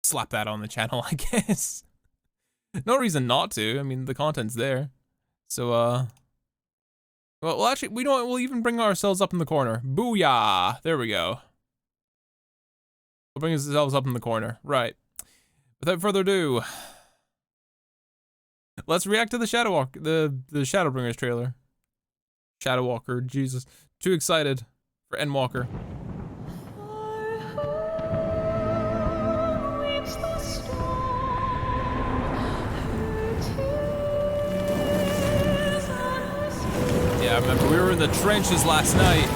slap that on the channel, I guess. No reason not to. I mean, the content's there. So, well, actually, we don't. We'll even bring ourselves up in the corner. Booyah! There we go. We'll bring ourselves up in the corner. Right. Without further ado, let's react to the the Shadowbringers trailer. Shadowwalker, Jesus. Too excited for Endwalker. Yeah, I remember we were in the trenches last night.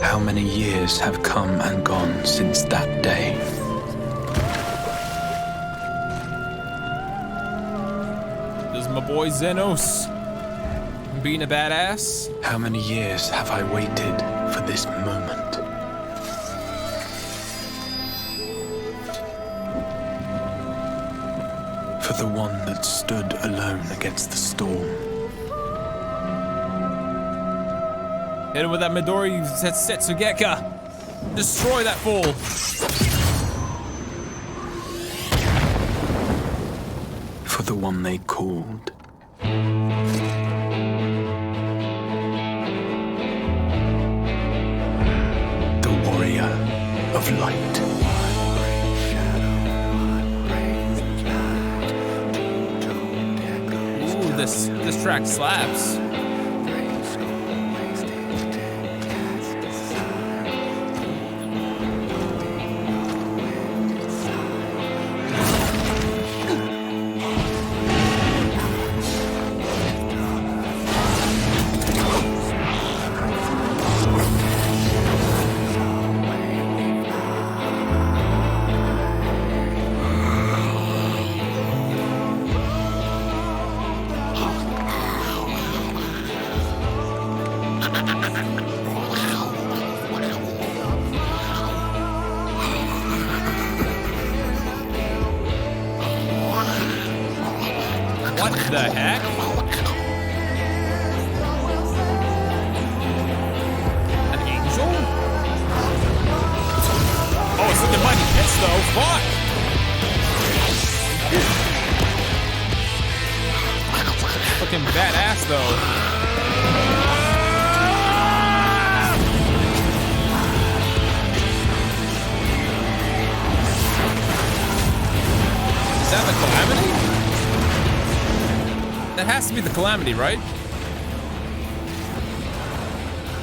How many years have come and gone since that day? There's my boy Xenos being a badass. How many years have I waited for this moment? For the one that stood alone against the storm. Hit him with that Midori Setsugeka. Destroy that fool. For the one they called. The warrior of light. Ooh, this track slaps. What the heck? An angel? Oh, it's looking mighty hits though. Fuck! Fucking badass though. Is that the Calamity? That has to be the Calamity, right?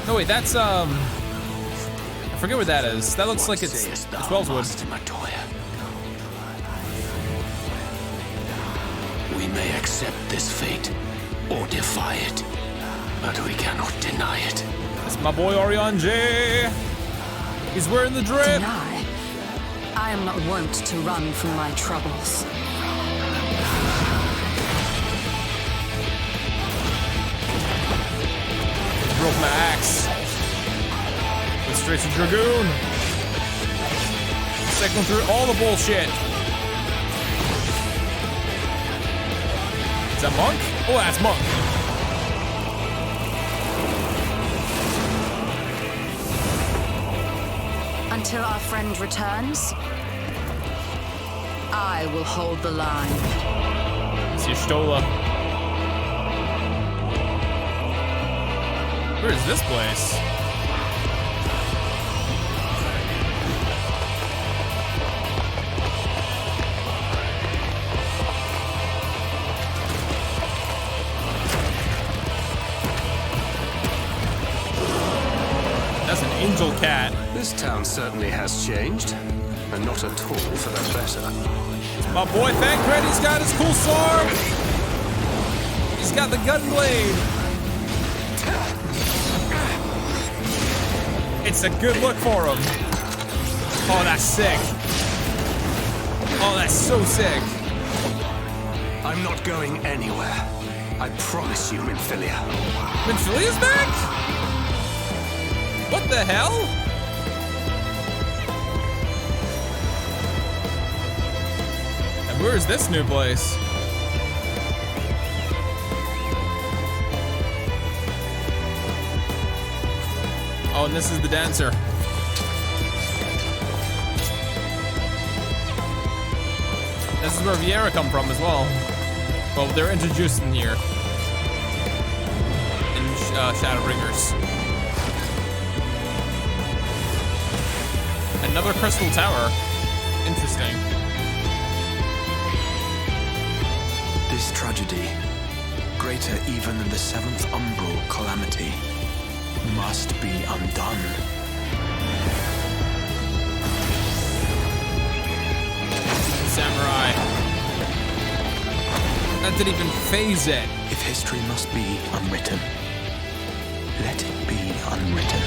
No, wait, that's, I forget what that is. That looks like it's 12's wood. We may accept this fate, or defy it, but we cannot deny it. That's my boy Orion J. He's wearing the drip. Deny? I am not wont to run from my troubles. Broke my axe. Went straight to Dragoon. Cycling through all the bullshit. Is that Monk? Oh, that's Monk. Until our friend returns, I will hold the line. It's Y'shtola. Where is this place? That's an angel cat. This town certainly has changed, and not at all for the better. My boy Thancred, he's got his cool sword. He's got the gun blade. It's a good look for him. Oh, that's sick. Oh, that's so sick. I'm not going anywhere. I promise you, Minfilia. Minfilia's back? What the hell? Where's this new place? Oh, and this is the dancer. This is where Vieira come from as well. Well, they're introduced in here. In Shadowbringers. Another crystal tower. Interesting. This tragedy, greater even than the seventh umbral calamity, must be undone. Samurai. That didn't even phase it. If history must be unwritten, let it be unwritten.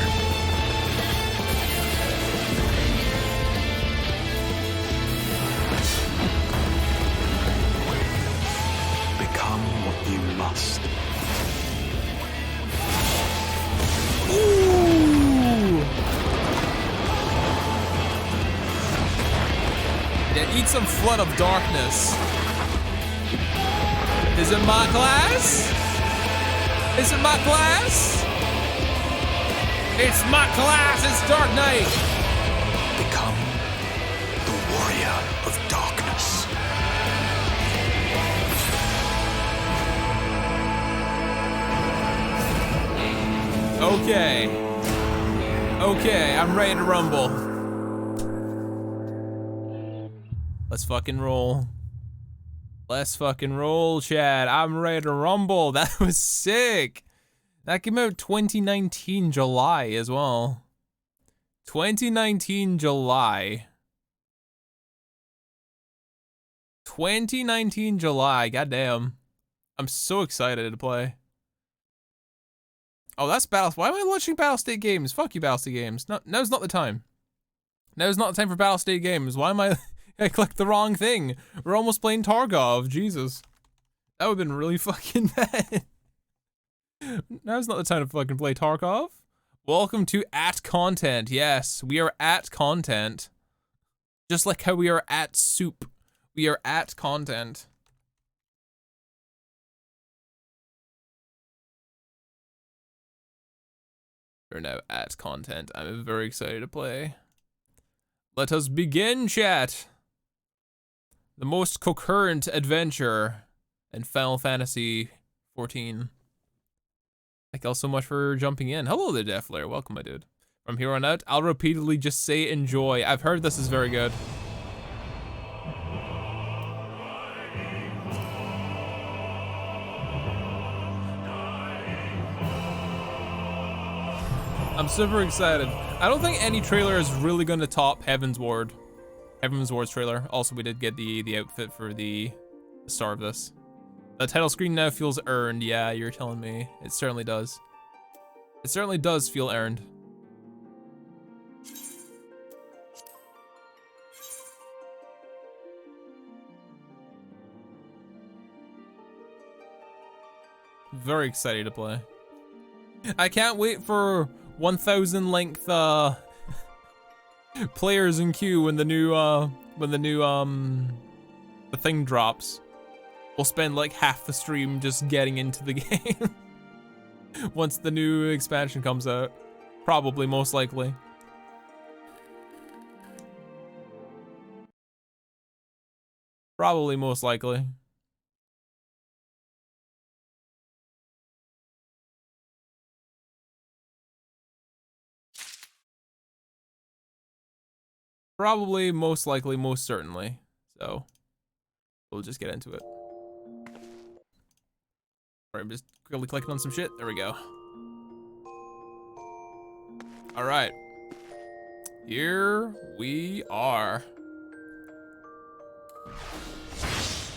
Become what you must. Ooh. Yeah, eat some Flood of Darkness. Is it my class? Is it my class? It's my class, it's Dark Knight. Become the warrior of darkness. Okay. Okay, I'm ready to rumble. Let's fucking roll. Let's fucking roll, Chad. I'm ready to rumble. That was sick. That came out 2019 July as well. 2019 July. 2019 July. Goddamn. I'm so excited to play. Oh, that's Battle. Why am I launching Battle State games? Fuck you, Battle State games. No, now's not the time. Now's not the time for Battle State games. Why am I? I clicked the wrong thing. We're almost playing Tarkov. Jesus, that would've been really fucking bad. Now's not the time to fucking play Tarkov. Welcome to at content. Yes, we are at content. Just like how we are at soup. We are at content. We're now at content. I'm very excited to play. Let us begin, chat. The most concurrent adventure in Final Fantasy 14. Thank you all so much for jumping in. Hello there, Deflair. Welcome, my dude. From here on out, I'll repeatedly just say enjoy. I've heard this is very good. I'm super excited. I don't think any trailer is really going to top Heaven's Ward. Heaven's Ward's trailer. Also, we did get the outfit for the star of this. The title screen now feels earned. Yeah, you're telling me. It certainly does. It certainly does feel earned. Very excited to play. I can't wait for 1,000 length players in queue when the thing drops. We'll spend like half the stream just getting into the game. Once the new expansion comes out. Probably, most likely. Probably, most likely. Probably, most likely, most certainly. So, we'll just get into it. Alright, I'm just quickly clicking on some shit. There we go. Alright. Here we are.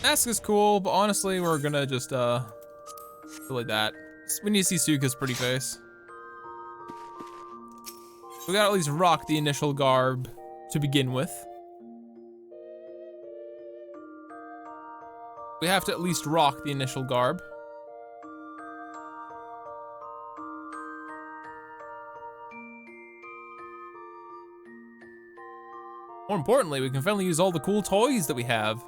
Mask is cool, but honestly, we're gonna just, go like that. We need to see Suka's pretty face. We gotta at least rock the initial garb to begin with. We have to at least rock the initial garb. More importantly, we can finally use all the cool toys that we have.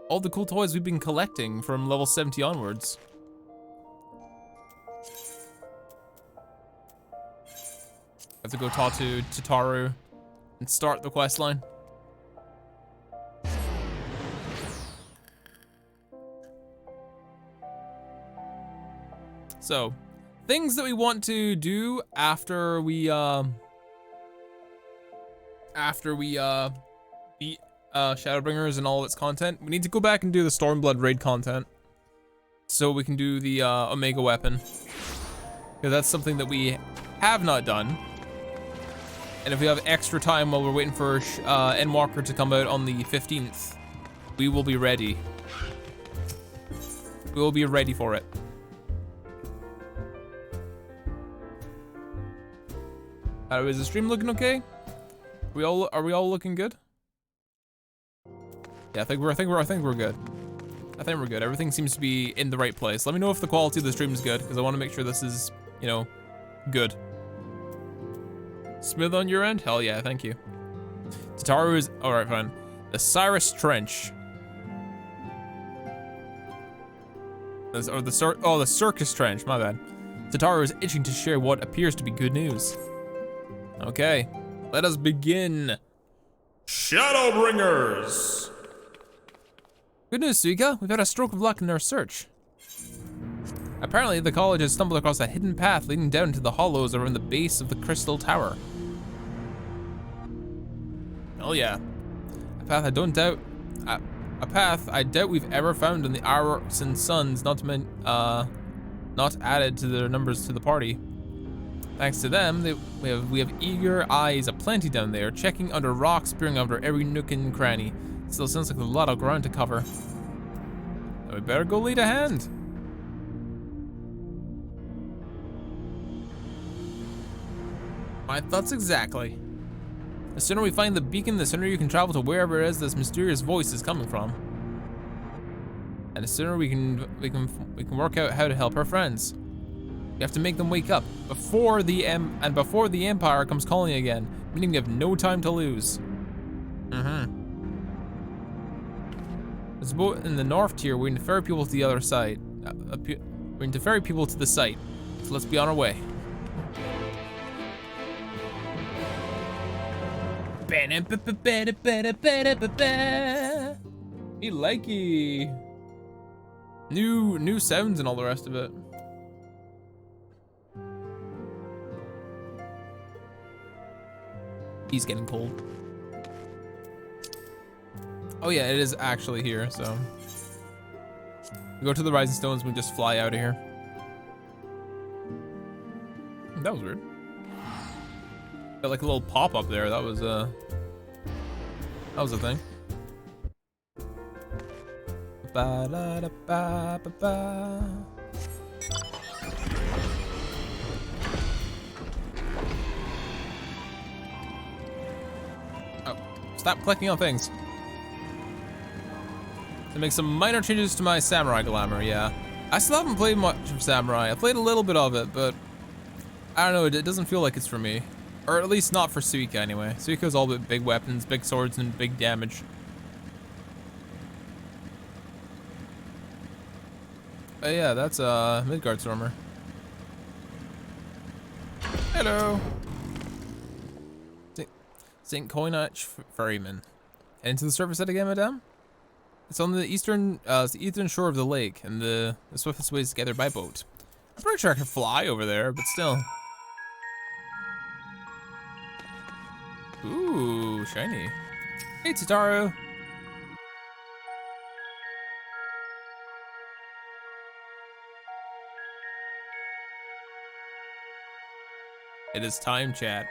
all the cool toys we've been collecting from level 70 onwards. I have to go talk to Tataru and start the quest line. So, things that we want to do after we beat Shadowbringers and all of its content. We need to go back and do the Stormblood raid content, so we can do the Omega weapon, because that's something that we have not done. And if we have extra time while we're waiting for Endwalker to come out on the 15th, we will be ready. We will be ready for it. Is the stream looking okay? Are we all looking good? Yeah, I think we're good. I think we're good. Everything seems to be in the right place. Let me know if the quality of the stream is good, because I want to make sure this is, you know, good. Smith on your end? Hell yeah, thank you. Tataru is, all right, fine. The Cyrus Trench. The Circus Trench, my bad. Tataru is itching to share what appears to be good news. Okay, let us begin. Shadowbringers! Good news, Suika. We've had a stroke of luck in our search. Apparently, the college has stumbled across a hidden path leading down into the hollows around the base of the Crystal Tower. Oh yeah, a path I doubt we've ever found in the Arcs and Suns, not added to their numbers to the party. Thanks to them, we have eager eyes aplenty down there, checking under rocks, peering under every nook and cranny. Still sounds like a lot of ground to cover. Now we better go lead a hand. My thoughts exactly. The sooner we find the beacon, the sooner you can travel to wherever it is this mysterious voice is coming from. And the sooner we can work out how to help our friends. We have to make them wake up before the Empire comes calling again, meaning we have no time to lose. There's a boat in the north tier waiting to ferry people to the other side. Waiting to ferry people to the site. So let's be on our way. Me likey. New sounds and all the rest of it. He's getting cold. Oh yeah, it is actually here, so. We go to the Rising Stones, we just fly out of here. That was weird. Got like a little pop up there. That was a thing. Ba da da ba ba ba. Oh, stop clicking on things. To make some minor changes to my samurai glamour, yeah. I still haven't played much of samurai. I played a little bit of it, but I don't know, it doesn't feel like it's for me. Or at least not for Suika anyway. Suika's all about big weapons, big swords, and big damage. Oh yeah, that's Midgard Stormer. Hello. St. Coinach Ferryman. Head into the surface set again, madame? It's on the eastern shore of the lake, and the swiftest way is to get there by boat. I'm pretty sure I can fly over there, but still. Ooh, shiny. Hey, Tataru. It is time, chat.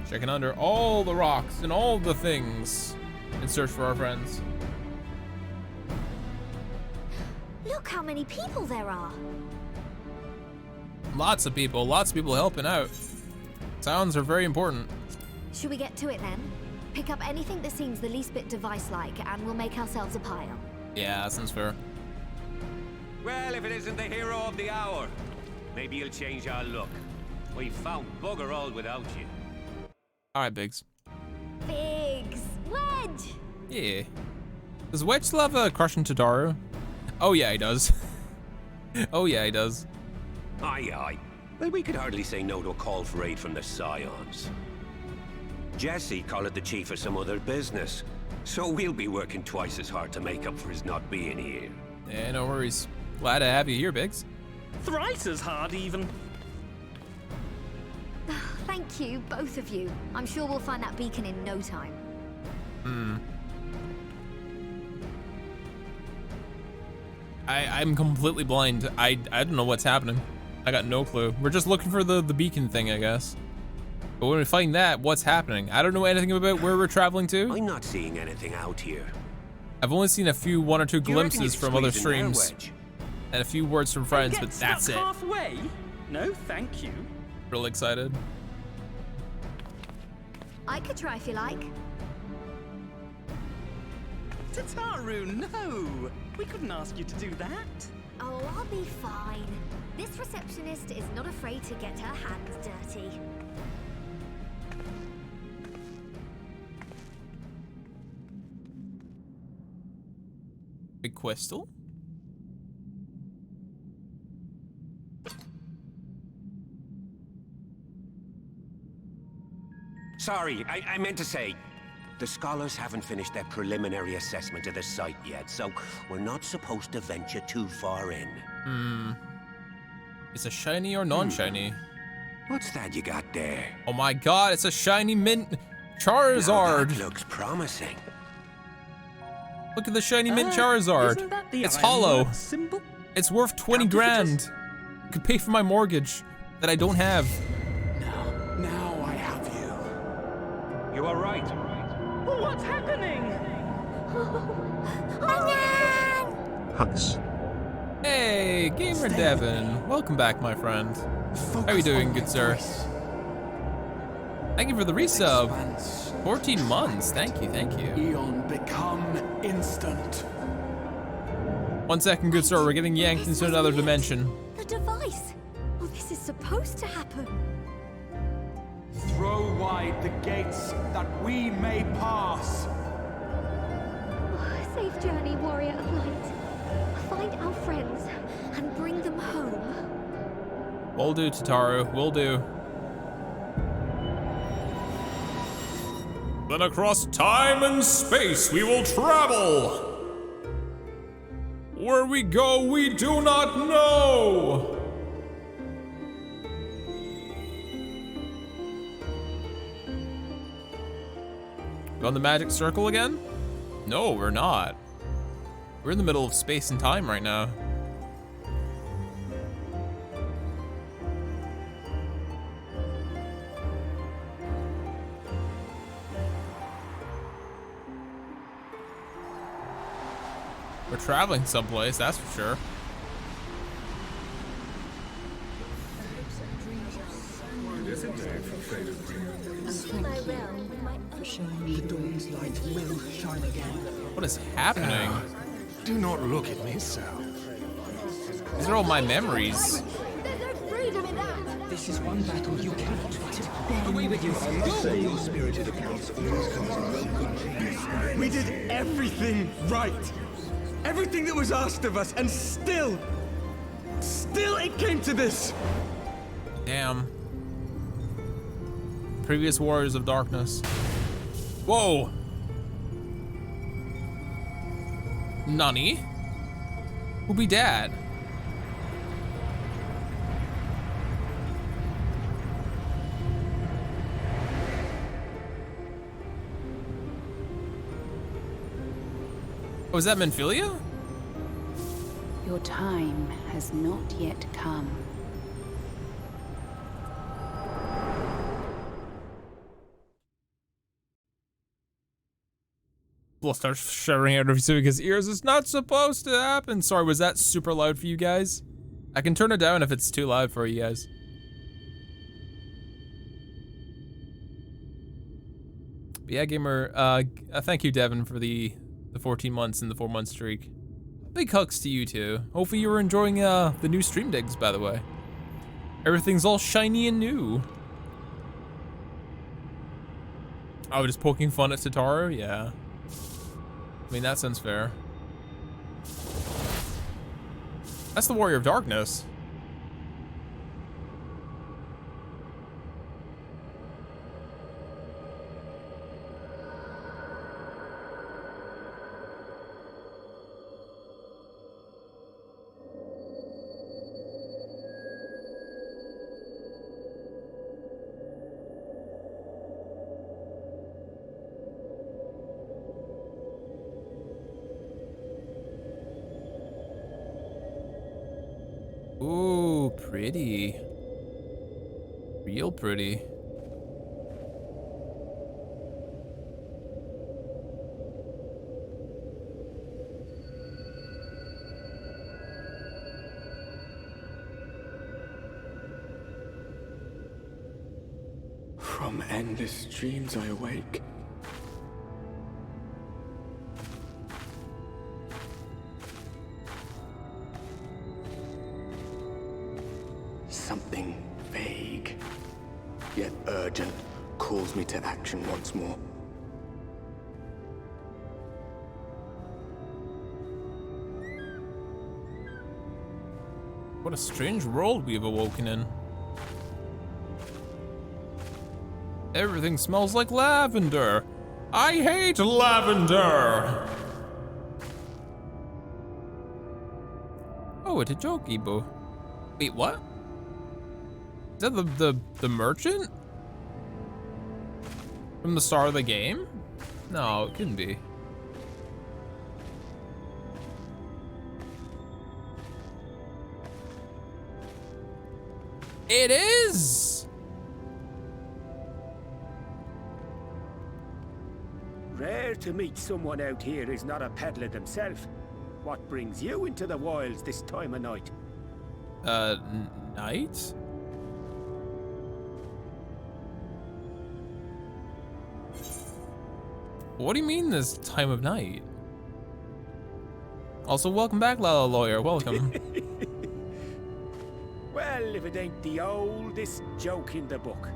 Checking under all the rocks and all the things in search for our friends. Look how many people there are. Lots of people helping out. Sounds are very important. Should we get to it then? Pick up anything that seems the least bit device-like and we'll make ourselves a pile. Yeah, that sounds fair. Well, if it isn't the hero of the hour, maybe you'll change our look. We've found bugger all without you. All right, Biggs. Biggs! Wedge! Yeah. Does Wedge still have a crush on Tataru? Oh yeah, he does. Oh yeah, he does. Aye, aye. Well, we could hardly say no to a call for aid from the Scions. Jesse called it the chief of some other business, so we'll be working twice as hard to make up for his not being here. Yeah, no worries. Glad to have you here, Biggs. Thrice as hard, even. Thank you, both of you. I'm sure we'll find that beacon in no time. I'm completely blind. I don't know what's happening. I got no clue. We're just looking for the beacon thing, I guess. But when we find that, what's happening? I don't know anything about where we're traveling to. I'm not seeing anything out here. I've only seen one or two Do you reckon glimpses you'd from other squeeze in there, streams Wedge? and a few words from friends, Get but that's stuck it. halfway? No, thank you. Really excited. I could try if you like. Tataru, no! We couldn't ask you to do that. Oh, I'll be fine. This receptionist is not afraid to get her hands dirty. Big Questel? Sorry, I meant to say, the scholars haven't finished their preliminary assessment of the site yet, so we're not supposed to venture too far in. Is it shiny or non-shiny? What's that you got there? Oh my god, it's a shiny mint Now Charizard. that looks promising. Look at the shiny mint Charizard. Isn't that the It's Iron hollow. Works symbol? It's worth 20 grand. Could pay for my mortgage that I don't have. Now I have you. You are right. What's happening? Hugs. Hey, Gamer Devin. Welcome back, my friend. How are you doing, good sir? Thank you for the resub. 14 months. Thank you, thank you. Eon become instant. 1 second, good sir. We're getting yanked into another dimension. The device! Well, this is supposed to happen. Throw wide the gates that we may pass. Oh, safe journey, warrior of light. Find our friends and bring them home. Will do, Tataru. Will do. Then across time and space we will travel. Where we go, we do not know. We on the magic circle again? No, we're not. We're in the middle of space and time right now. We're traveling someplace, that's for sure. What is happening? Do not look at me so. These are all my memories. There's no freedom in that! This is one battle you cannot fight. Away with you. We did everything right. Everything that was asked of us, and still it came to this. Damn. Previous Warriors of Darkness. Whoa! Nani? Who'll be dad? Oh, is that Menphilia? Your time has not yet come. Blood starts shivering out of his ears. It's not supposed to happen. Sorry, was that super loud for you guys? I can turn it down if it's too loud for you guys. But yeah, gamer, thank you, Devin, for the 14 months and the 4-month streak. Big hugs to you too. Hopefully you were enjoying the new stream digs, by the way. Everything's all shiny and new. Oh, just poking fun at Sataru? Yeah. I mean, that sounds fair. That's the Warrior of Darkness. Ooh, pretty. Real pretty. From endless dreams I awake. Something vague, yet urgent, calls me to action once more. What a strange world we have awoken in. Everything smells like lavender. I hate lavender. Oh, it's a Jokibo. Wait, what? Is that the merchant? From the start of the game? No, it couldn't be. It is! Rare to meet someone out here who's not a peddler themselves. What brings you into the wilds this time of night? Night? What do you mean this time of night? Also, welcome back, Lala Lawyer. Welcome. Well, if it ain't the oldest joke in the book.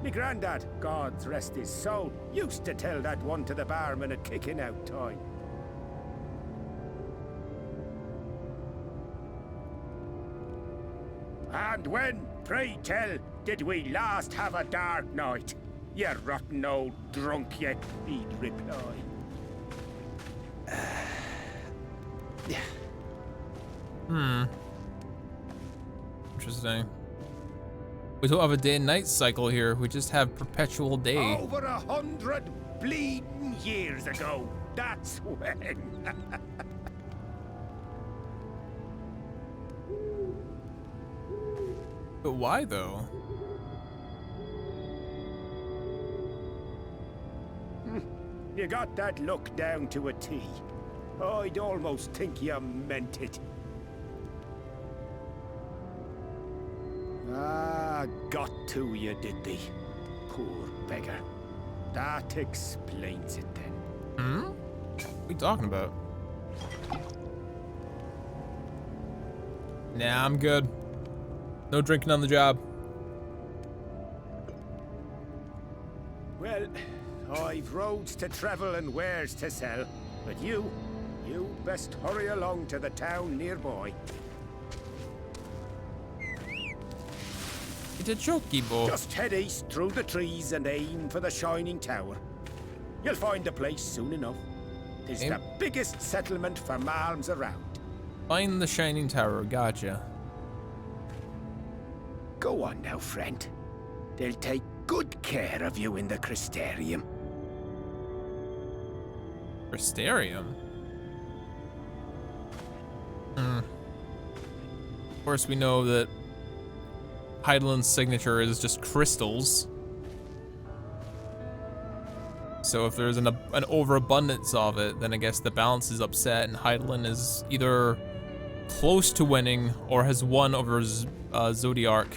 Me granddad, God's rest his soul, used to tell that one to the barman at kicking out time. And when, pray tell, did we last have a dark night? You rotten old drunk, he'd reply. Interesting. We don't have a day and night cycle here. We just have perpetual day. Over 100 bleeding years ago, that's when. But why though? You got that look down to a T. I'd almost think you meant it. Ah, got to you, did they? Poor beggar. That explains it then. What are you talking about? Nah, I'm good. No drinking on the job. Well, I've roads to travel and wares to sell, but you best hurry along to the town nearby. It's a Chokibo. Just head east through the trees and aim for the Shining Tower. You'll find the place soon enough. It's the biggest settlement for malms around. Find the Shining Tower, gotcha. Go on now, friend. They'll take good care of you in the Crystarium. Crystarium? Of course, we know that Heidel's signature is just crystals. So if there's an overabundance of it, then I guess the balance is upset, and Heidelin is either close to winning or has won over Zodiark.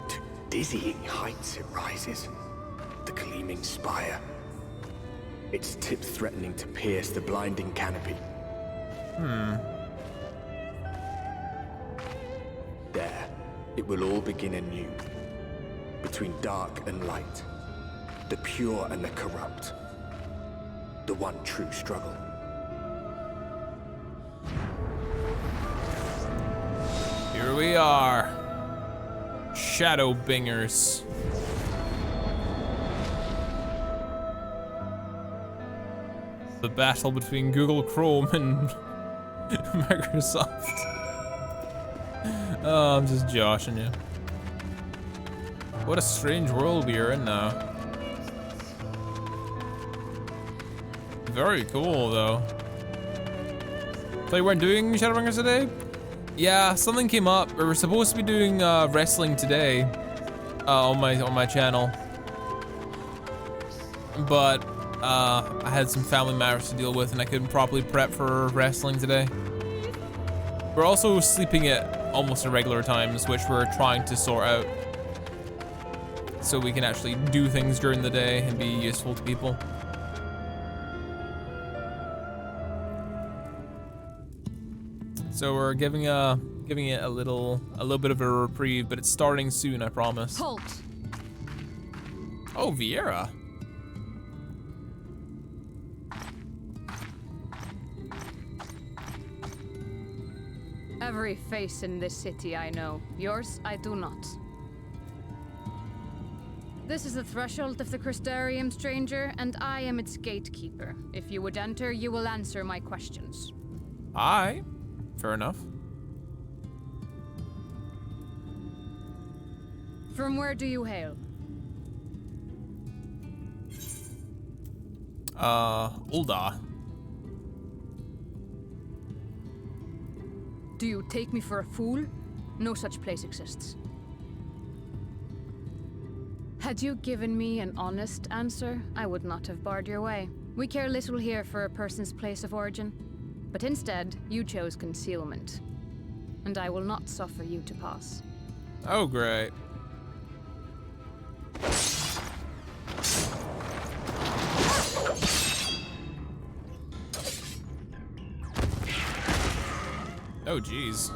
To dizzying heights it rises, the gleaming spire. its tip threatening to pierce the blinding canopy. There, it will all begin anew. Between dark and light, the pure and the corrupt. The one true struggle. Here we are. Shadowbringers. The battle between Google Chrome and Microsoft. Oh, I'm just joshing you. What a strange world we are in now. Very cool, though. So you weren't doing Shadowbringers today? Yeah, something came up. We were supposed to be doing wrestling today on my channel, but I had some family matters to deal with, and I couldn't properly prep for wrestling today. We're also sleeping at almost irregular times, which we're trying to sort out, so we can actually do things during the day and be useful to people. So we're giving it a little bit of a reprieve, but it's starting soon, I promise. Halt! Oh, Vieira. Every face in this city I know. Yours, I do not. This is the threshold of the Crystarium, stranger, and I am its gatekeeper. If you would enter, you will answer my questions. Aye. Fair enough. From where do you hail? Ulda. Do you take me for a fool? No such place exists. Had you given me an honest answer, I would not have barred your way. We care little here for a person's place of origin. But instead, you chose concealment. And I will not suffer you to pass. Oh, great. Oh, geez.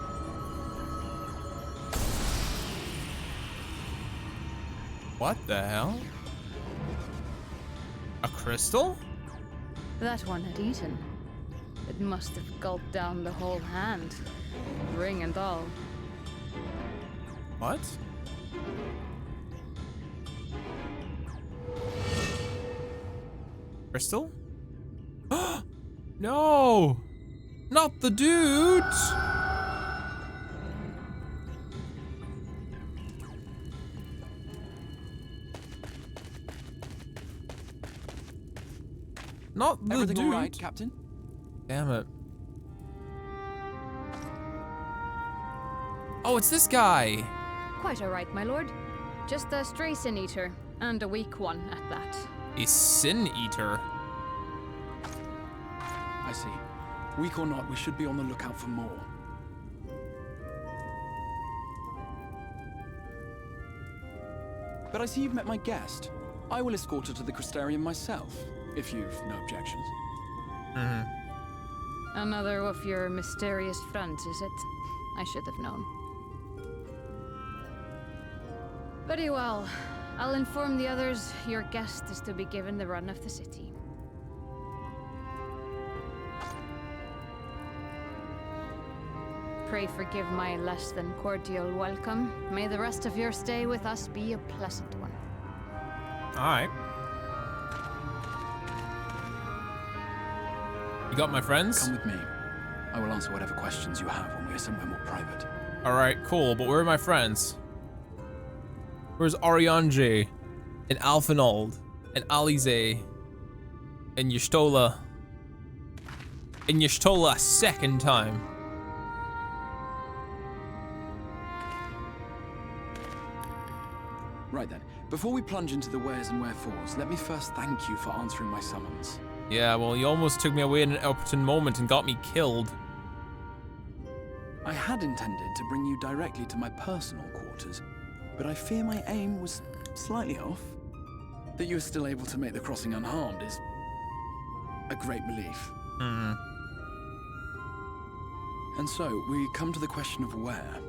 What the hell? A crystal? That one had eaten. It must have gulped down the whole hand, ring and all. What? Crystal? No! Not the dude! Not the Everything dude. all right, Captain? Damn it. Oh, it's this guy. Quite all right, my lord. Just a stray sin eater, and a weak one at that. A sin eater. I see. Weak or not, we should be on the lookout for more. But I see you've met my guest. I will escort her to the Crystarium myself, if you've no objections. Another of your mysterious fronts, is it? I should have known. Very well. I'll inform the others your guest is to be given the run of the city. Pray forgive my less than cordial welcome. May the rest of your stay with us be a pleasant one. Alright. You got my friends? Come with me. I will answer whatever questions you have when we are somewhere more private. Alright, cool, but where are my friends? Where's Arianje, and Alphinold, and Alize, and Y'shtola? And Y'shtola a second time. Right then, before we plunge into the wheres and wherefores, let me first thank you for answering my summons. Yeah, well, you almost took me away in an opportune moment and got me killed. I had intended to bring you directly to my personal quarters, but I fear my aim was slightly off. That you were still able to make the crossing unharmed is a great relief. Hmm. And so, we come to the question of where.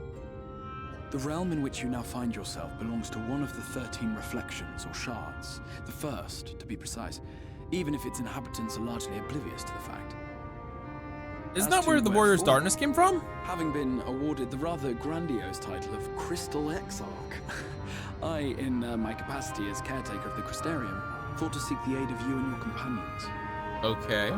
The realm in which you now find yourself belongs to one of the 13 reflections, or shards. The first, to be precise, even if its inhabitants are largely oblivious to the fact. Isn't that where the Warrior's Darkness came from? Having been awarded the rather grandiose title of Crystal Exarch, I, in my capacity as caretaker of the Crystarium, thought to seek the aid of you and your companions. Okay.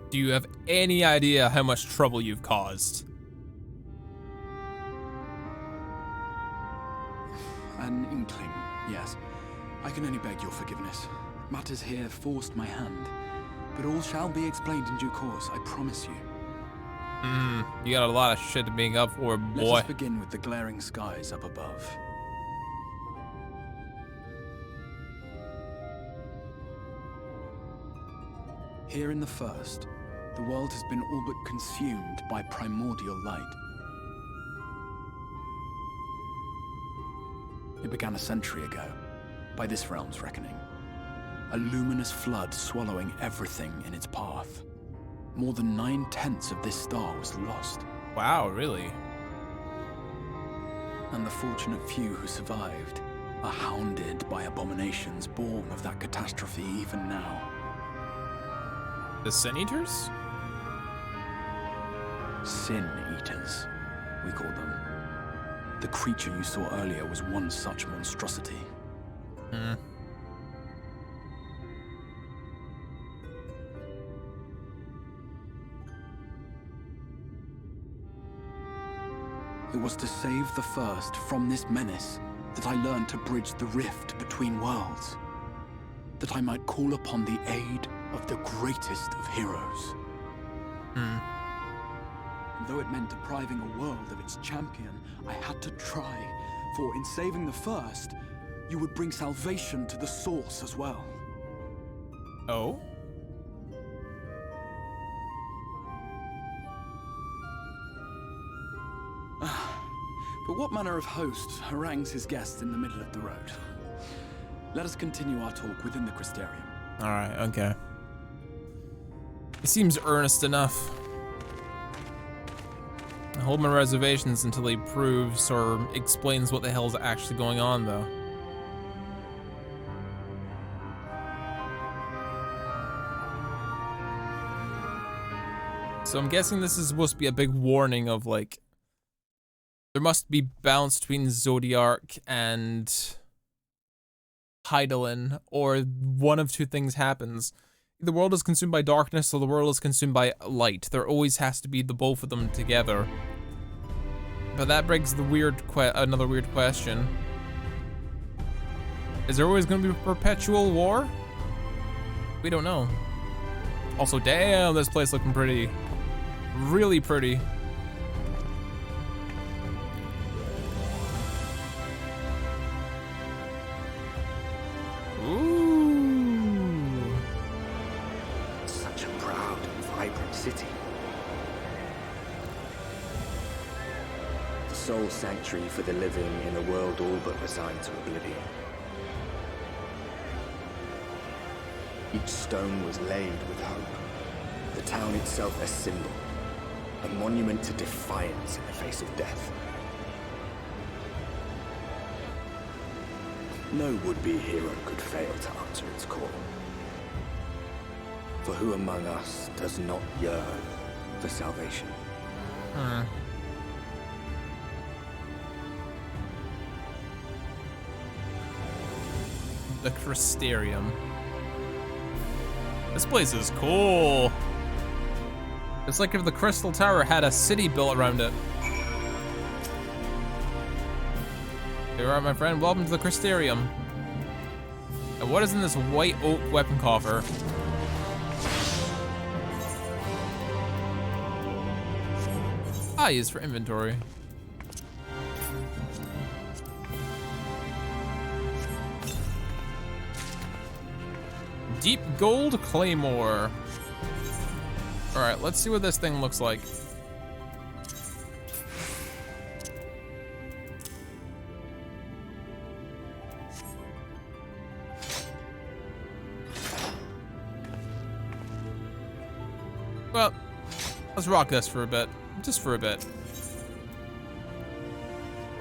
Do you have any idea how much trouble you've caused? An inkling, yes. I can only beg your forgiveness. Matters here forced my hand, but all shall be explained in due course, I promise you. You got a lot of shit to make up for, boy. Let us begin with the glaring skies up above. Here in the first, the world has been all but consumed by primordial light. It began a century ago, by this realm's reckoning. A luminous flood swallowing everything in its path. More than 9/10 of this star was lost. Wow, really? And the fortunate few who survived are hounded by abominations born of that catastrophe even now. The Sin Eaters? Sin Eaters, we call them. The creature you saw earlier was one such monstrosity. It was to save the first from this menace that I learned to bridge the rift between worlds. That I might call upon the aid of the greatest of heroes. And though it meant depriving a world of its champion, I had to try, for in saving the first, you would bring salvation to the source as well. Oh? But what manner of host harangues his guests in the middle of the road? Let us continue our talk within the Crystarium. Alright, okay. He seems earnest enough. I hold my reservations until he proves or explains what the hell's actually going on, though. So I'm guessing this is supposed to be a big warning of, like, there must be balance between Zodiark and Hydaelyn, or one of two things happens. The world is consumed by darkness, or the world is consumed by light. There always has to be the both of them together. But that begs the another weird question. Is there always going to be perpetual war? We don't know. Also, damn, this place looking pretty. Really pretty. Ooh. Such a proud and vibrant city. The sole sanctuary for the living in a world all but resigned to oblivion. Each stone was laid with hope. The town itself a symbol, a monument to defiance in the face of death. No would-be hero could fail to answer its call. For who among us does not yearn for salvation? The Crystarium. This place is cool. It's like if the Crystal Tower had a city built around it. Here you are, my friend. Welcome to the Crystarium. And what is in this white oak weapon coffer? I use for inventory. Deep gold claymore. All right, let's see what this thing looks like. Let's rock this for a bit. Just for a bit.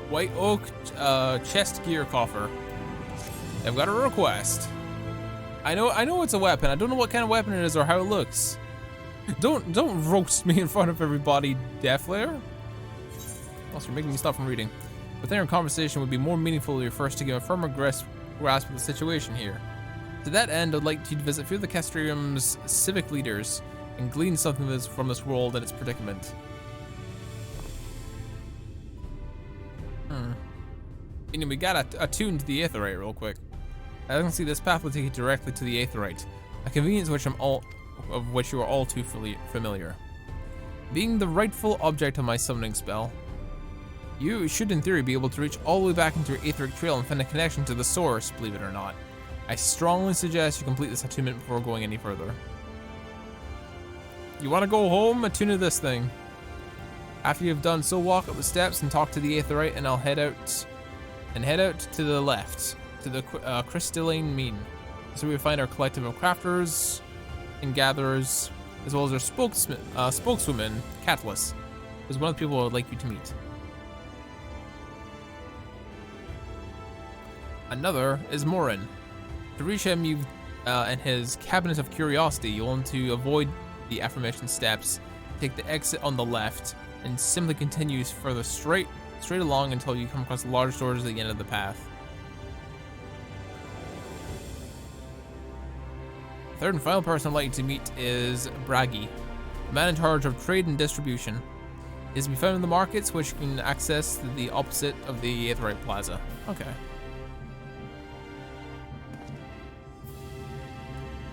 White oak chest gear coffer. I've got a request. I know it's a weapon. I don't know what kind of weapon it is or how it looks. Don't roast me in front of everybody, Deathlair. Also, you're making me stop from reading. But their conversation would be more meaningful if you're first to give a firmer grasp of the situation here. To that end, I'd like you to visit a few of the Castrium's civic leaders and glean something from this world and its predicament. And we got attuned to the Aetheryte real quick. As you can see, this path will take you directly to the Aetheryte, a convenience of which you are all too familiar. Being the rightful object of my summoning spell, you should in theory be able to reach all the way back into your Aetheric trail and find a connection to the source, believe it or not. I strongly suggest you complete this attunement before going any further. You want to go home? Attune to this thing. After you've done so, walk up the steps and talk to the Aetheryte, and I'll head out to the left, to the crystalline mean. So we find our collective of crafters and gatherers, as well as our spokeswoman, Catalyst, who's one of the people I would like you to meet. Another is Morin. To reach him, and his Cabinet of Curiosity, you'll want to avoid the aforementioned steps, take the exit on the left, and simply continue further straight along until you come across the large doors at the end of the path. The third and final person I'd like to meet is Bragi, the man in charge of trade and distribution. He is to be found in the markets, which you can access the opposite of the Aetheryte Plaza. Okay.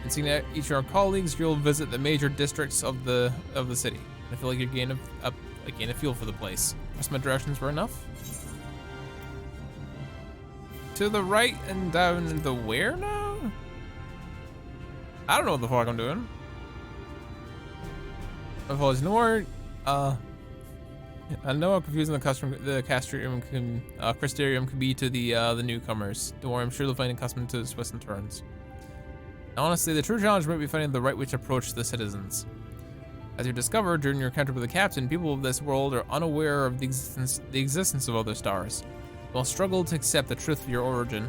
And seeing that each of our colleagues, you'll visit the major districts of the city. I feel like you gain a feel for the place. Trust my directions were enough. To the right and down the where now? I don't know what the fuck I'm doing. Apologies. No more. I know how confusing the Castrium Crystarium can be to the newcomers. Don't worry, I'm sure they'll find accustomed to the twists and turns. Honestly, the true challenge might be finding the right way to approach the citizens. As you discovered during your encounter with the captain, people of this world are unaware of the existence of other stars. They'll struggle to accept the truth of your origin.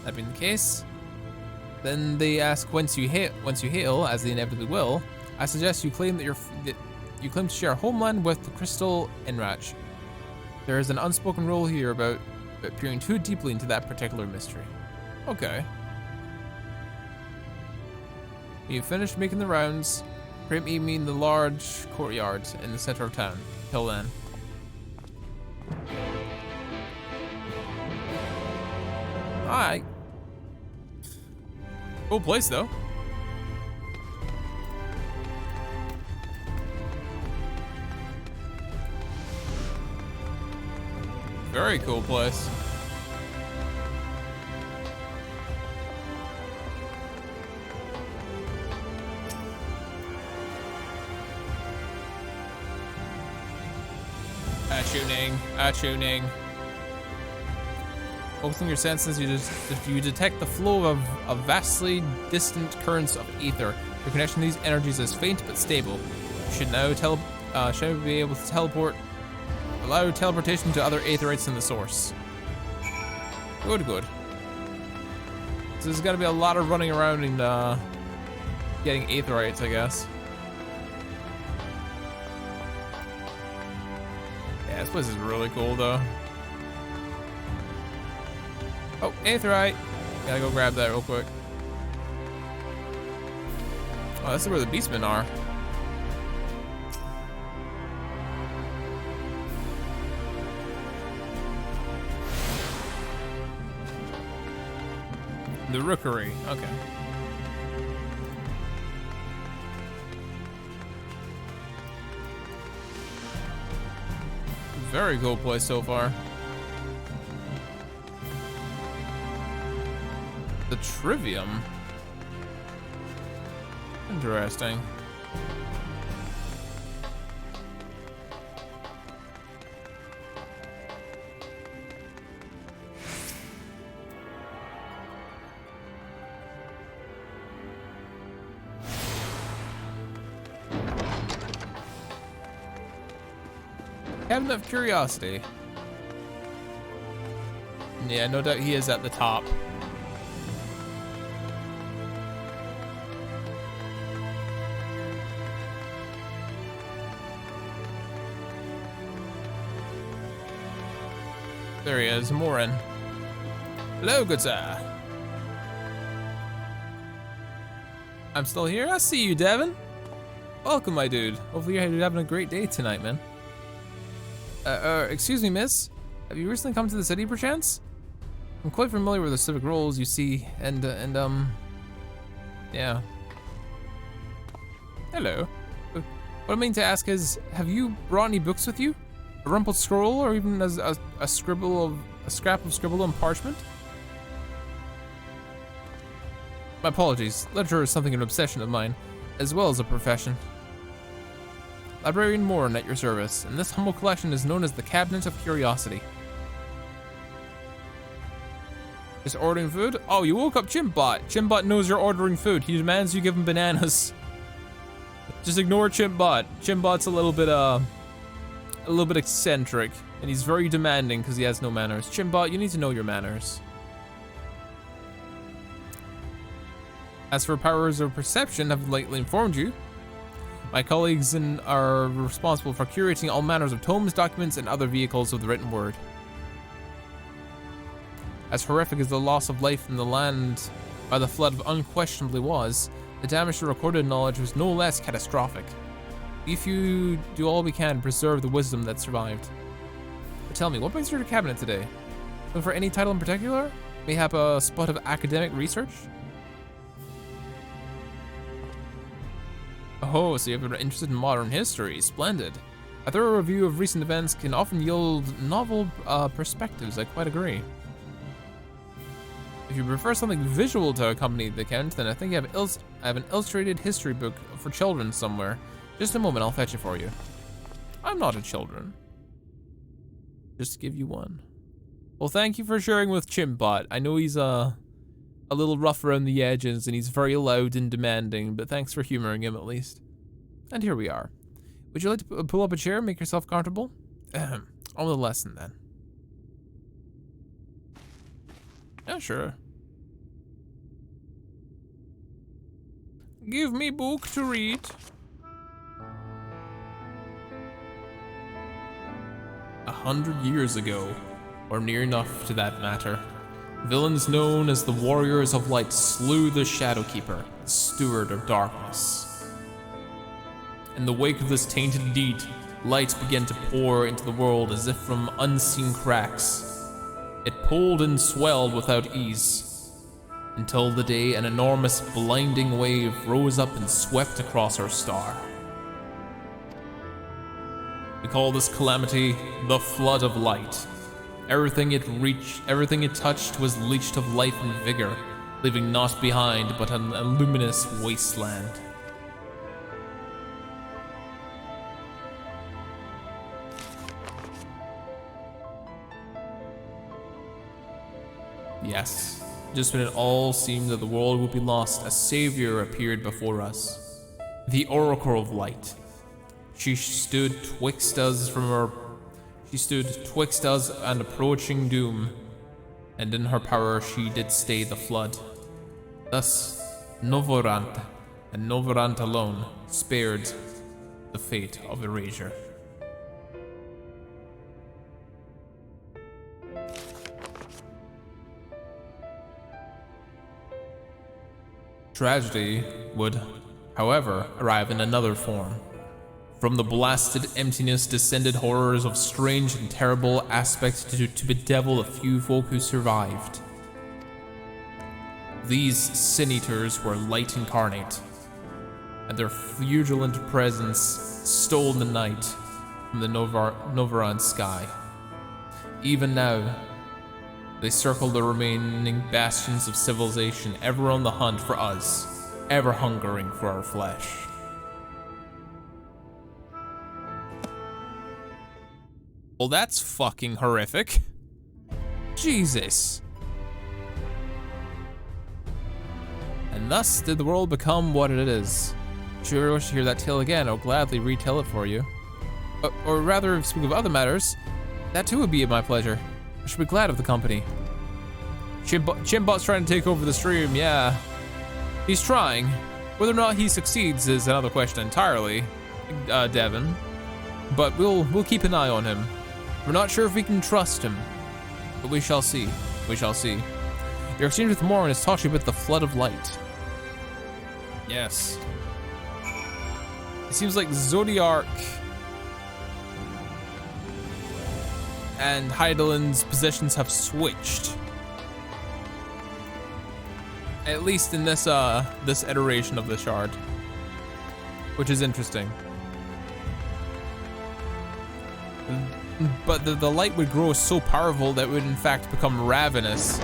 That being the case, then they ask whence you hail, as they inevitably will. I suggest you claim that you claim to share a homeland with the Crystal Enrach. There is an unspoken rule here about peering too deeply into that particular mystery. Okay. When you've finished making the rounds, meet me in the large courtyard in the center of town. Till then. Alright. Cool place though. Very cool place. Attuning. Focusing your senses, you detect the flow of vastly distant currents of ether. Your connection to these energies is faint but stable. You should now be able to allow teleportation to other aetherites in the source. Good. So there's got to be a lot of running around and getting aetherites, I guess. Yeah, this place is really cool though. Oh, Aetherite. Gotta go grab that real quick. Oh, this is where the beastmen are. The Rookery, okay. Very cool place so far. The Trivium. Interesting. Cabinet of Curiosity. Yeah, no doubt he is at the top. There he is, Morin. Hello, good sir. I'm still here? I see you, Devin. Welcome, my dude. Hopefully you're having a great day tonight, man. Excuse me, miss. Have you recently come to the city, perchance? I'm quite familiar with the civic roles you see, yeah. Hello. What I mean to ask is, have you brought any books with you? A rumpled scroll, or even a scrap of scribble on parchment? My apologies. Literature is something of an obsession of mine, as well as a profession. Librarian Morin at your service, and this humble collection is known as the Cabinet of Curiosity. Just ordering food? Oh, you woke up Chimpbot. Chimpbot knows you're ordering food. He demands you give him bananas. Just ignore Chimpbot. Chimpbot's a little bit eccentric, and he's very demanding because he has no manners. Chimpbot, you need to know your manners. As for powers of perception, I've lately informed you. My colleagues are responsible for curating all manners of tomes, documents, and other vehicles of the written word. As horrific as the loss of life in the land by the flood unquestionably was, the damage to recorded knowledge was no less catastrophic. If you do all we can to preserve the wisdom that survived. But tell me, what brings you to the cabinet today? Looking for any title in particular? Mayhap a spot of academic research? Oh, so you're interested in modern history. Splendid. A thorough review of recent events can often yield novel perspectives. I quite agree. If you prefer something visual to accompany the account, then I think I have an illustrated history book for children somewhere. Just a moment, I'll fetch it for you. I'm not a children. Just to give you one. Well, thank you for sharing with Chimpbot. I know he's a little rough around the edges and he's very loud and demanding, but thanks for humoring him at least. And here we are. Would you like to pull up a chair and make yourself comfortable? On with the lesson then. Yeah, sure. Give me book to read. 100 years ago, or near enough to that matter, villains known as the Warriors of Light slew the Shadowkeeper, the Steward of Darkness. In the wake of this tainted deed, light began to pour into the world as if from unseen cracks. It pulled and swelled without ease, until the day an enormous blinding wave rose up and swept across our star. We call this calamity the Flood of Light. Everything it touched was leached of life and vigor, leaving naught behind but a luminous wasteland. Yes, just when it all seemed that the world would be lost, a savior appeared before us. The Oracle of Light. She stood twixt us and approaching doom, and in her power she did stay the flood. Thus, Novorant, and Novorant alone, spared the fate of erasure. Tragedy would, however, arrive in another form. From the blasted emptiness descended horrors of strange and terrible aspects to bedevil the few folk who survived. These sin-eaters were light incarnate, and their vigilant presence stole the night from the Novorant sky. Even now, they circle the remaining bastions of civilization, ever on the hunt for us, ever hungering for our flesh. Well, that's fucking horrific. Jesus. And thus did the world become what it is. Sure wish to hear that tale again, I'll gladly retell it for you. Or rather, speak of other matters, that too would be my pleasure. I should be glad of the company. Chimbot's trying to take over the stream, yeah. He's trying. Whether or not he succeeds is another question entirely, Devin. But we'll keep an eye on him. We're not sure if we can trust him, but we shall see. We shall see. Your exchange with Morin has taught you about the flood of light. Yes. It seems like Zodiark and Heidelin's positions have switched. At least in this this iteration of the shard, which is interesting. But the light would grow so powerful that it would in fact become ravenous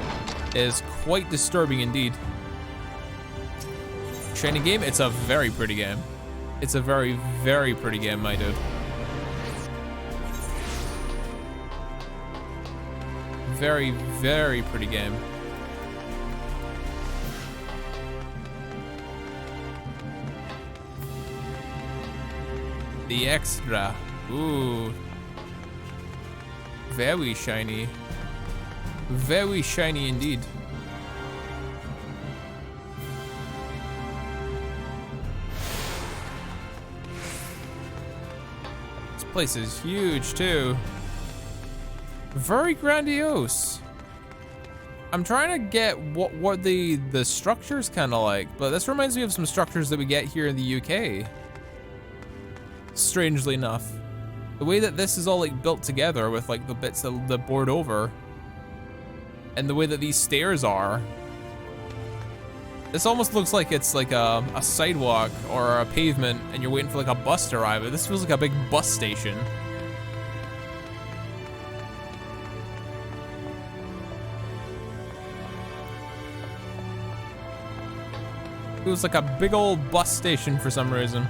is quite disturbing indeed. Training game, it's a very pretty game. It's a very, very pretty game, my dude. Very, very pretty game. The extra, ooh. Very shiny. Very shiny indeed. This place is huge too. Very grandiose. I'm trying to get what the structure's kind of like, but this reminds me of some structures that we get here in the UK. Strangely enough. The way that this is all like built together with like the bits that board over, and the way that these stairs are, this almost looks like it's like a sidewalk or a pavement and you're waiting for like a bus to arrive. This feels like a big bus station. It was like a big old bus station for some reason.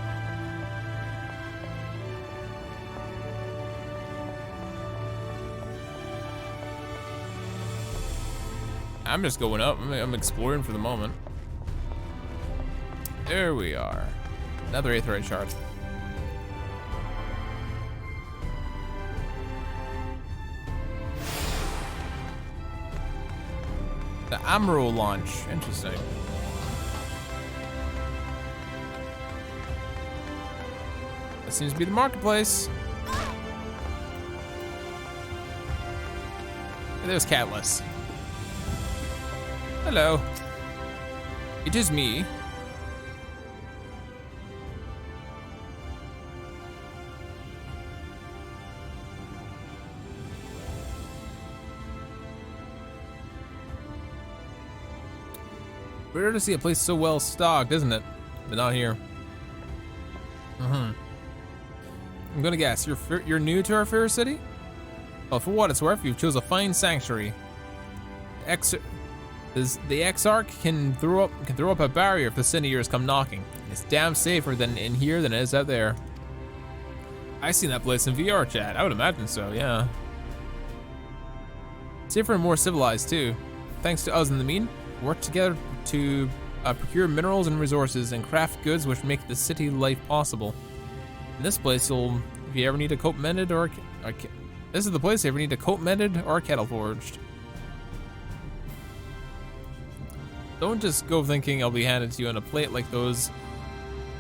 I'm just going up. I'm exploring for the moment. There we are. Another aetheryte shard. The Amro launch. Interesting. That seems to be the marketplace. Hey, there's Catalyst. Hello. It is me. Rare to see a place so well stocked, isn't it? But not here. I'm gonna guess you're new to our fair city. Well, for what it's worth, you've chose a fine sanctuary. The Exarch can throw up a barrier if the Cinears come knocking. It's damn safer than in here than it is out there. I seen that place in VR chat. I would imagine so, yeah. Safer and more civilized too. Thanks to us in the mean, work together to procure minerals and resources and craft goods which make the city life possible. In this place, if you ever need a coat mended or this is the place if you ever need a coat mended or a kettle forged. Don't just go thinking I'll be handed to you on a plate like those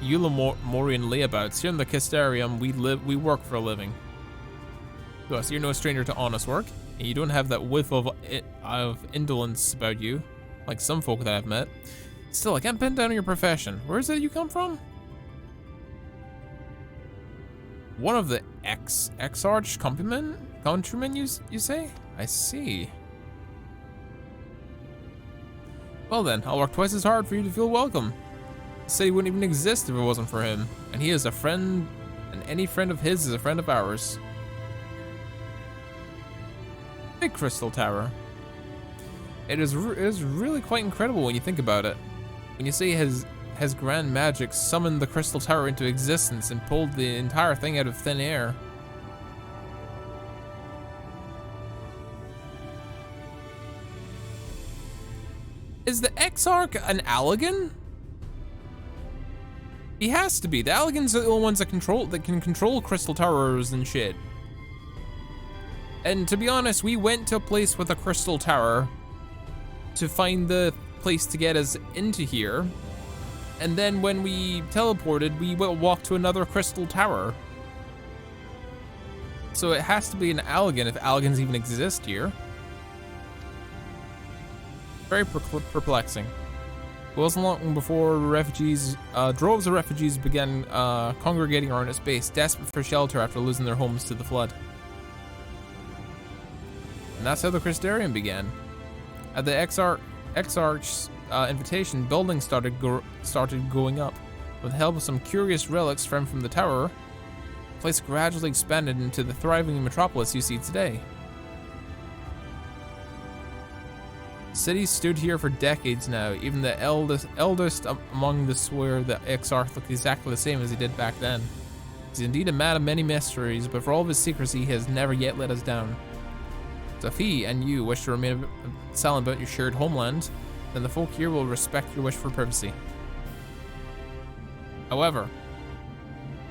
Eulemorian layabouts. Here in the Kistarium, we work for a living. To us, you're no stranger to honest work, and you don't have that whiff of indolence about you, like some folk that I've met. Still, I can't pin down your profession. Where is it you come from? One of the Exarch countrymen, you say? I see. Well then, I'll work twice as hard for you to feel welcome. The city wouldn't even exist if it wasn't for him, and he is a friend, and any friend of his is a friend of ours. Big crystal tower. It is really quite incredible when you think about it. When you say his grand magic summoned the crystal tower into existence and pulled the entire thing out of thin air. Is the Exarch an Allegan? He has to be. The Alligans are the only ones that can control crystal towers and shit. And to be honest, we went to a place with a crystal tower to find the place to get us into here. And then when we teleported, we walked to another crystal tower. So it has to be an Allagan if Alligans even exist here. Very perplexing. It wasn't long before droves of refugees began congregating around its base, desperate for shelter after losing their homes to the flood. And that's how the Crystarium began. At the Exarch's invitation, buildings started going up. With the help of some curious relics found from the tower, the place gradually expanded into the thriving metropolis you see today. Cities stood here for decades now. Even the eldest among them swear that Exarch looked exactly the same as he did back then. He's indeed a man of many mysteries, but for all of his secrecy, he has never yet let us down. So if he and you wish to remain silent about your shared homeland, then the folk here will respect your wish for privacy. However,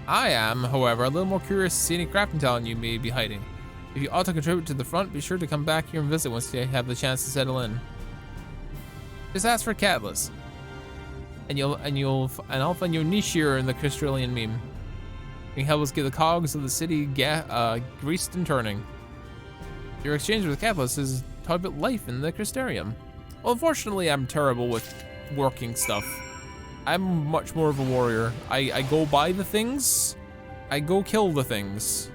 I am, a little more curious to see any crafting talent you may be hiding. If you ought to contribute to the front, be sure to come back here and visit once you have the chance to settle in. Just ask for Catalyst, and I'll find you a niche here in the Crystalian meme. You can help us get the cogs of the city greased and turning. Your exchange with Catalyst is taught about life in the Crystarium. Well, unfortunately, I'm terrible with working stuff. I'm much more of a warrior. I go buy the things, I go kill the things.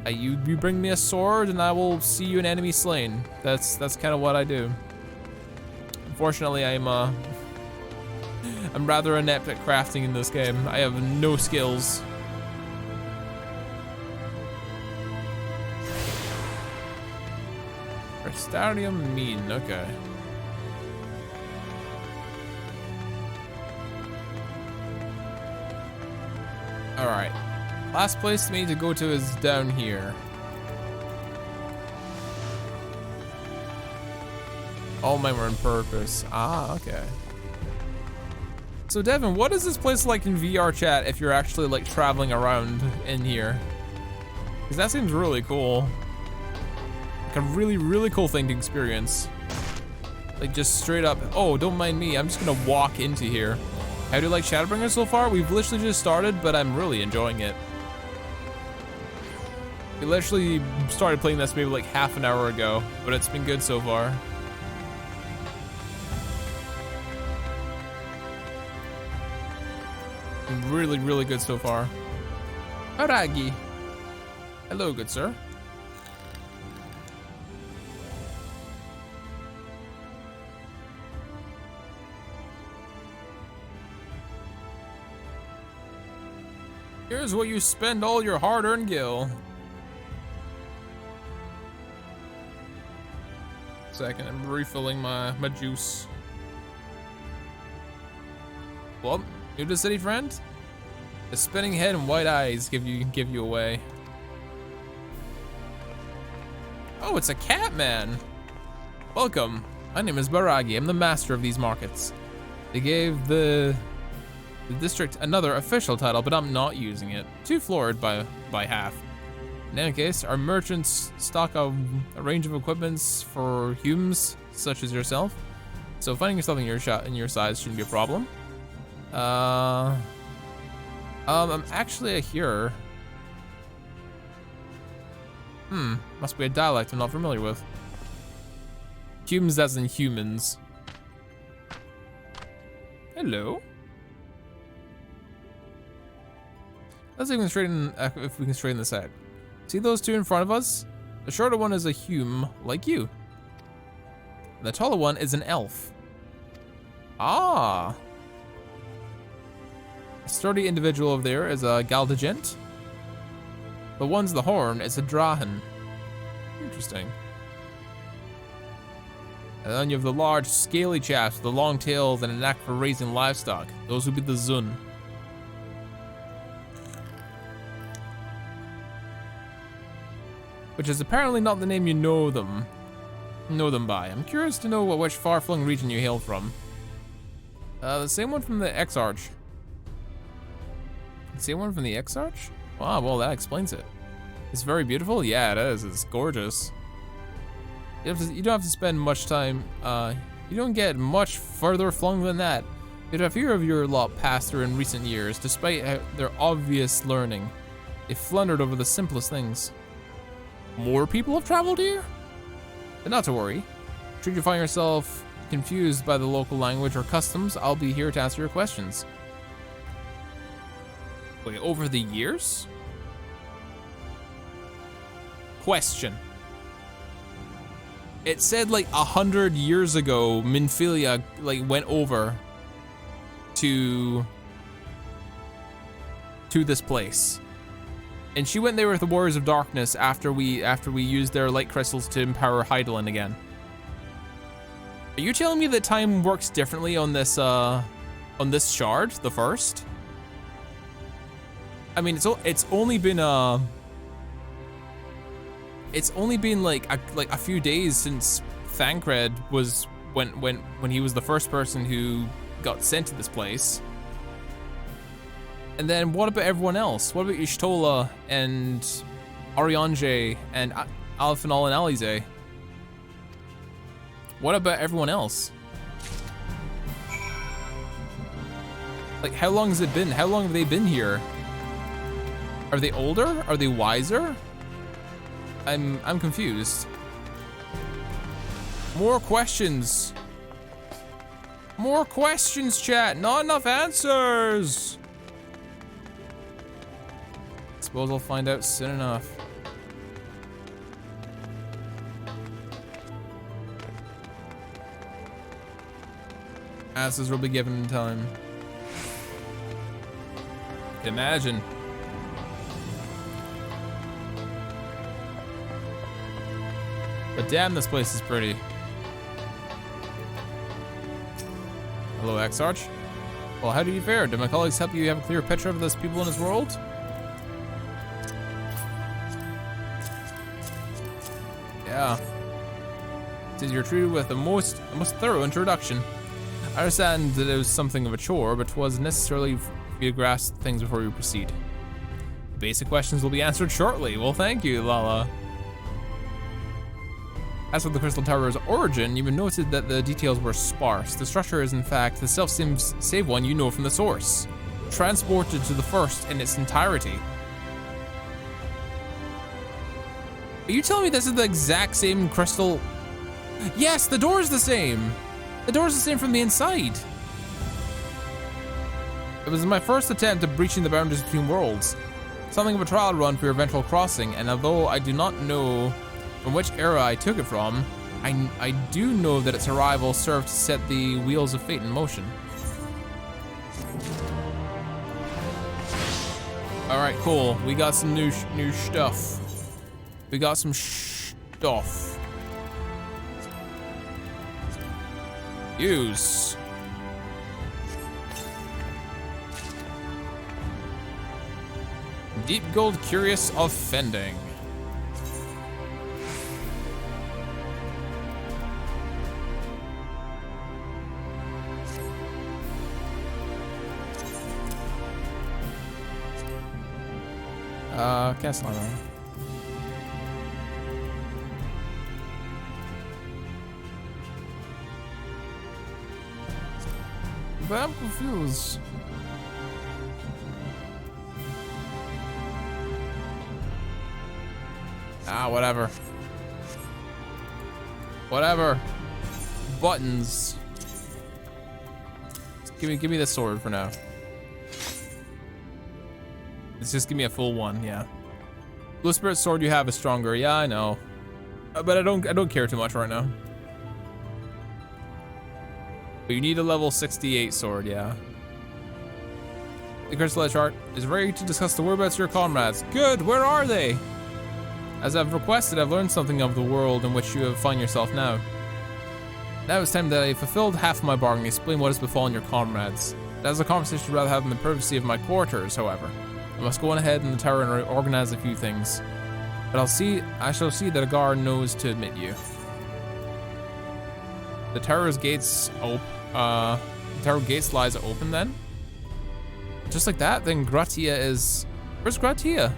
You bring me a sword and I will see you an enemy slain. That's kind of what I do. Unfortunately, I'm rather inept at crafting in this game. I have no skills. Crystarium mean, okay. Alright. Last place we need to go to is down here. All men were in purpose. Ah, okay. So Devin, what is this place like in VR chat if you're actually like traveling around in here? Because that seems really cool. Like a really, really cool thing to experience. Like just straight up, oh, don't mind me, I'm just gonna walk into here. How do you like Shadowbringers so far? We've literally just started, but I'm really enjoying it. We literally started playing this maybe like half an hour ago, but it's been good so far. Really, really good so far. Aragi. Hello, good sir. Here's where you spend all your hard-earned gil. Second, I'm refilling my juice. Well, new to the city, friend? The spinning head and white eyes give you away. Oh, it's a cat man. Welcome. My name is Baragi. I'm the master of these markets. They gave the district another official title, but I'm not using it. Too floored by half. In any case, our merchants stock a range of equipments for humans such as yourself. So finding yourself in your size shouldn't be a problem. I'm actually a hearer. Must be a dialect I'm not familiar with. Humans as in humans. Hello. Let's see if we can straighten this out. See those two in front of us? The shorter one is a hume like you. And the taller one is an elf. Ah. A sturdy individual over there is a Galdagent. The one's the horn is a Drahan. Interesting. And then you have the large, scaly chaps with the long tails and a knack for raising livestock. Those would be the Zun. Which is apparently not the name you know them by. I'm curious to know which far-flung region you hail from. The same one from the Exarch. See one from the X-Arch? Wow, well that explains it. It's very beautiful? Yeah, it is. It's gorgeous. You don't have to spend much time, you don't get much further flung than that. Yet a few of your lot passed through in recent years, despite their obvious learning. They floundered over the simplest things. More people have traveled here? But not to worry. Should you find yourself confused by the local language or customs, I'll be here to answer your questions. Wait, over the years? Question. It said like 100 years ago, Minfilia like went over to this place. And she went there with the Warriors of Darkness after we used their light crystals to empower Hydaelyn again. Are you telling me that time works differently on this shard, the first? I mean, it's only been like a few days since Thancred was when he was the first person who got sent to this place. And then what about everyone else? What about Y'shtola and Arianje and Alphanol and Alize? What about everyone else? Like, how long has it been? How long have they been here? Are they older? Are they wiser? I'm confused. More questions. More questions, chat. Not enough answers. Suppose I'll find out soon enough. Answers will be given in time. Imagine. But damn, this place is pretty. Hello, X-Arch. Well, how do you fare? Did my colleagues help you have a clear picture of this people in this world? Yeah. Since you're treated with a most thorough introduction. I understand that it was something of a chore, but it was necessarily for you to grasp things before you proceed. Basic questions will be answered shortly. Well, thank you, Lala. As for the Crystal Tower's origin, you've noted that the details were sparse. The structure is in fact the self-same one you know from the source, transported to the first in its entirety. Are you telling me this is the exact same crystal? Yes, the door is the same. The door is the same from the inside. It was my first attempt at breaching the boundaries between worlds. Something of a trial run for your eventual crossing, and although I do not know from which era I took it from, I do know that its arrival served to set the wheels of fate in motion. All right, cool. We got some new stuff. We got some stuff. Use. Deep Gold Curious Offending. Castle armor. But I'm confused. Ah, whatever. Whatever. Buttons. Give me the sword for now. Just give me a full one, yeah. Blue Spirit sword you have is stronger, yeah, I know. But I don't care too much right now. But you need a level 68 sword, yeah. The Crystal Edge Art is ready to discuss the whereabouts of your comrades. Good, where are they? As I've requested, I've learned something of the world in which you find yourself now. Now it's time that I fulfilled half of my bargain, explain what has befallen your comrades. As a conversation, I'd rather have in the privacy of my quarters, however. I must go on ahead in the tower and organize a few things. But I shall see that Agar knows to admit you. The tower's gates lies open then? Just like that, then Gratia is... Where's Gratia?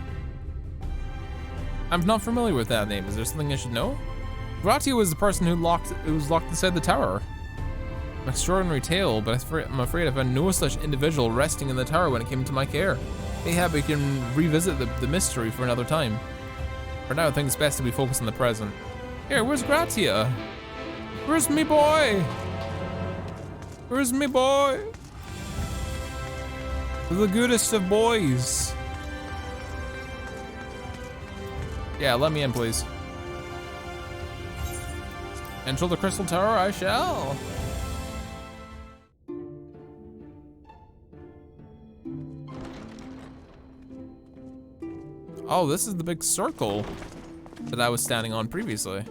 I'm not familiar with that name. Is there something I should know? Gratia was the person who was locked inside the tower. An extraordinary tale, but I'm afraid I found no such individual resting in the tower when it came to my care. Mayhap we can revisit the mystery for another time. For now, I think it's best to be focused on the present. Here, where's Gratia? Where's me boy? Where's me boy? The goodest of boys. Yeah, let me in, please. Enter the Crystal Tower, I shall. Oh, this is the big circle that I was standing on previously.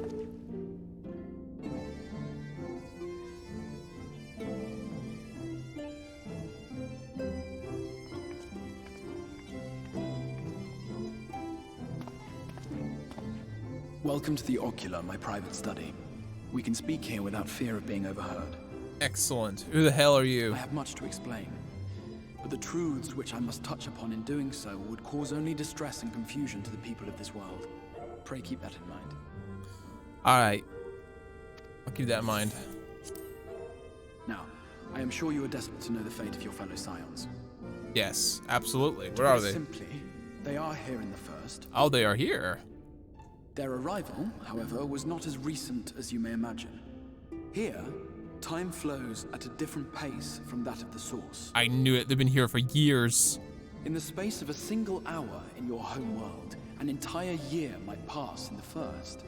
Welcome to the Ocular, my private study. We can speak here without fear of being overheard. Excellent. Who the hell are you? I have much to explain, but the truths which I must touch upon in doing so would cause only distress and confusion to the people of this world. Pray keep that in mind. All right. I'll keep that in mind. Now, I am sure you are desperate to know the fate of your fellow Scions. Yes, absolutely. Where To are put it they? Simply, they are here in the first. Oh, they are here. Their arrival, however, was not as recent as you may imagine. Here, time flows at a different pace from that of the source. I knew it. They've been here for years. In the space of a single hour in your home world, an entire year might pass in the first.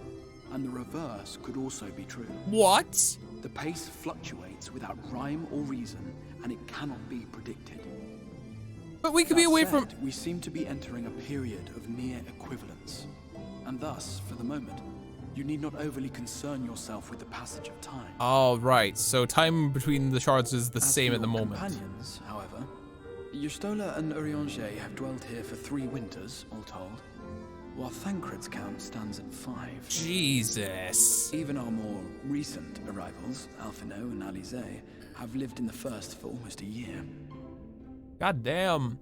And the reverse could also be true. What? The pace fluctuates without rhyme or reason, and it cannot be predicted. But we could be away from... We seem to be entering a period of near equivalence. And thus, for the moment, you need not overly concern yourself with the passage of time. Oh, right. So time between the shards is the same at the moment. Companions, however, Y'shtola and Urianger have dwelled here for 3 winters, all told, while Thancred's count stands at 5. Jesus. Even our more recent arrivals, Alphino and Alize, have lived in the first for almost a year. God damn.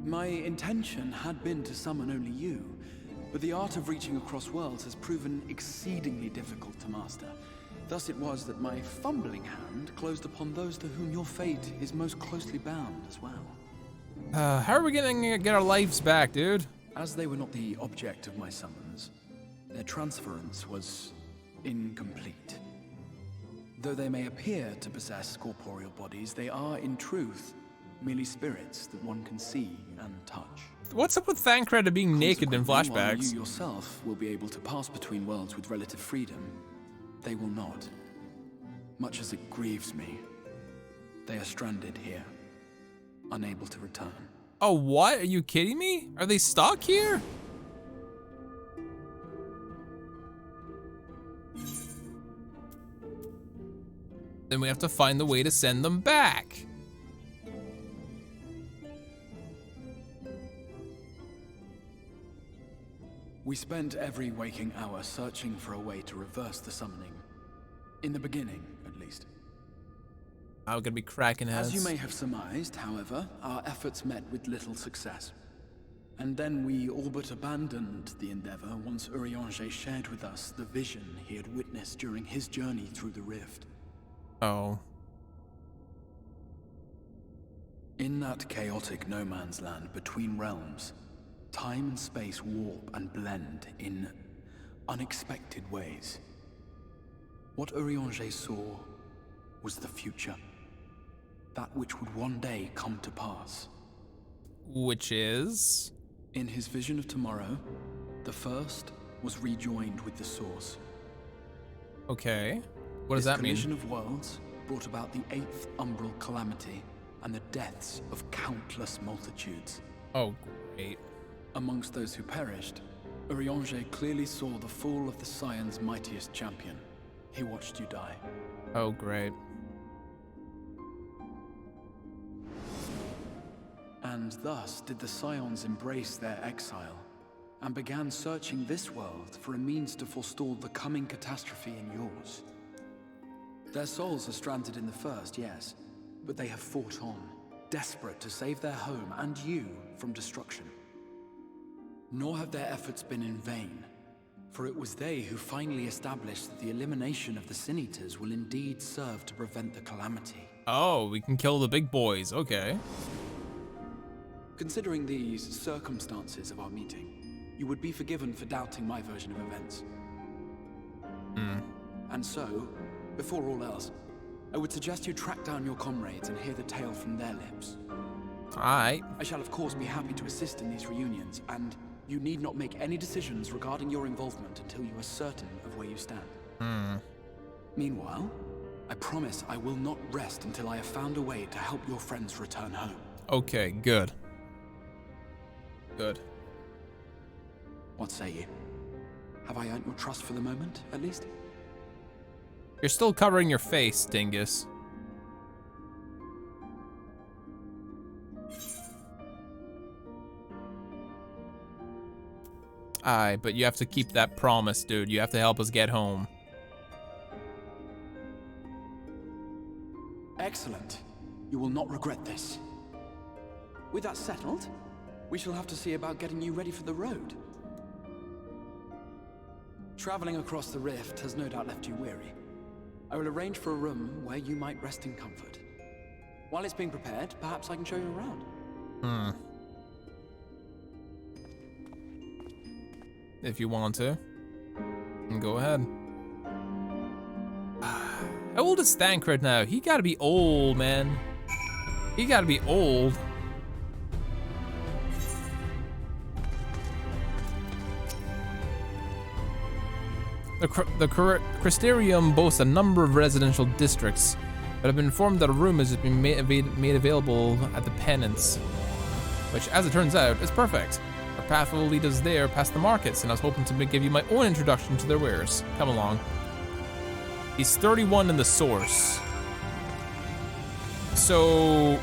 My intention had been to summon only you, but the art of reaching across worlds has proven exceedingly difficult to master. Thus it was that my fumbling hand closed upon those to whom your fate is most closely bound as well. How are we gonna get our lives back, dude? As they were not the object of my summons, their transference was incomplete. Though they may appear to possess corporeal bodies, they are, in truth, merely spirits that one can see and touch. What's up with Thancred being naked in Consequently, while flashbacks? you yourself will be able to pass between worlds with relative freedom, they will not. Much as it grieves me, they are stranded here, unable to return. Oh, what? Are you kidding me? Are they stuck here? Then we have to find the way to send them back. We spent every waking hour searching for a way to reverse the summoning. In the beginning, at least. I'm gonna be cracking heads. As you may have surmised, however, our efforts met with little success. And then we all but abandoned the endeavor once Urianger shared with us the vision he had witnessed during his journey through the rift. Oh. In that chaotic no man's land between realms, time and space warp and blend in unexpected ways. What Urianger saw was the future. That which would one day come to pass. Which is? In his vision of tomorrow, the first was rejoined with the source. Okay. What does that mean? This collision of worlds brought about the 8th umbral calamity and the deaths of countless multitudes. Oh, great. Amongst those who perished, Urianger clearly saw the fall of the Scion's mightiest champion. He watched you die. Oh, great. And thus did the Scions embrace their exile, and began searching this world for a means to forestall the coming catastrophe in yours. Their souls are stranded in the first, yes, but they have fought on, desperate to save their home and you from destruction. Nor have their efforts been in vain, for it was they who finally established that the elimination of the Sin Eaters will indeed serve to prevent the calamity. Oh, we can kill the big boys, okay. Considering these circumstances of our meeting, you would be forgiven for doubting my version of events. And so, before all else, I would suggest you track down your comrades and hear the tale from their lips. Alright. I shall of course be happy to assist in these reunions, and you need not make any decisions regarding your involvement until you are certain of where you stand. Meanwhile, I promise I will not rest until I have found a way to help your friends return home. Okay, good. Good. What say you? Have I earned your trust for the moment, at least? You're still covering your face, dingus. Aye, but you have to keep that promise, dude. You have to help us get home. Excellent. You will not regret this. With that settled, we shall have to see about getting you ready for the road. Traveling across the rift has no doubt left you weary. I will arrange for a room where you might rest in comfort. While it's being prepared, perhaps I can show you around. If you want to. Go ahead. How old is Thancred now? He gotta be old, man. He gotta be old. The Crystarium boasts a number of residential districts, but I've been informed that a room has been made available at the Penance, which, as it turns out, is perfect. Our path will lead us there past the markets, and I was hoping to give you my own introduction to their wares. Come along. He's 31 in the source. So,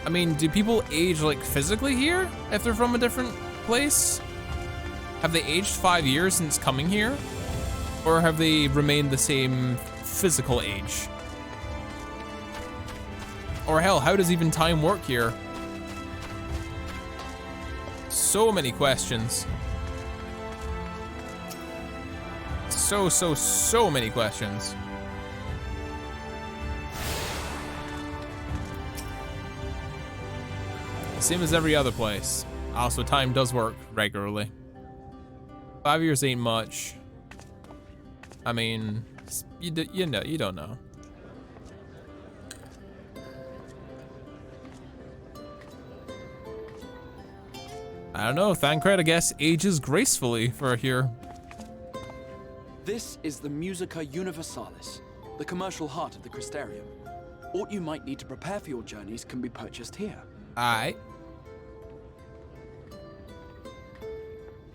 I mean, do people age like physically here if they're from a different place? Have they aged 5 years since coming here? Or have they remained the same physical age? Or hell, how does even time work here? So many questions. So many questions. Same as every other place. Also, time does work regularly. 5 years ain't much. I mean, you don't know. I don't know, Thancred, I guess, ages gracefully for here. This is the Musica Universalis, the commercial heart of the Crystarium. Aught you might need to prepare for your journeys can be purchased here. Aight.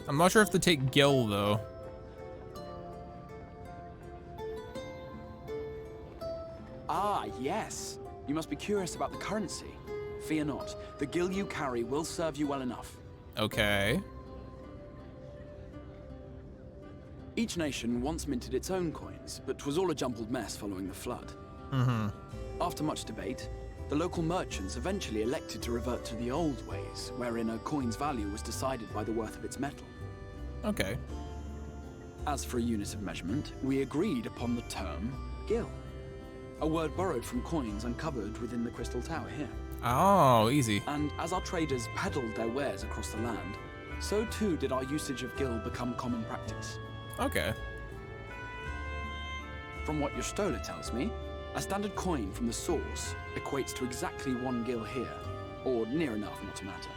I'm not sure if to take Gil, though. Ah, yes. You must be curious about the currency. Fear not. The Gil you carry will serve you well enough. Okay. Each nation once minted its own coins, but 'twas all a jumbled mess following the flood. After much debate, the local merchants eventually elected to revert to the old ways, wherein a coin's value was decided by the worth of its metal. Okay. As for a unit of measurement, we agreed upon the term Gil, a word borrowed from coins uncovered within the Crystal Tower here. Oh, easy. And as our traders peddled their wares across the land, so too did our usage of Gil become common practice. Okay. From what your stola tells me, a standard coin from the source equates to exactly 1 Gil here, or near enough not to matter.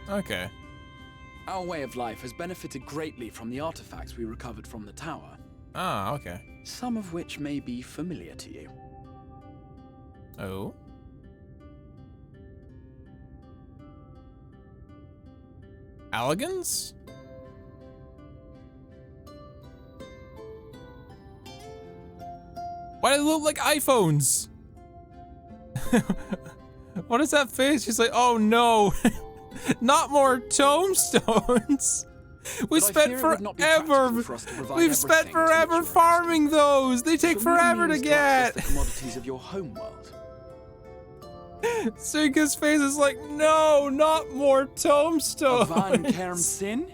Okay. Our way of life has benefited greatly from the artifacts we recovered from the tower. Ah, okay. Some of which may be familiar to you. Oh. Alligans? Why do they look like iPhones? What is that face? She's like, oh no. Not more tombstones. We But I spent fear it would not be forever. practical for us to provide We've spent everything to which forever you're farming those. They take accustomed. Shall we forever to means access get. the commodities of your home world. Suika's face is like, no, not more tombstones. Van Kerm Sin?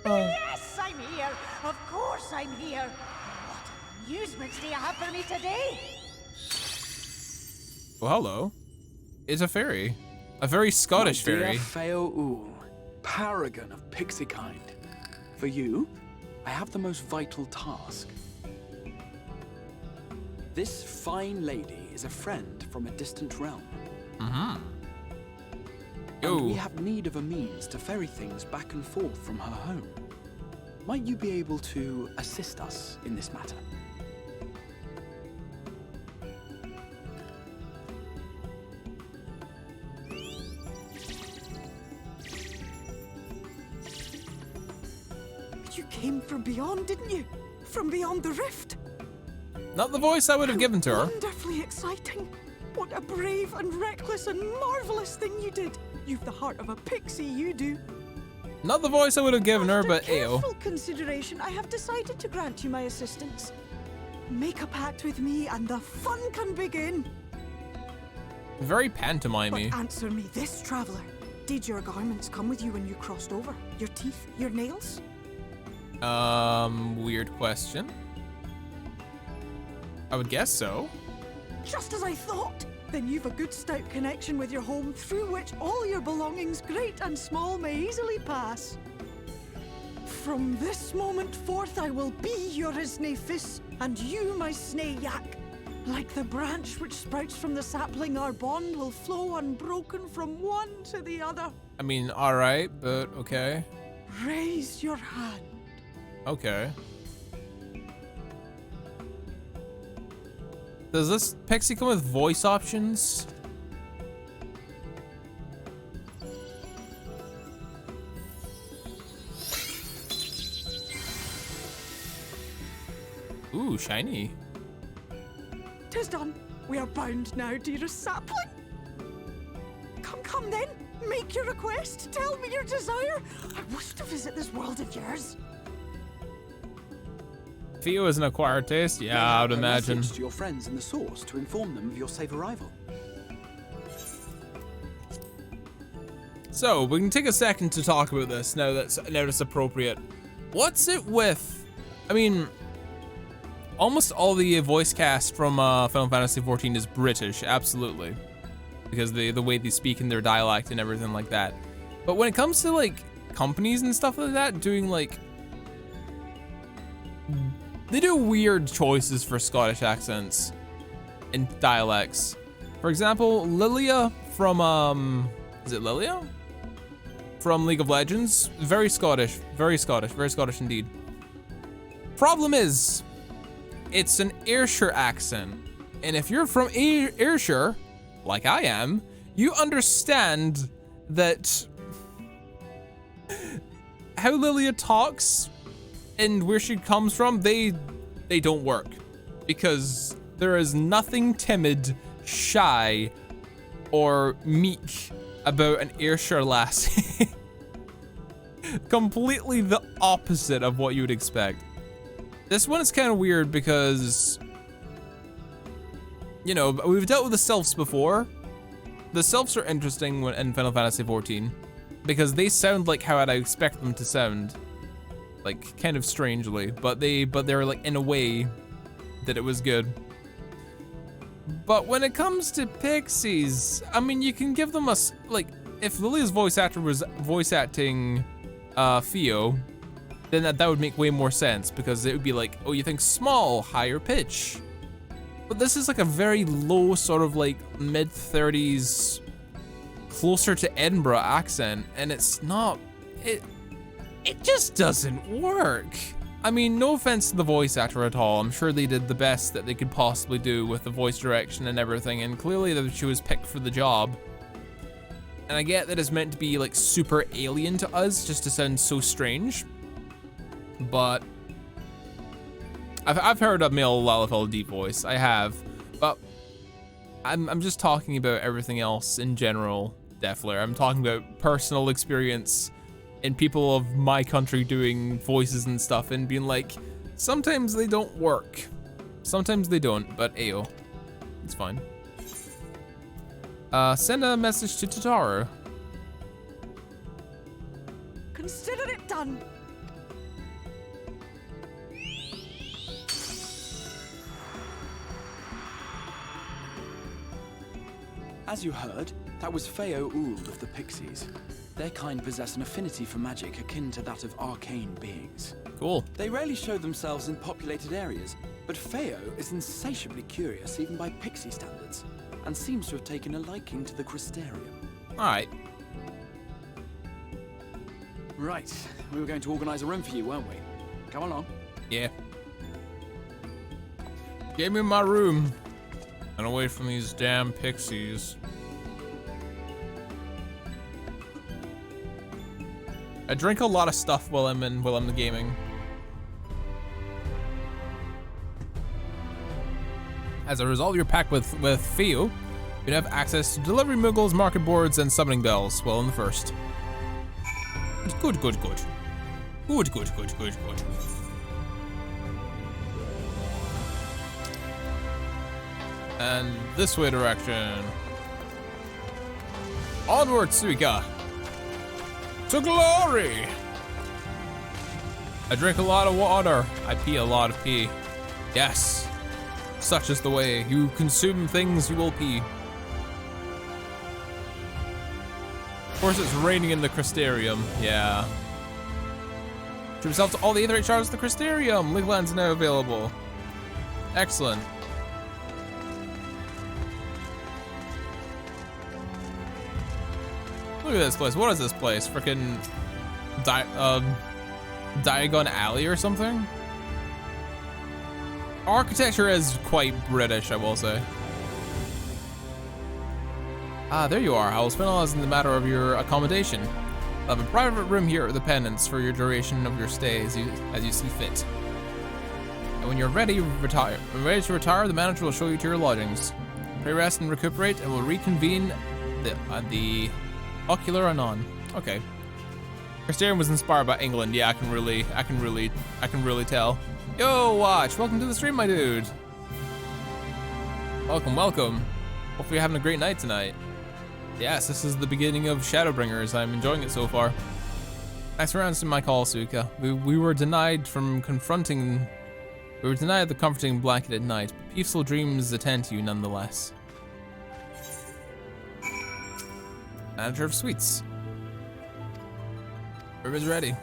Yes, I'm here. Of course I'm here. What amusements do you have for me today? Well, hello. It's a fairy. A very Scottish My dear fairy. Feo Ul, paragon of pixie kind. For you, I have the most vital task. This fine lady is a friend from a distant realm. Mm-hmm. And we have need of a means to ferry things back and forth from her home. Might you be able to assist us in this matter? You came from beyond, didn't you? From beyond the rift. Not the voice I would have given to her. Wonderfully exciting. What a brave and reckless and marvelous thing you did. You've the heart of a pixie, you do. Not the voice I would have given her, After but ayo. careful consideration, I have decided to grant you my assistance. Make a pact with me and the fun can begin. Very pantomimey. But answer me this, traveler. Did your garments come with you when you crossed over? Your teeth? Your nails? Weird question. I would guess so. Just as I thought. Then you've a good stout connection with your home through which all your belongings, great and small, may easily pass. From this moment forth I will be your Isne Fis, and you my Snae Yak. Like the branch which sprouts from the sapling, our bond will flow unbroken from one to the other. I mean, alright, but okay. Raise your hand. Okay. Does this Pixie come with voice options? Ooh, shiny. 'Tis done. We are bound now, dearest sapling. Come then. Make your request. Tell me your desire. I wish to visit this world of yours. Theo is an acquired taste? Yeah, I would imagine. Message to your friends in the source to inform them of your safe arrival. So, we can take a second to talk about this now that's appropriate. What's it with? I mean, almost all the voice cast from Final Fantasy XIV is British, absolutely. Because the way they speak in their dialect and everything like that. But when it comes to like companies and stuff like that, doing like, they do weird choices for Scottish accents and dialects. For example, Lilia from, is it Lilia? From League of Legends, very Scottish indeed. Problem is, it's an Ayrshire accent. And if you're from Ayrshire, like I am, you understand that how Lilia talks and where she comes from, they don't work. Because there is nothing timid, shy, or meek about an Ayrshire lassie. Completely the opposite of what you would expect. This one is kind of weird because, you know, we've dealt with the Sylphs before. The Sylphs are interesting in Final Fantasy XIV because they sound like how I'd expect them to sound. Like, kind of strangely, but they're like in a way that it was good. But when it comes to pixies, I mean, you can give them a, like, if Lilia's voice actor was voice acting Theo, then that would make way more sense because it would be like, oh, you think small, higher pitch. But this is like a very low sort of like mid-30s, closer to Edinburgh accent, and it's not, it just doesn't work. I mean, no offense to the voice actor at all. I'm sure they did the best that they could possibly do with the voice direction and everything, and clearly that she was picked for the job. And I get that it's meant to be like super alien to us, just to sound so strange. But I've heard a male Lalafell deep voice, I have, but I'm just talking about everything else in general Deaf Lair. I'm talking about personal experience in people of my country doing voices and stuff and being like, sometimes they don't work. Sometimes they don't, but ayo. It's fine. Send a message to Totaro. Consider it done. As you heard, that was Feo Uld of the Pixies. Their kind possess an affinity for magic akin to that of arcane beings. Cool. They rarely show themselves in populated areas, but Feo is insatiably curious even by Pixie standards, and seems to have taken a liking to the Crystarium. Alright. Right, we were going to organize a room for you, weren't we? Come along. Yeah. Give me my room. And away from these damn pixies. I drink a lot of stuff while I'm gaming. As a result of your pact with Feo, you'd have access to delivery muggles, market boards, and summoning bells while in the first. Good. Good. And this way direction. Onward, Suika. To glory! I drink a lot of water. I pee a lot of pee. Yes. Such is the way. You consume things, you will pee. Of course, it's raining in the Crystarium. Yeah. To yourself to all the Aetheryte shards of the Crystarium. Legoland's now available. Excellent. Look at this place. What is this place? Frickin' Diagon Alley or something? Architecture is quite British, I will say. Ah, there you are. I will specialize in the matter of your accommodation. I'll have a private room here at the Penance for your duration of your stay as you see fit. And when you're ready to retire, the manager will show you to your lodgings. Pray rest and recuperate, and we'll reconvene the Ocular anon. Okay. Crystarium was inspired by England. Yeah, I can really tell. Yo, Watch, welcome to the stream, my dude. Welcome. Hopefully you're having a great night tonight. Yes, this is the beginning of Shadowbringers. I'm enjoying it so far. Thanks for answering my call, Suika. We were denied the comforting blanket at night, but peaceful dreams attend to you nonetheless. Manager of Suites. Room is ready.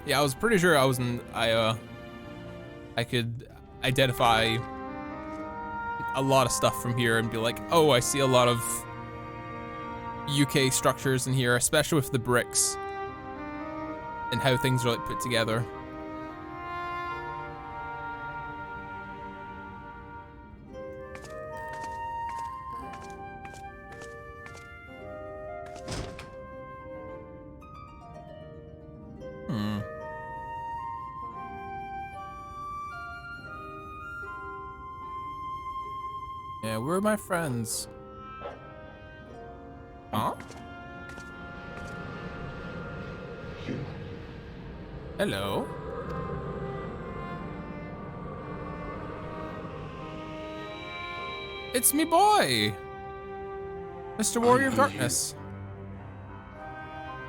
Yeah, I was pretty sure I could identify a lot of stuff from here and be like, oh, I see a lot of UK structures in here, especially with the bricks and how things are like put together. Yeah, where are my friends? Huh? Hello? It's me boy! Mr. Warrior of Darkness.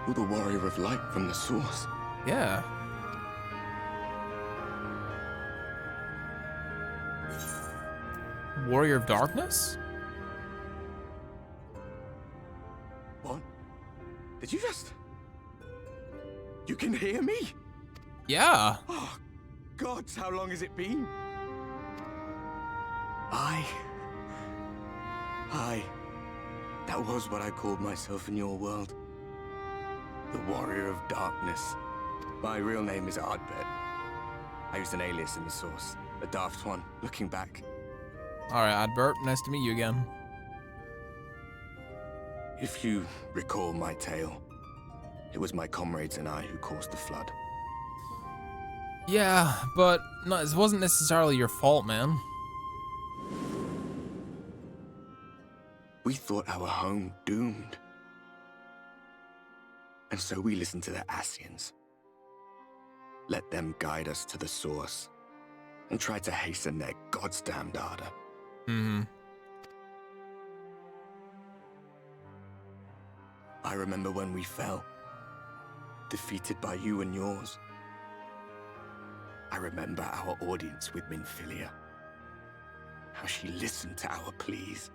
You're the Warrior of Light from the source. Yeah. Warrior of Darkness? What? Did you just... You can hear me? Yeah. Oh, gods, how long has it been? That was what I called myself in your world. The Warrior of Darkness. My real name is Ardbert. I used an alias in the source. A daft one, looking back. Alright, Ardbert, nice to meet you again. If you recall my tale, it was my comrades and I who caused the flood. Yeah, but no, it wasn't necessarily your fault, man. We thought our home doomed. And so we listen to the Ascians. Let them guide us to the source and try to hasten their goddamned ardor. Mm-hmm. I remember when we fell, defeated by you and yours. I remember our audience with Minfilia. How she listened to our pleas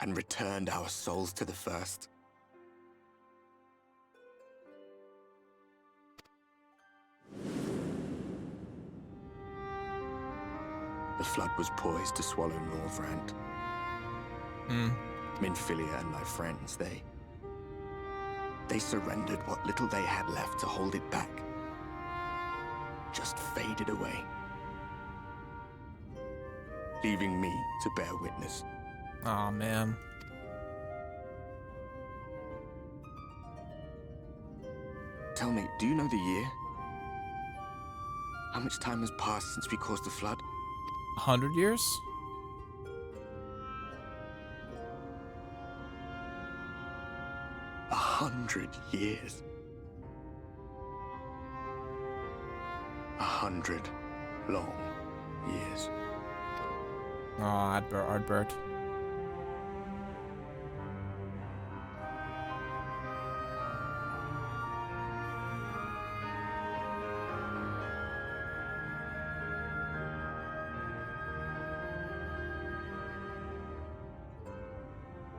and returned our souls to the First. The flood was poised to swallow Norvrand. Minfilia and my friends, they surrendered what little they had left to hold it back. Just faded away, leaving me to bear witness. Aw, man. Tell me, do you know the year? How much time has passed since we caused the flood? 100 years? A 100 years. 100 long years. Oh, Ardbert.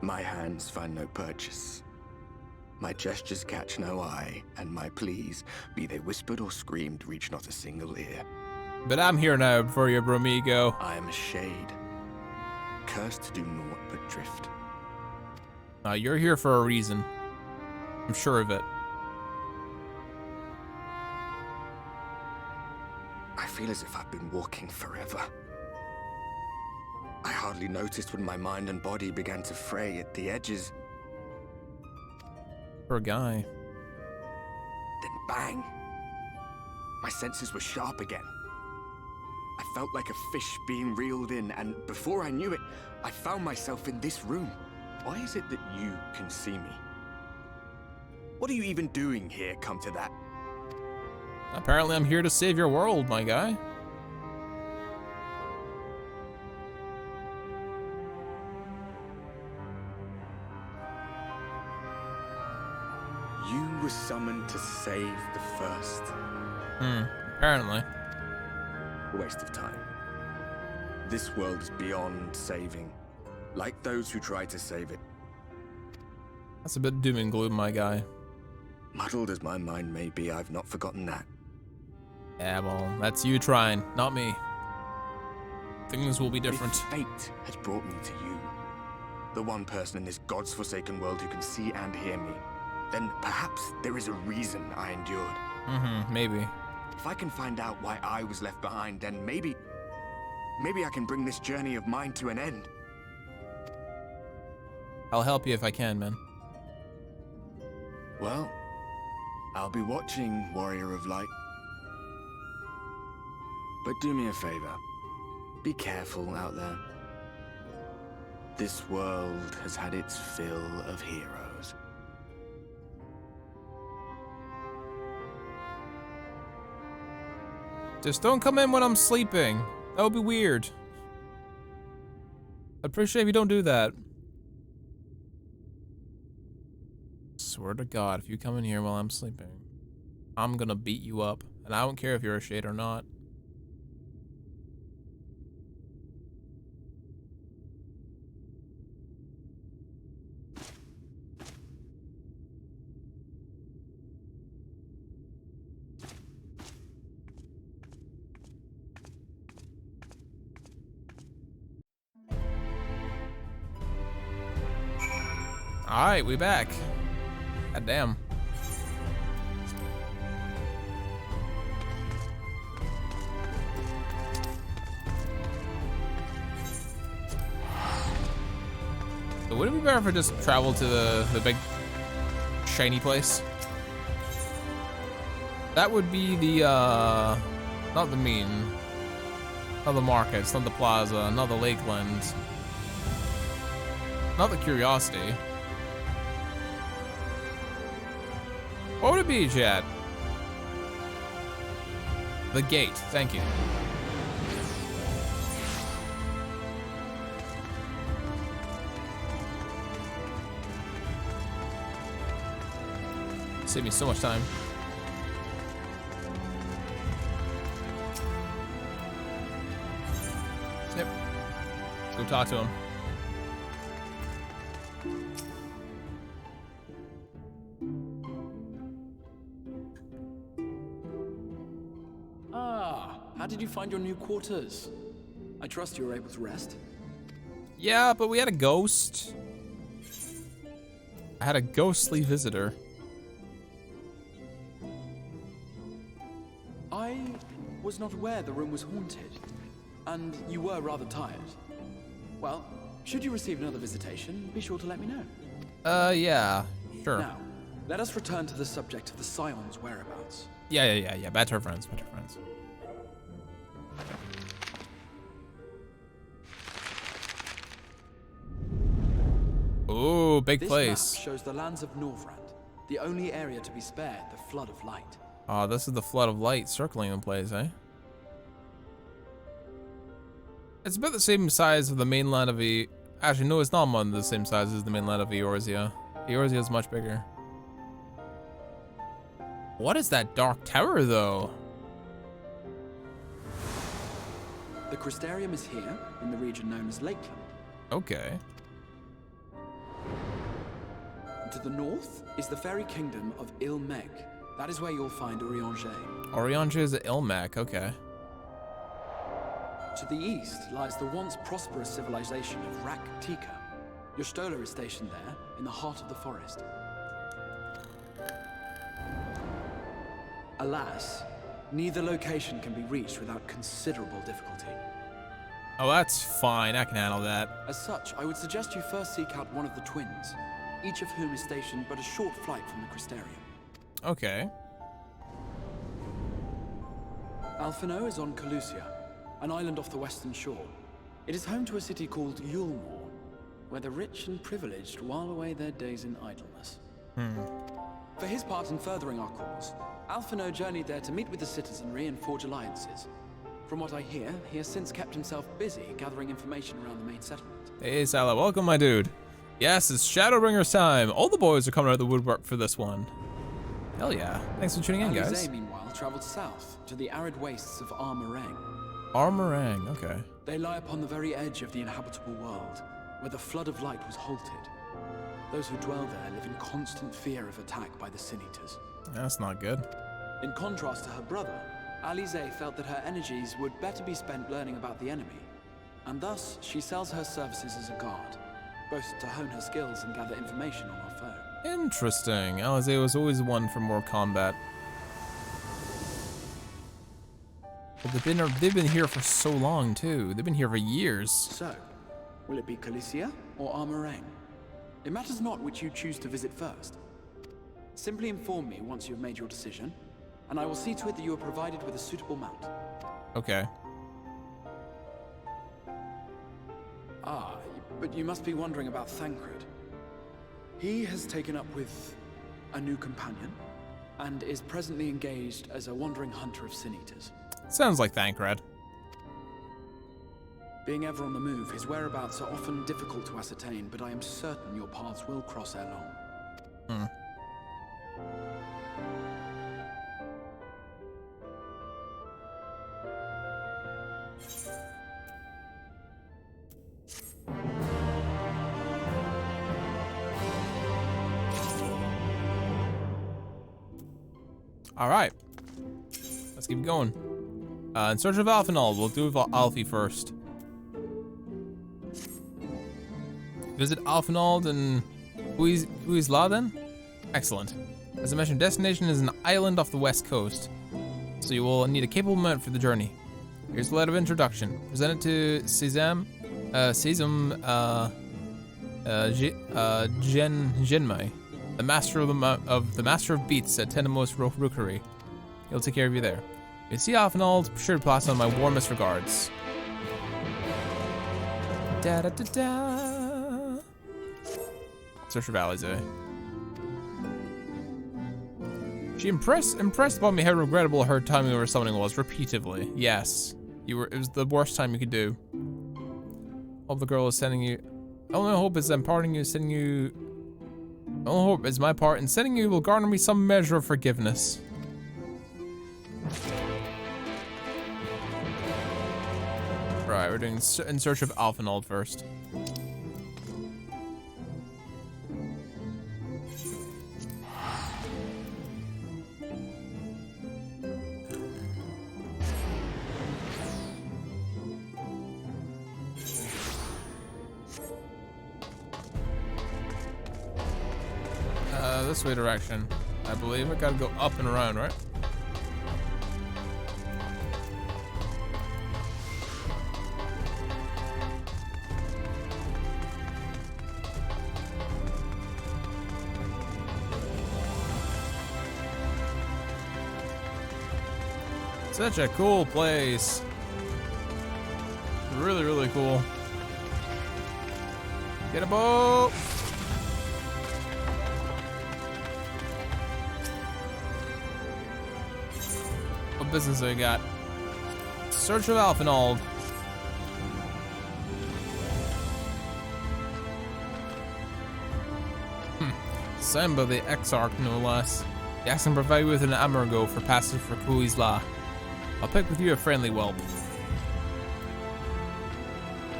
My hands find no purchase. My gestures catch no eye, and my pleas, be they whispered or screamed, reach not a single ear. But I'm here now for you, bromigo. I am a shade, cursed to do naught but drift. You're here for a reason. I'm sure of it. I feel as if I've been walking forever. I hardly noticed when my mind and body began to fray at the edges. Poor guy. Then bang! My senses were sharp again. I felt like a fish being reeled in, and before I knew it, I found myself in this room. Why is it that you can see me? What are you even doing here, come to that? Apparently I'm here to save your world, my guy. You were summoned to save the First. Apparently. A waste of time. This world is beyond saving, like those who try to save it. That's a bit doom and gloom, my guy. Muddled as my mind may be, I've not forgotten that. Yeah, well, that's you trying, not me. Things will be different. If fate has brought me to you, the one person in this God's forsaken world who can see and hear me, then perhaps there is a reason I endured. Maybe. If I can find out why I was left behind, then maybe I can bring this journey of mine to an end. I'll help you if I can, man. Well, I'll be watching, Warrior of Light. But do me a favor. Be careful out there. This world has had its fill of heroes. Just don't come in when I'm sleeping. That would be weird. I'd appreciate if you don't do that. Swear to God, if you come in here while I'm sleeping, I'm gonna beat you up. And I don't care if you're a shade or not. Alright, we back. God damn. So would it be better if I just travel to the big shiny place? That would be the not the mean, not the markets, not the plaza, not the Lakeland, not the curiosity. What would it be, chat? The gate. Thank you. Save me so much time. Yep. Let's go talk to him. How did you find your new quarters? I trust you were able to rest. Yeah, but we had a ghost. I had a ghostly visitor. I was not aware the room was haunted, and you were rather tired. Well, should you receive another visitation, be sure to let me know. Yeah, sure. Now, let us return to the subject of the Scion's whereabouts. Yeah. Better friends. Ooh, big place. This map shows the lands of Norvrand, the only area to be spared the flood of light. Oh, this is the flood of light circling the place, eh? It's about the same size of the mainland of Actually, no, it's not the same size as the mainland of Eorzea. Eorzea is much bigger. What is that dark tower, though? The Crystarium is here, in the region known as Lakeland. Okay. To the north is the fairy kingdom of Ilmeg. That is where you'll find Urianger. Urianger is at Ilmac, okay. To the east lies the once prosperous civilization of Rak-Tika. Your Stola is stationed there, in the heart of the forest. Alas, neither location can be reached without considerable difficulty. Oh, that's fine. I can handle that. As such, I would suggest you first seek out one of the twins, each of whom is stationed but a short flight from the Crystarium. Okay. Alphino is on Calusia, an island off the western shore. It is home to a city called Yulmore, where the rich and privileged while away their days in idleness. For his part in furthering our cause, Alphino journeyed there to meet with the citizenry and forge alliances. From what I hear, he has since kept himself busy gathering information around the main settlement. Hey, Salah, welcome, my dude. Yes, it's Shadowbringers time. All the boys are coming out of the woodwork for this one. Hell yeah. Thanks for tuning in, guys. Alize, meanwhile, traveled south to the arid wastes of Armorang. Armorang, okay. They lie upon the very edge of the inhabitable world, where the flood of light was halted. Those who dwell there live in constant fear of attack by the Sin Eaters. That's not good. In contrast to her brother, Alize felt that her energies would better be spent learning about the enemy, and thus she sells her services as a guard, both to hone her skills and gather information on our foe. Interesting. Alize was always one for more combat. But they've been here for so long too. They've been here for years. So, will it be Calicia or Armorang? It matters not which you choose to visit first. Simply inform me once you have made your decision, and I will see to it that you are provided with a suitable mount. Okay. Ah, but you must be wondering about Thancred. He has taken up with a new companion, and is presently engaged as a wandering hunter of Sin Eaters. Sounds like Thancred. Being ever on the move, his whereabouts are often difficult to ascertain, but I am certain your paths will cross ere long. All right, let's keep going. In search of Alphenald, we'll do Alfie first. Visit Alphenald and Uisladen? Excellent. As I mentioned, destination is an island off the west coast, so you will need a capable mount for the journey. Here's the letter of introduction. Present it to Genmai, the master of beats at Tenemos Rookery. He'll take care of you there. If you see Alphenald, be sure to pass on my warmest regards. Da da da da. Search for Alize. She impressed upon me how regrettable her timing over summoning was repeatedly. Yes. It was the worst time you could do. Hope the girl is sending you. Only hope is imparting you, sending you. Only hope is my part in sending you will garner me some measure of forgiveness. Right, we're doing In Search of Alphinaud first. This way direction, I believe. I gotta go up and around, right? Such a cool place. Really, really cool. Get a boat! What business do we got? Search of Alphinaud. Samba the Exarch, no less. The accent provide you with an Amargo for passage for Kui's Law. I'll pick with you a friendly whelp.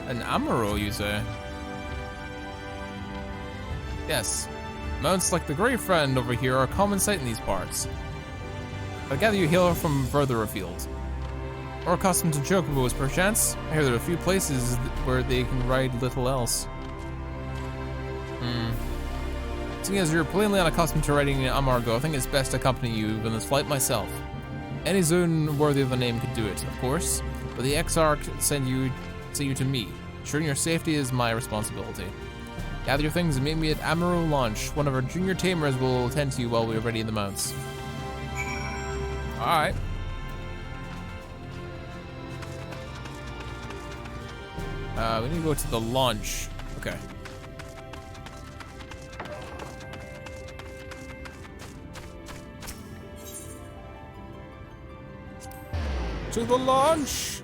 An Amaro, you say? Yes. Mounts like the Grey Friend over here are a common sight in these parts. I gather you hail from further afield. Or accustomed to chocobos, perchance? I hear there are a few places where they can ride little else. Seeing as you're plainly unaccustomed to riding an Amargo, I think it's best to accompany you on this flight myself. Any Zune worthy of the name could do it, of course, but the Exarch send you to me. Ensuring your safety is my responsibility. Gather your things and meet me at Amaro Launch. One of our junior tamers will attend to you while we are ready in the mounts. Alright. We need to go to the launch. Okay. To the launch!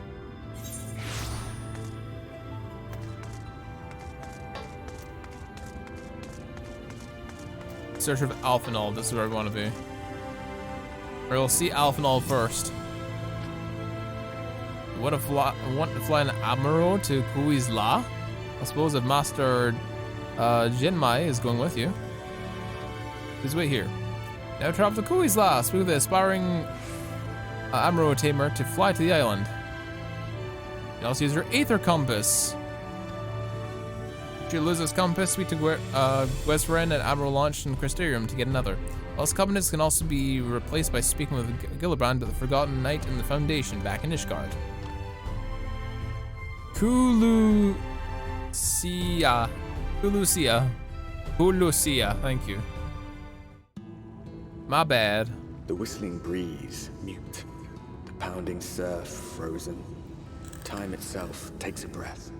Search of Alphinaud, this is where I want to be. Or we'll see Alphinaud first. Want to fly an Amaro to Kui's Law? I suppose if Master Jinmai is going with you. Please wait here. Now travel to Kui's Law. Speak with the aspiring Amaro tamer to fly to the island. You can also use your Aether Compass. If you lose this compass, speak to Gwezren at Amaro Launch and Crystarium to get another. Else covenants can also be replaced by speaking with Gillibrand, the Forgotten Knight in the Foundation back in Ishgard. Kulusia, thank you. My bad. The whistling breeze, mute. The pounding surf, frozen. Time itself takes a breath.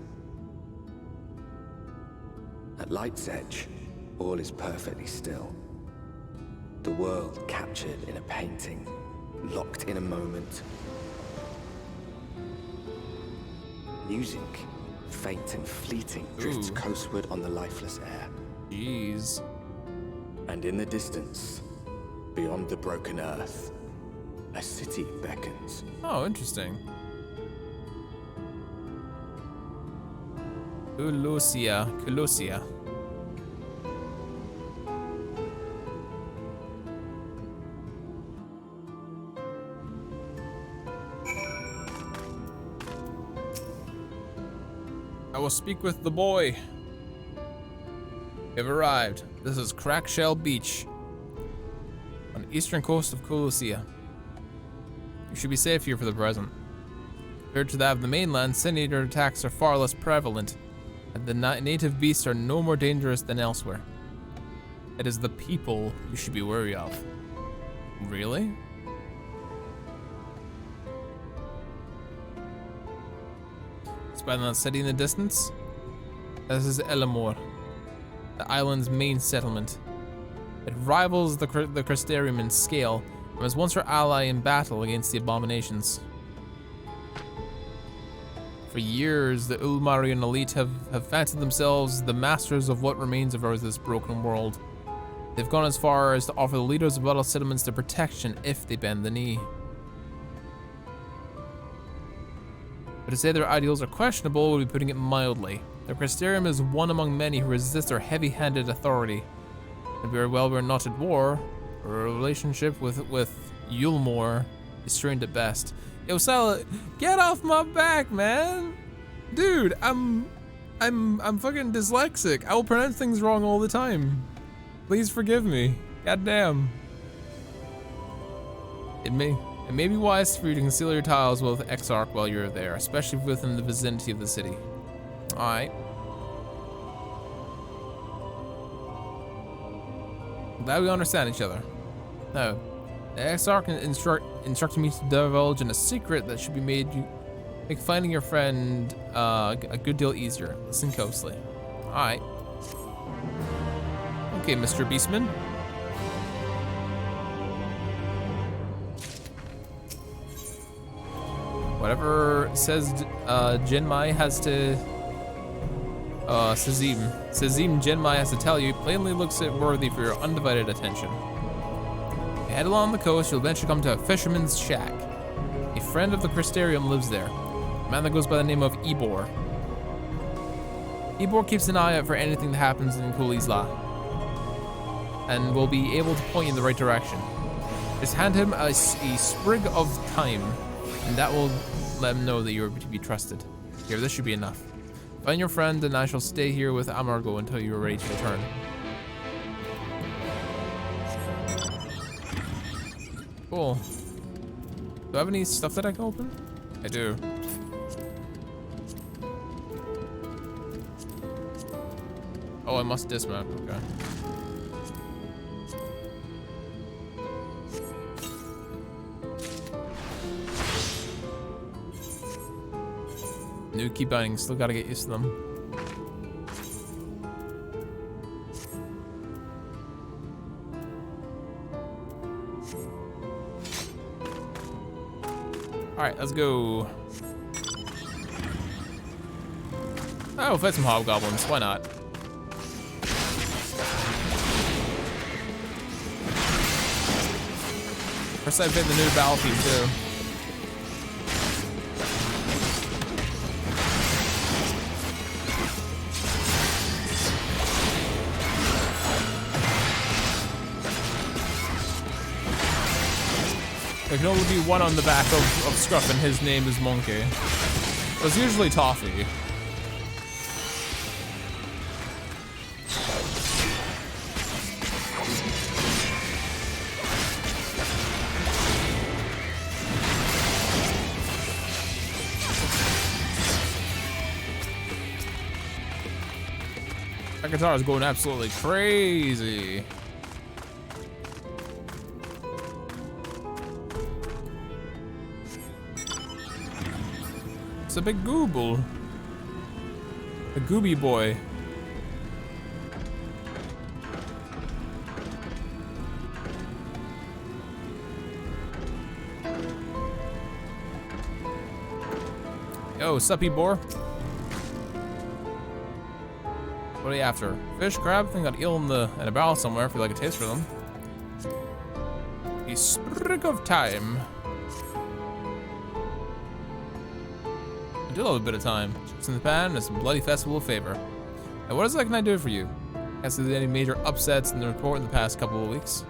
At light's edge, all is perfectly still. The world captured in a painting, locked in a moment. Music, faint and fleeting, drifts coastward on the lifeless air. Jeez. And in the distance, beyond the broken earth, a city beckons. Oh, interesting. Kulusia. I will speak with the boy. We have arrived. This is Crackshell Beach on the eastern coast of Kulusia. You should be safe here for the present. Compared to that of the mainland, Sin-Eater attacks are far less prevalent, and the native beasts are no more dangerous than elsewhere. It is the people you should be wary of. Really? Spotting that city in the distance? This is Elamor, the island's main settlement. It rivals the Crystarium in scale, and was once her ally in battle against the abominations. For years, the Ulmarian elite have fancied themselves the masters of what remains of this broken world. They've gone as far as to offer the leaders of battle settlements their protection if they bend the knee. But to say their ideals are questionable would be putting it mildly. The Crystarium is one among many who resist their heavy-handed authority. And very well we're not at war, or a relationship with Yulmore is strained at best. Yo, Sala, get off my back, man! Dude, I'm fucking dyslexic. I will pronounce things wrong all the time. Please forgive me. Goddamn. It may be wise for you to conceal your tiles with Exarch while you're there, especially within the vicinity of the city. Alright. Glad we understand each other. No. The Exarch instructed me to divulge in a secret that should be make finding your friend a good deal easier. Listen closely. Alright. Okay, Mr. Beastman. Whatever says Jinmai has to Sazim Jinmai has to tell you plainly looks it worthy for your undivided attention. You head along the coast, you'll eventually come to a fisherman's shack. A friend of the Crystarium lives there, a man that goes by the name of Ebor. Ebor keeps an eye out for anything that happens in Kulisla, and will be able to point you in the right direction. Just hand him a sprig of thyme, and that will let him know that you're to be trusted. Here, this should be enough. Find your friend, and I shall stay here with Amargo until you are ready to return. Cool. Do I have any stuff that I can open? I do. Oh, I must dismount. Okay. New key bindings, still gotta get used to them. Alright, let's go. Oh, we'll fight some hobgoblins, why not? First I've hit the new battlefield too. There can only be one on the back of Scruff, and his name is Monkey. It's usually Toffee. That guitar is going absolutely crazy. A big gooble. A gooby boy. Yo, suppy boar. What are you after? Fish, crab? I think got eel in a barrel somewhere if you like a taste for them. A sprig of thyme. I do love a bit of time. Chips in the pan and some bloody festival of favor. Now what can I do for you? Has there been any major upsets in the report in the past couple of weeks?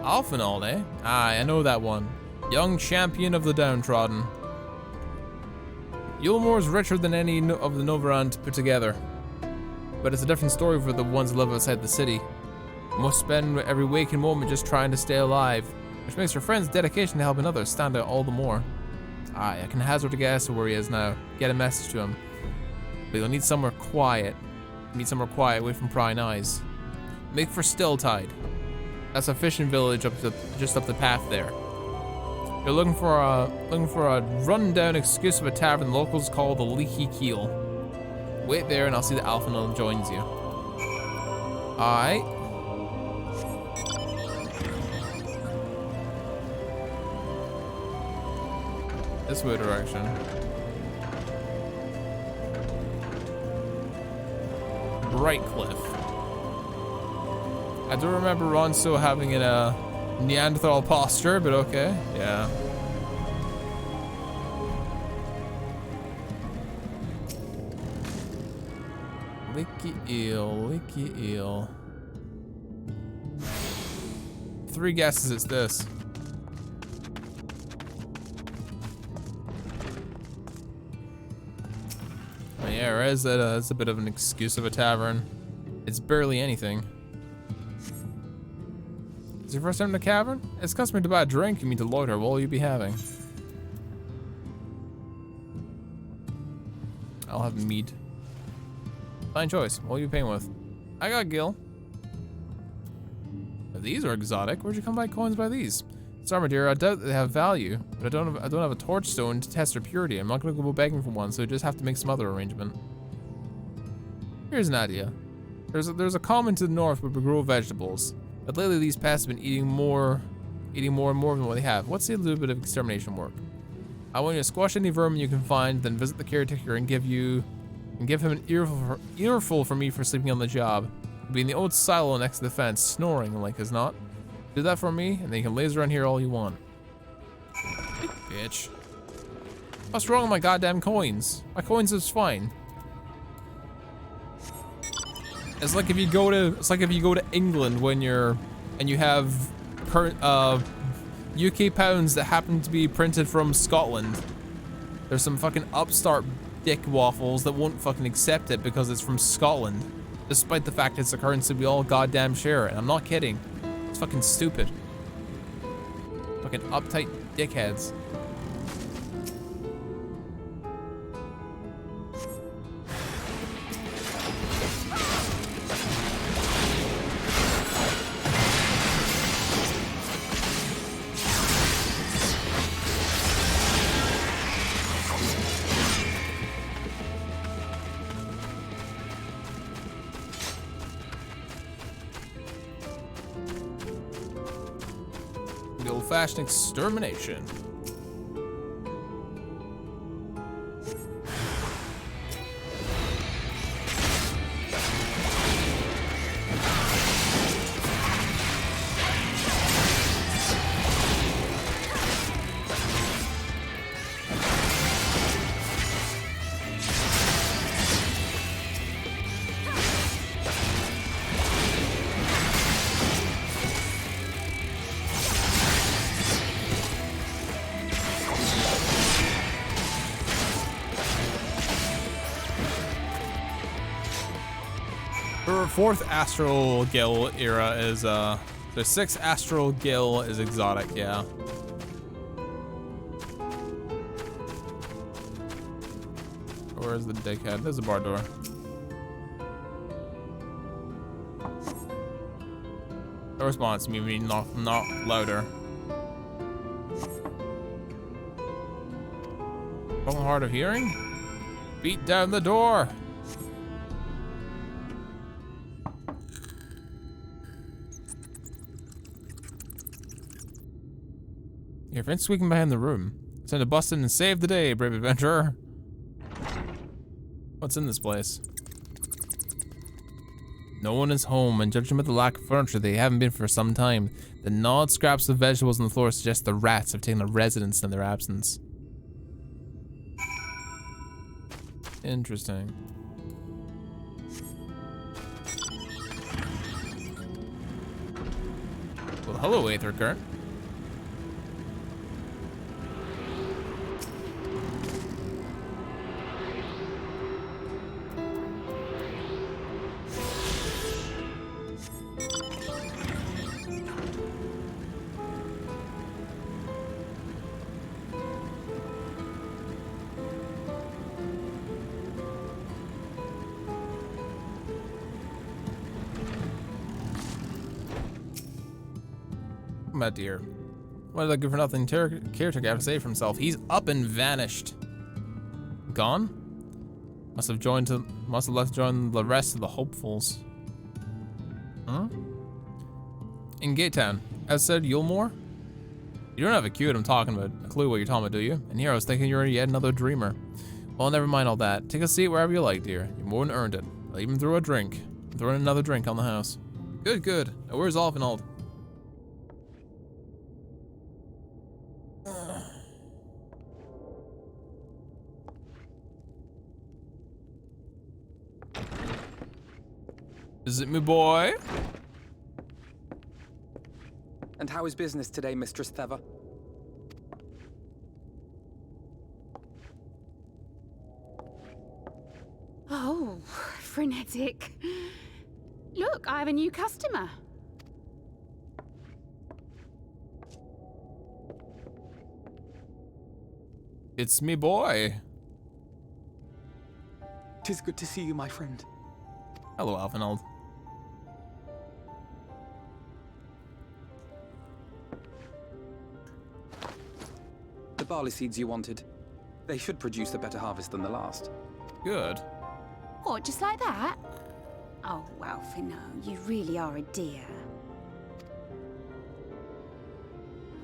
Alphenald, eh? Aye, I know that one. Young champion of the downtrodden. Yulmore's richer than any of the Novarant put together. But it's a different story for the ones who live outside the city. Must spend every waking moment just trying to stay alive, which makes your friend's dedication to helping others stand out all the more. Aye, I can hazard a guess where he is now. Get a message to him. But you'll need somewhere quiet. Need somewhere quiet, away from prying eyes. Make for Stilltide. That's a fishing village just up the path there. You're looking for a run-down exclusive tavern the locals call the Leaky Keel. Wait there and I'll see that Alphanol joins you. Alright. This way direction. Bright Cliff. I do remember Ron still having a Neanderthal posture, but okay. Yeah. Licky eel, licky eel. 3 guesses it's this. Oh yeah, right, that's a bit of an excuse of a tavern. It's barely anything. Is your first time in the cavern? It's customary to buy a drink. You mean to loiter. What will you be having? I'll have mead. Fine choice. What will you be paying with? I got Gil. These are exotic. Where'd you come by coins by these? Sorry, dear. I doubt they have value, but I don't have a torch stone to test their purity. I'm not gonna go begging for one, so I just have to make some other arrangement. Here's an idea. There's a common to the north where we grow vegetables, but lately these pests have been eating more and more than what they have. What's a little bit of extermination work? I want you to squash any vermin you can find, then visit the caretaker and give him an earful for me for sleeping on the job. He'll be in the old silo next to the fence, snoring like as not. Do that for me, and then you can laze around here all you want. Bitch. What's wrong with my goddamn coins? My coins is fine. It's like if you go to England when you have current UK pounds that happen to be printed from Scotland. There's some fucking upstart dick waffles that won't fucking accept it because it's from Scotland, despite the fact it's a currency we all goddamn share. And I'm not kidding. It's fucking stupid. Fucking uptight dickheads. Old-fashioned extermination. Fourth Astral Gale era is the 6th Astral Gale is exotic, yeah. Where's the dickhead? There's a bar door. No response, maybe not louder. Broken hard of hearing? Beat down the door. Your friend's squeaking behind the room. Time to bust in and save the day, brave adventurer. What's in this place? No one is home, and judging by the lack of furniture, they haven't been for some time. The gnawed scraps of vegetables on the floor suggest the rats have taken a residence in their absence. Interesting. Well, hello, Aether Current. My dear, what did that good for nothing caretaker have to say for himself? He's up and vanished. Gone? Must have left to join the rest of the hopefuls. Huh? In Gate Town. As said, Yulmore? You don't have a clue what I'm talking about. A clue what you're talking about, do you? And here I was thinking you're yet another dreamer. Well, never mind all that. Take a seat wherever you like, dear. You more than earned it. I'll even throw a drink. I'm throwing another drink on the house. Good, good. Now where's Alvinald? Is it me boy? And how is business today, Mistress Theva? Oh, frenetic. Look, I have a new customer. It's me boy. 'Tis good to see you, my friend. Hello, Alvinald. The barley seeds you wanted. They should produce a better harvest than the last. Good. What, just like that? Oh, well, Finno, you really are a dear.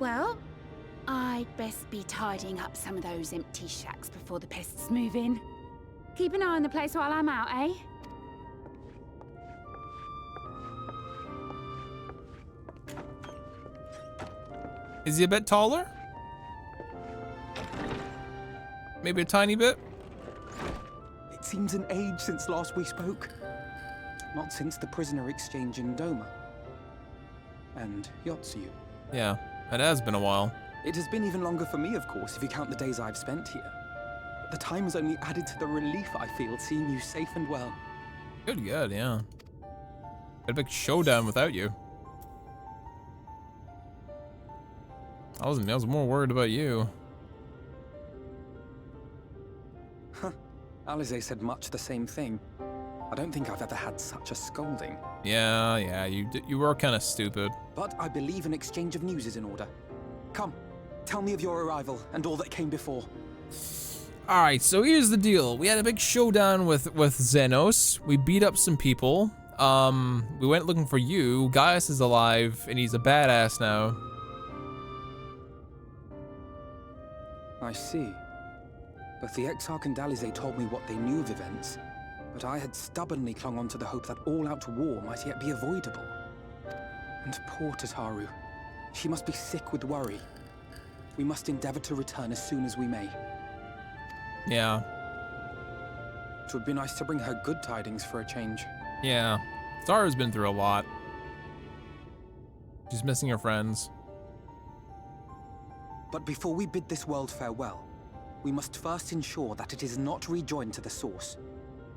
Well, I'd best be tidying up some of those empty shacks before the pests move in. Keep an eye on the place while I'm out, eh? Is he a bit taller? Maybe a tiny bit? It seems an age since last we spoke. Not since the prisoner exchange in Doma. And Yotsu. Yeah, it has been a while. It has been even longer for me, of course, if you count the days I've spent here. But the time has only added to the relief I feel seeing you safe and well. Good, good, yeah. Had a big showdown without you. I was more worried about you. Huh. Alize said much the same thing. I don't think I've ever had such a scolding. Yeah, you were kind of stupid. But I believe an exchange of news is in order. Come, tell me of your arrival and all that came before. Alright, so here's the deal. We had a big showdown with Xenos. We beat up some people. We went looking for you. Gaius is alive, and he's a badass now. I see. Both the Exarch and Alize told me what they knew of events, but I had stubbornly clung on to the hope that all-out war might yet be avoidable. And poor Tataru. She must be sick with worry. We must endeavor to return as soon as we may. Yeah. It would be nice to bring her good tidings for a change. Yeah. Tataru's been through a lot. She's missing her friends. But before we bid this world farewell, we must first ensure that it is not rejoined to the source.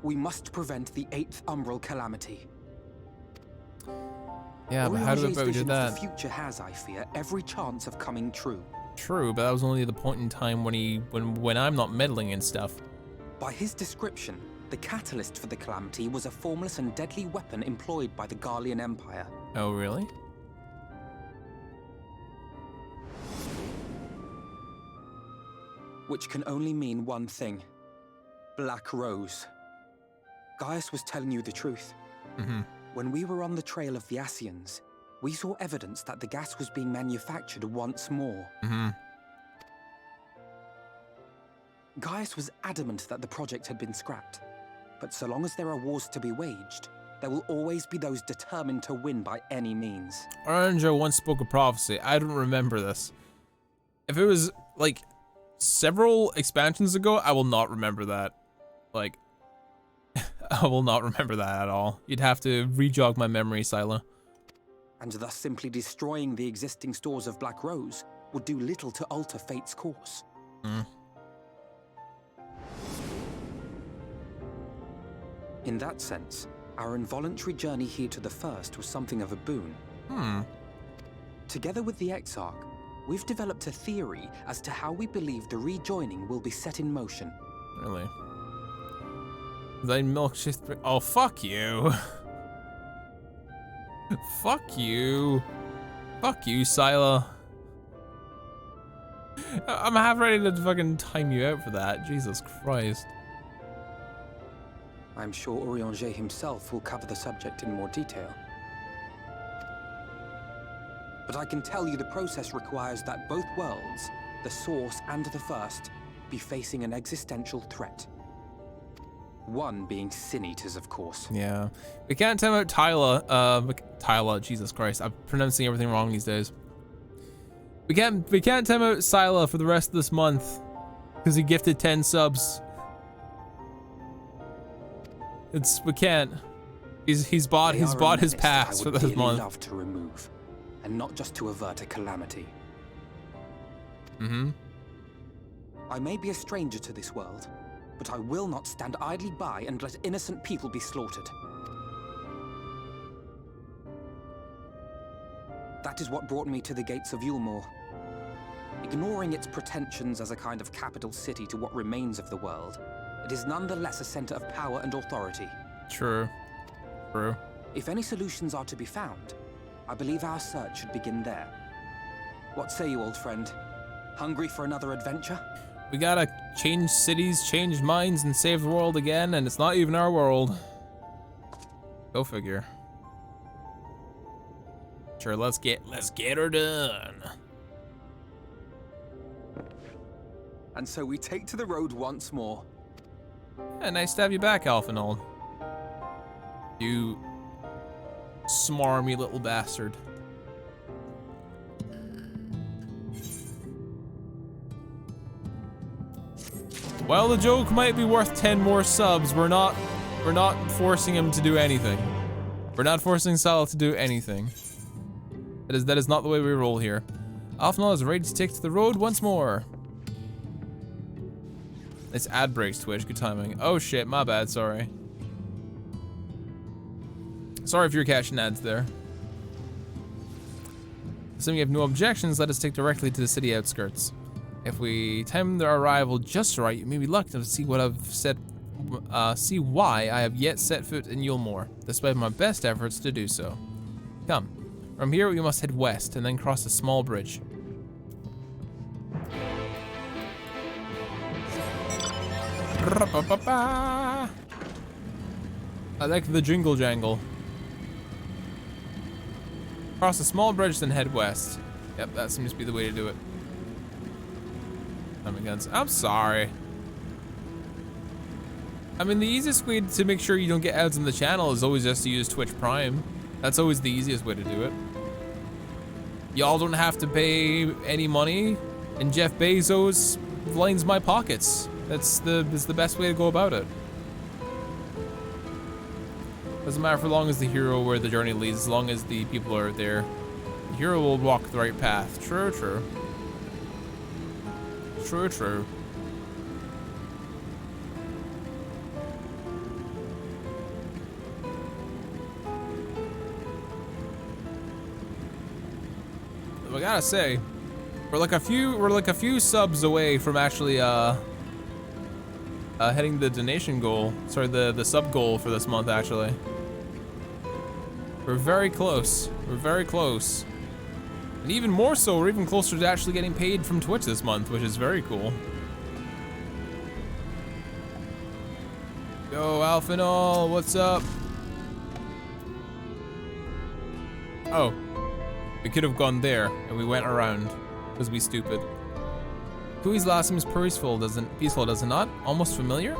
We must prevent the 8th Umbral calamity. Yeah, but how do we do that? The future has, I fear, every chance of coming true. True, but that was only the point in time when I'm not meddling in stuff. By his description, the catalyst for the calamity was a formless and deadly weapon employed by the Garlean Empire. Oh, really? Which can only mean one thing. Black Rose. Gaius was telling you the truth. Mm-hmm. When we were on the trail of the Ascians, we saw evidence that the gas was being manufactured once more. Mm-hmm. Gaius was adamant that the project had been scrapped. But so long as there are wars to be waged, there will always be those determined to win by any means. Oranger once spoke a prophecy. I don't remember this. If it was, like, several expansions ago, I will not remember that. Like, I will not remember that at all. You'd have to re-jog my memory, Sila. And thus simply destroying the existing stores of Black Rose would do little to alter fate's course. In that sense, our involuntary journey here to the First was something of a boon. Together with the Exarch, we've developed a theory as to how we believe the rejoining will be set in motion. Really? Thy milk shift. Oh, fuck you. Fuck you. Fuck you, Sila. I'm half ready to fucking time you out for that. Jesus Christ. I'm sure Orianger himself will cover the subject in more detail. but I can tell you the process requires that both worlds, the Source and the First, be facing an existential threat. One being Sin Eaters, of course. Yeah. We can't time out Tyla, Jesus Christ. I'm pronouncing everything wrong these days. We can't time out Scylla for the rest of this month because he gifted 10 subs. We can't. He's bought his pass for this month. Love to remove, and not just to avert a calamity. Mm-hmm. I may be a stranger to this world, but I will not stand idly by and let innocent people be slaughtered. That is what brought me to the gates of Yulmore. Ignoring its pretensions as a kind of capital city to what remains of the world, it is nonetheless a center of power and authority. True. True. If any solutions are to be found, I believe our search should begin there. What say you, old friend? Hungry for another adventure? We gotta change cities, change minds, and save the world again, and it's not even our world. Go figure. Sure, let's get her done. And so we take to the road once more. Yeah, nice to have you back, Alphinold. You smarmy little bastard. While the joke might be worth 10 more subs, we're not forcing him to do anything. We're not forcing Sal to do anything. That is not the way we roll here. Alphinold is ready to take to the road once more. It's ad breaks, Twitch. Good timing. Oh shit, my bad. Sorry. Sorry if you're catching ads there. Assuming you have no objections, let us take directly to the city outskirts. If we time their arrival just right, you may be lucky to see what I've said. See why I have yet set foot in Yulmore, despite my best efforts to do so. Come. From here, we must head west and then cross a small bridge. I like the jingle jangle. Cross a small bridge, then head west. Yep, that seems to be the way to do it. I'm sorry. I mean, the easiest way to make sure you don't get ads on the channel is always just to use Twitch Prime. That's always the easiest way to do it. Y'all don't have to pay any money, and Jeff Bezos lines my pockets. That's the best way to go about it. Doesn't matter for long as the hero where the journey leads, as long as the people are there. The hero will walk the right path. True, true. True, true. I gotta say, we're like a few subs away from actually hitting the donation goal. Sorry, the sub goal for this month actually. We're very close. We're very close. And even more so, we're even closer to actually getting paid from Twitch this month, which is very cool. Yo, Alphinold, what's up? Oh. We could have gone there, and we went around, because we stupid. Kui's last name is peaceful, does it not? Almost familiar?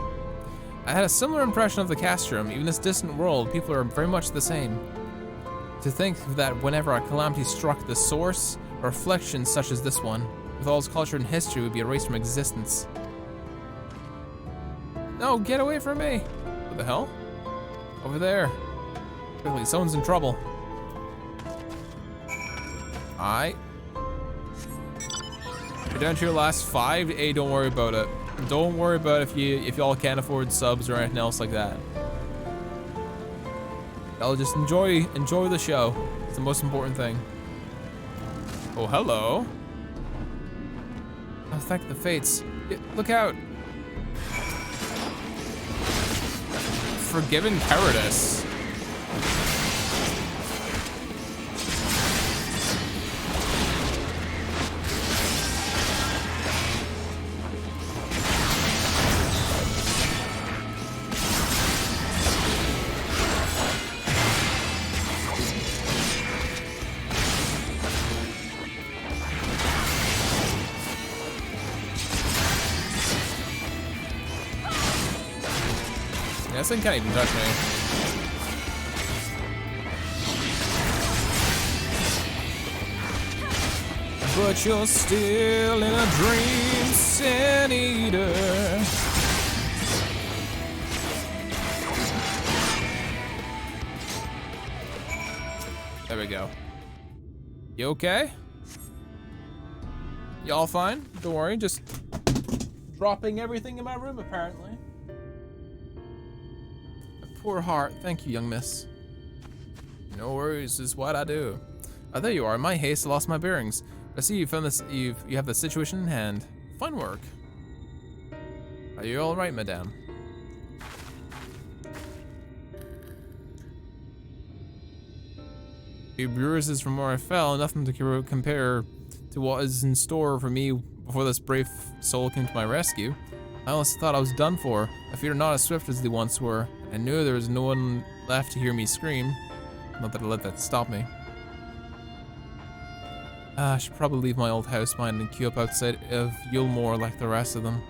I had a similar impression of the Castrum. Even this distant world, people are very much the same. To think that whenever a calamity struck the source, a reflection such as this one, with all its culture and history, would be erased from existence. No, get away from me! What the hell? Over there. Quickly, someone's in trouble. Alright. You're down to your last 5. Hey, don't worry about it. Don't worry about if y'all can't afford subs or anything else like that. Y'all just enjoy the show. It's the most important thing. Oh, hello. Oh, thank the fates. Look out. Forgiven cowardice. Yeah, this thing can't even touch me. But you're still in a dream, Sin Eater. There we go. You okay? Y'all fine? Don't worry, just dropping everything in my room apparently. A poor heart. Thank you, young miss. No worries, is what I do. Oh, there you are. In my haste, I lost my bearings. I see you found this. You have the situation in hand. Fine work. Are you all right, madame? Few bruises from where I fell, nothing to compare to what is in store for me before this brave soul came to my rescue. I honestly thought I was done for. I feared not as swift as they once were. I knew there was no one left to hear me scream. Not that I let that stop me. I should probably leave my old house behind and queue up outside of Yulmore like the rest of them.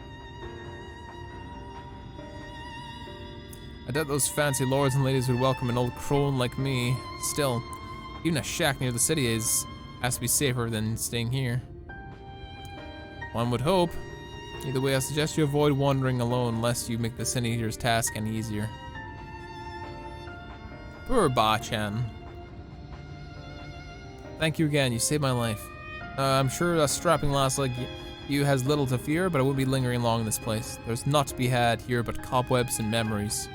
I doubt those fancy lords and ladies would welcome an old crone like me. Still, even a shack near the city has to be safer than staying here. One would hope. Either way, I suggest you avoid wandering alone lest you make the Sin Eater's task any easier. Poor Ba-chan. Thank you again, you saved my life. I'm sure a strapping lass like you has little to fear, but I won't be lingering long in this place. There's naught to be had here but cobwebs and memories.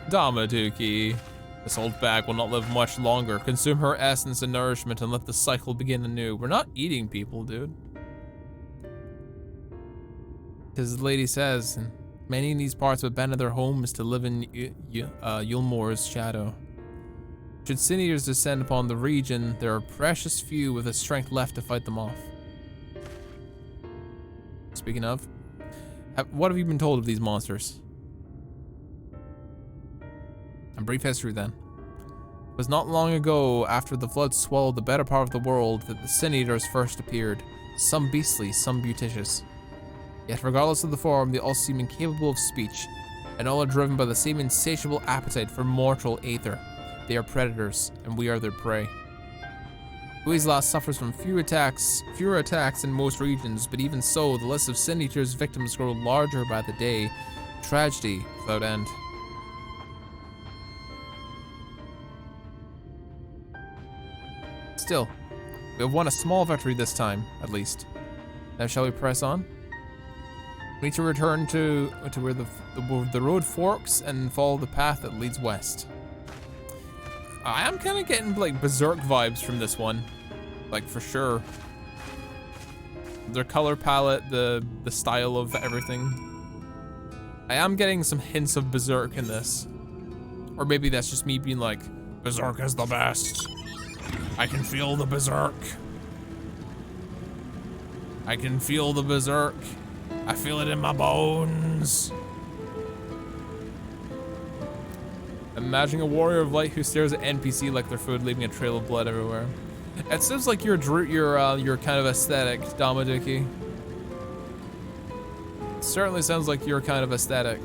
Damaduki. This old bag will not live much longer. Consume her essence and nourishment and let the cycle begin anew. We're not eating people, dude. As the lady says, many in these parts have abandoned their homes to live in Yulmore's shadow. Should Sin Eaters descend upon the region, there are precious few with the strength left to fight them off. Speaking of, what have you been told of these monsters? A brief history then. It was not long ago, after the flood swallowed the better part of the world, that the Sin Eaters first appeared. Some beastly, some beauticious. Yet regardless of the form, they all seem incapable of speech, and all are driven by the same insatiable appetite for mortal aether. They are predators, and we are their prey. Huizla suffers from fewer attacks in most regions, but even so, the list of Sin Eater's victims grow larger by the day. Tragedy without end. Still, we have won a small victory this time, at least. Now shall we press on? We need to return to where the road forks and follow the path that leads west. I am kind of getting like Berserk vibes from this one, like for sure. Their color palette, the style of everything. I am getting some hints of Berserk in this, or maybe that's just me being like, Berserk is the best. I can feel the Berserk. I can feel the Berserk. I feel it in my bones. Imagine a warrior of light who stares at NPC like their food, leaving a trail of blood everywhere. It seems like your kind of aesthetic, Damaduki. Certainly sounds like your kind of aesthetic.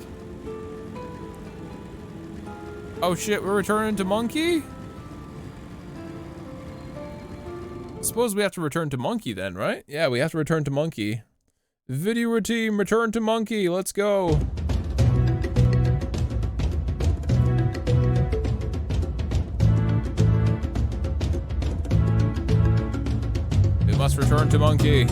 Oh shit, we're returning to Monkey? Suppose we have to return to Monkey then, right? Yeah, we have to return to Monkey. Video team, return to Monkey, let's go. We must return to Monkey.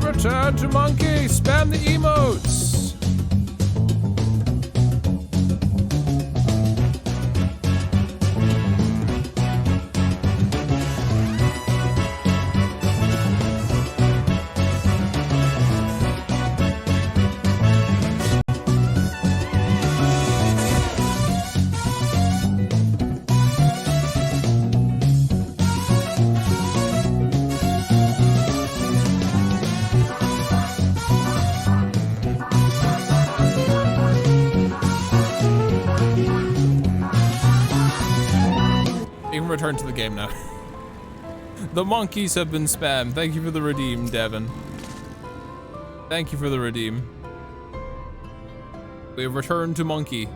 Return to Monkey, spam the emotes. Return to the game now. The monkeys have been spammed. Thank you for the redeem, Devin. Thank you for the redeem. We have returned to monkey.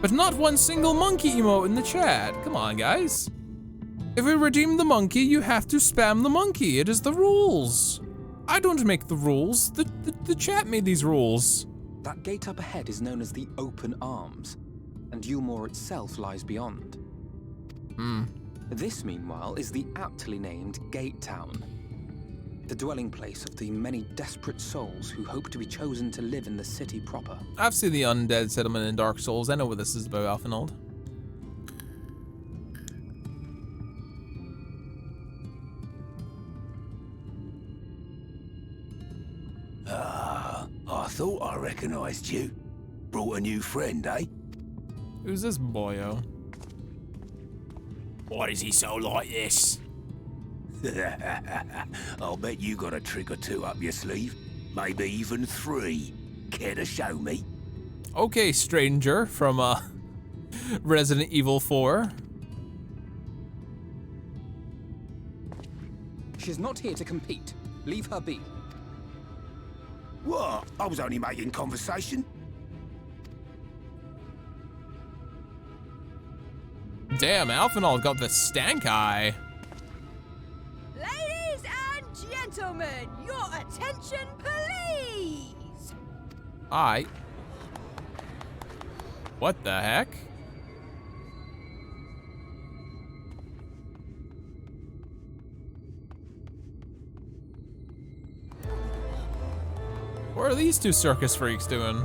But not one single monkey emote in the chat. Come on, guys. If we redeem the monkey, you have to spam the monkey. It is the rules. I don't make the rules. The chat made these rules. That gate up ahead is known as the Open Arms, and Yulmore itself lies beyond. This, meanwhile, is the aptly named Gate Town, the dwelling place of the many desperate souls who hope to be chosen to live in the city proper. I've seen the undead settlement in Dark Souls. I know what this is about, Alphinold. I thought I recognized you. Brought a new friend, eh? Who's this boyo? Why is he so like this? I'll bet you got a trick or two up your sleeve. Maybe even 3. Care to show me? Okay, stranger from Resident Evil 4. She's not here to compete. Leave her be. What? I was only making conversation. Damn, Alphinold got the stank eye. Ladies and gentlemen, your attention, please. Aight. What the heck? What are these two circus freaks doing?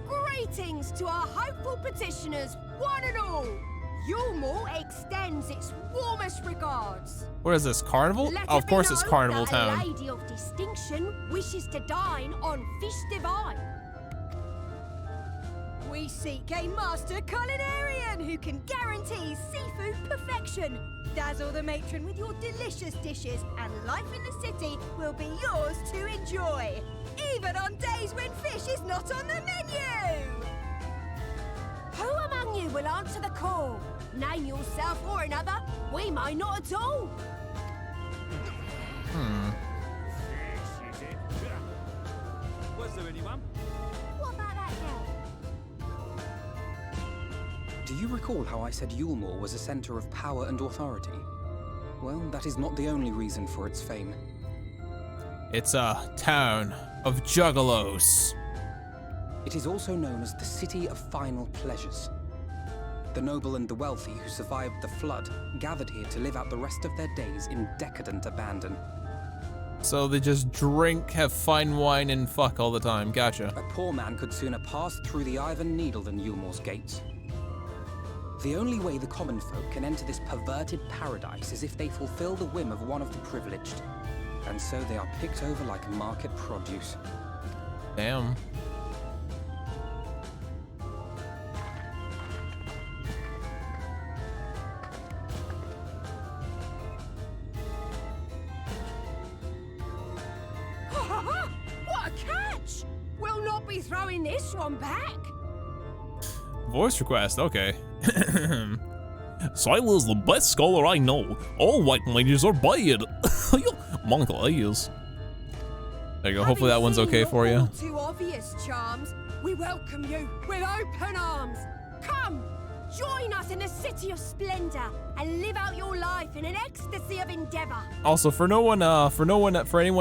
Greetings to our hopeful petitioners, one and all. Yulmore extends its warmest regards. What is this, Carnival? Let Oh, of it be course it's known Carnival that Town. A lady of distinction wishes to dine on fish divine. We seek a master culinarian who can guarantee seafood perfection. Dazzle the matron with your delicious dishes, and life in the city will be yours to enjoy, even on days when fish is not on the menu. Who among you will answer the call? Name yourself or another. We might not at all. Was there anyone? What about that girl? Do you recall how I said Yulmore was a center of power and authority? Well, that is not the only reason for its fame. It's a town of juggalos. It is also known as the City of Final Pleasures. The noble and the wealthy who survived the flood gathered here to live out the rest of their days in decadent abandon. So they just drink, have fine wine, and fuck all the time. Gotcha. A poor man could sooner pass through the Iron Needle than Yulmore's gates. The only way the common folk can enter this perverted paradise is if they fulfill the whim of one of the privileged. And so they are picked over like market produce. Damn. What a catch! We'll not be throwing this one back. Voice request, okay. Sila's the best scholar I know. All white ladies are bad. Monkey ears. There you go, hopefully that one's okay for you. Too obvious, Charms. We welcome you with open arms. Come, join us in the city of splendor and live out your life in an ecstasy of endeavor. Also, for anyone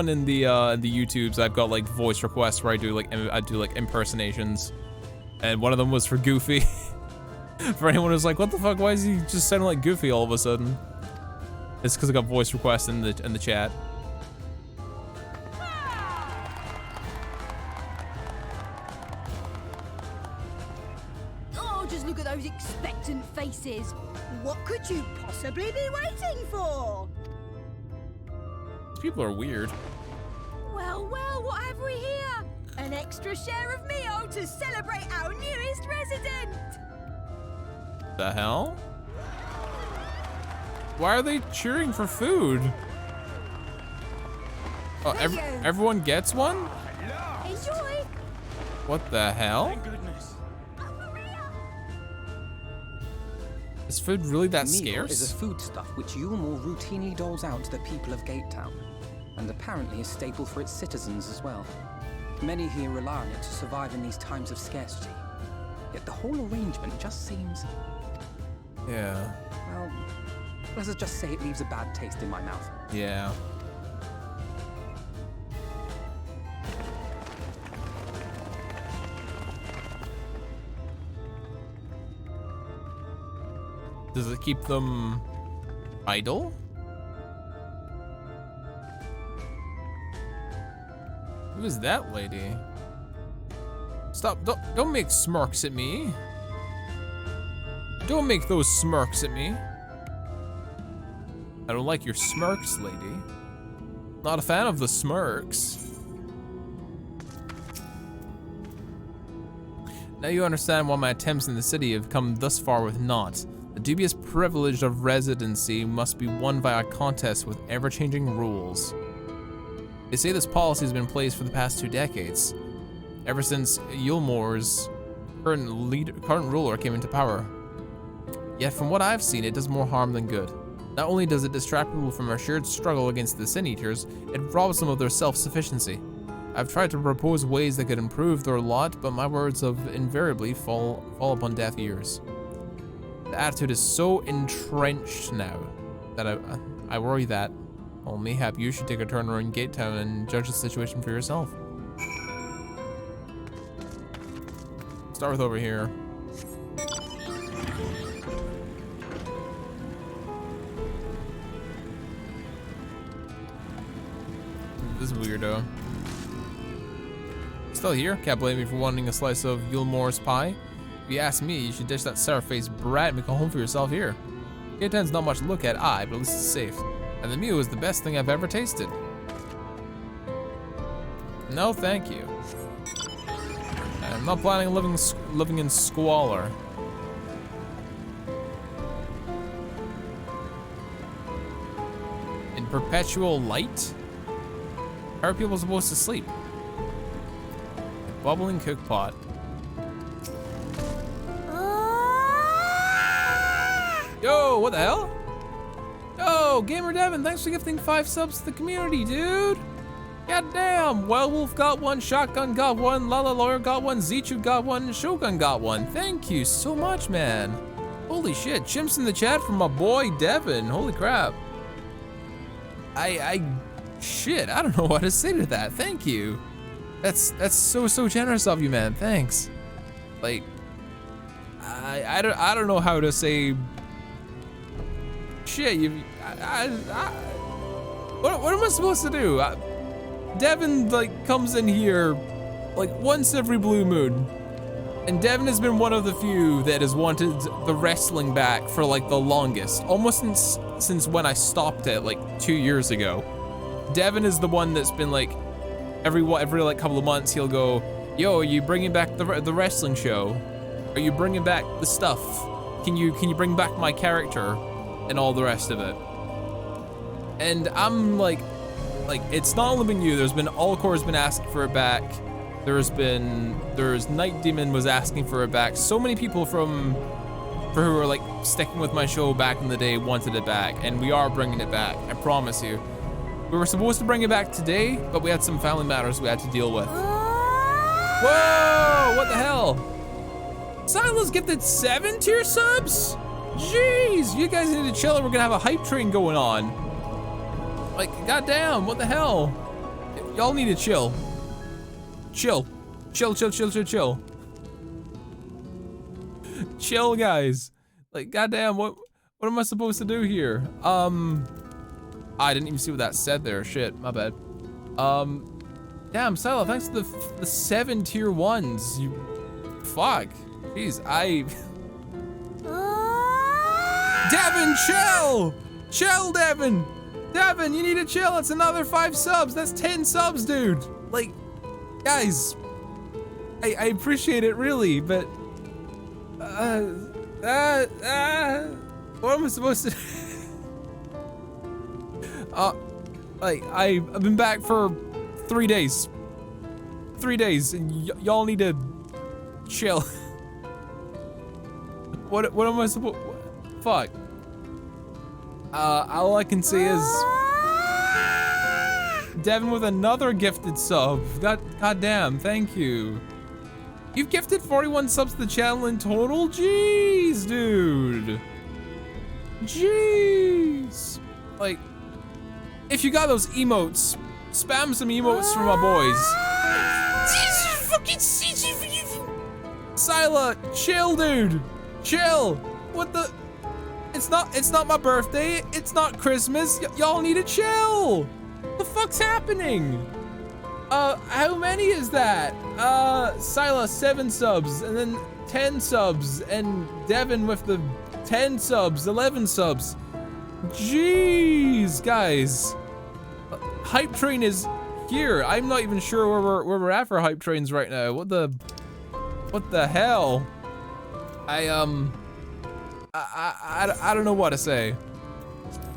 in the YouTubes, I've got like voice requests where I do like impersonations, and one of them was for Goofy. For anyone who's like, what the fuck? Why is he just sounding like Goofy all of a sudden? It's because I got voice requests in the chat. Oh, just look at those expectant faces. What could you possibly be waiting for? These people are weird. Well, well, what have we here? An extra share of meal to celebrate our newest resident. The hell? Why are they cheering for food? Oh, everyone gets one? Enjoy. What the hell? Thank goodness. Is food really that Meal scarce? is a foodstuff which Yulmore routinely doles out to the people of Gatetown, and apparently a staple for its citizens as well. Many here rely on it to survive in these times of scarcity. Yet the whole arrangement just seems... Yeah. Well, let's just say it leaves a bad taste in my mouth. Yeah. Does it keep them idle? Who is that lady? Stop, don't make smirks at me. Don't make those smirks at me. I don't like your smirks, lady. Not a fan of the smirks. Now you understand why my attempts in the city have come thus far with naught. The dubious privilege of residency must be won via contest with ever-changing rules. They say this policy has been in place for the past 2 decades, ever since Yulmore's current ruler came into power. Yet from what I've seen, it does more harm than good. Not only does it distract people from our shared struggle against the Sin Eaters, it robs them of their self-sufficiency. I've tried to propose ways that could improve their lot, but my words have invariably fall upon deaf ears. The attitude is so entrenched now that I worry that, well, mayhap you should take a turn around Gatetown and judge the situation for yourself. Start with over here. This weirdo. Still here? Can't blame me for wanting a slice of Yulmore's pie. If you ask me, you should dish that sour-faced brat and make a home for yourself here. Gatetown's not much to look at, but at least it's safe. And the meal is the best thing I've ever tasted. No, thank you. I'm not planning on living in squalor. In perpetual light? How are people supposed to sleep? A bubbling cook pot. Yo, what the hell? Yo, Gamer Devin, thanks for gifting 5 subs to the community, dude. God damn, Wildwolf got 1, Shotgun got 1, Lala Lawyer got 1, Zichu got 1, and Shogun got 1. Thank you so much, man. Holy shit, chimps in the chat from my boy Devin. Holy crap. Shit, I don't know what to say to that. Thank you. That's so generous of you, man. Thanks. Like, I don't know how to say. Shit, what am I supposed to do? Devin like comes in here like once every blue moon, and Devin has been one of the few that has wanted the wrestling back for like the longest, almost since when I stopped it like 2 years ago. Devin is the one that's been like every like couple of months he'll go, yo, are you bringing back the wrestling show? Are you bringing back the stuff? Can you bring back my character? And all the rest of it. And I'm like it's not only been you, there's been Allcore's been asking for it back. There's Night Demon was asking for it back. So many people who were like sticking with my show back in the day wanted it back, and we are bringing it back, I promise you. We were supposed to bring it back today, but we had some family matters we had to deal with. Whoa, what the hell? Silas gifted 7 tier subs? Jeez, you guys need to chill or we're gonna have a hype train going on. Like, goddamn, what the hell? Y'all need to chill. Chill. Chill. Chill, guys. Like, goddamn, what am I supposed to do here? I didn't even see what that said there. Shit, my bad. Damn, Silo, thanks to the 7 tier 1s. You, fuck. Jeez, Devin, chill! Chill, Devin! Devin, you need to chill. It's another 5 subs. That's 10 subs, dude. Like, guys, I appreciate it, really, but what am I supposed to? Like, I've been back for 3 days. 3 days, and y'all need to chill. What am I supposed? Fuck. All I can say is Devin with another gifted sub. God damn, thank you. You've gifted 41 subs to the channel in total? Jeez, dude. Jeez. Like, if you got those emotes, spam some emotes from my boys. Sila, chill, dude. Chill. What the? It's not my birthday. It's not Christmas. Y'all need to chill. What the fuck's happening? How many is that? Sila, 7 subs, and then 10 subs, and Devin with the 10 subs, 11 subs. Jeez, guys. Hype train is here. I'm not even sure where we're at for hype trains right now. What the hell? I don't know what to say.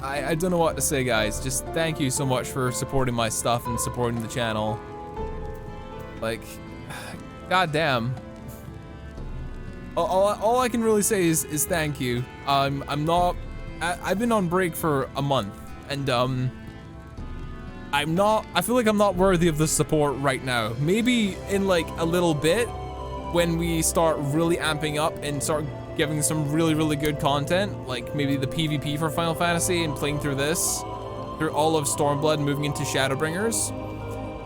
I don't know what to say, guys. Just thank you so much for supporting my stuff and supporting the channel. Like, goddamn. All I can really say is thank you. I've been on break for a month, and I feel like I'm not worthy of the support right now. Maybe in like a little bit, when we start really amping up and start giving some really good content, like maybe the PvP for Final Fantasy and playing through this, through all of Stormblood and moving into Shadowbringers.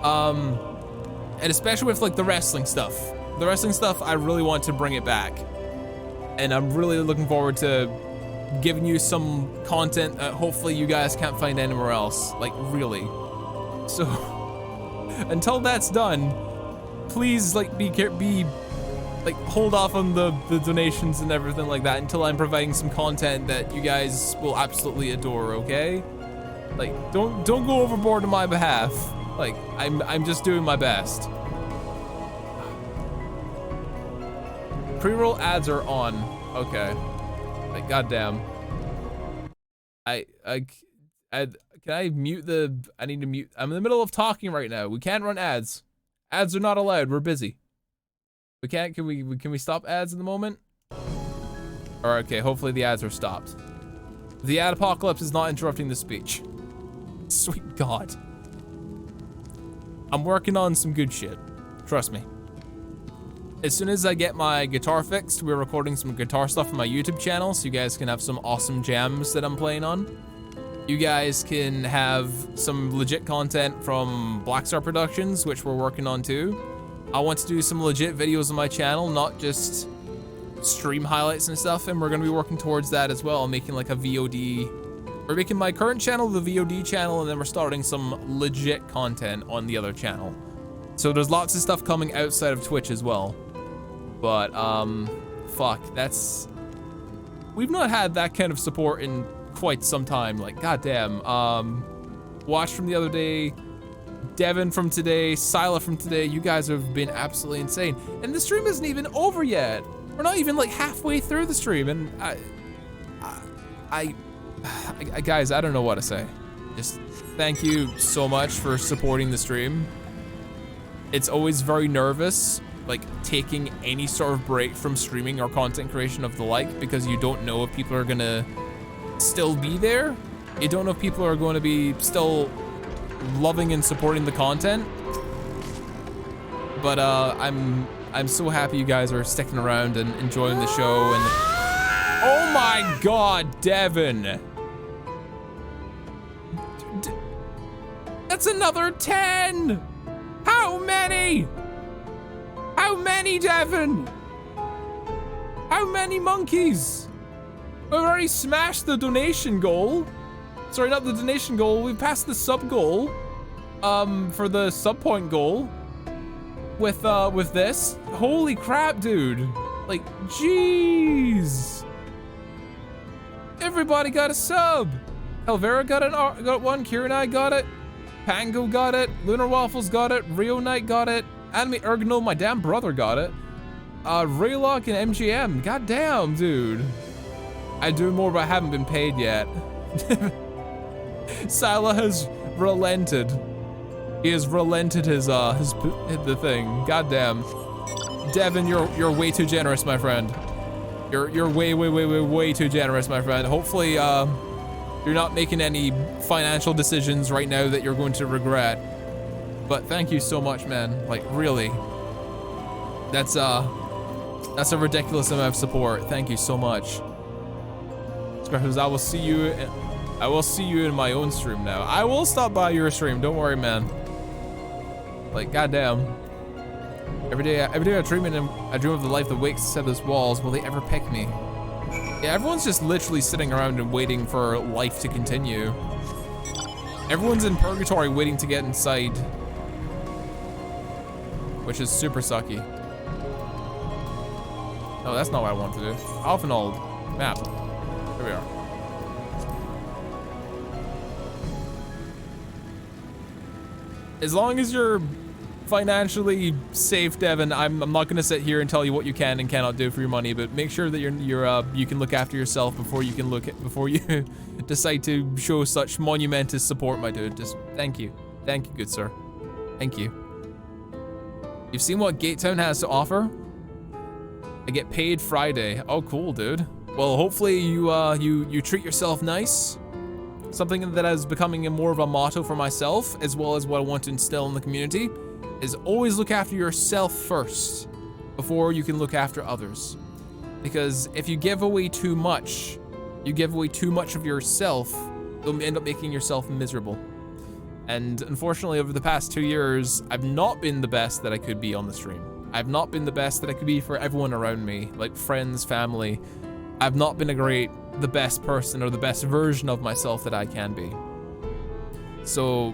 And especially with like the wrestling stuff. The wrestling stuff, I really want to bring it back. And I'm really looking forward to giving you some content that hopefully you guys can't find anywhere else. Like, really. So, until that's done, please like like hold off on the donations and everything like that until I'm providing some content that you guys will absolutely adore, okay? Like, don't go overboard on my behalf. Like, I'm just doing my best. Pre-roll ads are on. Okay. Like, goddamn. Can I mute the? I need to mute. I'm in the middle of talking right now. We can't run ads. Ads are not allowed. We're busy. We can't. Can we stop ads in the moment? Or okay. Hopefully the ads are stopped. The ad apocalypse is not interrupting the speech. Sweet God. I'm working on some good shit. Trust me. As soon as I get my guitar fixed, we're recording some guitar stuff on my YouTube channel, so you guys can have some awesome jams that I'm playing on. You guys can have some legit content from Black Star Productions, which we're working on too. I want to do some legit videos on my channel, not just stream highlights and stuff, and we're gonna be working towards that as well, making like a VOD. We're making my current channel the VOD channel, and then we're starting some legit content on the other channel. So there's lots of stuff coming outside of Twitch as well. But, fuck, we've not had that kind of support in quite some time. Like, goddamn. Watch from the other day, Devin from today, Sila from today. You guys have been absolutely insane. And the stream isn't even over yet. We're not even like halfway through the stream, and guys, I don't know what to say. Just thank you so much for supporting the stream. It's always very nervous, like taking any sort of break from streaming or content creation of the like, because you don't know if people are gonna still be there. You don't know if people are going to be still loving and supporting the content. But I'm so happy you guys are sticking around and enjoying the show. And oh my God, Devin. That's another 10. How many? How many, Devin? How many monkeys? We've already smashed the donation goal. Sorry, not the donation goal. We passed the sub goal. For the sub point goal. With this. Holy crap, dude. Like, jeez. Everybody got a sub. Helvera got one. Kira and I got it. Pango got it. Lunar Waffles got it. Rio Knight got it. Anime Ergonol, my damn brother got it. Raylock and MGM. God damn, dude. I do more, but I haven't been paid yet. Sila has relented. He has relented the thing. God damn. Devin, you're way too generous, my friend. You're way too generous, my friend. Hopefully, you're not making any financial decisions right now that you're going to regret. But thank you so much, man. Like, really. That's a ridiculous amount of support. Thank you so much. Scratches, I will see you in my own stream now. I will stop by your stream, don't worry, man. Like, goddamn. Every day I dream of the life that wakes inside those walls. Will they ever pick me? Yeah, everyone's just literally sitting around and waiting for life to continue. Everyone's in purgatory waiting to get inside. Which is super sucky. No, that's not what I want to do. Alphenald map. Here we are. As long as you're financially safe, Devin, I'm not gonna sit here and tell you what you can and cannot do for your money, but make sure that you can look after yourself before you decide to show such monumentous support, my dude. Just thank you, good sir, thank you. You've seen what Gatetown has to offer? I get paid Friday. Oh, cool, dude. Well, hopefully you treat yourself nice. Something that is becoming more of a motto for myself, as well as what I want to instill in the community, is always look after yourself first before you can look after others. Because if you give away too much of yourself, you'll end up making yourself miserable. And unfortunately, over the past 2 years, I've not been the best that I could be on the stream. I've not been the best that I could be for everyone around me, like friends, family. I've not been the best person or the best version of myself that I can be. So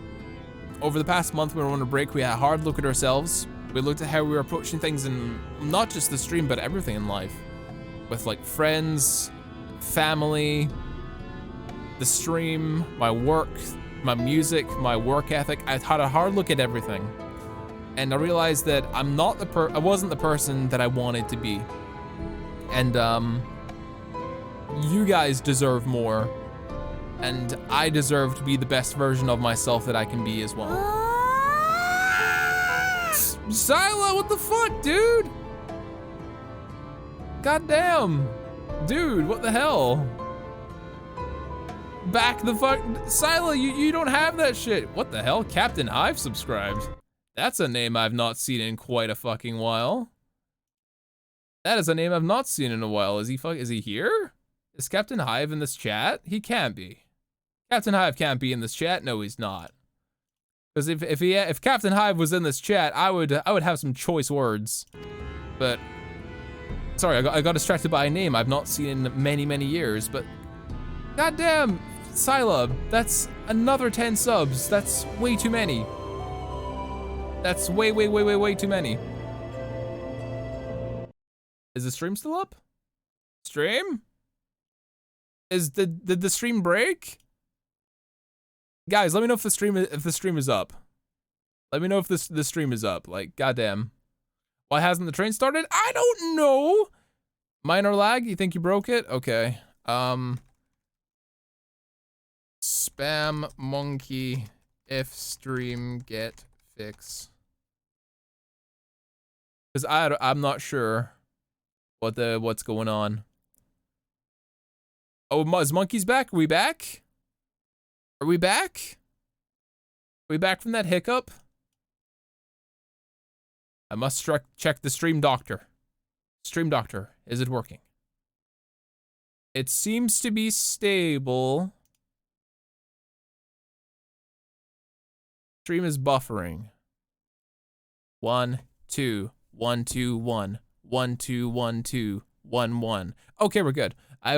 over the past month when we were on a break, we had a hard look at ourselves. We looked at how we were approaching things in not just the stream, but everything in life. With like friends, family, the stream, my work, my music, my work ethic. I had a hard look at everything. And I realized that I wasn't the person that I wanted to be. And you guys deserve more. And I deserve to be the best version of myself that I can be as well. Sila, what the fuck, dude? Goddamn. Dude, what the hell? Back the fuck. Sila, you don't have that shit. What the hell? Captain Hive subscribed. That's a name I've not seen in quite a fucking while. That is a name I've not seen in a while. Is he here? Is Captain Hive in this chat? He can't be. Captain Hive can't be in this chat. No, he's not. Because if Captain Hive was in this chat, I would have some choice words. But sorry, I got distracted by a name I've not seen in many years. But goddamn, Sila, that's another 10 subs. That's way too many. That's way too many. Is the stream still up? Stream? Did the stream break? Guys, let me know if the stream is up. Let me know if the stream is up. Like, goddamn. Why hasn't the train started? I don't know. Minor lag? You think you broke it? Okay. Spam monkey if stream get fix. Cause I'm not sure what's going on. Oh, is Monkey's back? Are we back? Are we back? Are we back from that hiccup? I must check the stream doctor. Stream doctor, is it working? It seems to be stable. Stream is buffering. 1 2 1 2 1 1 2 1 2 1 1. Okay, we're good. I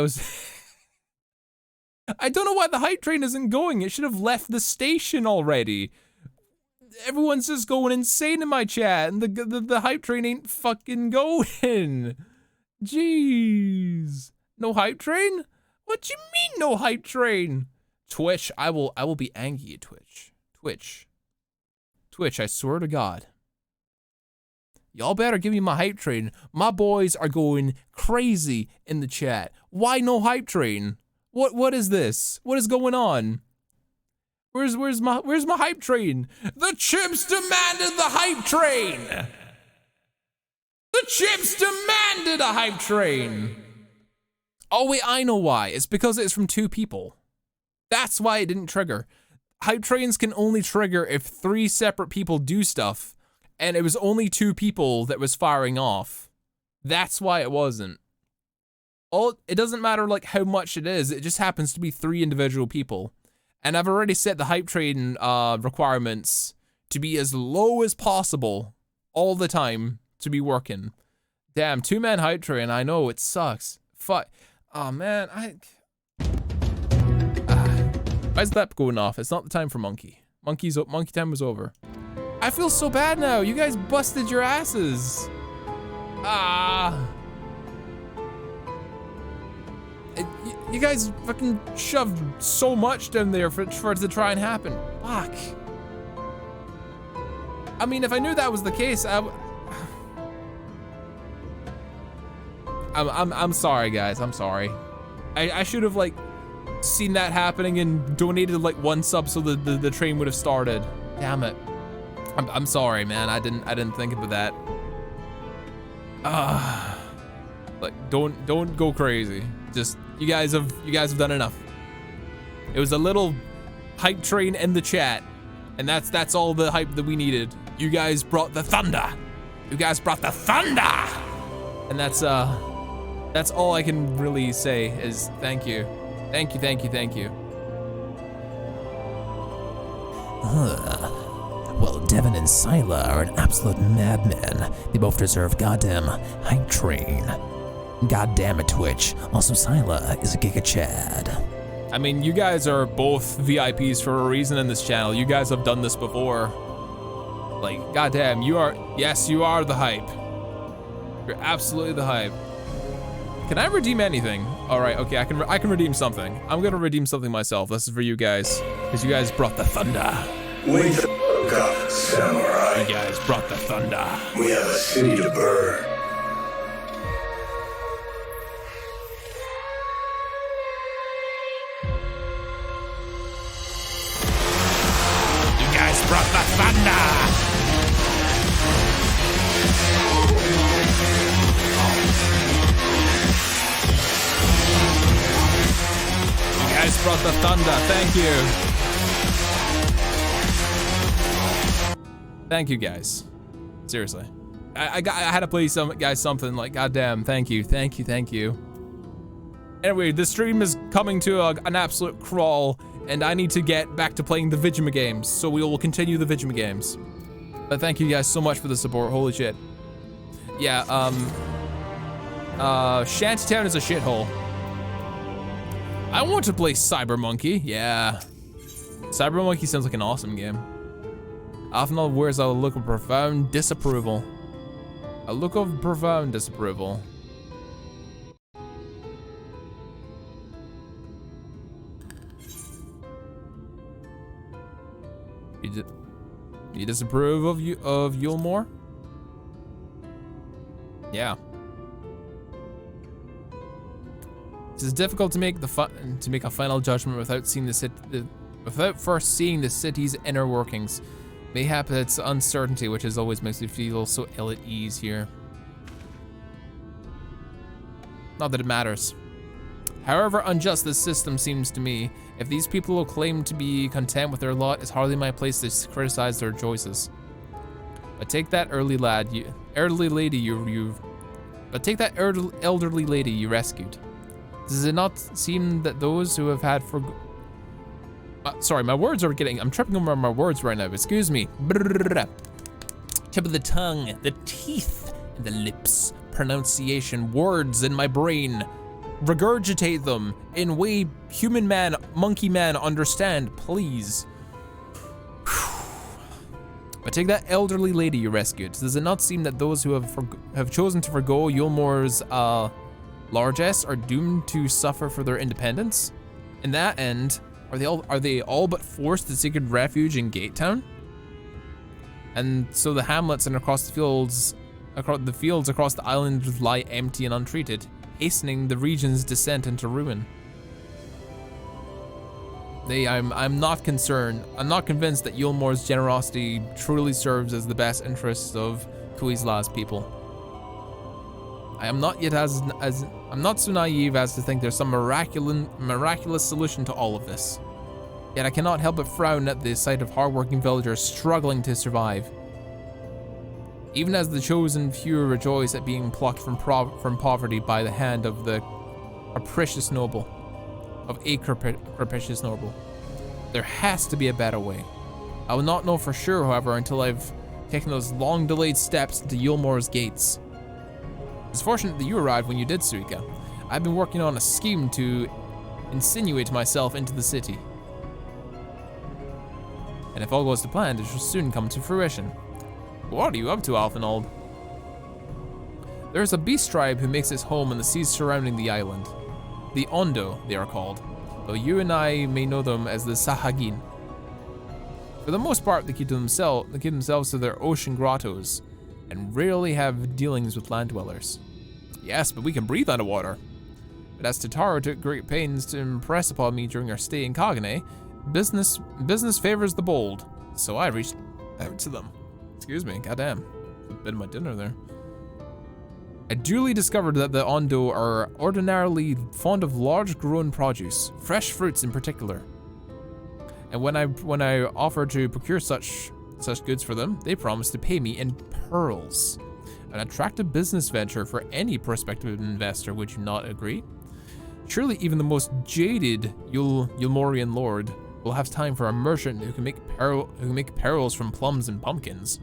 don't know why the hype train isn't going. It should have left the station already. Everyone's just going insane in my chat, and the hype train ain't fucking going. Jeez. No hype train? What you mean no hype train? Twitch, I will be angry at Twitch. Twitch, I swear to God. Y'all better give me my hype train. My boys are going crazy in the chat. Why no hype train? What is this? What is going on? Where's my hype train? The Chips demanded the hype train. The Chips demanded a hype train. Oh wait, I know why. It's because it's from 2 people. That's why it didn't trigger. Hype trains can only trigger if 3 separate people do stuff, and it was only 2 people that was firing off. That's why it wasn't. It doesn't matter like how much it is, it just happens to be 3 individual people. And I've already set the hype train requirements to be as low as possible all the time to be working. Damn, 2-man hype train, I know, it sucks. Fuck. Oh man, why's that going off? It's not the time for monkey. Monkey time was over. I feel so bad now. You guys busted your asses. You guys fucking shoved so much down there for it to try and happen. Fuck. I mean, if I knew that was the case, I'm sorry, guys. I'm sorry. I should have like seen that happening and donated like 1 sub so the train would have started. Damn it. I'm sorry, man. I didn't think of that. Like don't go crazy. Just you guys have done enough. It was a little hype train in the chat, and that's all the hype that we needed. You guys brought the thunder. You guys brought the thunder. And that's all I can really say is thank you. Thank you, thank you, thank you. Well, Devin and Sila are an absolute madmen. They both deserve goddamn hype train. Goddamn it, Twitch. Also, Sila is a Giga Chad. I mean, you guys are both VIPs for a reason in this channel. You guys have done this before. Like, goddamn, yes, you are the hype. You're absolutely the hype. Can I redeem anything? All right, okay, I can redeem something. I'm gonna redeem something myself. This is for you guys, because you guys brought the thunder. Wake the fuck up, samurai. You guys brought the thunder. We have a city to burn. You guys brought the thunder. You guys brought the thunder. Thank you. Thank you, guys. Seriously. I had to play something like, goddamn, thank you. Anyway, the stream is coming to an absolute crawl, and I need to get back to playing the Vigima games, so we will continue the Vigima games. But thank you guys so much for the support, holy shit. Yeah, Shantytown is a shithole. I want to play Cyber Monkey, yeah. Cyber Monkey sounds like an awesome game. Often all words a look of profound disapproval. A look of profound disapproval. You disapprove of Yulmore? Yeah. It is difficult to make a final judgment without first seeing the city's inner workings. Mayhap it's uncertainty which has always makes me feel so ill at ease here. Not that it matters. However unjust this system seems to me, if these people will claim to be content with their lot, it's hardly my place to criticize their choices. But take that elderly lady you rescued. Does it not seem that those who have had sorry, my words are I'm tripping over my words right now, excuse me. Tip of the tongue, the teeth, and the lips. Pronunciation, words in my brain. Regurgitate them in way human man, monkey man understand, please. But take that elderly lady you rescued. Does it not seem that those who have chosen to forgo Yulmore's largesse are doomed to suffer for their independence? In that end, are they all but forced to seek refuge in Gatetown? And so the hamlets and across the fields across the island lie empty and untreated, hastening the region's descent into ruin. I'm not concerned. I'm not convinced that Yulmore's generosity truly serves as the best interests of Kuisla's people. I am not yet I'm not so naive as to think there's some miraculous solution to all of this. Yet I cannot help but frown at the sight of hardworking villagers struggling to survive. Even as the chosen few rejoice at being plucked from poverty by the hand of a capricious noble. There has to be a better way. I will not know for sure, however, until I've taken those long-delayed steps into Yulmore's gates. It's fortunate that you arrived when you did, Suika. I've been working on a scheme to insinuate myself into the city. And if all goes to plan, it shall soon come to fruition. What are you up to, Alphinold? There's a beast tribe who makes its home in the seas surrounding the island. The Ondo, they are called, though you and I may know them as the Sahagin. For the most part, they keep themselves to their ocean grottos, and rarely have dealings with land dwellers. Yes, but we can breathe underwater. But as Totaro took great pains to impress upon me during our stay in Kagane, business favors the bold, so I reached out to them. Excuse me, goddamn, a bit of my dinner there. I duly discovered that the Ondo are ordinarily fond of large-grown produce, fresh fruits in particular. And when I offered to procure such goods for them, they promised to pay me in pearls. An attractive business venture for any prospective investor, would you not agree? Surely even the most jaded Yulmorian lord will have time for a merchant who can make pearls from plums and pumpkins.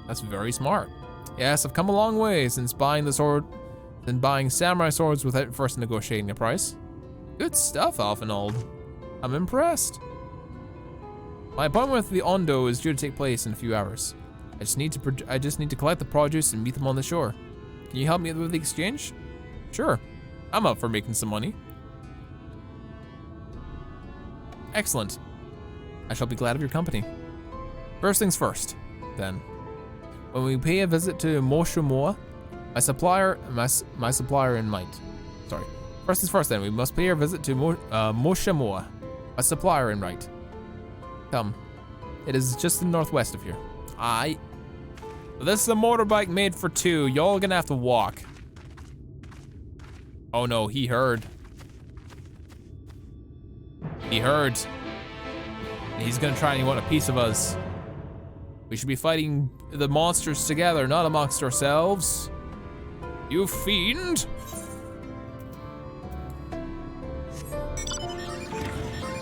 That's very smart. Yes, I've come a long way since buying samurai swords without first negotiating a price. Good stuff, Alphinold. I'm impressed. My appointment with the Ondo is due to take place in a few hours. I just need to collect the produce and meet them on the shore. Can you help me with the exchange? Sure. I'm up for making some money. Excellent. I shall be glad of your company. First things first, then. When we pay a visit to Moshumoa, my supplier in might. Sorry. First things first, then. We must pay our visit to Moshumoa, a supplier in right. Come. It is just in the northwest of here. Aye. This is a motorbike made for two. Y'all gonna have to walk. Oh no, he heard. He heard. And he's gonna try and want a piece of us. We should be fighting the monsters together, not amongst ourselves. You fiend!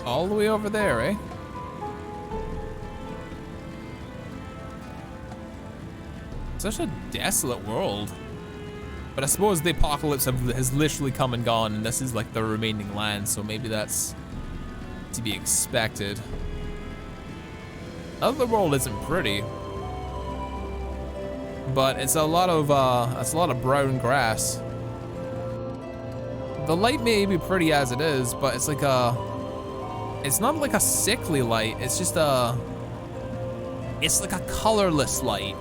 All the way over there, eh? Such a desolate world. But I suppose the apocalypse has literally come and gone, and this is like the remaining land, so maybe that's to be expected. The other world isn't pretty, but it's a lot of brown grass. The light may be pretty as it is, but it's not like a sickly light. It's just it's like a colorless light.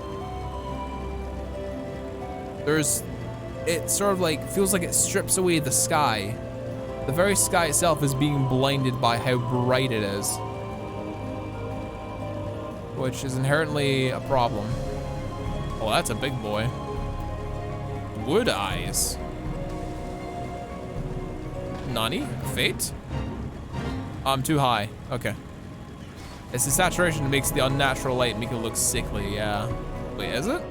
It sort of like feels like it strips away the sky. The very sky itself is being blinded by how bright it is, which is inherently a problem. Oh, that's a big boy. Wood eyes. Nani? Fate? I'm too high. Okay. It's the saturation that makes the unnatural light make it look sickly, yeah. Wait, is it?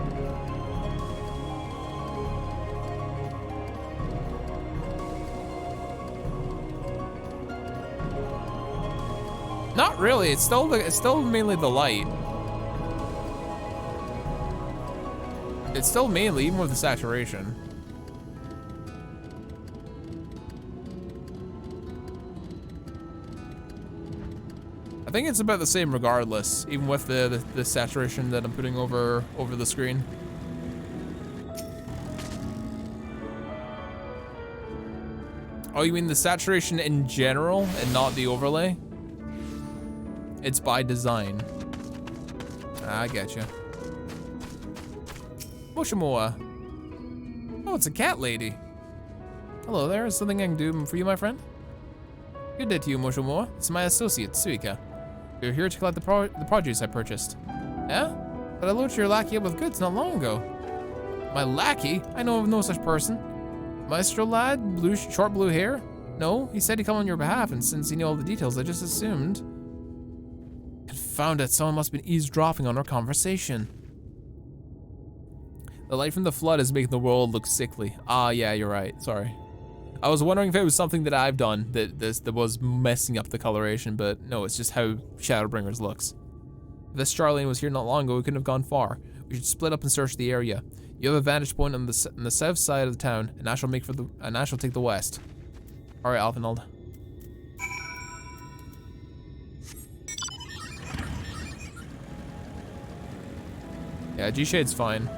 Not really. It's still mainly the light. It's still mainly, even with the saturation. I think it's about the same regardless, even with the saturation that I'm putting over the screen. Oh, you mean the saturation in general and not the overlay? It's by design. I get you. Moshimoa. Oh, it's a cat lady. Hello there. Is something I can do for you, my friend? Good day to you, Moshimoa. It's my associate, Suika. We're here to collect the produce I purchased. Yeah? But I loaded your lackey up with goods not long ago. My lackey? I know of no such person. Maestro lad? Short blue hair? No, he said he'd come on your behalf, and since he knew all the details, I just assumed. Confound it, someone must have been eavesdropping on our conversation. The light from the flood is making the world look sickly. Ah, yeah, you're right, sorry. I was wondering if it was something that I've done that was messing up the coloration, but no, it's just how Shadowbringers looks. If this Charlene was here not long ago, we couldn't have gone far. We should split up and search the area. You have a vantage point on the south side of the town, and I shall take the west. All right, Alvinald. Yeah, G-Shade's fine.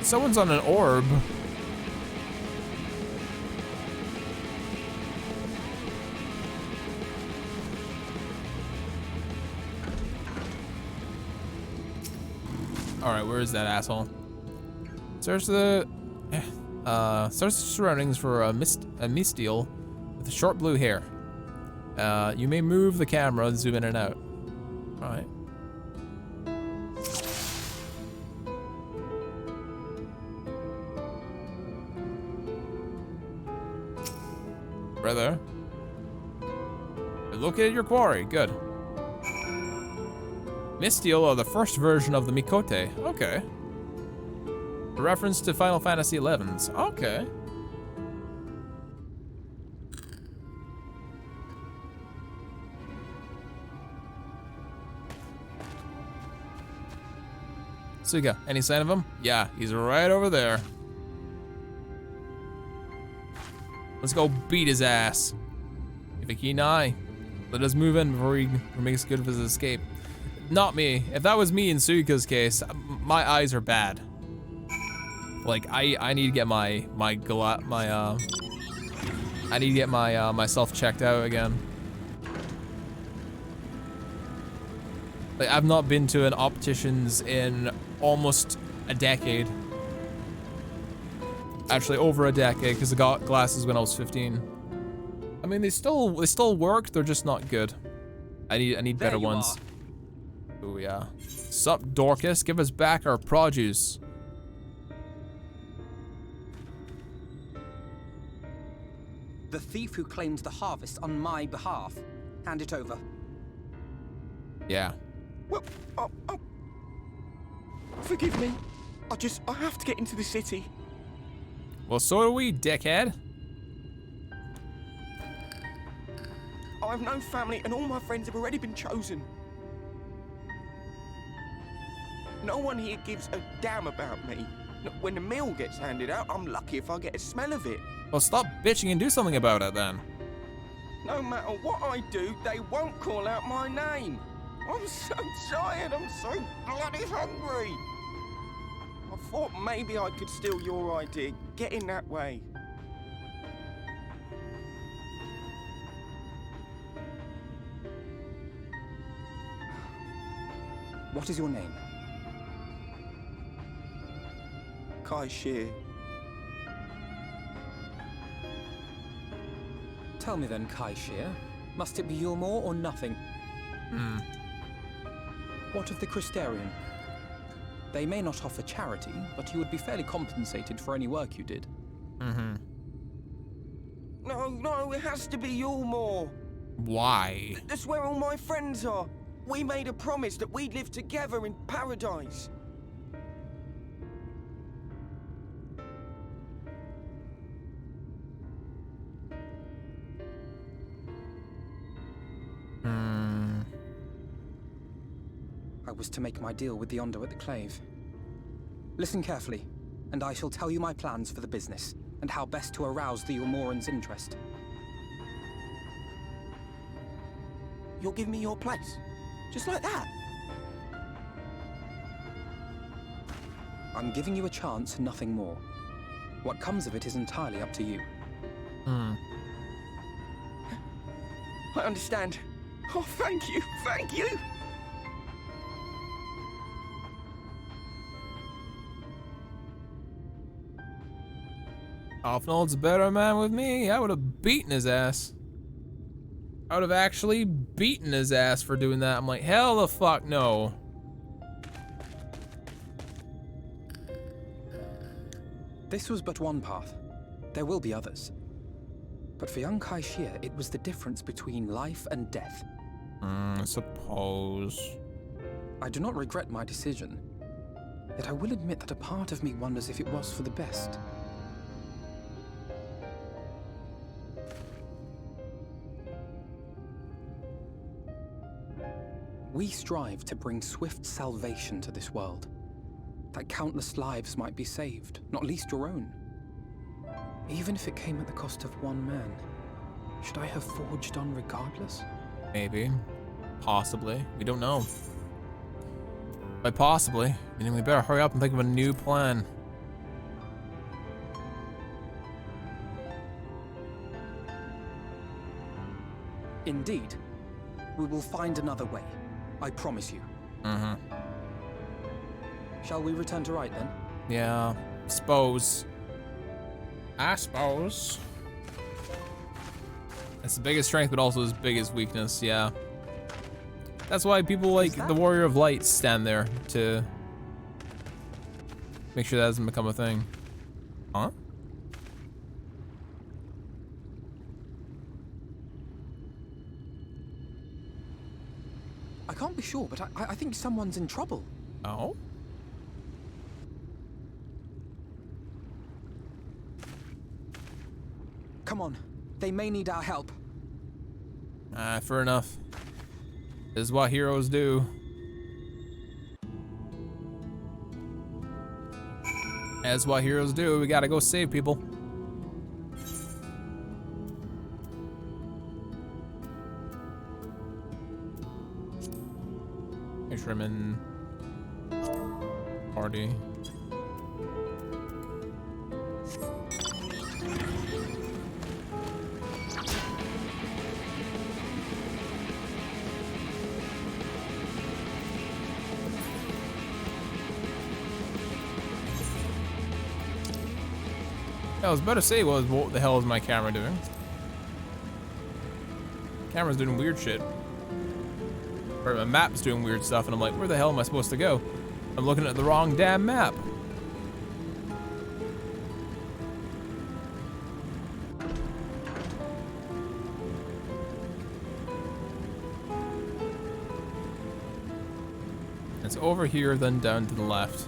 Someone's on an orb. All right, where is that asshole? Search the surroundings for a Mistiel with short blue hair. You may move the camera and zoom in and out. All right. Brother, you located your quarry. Good. Mistiel are the first version of the Mikote. Okay. A reference to Final Fantasy XI's. Okay. Suga, any sign of him? Yeah, he's right over there. Let's go beat his ass. Ivikinai, let us move in before he makes good of his escape. Not me. If that was me in Suika's case, my eyes are bad. Like I need to get myself checked out again. Like I've not been to an optician's in almost a decade. Actually, over a decade, because I got glasses when I was 15. I mean, they still work. They're just not good. I need better ones. Oh yeah. Sup, Dorcas? Give us back our produce. The thief who claimed the harvest on my behalf. Hand it over. Yeah. Well, forgive me. I have to get into the city. Well, so do we, dickhead. I have no family, and all my friends have already been chosen. No one here gives a damn about me. When the meal gets handed out, I'm lucky if I get a smell of it. Well, stop bitching and do something about it then. No matter what I do, they won't call out my name. I'm so tired, I'm so bloody hungry. I thought maybe I could steal your idea. Get in that way. What is your name? Kai Shear. Tell me then, Kai Shear. Must it be Yulmore or nothing? What of the Christerian? They may not offer charity, but you would be fairly compensated for any work you did. No, it has to be Yulmore. Why? That's where all my friends are. We made a promise that we'd live together in paradise. I was to make my deal with the Ondo at the Clave. Listen carefully, and I shall tell you my plans for the business, and how best to arouse the Yulmoran's interest. You'll give me your place? Just like that? I'm giving you a chance, nothing more. What comes of it is entirely up to you. I understand. Oh, thank you, thank you! Offnold's a better man with me. I would have beaten his ass. I would have actually beaten his ass for doing that. I'm like, hell the fuck no. This was but one path. There will be others. But for young Kai Xie, it was the difference between life and death. I suppose. I do not regret my decision. Yet I will admit that a part of me wonders if it was for the best. We strive to bring swift salvation to this world, that countless lives might be saved, not least your own. Even if it came at the cost of one man, should I have forged on regardless? Maybe. Possibly. We don't know. By possibly, meaning we better hurry up and think of a new plan. Indeed. We will find another way. I promise you. Mm-hmm. Shall we return to right then? Yeah, suppose. I suppose. It's the biggest strength, but also his biggest weakness, yeah. That's why people like the Warrior of Light stand there to make sure that doesn't become a thing. Huh? I can't be sure, but I think someone's in trouble. Oh? Come on, they may need our help. Fair enough. This is what heroes do. That's what heroes do. We gotta go save people. Fisherman party. I was about to say, what the hell is my camera doing? Camera's doing weird shit. Or my map's doing weird stuff, and I'm like, where the hell am I supposed to go? I'm looking at the wrong damn map. It's over here, then down to the left.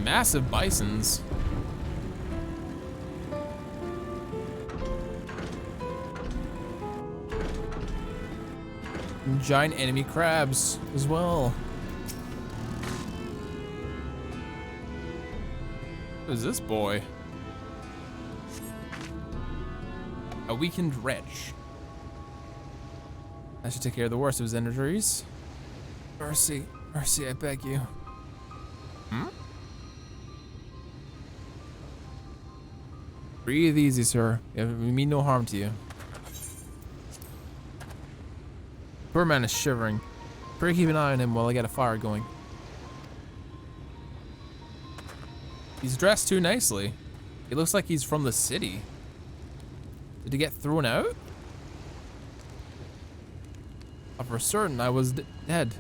Massive bisons. And giant enemy crabs as well. Who is this boy? A weakened wretch. I should take care of the worst of his injuries. Mercy, mercy, I beg you. Hmm? Breathe easy, sir. We mean no harm to you. Poor man is shivering. Pray keep an eye on him while I get a fire going. He's dressed too nicely. He looks like he's from the city. Did he get thrown out? Oh, for certain I was dead.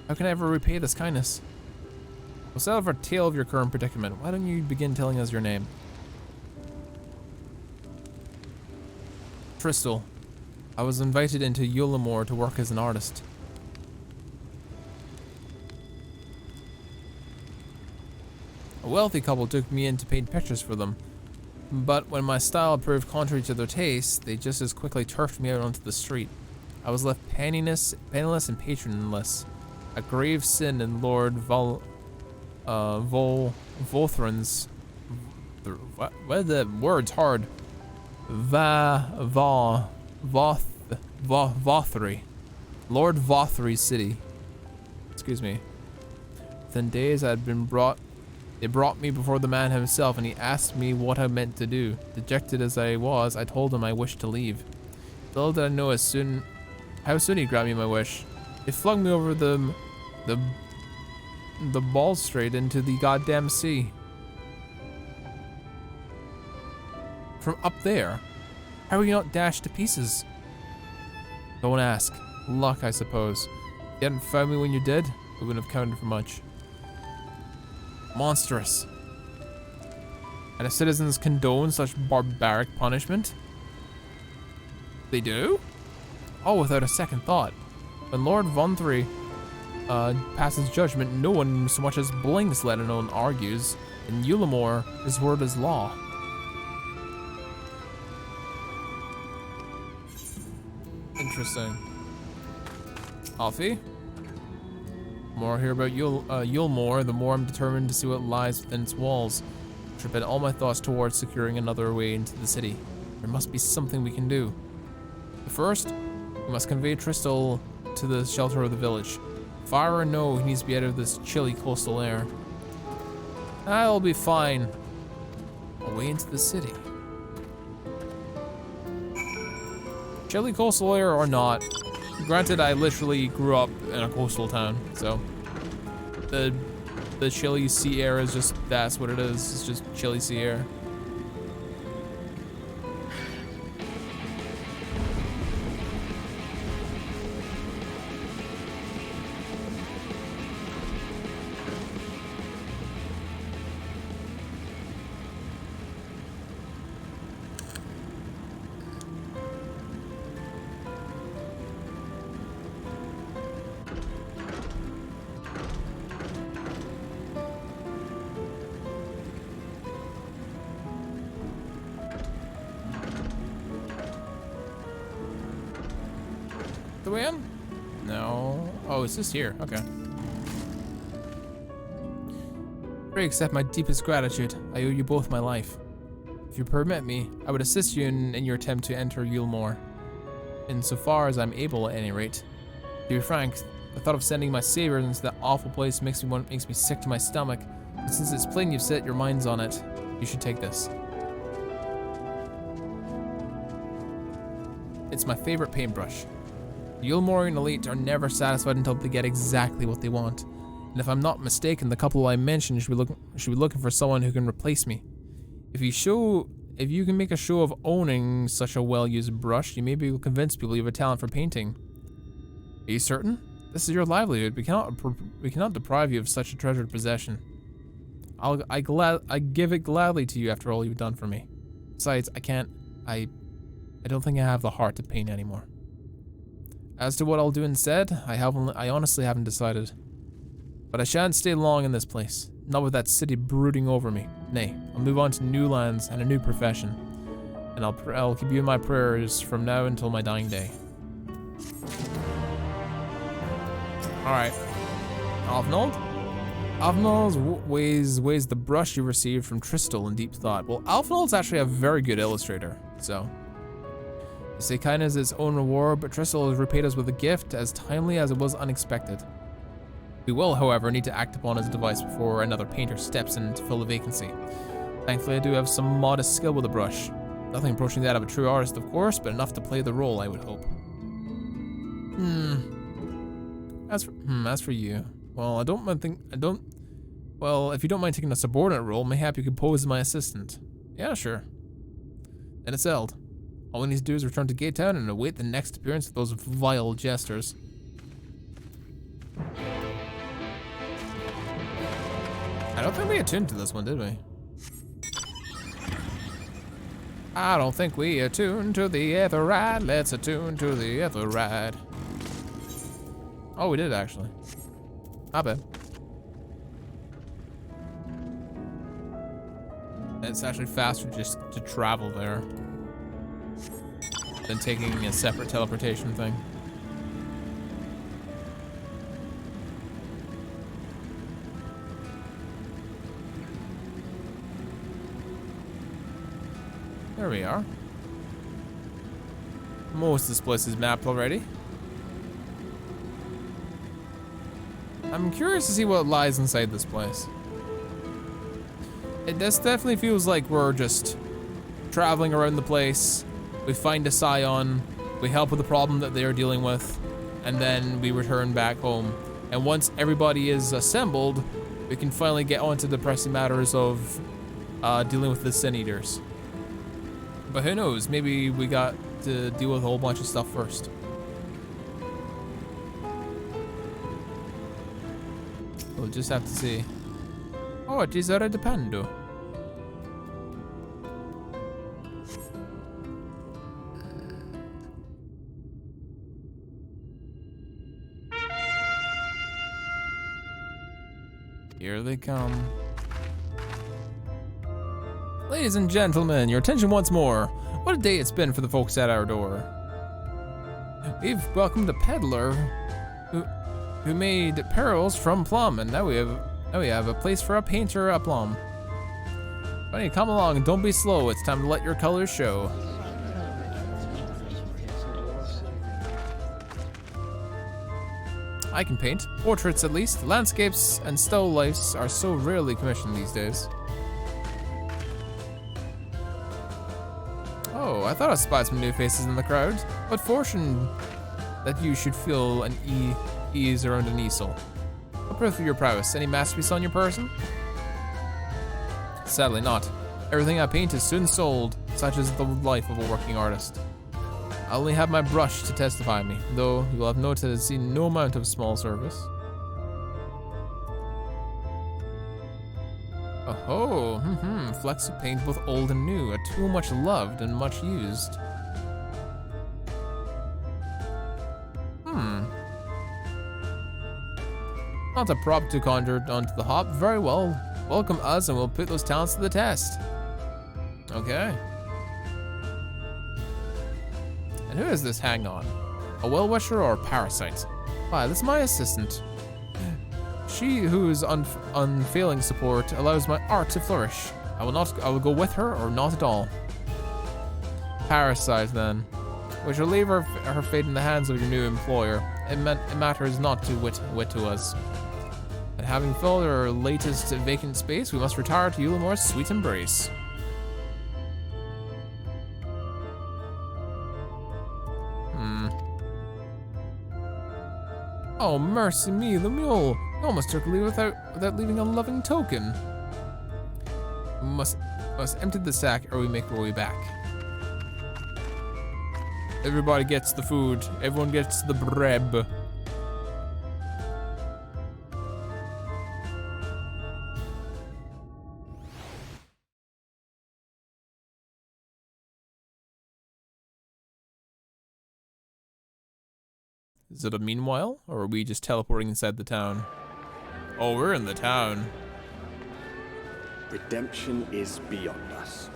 How can I ever repay this kindness? We'll settle for a tale of your current predicament. Why don't you begin telling us your name? Tristal. I was invited into Yulamore to work as an artist. A wealthy couple took me in to paint pictures for them. But when my style proved contrary to their taste, they just as quickly turfed me out onto the street. I was left penniless and patronless. A grave sin in Lord Volthran's... What are the words hard? Vothry. Lord Vothry's city. Excuse me. Within days I had been brought... They brought me before the man himself, and he asked me what I meant to do. Dejected as I was, I told him I wished to leave. Little did I know how soon he'd grant me my wish. They flung me over the the ball straight into the goddamn sea. From up there, how are you not dashed to pieces? Don't ask. Luck, I suppose. If you hadn't found me when you did, it wouldn't have counted for much. Monstrous. And the citizens condone such barbaric punishment? They do? Oh, without a second thought. When Lord Vonthry passes judgment, no one so much as blinks, let alone argues. In Ulamore, his word is law. Interesting. Alfie? The more I hear about Ulamore, the more I'm determined to see what lies within its walls. I should bend all my thoughts towards securing another way into the city. There must be something we can do. But first, we must convey Tristal to the shelter of the village. Fire or no, he needs to be out of this chilly coastal air. I'll be fine. Away into the city. Chilly coastal air or not. Granted, I literally grew up in a coastal town, so the chilly sea air is just, that's what it is. It's just chilly sea air. The way in? No. Oh, it's just here. Okay. Pray accept my deepest gratitude. I owe you both my life. If you permit me, I would assist you in your attempt to enter Ulamore. Insofar as I'm able, at any rate. To be frank, the thought of sending my saviors into that awful place makes me sick to my stomach. But since it's plain you've set your minds on it, you should take this. It's my favorite paintbrush. The Ulamorian elite are never satisfied until they get exactly what they want. And if I'm not mistaken, the couple I mentioned should be looking for someone who can replace me. If you can make a show of owning such a well-used brush, you may be able to convince people you have a talent for painting. Are you certain? This is your livelihood. We cannot deprive you of such a treasured possession. I give it gladly to you after all you've done for me. Besides, I don't think I have the heart to paint anymore. As to what I'll do instead, I honestly haven't decided. But I shan't stay long in this place, not with that city brooding over me. Nay, I'll move on to new lands and a new profession, and I'll keep you in my prayers from now until my dying day. Alright. Alfnold? Alfnold weighs the brush you received from Tristal in deep thought. Well, Alfnold's actually a very good illustrator, so... They say kindness is its own reward, but Tristal has repaid us with a gift as timely as it was unexpected. We will, however, need to act upon his advice before another painter steps in to fill the vacancy. Thankfully, I do have some modest skill with the brush. Nothing approaching that of a true artist, of course, but enough to play the role, I would hope. As for you, well, well, if you don't mind taking a subordinate role, mayhap you could pose as my assistant. Yeah, sure. Then it's settled. All we need to do is return to Gate Town and await the next appearance of those vile jesters. I don't think we attuned to this one, did we? I don't think we attuned to the other ride. Let's attune to the other ride. Oh, we did actually. Not bad. It's actually faster just to travel there than taking a separate teleportation thing. There we are. Most of this place is mapped already. I'm curious to see what lies inside this place. This definitely feels like we're just traveling around the place. We find a scion, we help with the problem that they are dealing with, and then we return back home. And once everybody is assembled, we can finally get on to the pressing matters of dealing with the Sin Eaters. But who knows, maybe we got to deal with a whole bunch of stuff first. We'll just have to see. Oh, it is a red panda. Here they come. Ladies and gentlemen, your attention once more. What a day it's been for the folks at our door. We've welcomed a peddler who made pearls from plum, and now we have a place for a painter a plum. Buddy, come along and don't be slow. It's time to let your colors show. I can paint. Portraits, at least. Landscapes and still lifes are so rarely commissioned these days. Oh, I thought I spied some new faces in the crowd. What fortune that you should feel an ease around an easel. What proof of your prowess? Any masterpiece on your person? Sadly not. Everything I paint is soon sold. Such is the life of a working artist. I only have my brush to testify me, though you will have noticed no amount of small service. Oh, flecks of paint both old and new, are too much loved and much used. Not a prop to conjure onto the hop. Very well. Welcome us and we'll put those talents to the test. Okay. And who is this hang-on? A well-wisher or a parasite? Why, this is my assistant. She whose unfailing support allows my art to flourish. I will go with her or not at all. Parasite then. We shall leave her fate in the hands of your new employer. It matters not to wit to us. And having filled our latest vacant space, we must retire to Eulamore's sweet embrace. Oh, mercy me, the mule! You almost took leave without leaving a loving token. We must empty the sack or we make our way back. Everybody gets the food. Everyone gets the bread. Is it a meanwhile, or are we just teleporting inside the town? Oh, we're in the town. Redemption is beyond us.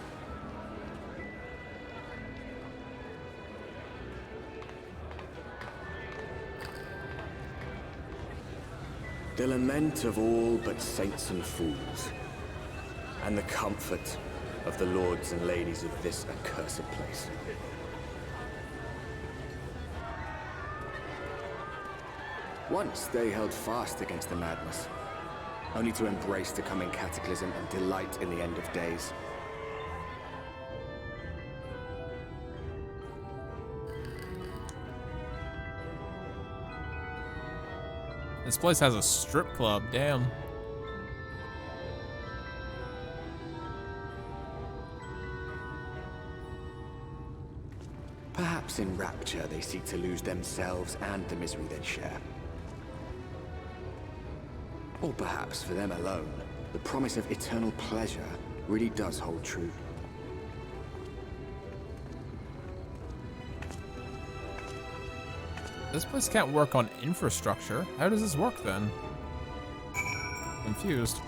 The lament of all but saints and fools, and the comfort of the lords and ladies of this accursed place. Once they held fast against the madness, only to embrace the coming cataclysm and delight in the end of days. This place has a strip club, damn. Perhaps in rapture they seek to lose themselves and the misery they share. Or perhaps for them alone, the promise of eternal pleasure really does hold true. This place can't work on infrastructure. How does this work then? Confused.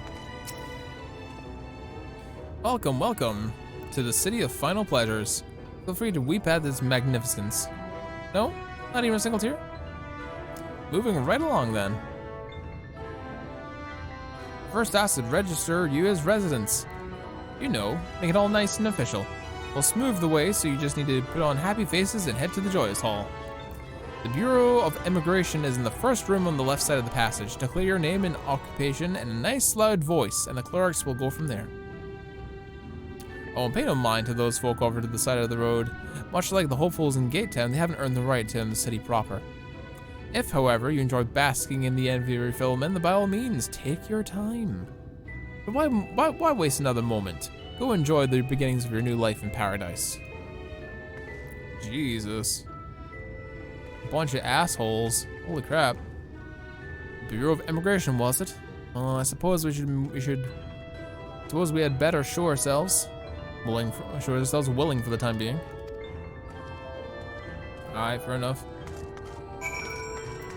Welcome, welcome to the city of final pleasures. Feel free to weep at this magnificence. No? Not even a single tear? Moving right along then. First acid, register you as residents. You know, make it all nice and official. We'll smooth the way, so you just need to put on happy faces and head to the Joyous Hall. The Bureau of Immigration is in the first room on the left side of the passage. Declare your name and occupation in a nice loud voice, and the clerics will go from there. Oh, and pay no mind to those folk over to the side of the road. Much like the hopefuls in Gatetown, they haven't earned the right to in the city proper. If, however, you enjoy basking in the envy of your fellow men, then by all means, take your time. But why waste another moment? Go enjoy the beginnings of your new life in paradise. Jesus. Bunch of assholes. Holy crap. Bureau of Immigration, was it? I suppose we had better show ourselves willing for the time being. Alright, fair enough.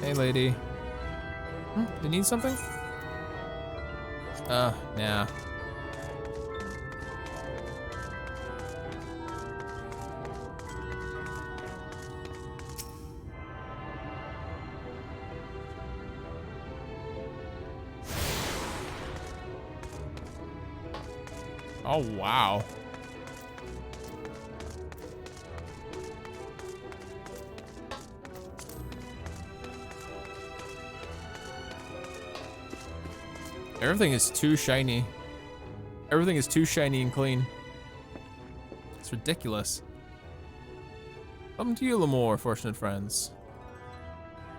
Hey, lady. You need something? Nah. Oh, wow. Everything is too shiny. Everything is too shiny and clean. It's ridiculous. Welcome to Ulamore, fortunate friends.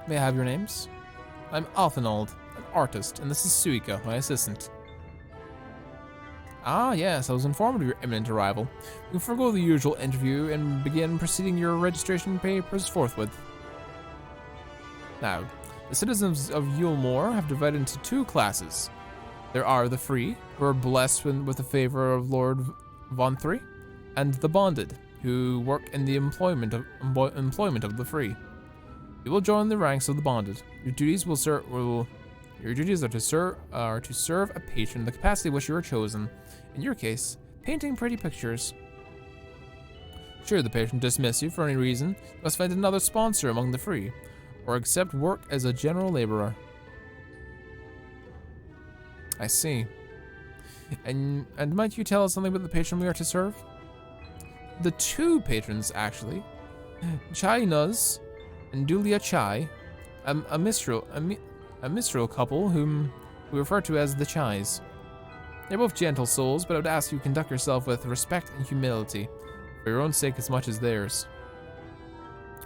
May I have your names? I'm Althanold, an artist, and this is Suika, my assistant. Ah, yes, I was informed of your imminent arrival. You can forego the usual interview and begin proceeding your registration papers forthwith. Now, the citizens of Ulamore have divided into two classes. There are the free, who are blessed with the favor of Lord Von 3, and the bonded, who work in the employment of the free. You will join the ranks of the bonded. Your duties are to serve a patron in the capacity which you are chosen. In your case, painting pretty pictures. Should the patron dismiss you for any reason, you must find another sponsor among the free, or accept work as a general laborer. I see. And might you tell us something about the patron we are to serve? The two patrons, actually. Chai Nuz and Dulia Chai, a mistral couple whom we refer to as the Chais. They're both gentle souls, but I would ask you to conduct yourself with respect and humility, for your own sake as much as theirs.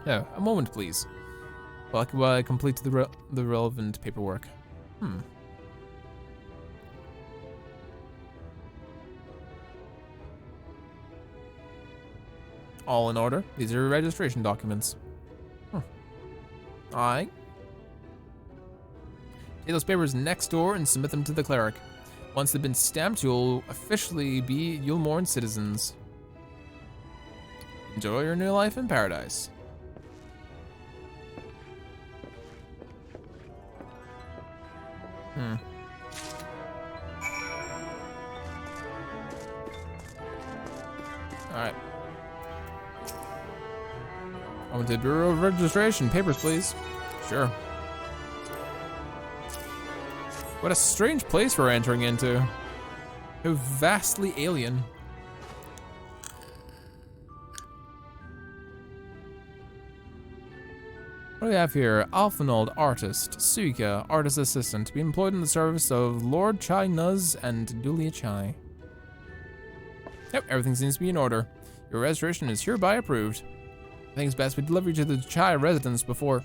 Oh, a moment, please, while I complete the relevant paperwork. All in order. These are your registration documents. Alright. Take those papers next door and submit them to the cleric. Once they've been stamped, you'll officially be Ulamore citizens. Enjoy your new life in paradise. Alright. I went to the Bureau of Registration. Papers, please. Sure. What a strange place we're entering into. How vastly alien. What do we have here? Alphanold, artist. Suika, artist assistant. To be employed in the service of Lord Chai Nuz and Dulia Chai. Yep, everything seems to be in order. Your registration is hereby approved. I think it's best we deliver you to the Chai residence before.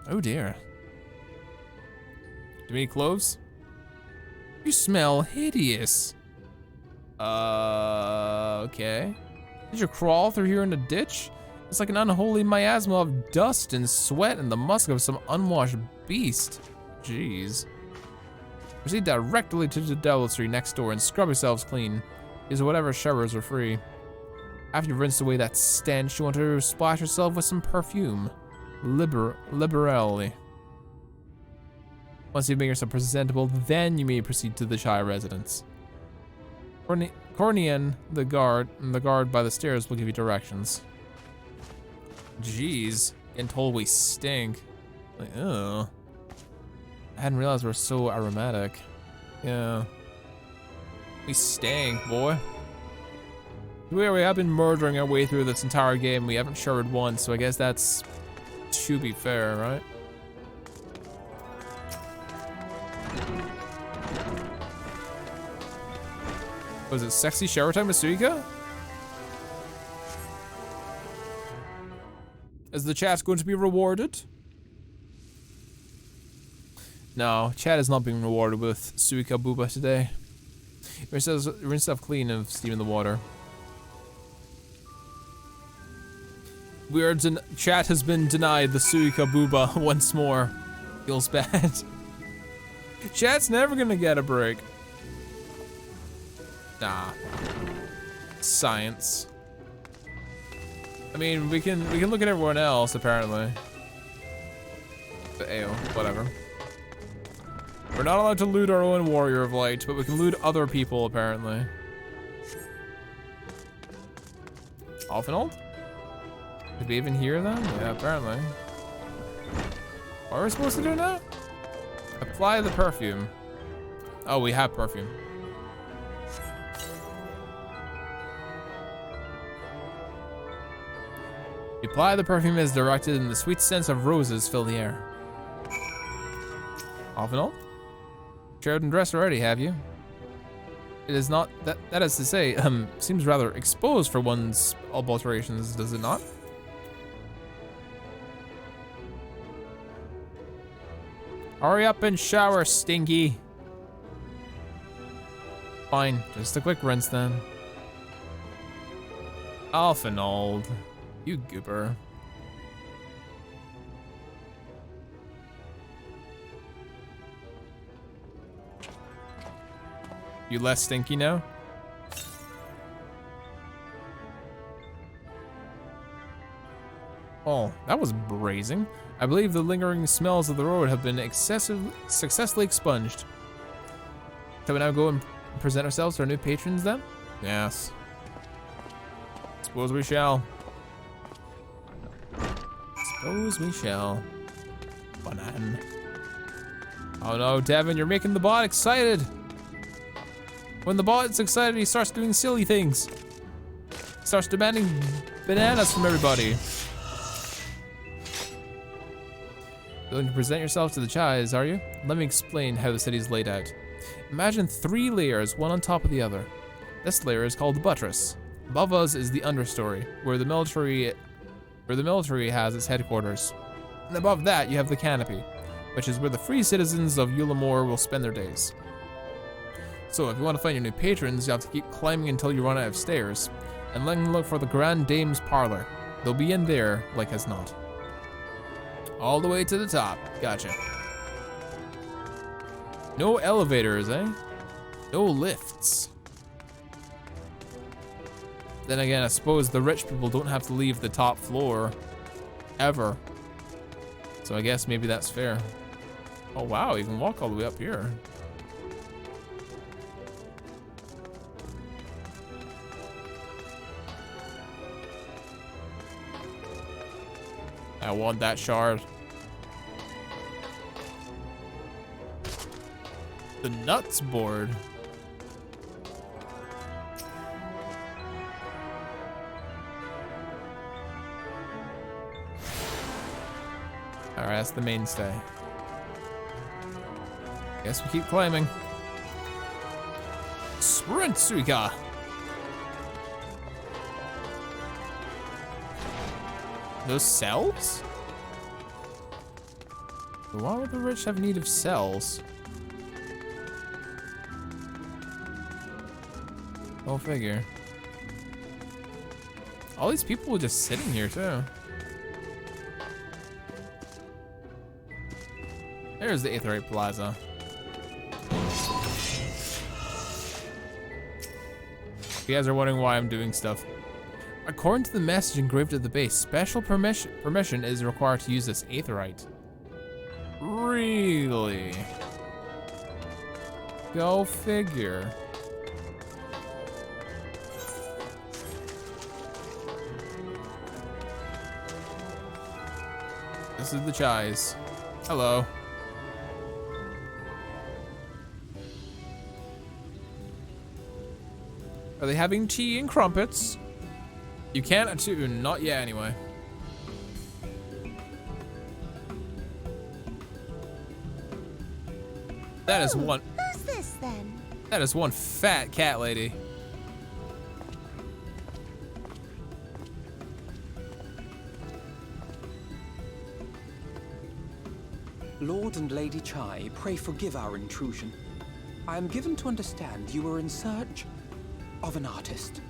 Oh dear. Do we need cloves? You smell hideous. Okay. Did you crawl through here in a ditch? It's like an unholy miasma of dust and sweat and the musk of some unwashed beast. Jeez. Proceed directly to the Devil's Tree next door and scrub yourselves clean. Use whatever showers are free. After you've rinsed away that stench, you want to splash yourself with some perfume. Liberally. Once you've made yourself presentable, then you may proceed to the Chai residence. Cornian, the guard by the stairs, will give you directions. Jeez, getting told we stink. Like, ugh. I hadn't realized we're so aromatic. Yeah. We stink, boy. We have been murdering our way through this entire game. We haven't showered once, so I guess that's to be fair, right? Was it sexy shower time with Suika? Is the chat going to be rewarded? No, chat is not being rewarded with Suika Booba today. Rinse stuff clean of steam in the water. Chat has been denied the Suika Booba once more. Feels bad. Chat's never gonna get a break. Nah. Science. I mean, we can look at everyone else apparently. But ayo, whatever. We're not allowed to loot our own Warrior of Light, but we can loot other people apparently. Alfenald? Did we even hear them? Yeah, apparently. What are we supposed to do now? Apply the perfume. Oh, we have perfume. Apply the perfume as directed and the sweet scents of roses fill the air. Alfenald? Showered and dressed already, have you? It is not, that is to say, seems rather exposed for one's alterations, does it not? Hurry up and shower, Stinky. Fine, just a quick rinse then. Alfenald, you goober. You less stinky now? Oh, that was brazen. I believe the lingering smells of the road have been successfully expunged. Shall we now go and present ourselves to our new patrons then? Yes. Suppose we shall. Suppose we shall. Banan. Oh no, Devin, you're making the bot excited. When the bot's excited, he starts doing silly things. Starts demanding bananas from everybody. Going to present yourself to the Chais, are you? Let me explain how the city is laid out. Imagine 3 layers, one on top of the other. This layer is called the buttress. Above us is the understory, where the military has its headquarters. And above that, you have the canopy, which is where the free citizens of Yulamore will spend their days. So if you want to find your new patrons, you have to keep climbing until you run out of stairs, and then look for the Grand Dame's parlor. They'll be in there, like as not. All the way to the top. Gotcha. No elevators, eh? No lifts. Then again, I suppose the rich people don't have to leave the top floor ever. So I guess maybe that's fair. Oh wow, you can walk all the way up here. I want that shard. The nuts board. Alright, that's the mainstay. Guess we keep climbing. Sprint, Suika! Those cells? Why would the rich have need of cells? Go figure. All these people were just sitting here too. There's the Aetherite Plaza. If you guys are wondering why I'm doing stuff. According to the message engraved at the base, special permission is required to use this Aetherite. Really? Go figure. This is the Chais. Hello. Are they having tea and crumpets? You can't attune, not yet anyway. That is one. Who's this then? That is one fat cat lady. Lord and Lady Chai, pray forgive our intrusion. I am given to understand you were in search of an artist.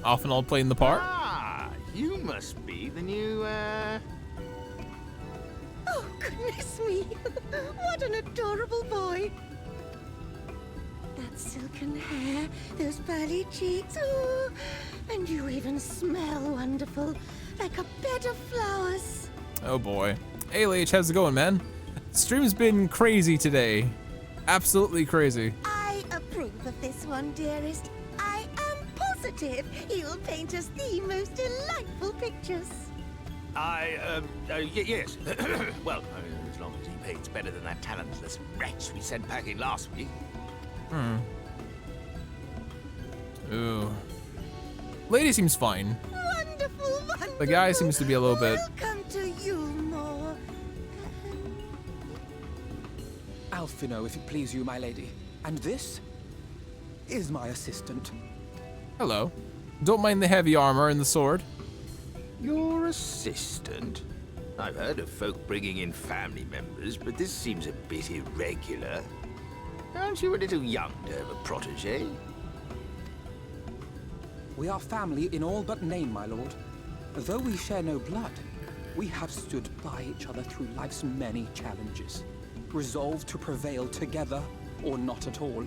Often I'll play in the part. Ah, you must be the new, Oh, goodness me! What an adorable boy! That silken hair, those pearly cheeks, oh, and you even smell wonderful, like a bed of flowers. Oh boy. Hey Leech, how's it going, man? Stream's been crazy today. Absolutely crazy. I approve of this one, dearest. I am positive he will paint us the most delightful pictures. Yes. Well, as long as he paints better than that talentless wretch we sent packing last week. Ooh. Lady seems fine. Wonderful, wonderful. The guy seems to be a little bit... Welcome to you more. Alphino, if it please you, my lady. And this is my assistant. Hello. Don't mind the heavy armor and the sword. Your assistant? I've heard of folk bringing in family members, but this seems a bit irregular. Aren't you a little young to have a protege? We are family in all but name, my lord. Though we share no blood, we have stood by each other through life's many challenges, resolved to prevail together or not at all.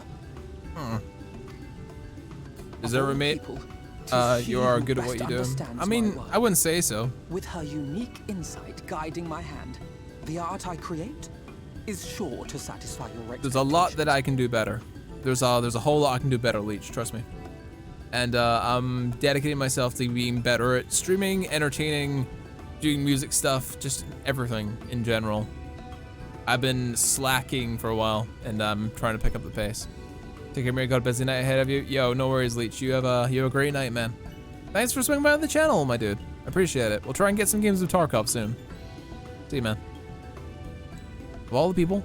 Is there a roommate? You are good at what you do. I mean, I wouldn't say so. With her unique insight guiding my hand, the art I create is sure to satisfy your expectations. There's a lot that I can do better. There's a whole lot I can do better, Leech, trust me. And I'm dedicating myself to being better at streaming, entertaining, doing music stuff, just everything in general. I've been slacking for a while, and I'm trying to pick up the pace. Take care, Mary. Got a busy night ahead of you. Yo, no worries, Leech. You have a great night, man. Thanks for swinging by on the channel, my dude. I appreciate it. We'll try and get some games of Tarkov soon. See you, man. Of all the people,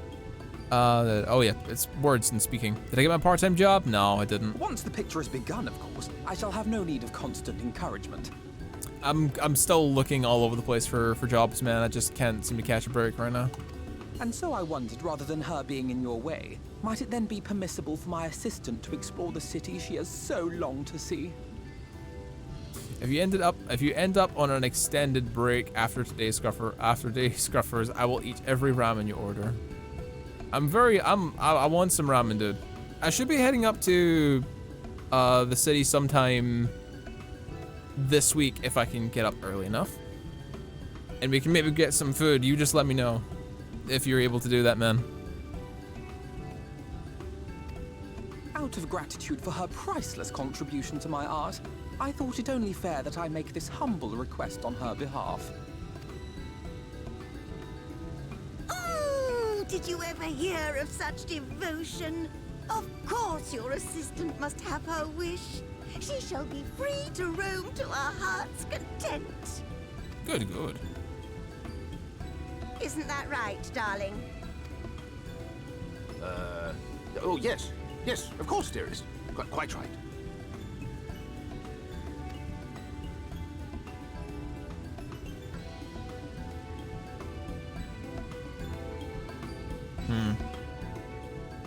oh yeah, it's words and speaking. Did I get my part-time job? No, I didn't. Once the picture has begun, of course, I shall have no need of constant encouragement. I'm still looking all over the place for jobs, man. I just can't seem to catch a break right now. And so I wondered, rather than her being in your way, might it then be permissible for my assistant to explore the city she has so longed to see? If you end up on an extended break after today's Scruffers, I will eat every ramen you order. I want some ramen, dude. I should be heading up to the city sometime this week if I can get up early enough. And we can maybe get some food. You just let me know if you're able to do that, man. Out of gratitude for her priceless contribution to my art, I thought it only fair that I make this humble request on her behalf. Oh, did you ever hear of such devotion? Of course your assistant must have her wish. She shall be free to roam to our heart's content. Good, good. Isn't that right, darling? Oh, yes. Yes, of course, dearest. Quite right.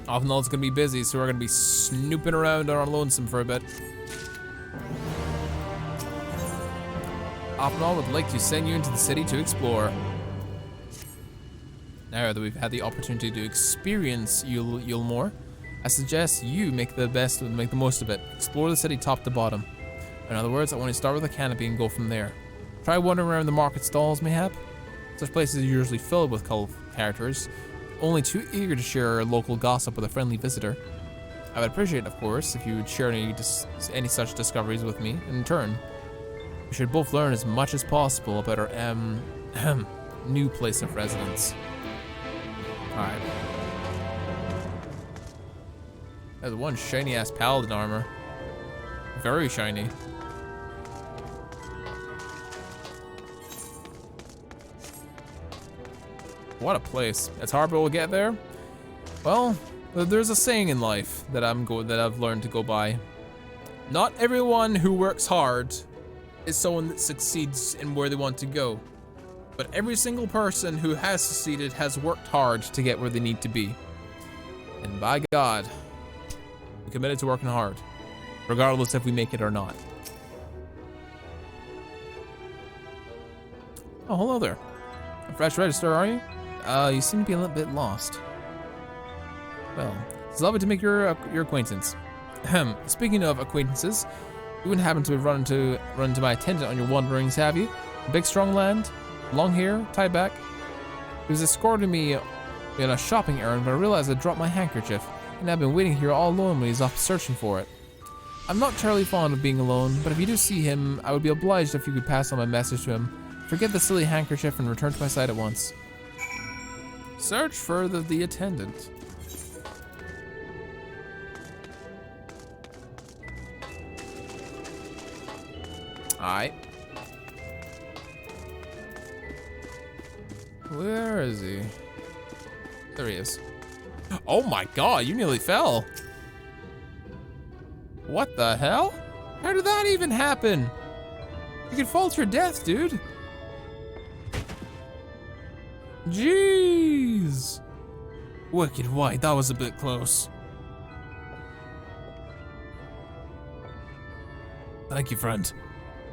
Often it's gonna be busy, so we're gonna be snooping around on our lonesome for a bit. Opnall would like to send you into the city to explore. Now that we've had the opportunity to experience Yulmore, I suggest you make the most of it. Explore the city top to bottom. In other words, I want to start with a canopy and go from there. Try wandering around the market stalls, mayhap. Such places are usually filled with colorful characters, only too eager to share local gossip with a friendly visitor. I would appreciate, of course, if you would share any such discoveries with me. In turn, we should both learn as much as possible about our new place of residence. Alright. There's one shiny ass paladin armor. Very shiny. What a place. It's hard, but we'll get there. Well, there's a saying in life that I've learned to go by. Not everyone who works hard is someone that succeeds in where they want to go. But every single person who has succeeded has worked hard to get where they need to be. And by God, we're committed to working hard, regardless if we make it or not. Oh, hello there. A fresh register, are you? You seem to be a little bit lost. Well, it's lovely to make your acquaintance. Speaking of acquaintances, you wouldn't happen to have run into my attendant on your wanderings, have you? Big strong land, long hair, tied back. He was escorting me in a shopping errand, but I realized I dropped my handkerchief, and I've been waiting here all alone when he's off searching for it. I'm not terribly fond of being alone, but if you do see him, I would be obliged if you could pass on my message to him. Forget the silly handkerchief and return to my side at once. Search for the attendant. Alright. Where is he? There he is. Oh my God, you nearly fell. What the hell? How did that even happen? You could fall to your death, dude. Jeez. Wicked white, that was a bit close. Thank you, friend.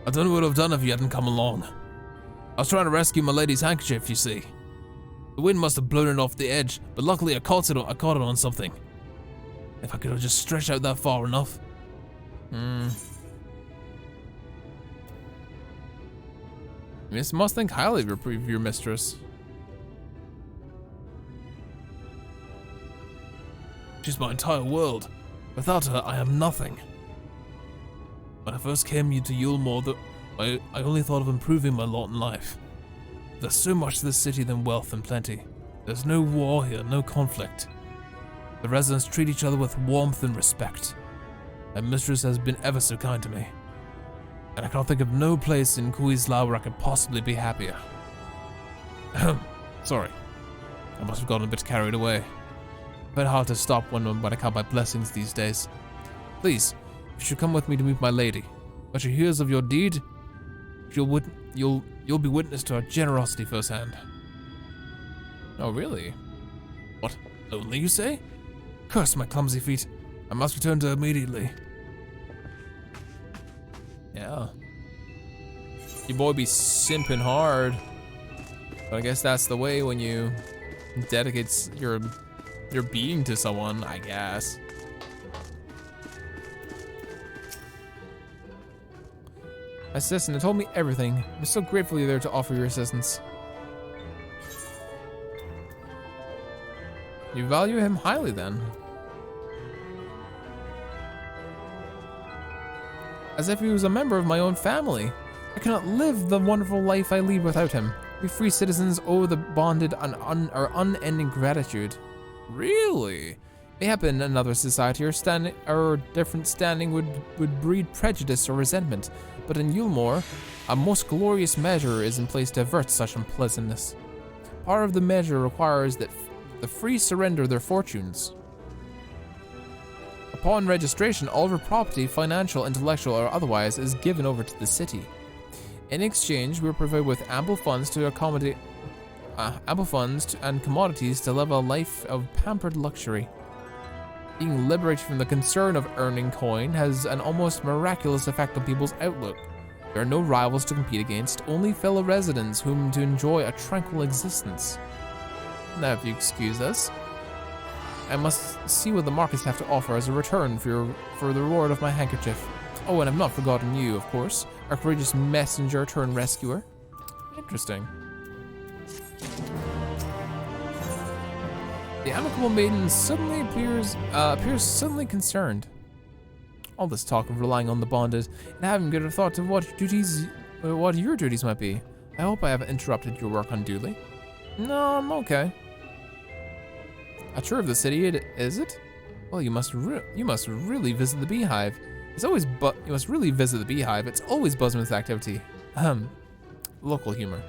I don't know what I've done if you hadn't come along. I was trying to rescue my lady's handkerchief, you see. The wind must have blown it off the edge, but luckily I caught it on something. If I could have just stretched out that far enough. Miss must think highly of your mistress. She's my entire world. Without her, I am nothing. When I first came to Yulmore, I only thought of improving my lot in life. There's so much to this city than wealth and plenty. There's no war here, no conflict. The residents treat each other with warmth and respect. My mistress has been ever so kind to me. And I can't think of no place in Kuisla where I could possibly be happier. Sorry. I must have gotten a bit carried away. Very hard to stop when I count my blessings these days. Please, you should come with me to meet my lady. When she hears of your deed, you'll be witness to her generosity firsthand. Oh, really? What? Lonely, you say? Curse my clumsy feet. I must return to her immediately. Yeah. Your boy be simping hard. But I guess that's the way when you dedicate your being to someone, I guess. Assistant told me everything. I'm so grateful you're there to offer your assistance. You value him highly then. As if he was a member of my own family. I cannot live the wonderful life I lead without him. We free citizens owe the bonded our unending gratitude. Really? Mayhap in another society or different standing would breed prejudice or resentment, but in Yulmore, a most glorious measure is in place to avert such unpleasantness. Part of the measure requires that the free surrender their fortunes. Upon registration, all of her property, financial, intellectual, or otherwise, is given over to the city. In exchange, we are provided with ample funds and commodities to live a life of pampered luxury. Being liberated from the concern of earning coin has an almost miraculous effect on people's outlook. There are no rivals to compete against, only fellow residents whom to enjoy a tranquil existence. Now, if you excuse us, I must see what the markets have to offer as a return for the reward of my handkerchief. Oh, and I've not forgotten you, of course, our courageous messenger turned rescuer. Interesting. The amicable maiden suddenly appears suddenly concerned. All this talk of relying on the bonded and having good thought of what your duties might be. I hope I haven't interrupted your work unduly. No, I'm okay. A tour of the city, is it? Well, you must really visit the beehive. You must really visit the beehive. It's always buzzing with activity. Local humor.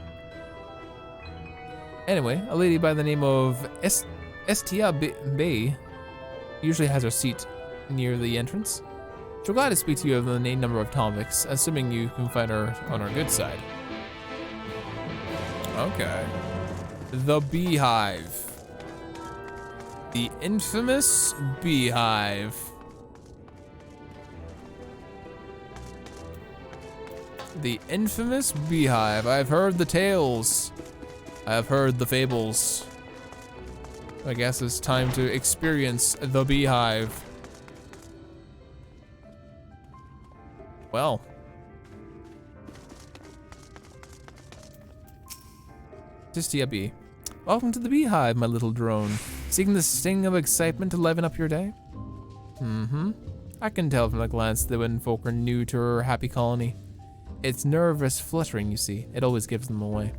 Anyway, a lady by the name of Estia Bay usually has her seat near the entrance. She'll glad to speak to you of the number of topics, assuming you can find her on our good side. Okay. The Beehive. The infamous Beehive. The infamous Beehive. I've heard the tales. I've heard the fables. I guess it's time to experience the Beehive. Well. Just bee. Welcome to the Beehive, my little drone. Seeking the sting of excitement to liven up your day? Mm-hmm. I can tell from the glance that when folk are new to her happy colony. It's nervous fluttering, you see. It always gives them away.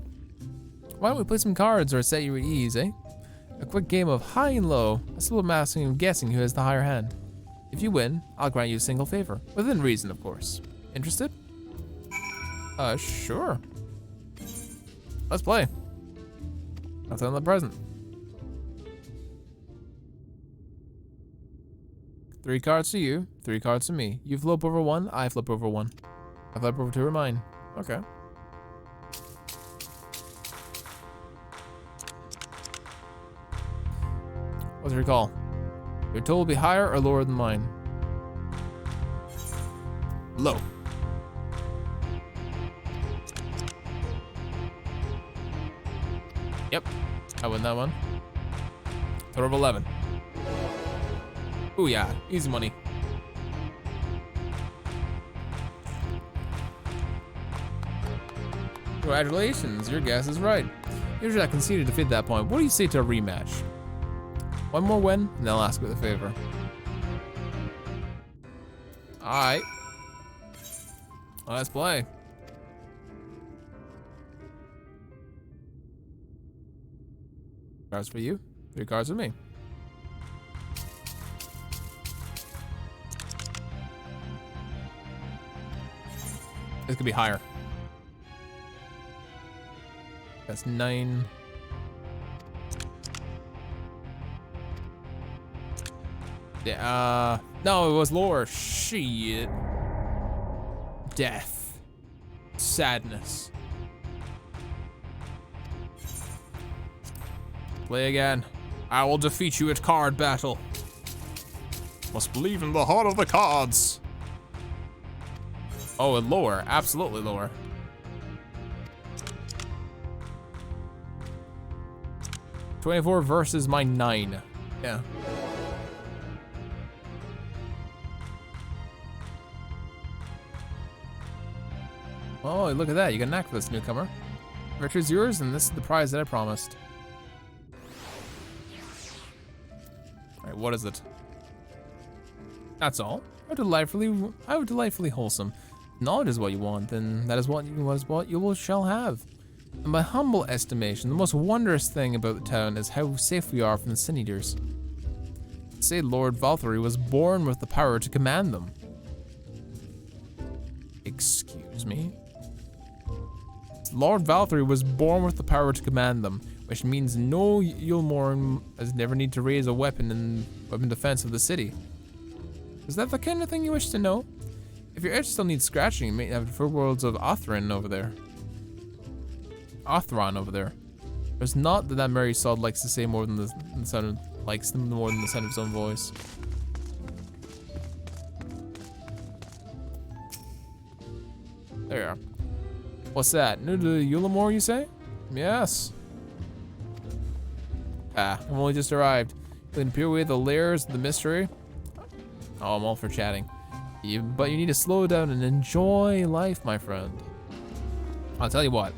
Why don't we play some cards or set you at ease, eh? A quick game of high and low, a simple massing of guessing who has the higher hand. If you win, I'll grant you a single favor. Within reason, of course. Interested? Sure. Let's play. Nothing on the present. 3 cards to you, 3 cards to me. You flip over 1, I flip over 1. I flip over 2 or mine. Okay. What's your call? Your total will be higher or lower than mine? Low. Yep, I win that one. Total of 11. Ooh yeah, easy money. Congratulations, your guess is right. Usually I conceded defeat at that point. What do you say to a rematch? One more win, and then I'll ask with a favor. Alright. Let's play. Cards for you, 3 cards for me. This could be higher. That's 9. Yeah, no, it was lower. Shit. Death. Sadness. Play again. I will defeat you at card battle. Must believe in the heart of the cards. Oh, and lower. Absolutely lower. $24 versus my 9. Yeah. Oh, look at that. You got a knack for this, newcomer. Virtue's yours, and this is the prize that I promised. Alright, what is it? That's all. How delightfully wholesome. Knowledge is what you want, then that is what you shall have. In my humble estimation, the most wondrous thing about the town is how safe we are from the Sin Eaters. Say Lord Valtteri was born with the power to command them. Excuse me? Lord Valtteri was born with the power to command them, which means no Yulmoran has never need to raise a weapon in defense of the city. Is that the kind of thing you wish to know? If your edge still needs scratching, you may have the 4 worlds of Othran over there. There's not that Mary Sod likes to say more than the sound likes them more than the sound of his own voice. There you are. What's that? New to Yulamore, you say? Yes. I've only just arrived. You can peer away the layers of the mystery. Oh, I'm all for chatting. But you need to slow down and enjoy life, my friend. I'll tell you what.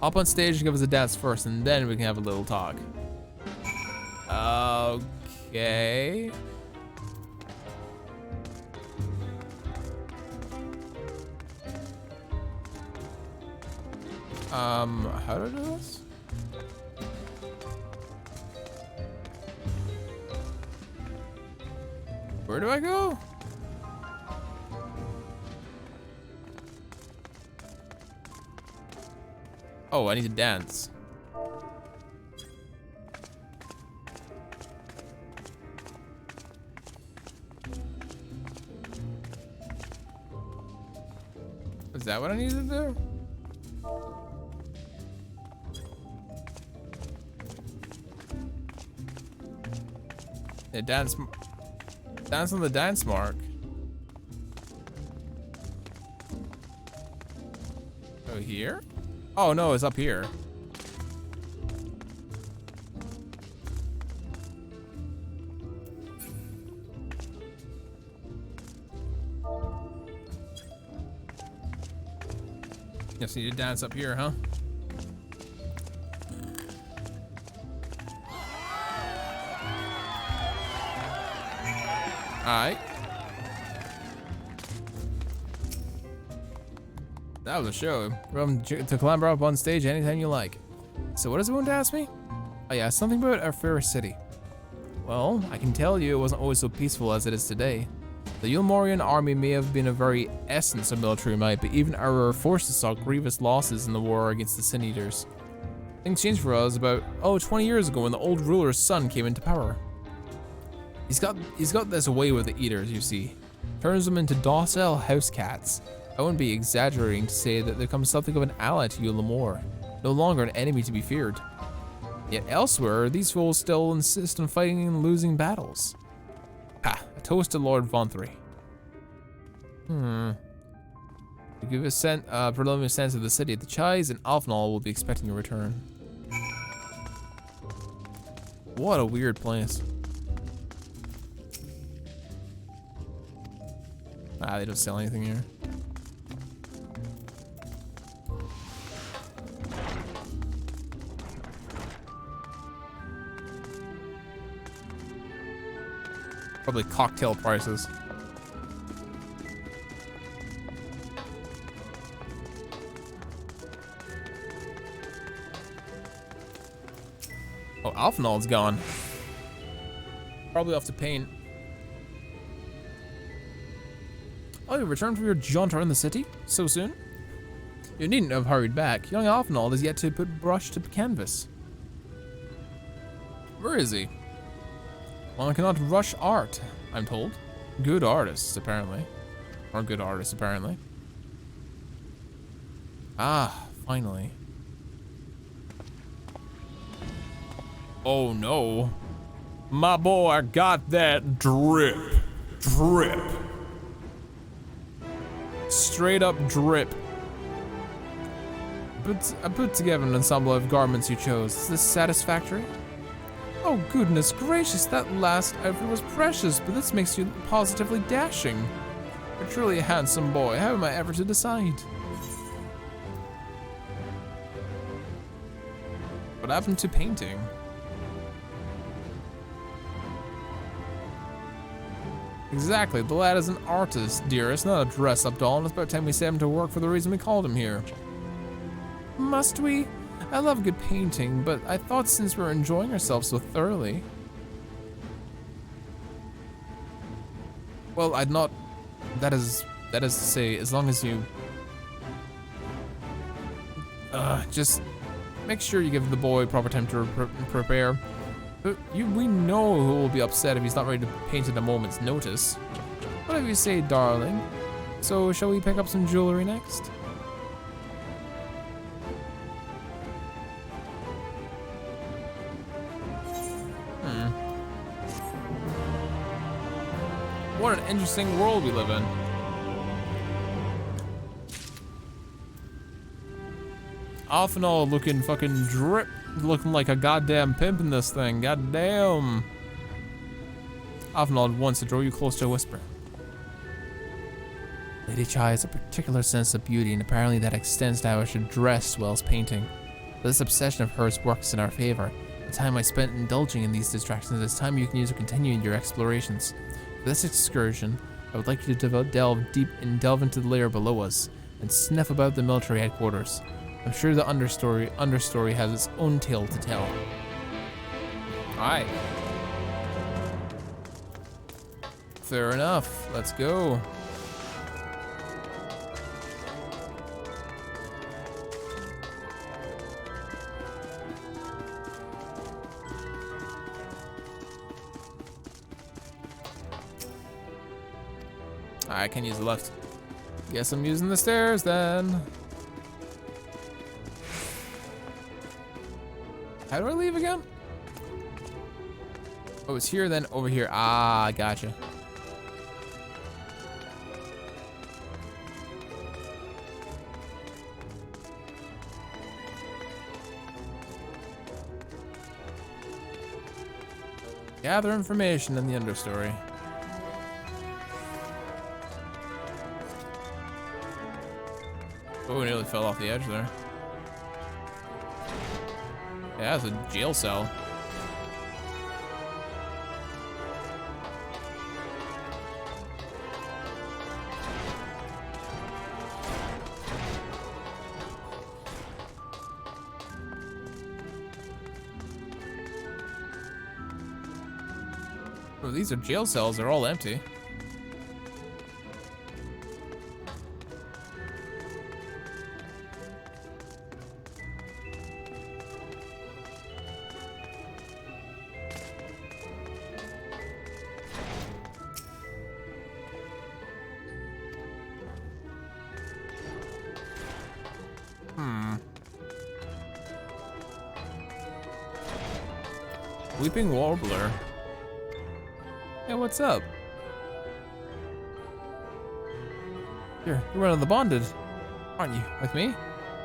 Hop on stage and give us a dance first, and then we can have a little talk. Okay. How do I do this? Where do I go? Oh, I need to dance. Is that what I need to do? Yeah, dance on the dance mark. Oh, here? Oh no, it's up here. Just need to dance up here, huh? Alright. That was a show. Welcome to clamber up on stage anytime you like. So what does it want to ask me? Oh yeah, something about our fair city. Well, I can tell you it wasn't always so peaceful as it is today. The Ulmorian army may have been a very essence of military might, but even our forces saw grievous losses in the war against the Sin Eaters. Things changed for us about, 20 years ago when the old ruler's son came into power. He's got this way with the Eaters, you see. Turns them into docile house cats. I wouldn't be exaggerating to say that there comes something of an ally to Ulamore, no longer an enemy to be feared. Yet elsewhere, these fools still insist on fighting and losing battles. Ha, a toast to Lord Vonthry. To give a preliminary sense of the city, the Chais and Alphenall will be expecting a return. What a weird place. They don't sell anything here. Probably cocktail prices. Oh, Alphenall's gone. Probably off to paint. Oh, you returned from your jaunt around the city? So soon? You needn't have hurried back. Young Alphenall is yet to put brush to canvas. Where is he? One cannot rush art, I'm told. Good artists, apparently. Or good artists, apparently. Ah, finally. Oh no. My boy got that drip. Drip. Straight up drip. I put together an ensemble of garments you chose. Is this satisfactory? Oh goodness gracious, that last outfit was precious, but this makes you positively dashing. You're truly a handsome boy. How am I ever to decide? What happened to painting? Exactly, the lad is an artist, dearest, not a dress-up doll, and it's about time we set him to work for the reason we called him here. Must we? I love good painting, but I thought since we're enjoying ourselves so thoroughly... Well, I'd not... That is to say, as long as you... just make sure you give the boy proper time to prepare. We know who will be upset if he's not ready to paint at a moment's notice. Whatever you say, darling. So, shall we pick up some jewelry next? What an interesting world we live in. Alphenall looking fucking drip, looking like a goddamn pimp in this thing. Goddamn. Alphenall wants to draw you close to a whisper. Lady Chai has a particular sense of beauty, and apparently that extends to how I should dress as well as painting. This obsession of hers works in our favor. The time I spent indulging in these distractions is time you can use to continue in your explorations. For this excursion, I would like you to delve into the layer below us and sniff about the military headquarters. I'm sure the understory has its own tale to tell. Alright. Fair enough. Let's go. I can use the left. Guess I'm using the stairs then. How do I leave again? Oh, it's here, then over here. Ah, gotcha. Gather information in the understory. Oh, nearly fell off the edge there. Yeah, it's a jail cell. Oh, these are jail cells. They're all empty. Weeping Warbler. Hey, what's up? You're one of the bonded, aren't you? Like me?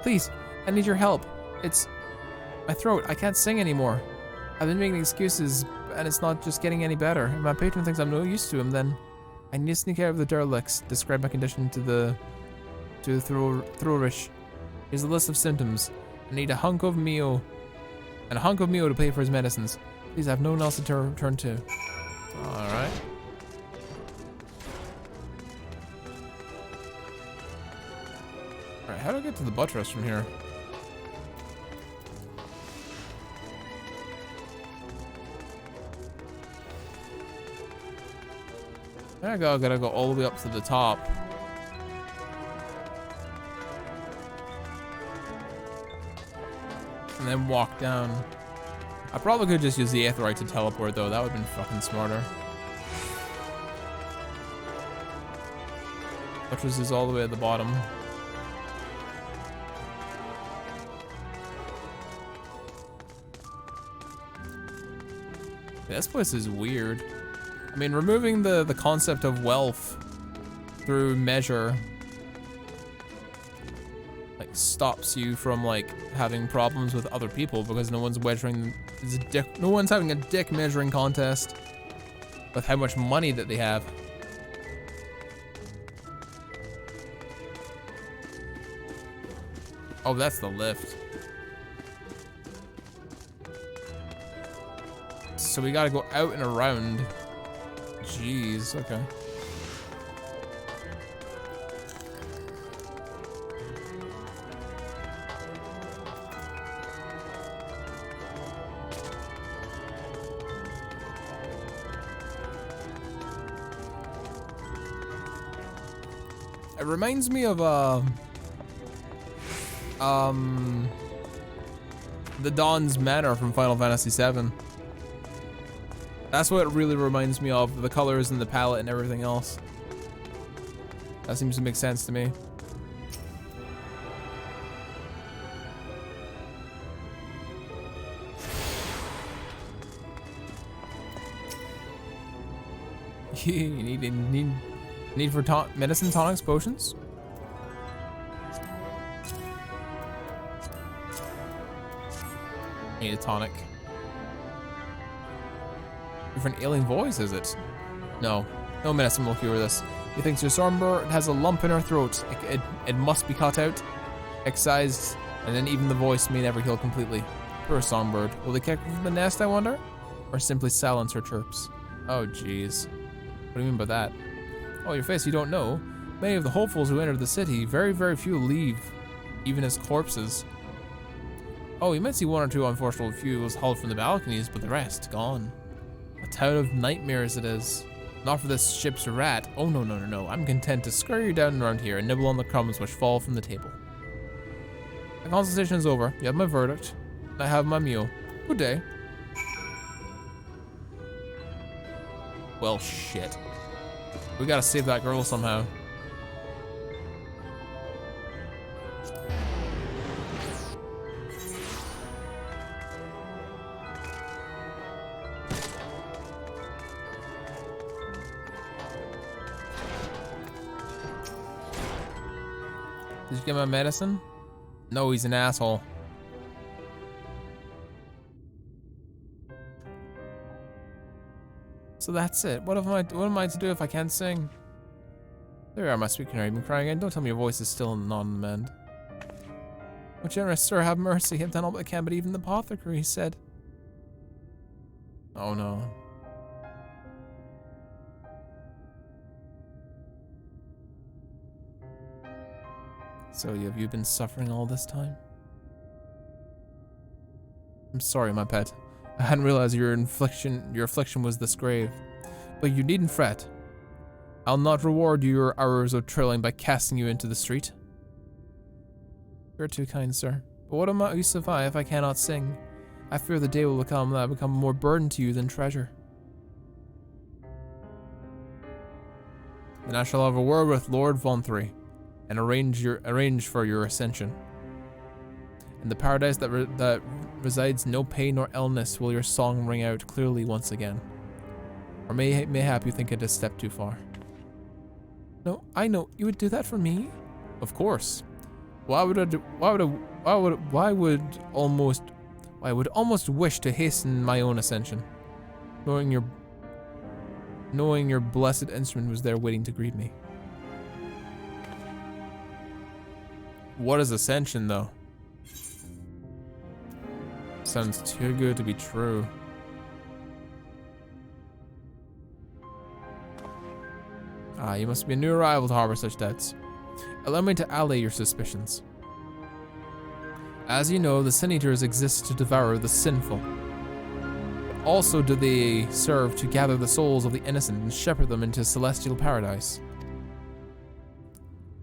Please, I need your help. It's my throat. I can't sing anymore. I've been making excuses, and it's not just getting any better. If my patron thinks I'm no use to him, then I need to sneak out of the derelicts. Describe my condition to the Throrish. Here's a list of symptoms. I need a hunk of meal, and a hunk of meal to pay for his medicines. Please, I have no one else to turn to. All right. All right, how do I get to the buttress from here? There I go, gotta go all the way up to the top. And then walk down. I probably could just use the Aetheryte to teleport though, that would've been fucking smarter. Buttress is all the way at the bottom. This place is weird. I mean, removing the concept of wealth through measure like stops you from like having problems with other people because no one's measuring. No one's having a dick measuring contest with how much money that they have. Oh, that's the lift. So we gotta go out and around. Jeez, okay. It reminds me of the Dawn's Manor from Final Fantasy VII. That's what it really reminds me of, the colors and the palette and everything else. That seems to make sense to me. You need for medicine, tonics, potions? Need a tonic. Different alien voice, is it? No medicine will cure this. He thinks your Stormbird has a lump in her throat. It must be cut out, excised, and then even the voice may never heal completely. Poor Songbird. Will they kick her from the nest, I wonder? Or simply silence her chirps? Oh, jeez. What do you mean by that? Oh, your face, you don't know. Many of the hopefuls who entered the city, very, very few leave, even as corpses. Oh, you might see one or two unfortunate few hauled from the balconies, but the rest, gone. A town of nightmares it is. Not for this ship's rat. Oh, no. I'm content to scurry down around here and nibble on the crumbs which fall from the table. The consultation is over. You have my verdict. And I have my meal. Good day. Well, shit. We gotta save that girl somehow. Did you get my medicine? No, he's an asshole. So that's it. What am I to do if I can't sing? There you are, my sweet canary. You've been crying again. Don't tell me your voice is still not on the mend. Oh, generous sir, have mercy. I've done all that I can, but even the apothecary said. Oh no. So have you been suffering all this time? I'm sorry, my pet. I hadn't realized your affliction was this grave. But you needn't fret. I'll not reward your hours of trilling by casting you into the street. You're too kind, sir. But what am I use of I if I cannot sing? I fear the day will become that I become more burden to you than treasure. Then I shall have a word with Lord Vauntry and arrange for your ascension. In the paradise that resides no pain nor illness will your song ring out clearly once again. Or mayhap you think it a step too far. No, I know you would do that for me. Of course. I would almost wish to hasten my own ascension, knowing your blessed instrument was there waiting to greet me. What is ascension, though? Sounds too good to be true. Ah, you must be a new arrival to harbor such debts. Allow me to allay your suspicions. As you know, the Sin Eaters exist to devour the sinful. But also do they serve to gather the souls of the innocent and shepherd them into celestial paradise.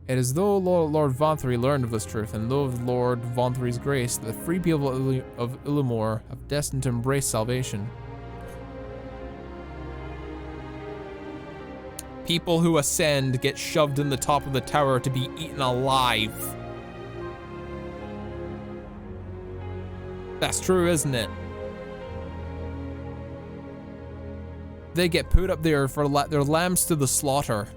It is though Lord Vauntry learned of this truth, and though of Lord Vauntry's grace, that the free people of Illimore have destined to embrace salvation. People who ascend get shoved in the top of the tower to be eaten alive. That's true, isn't it? They get put up there for their lambs to the slaughter.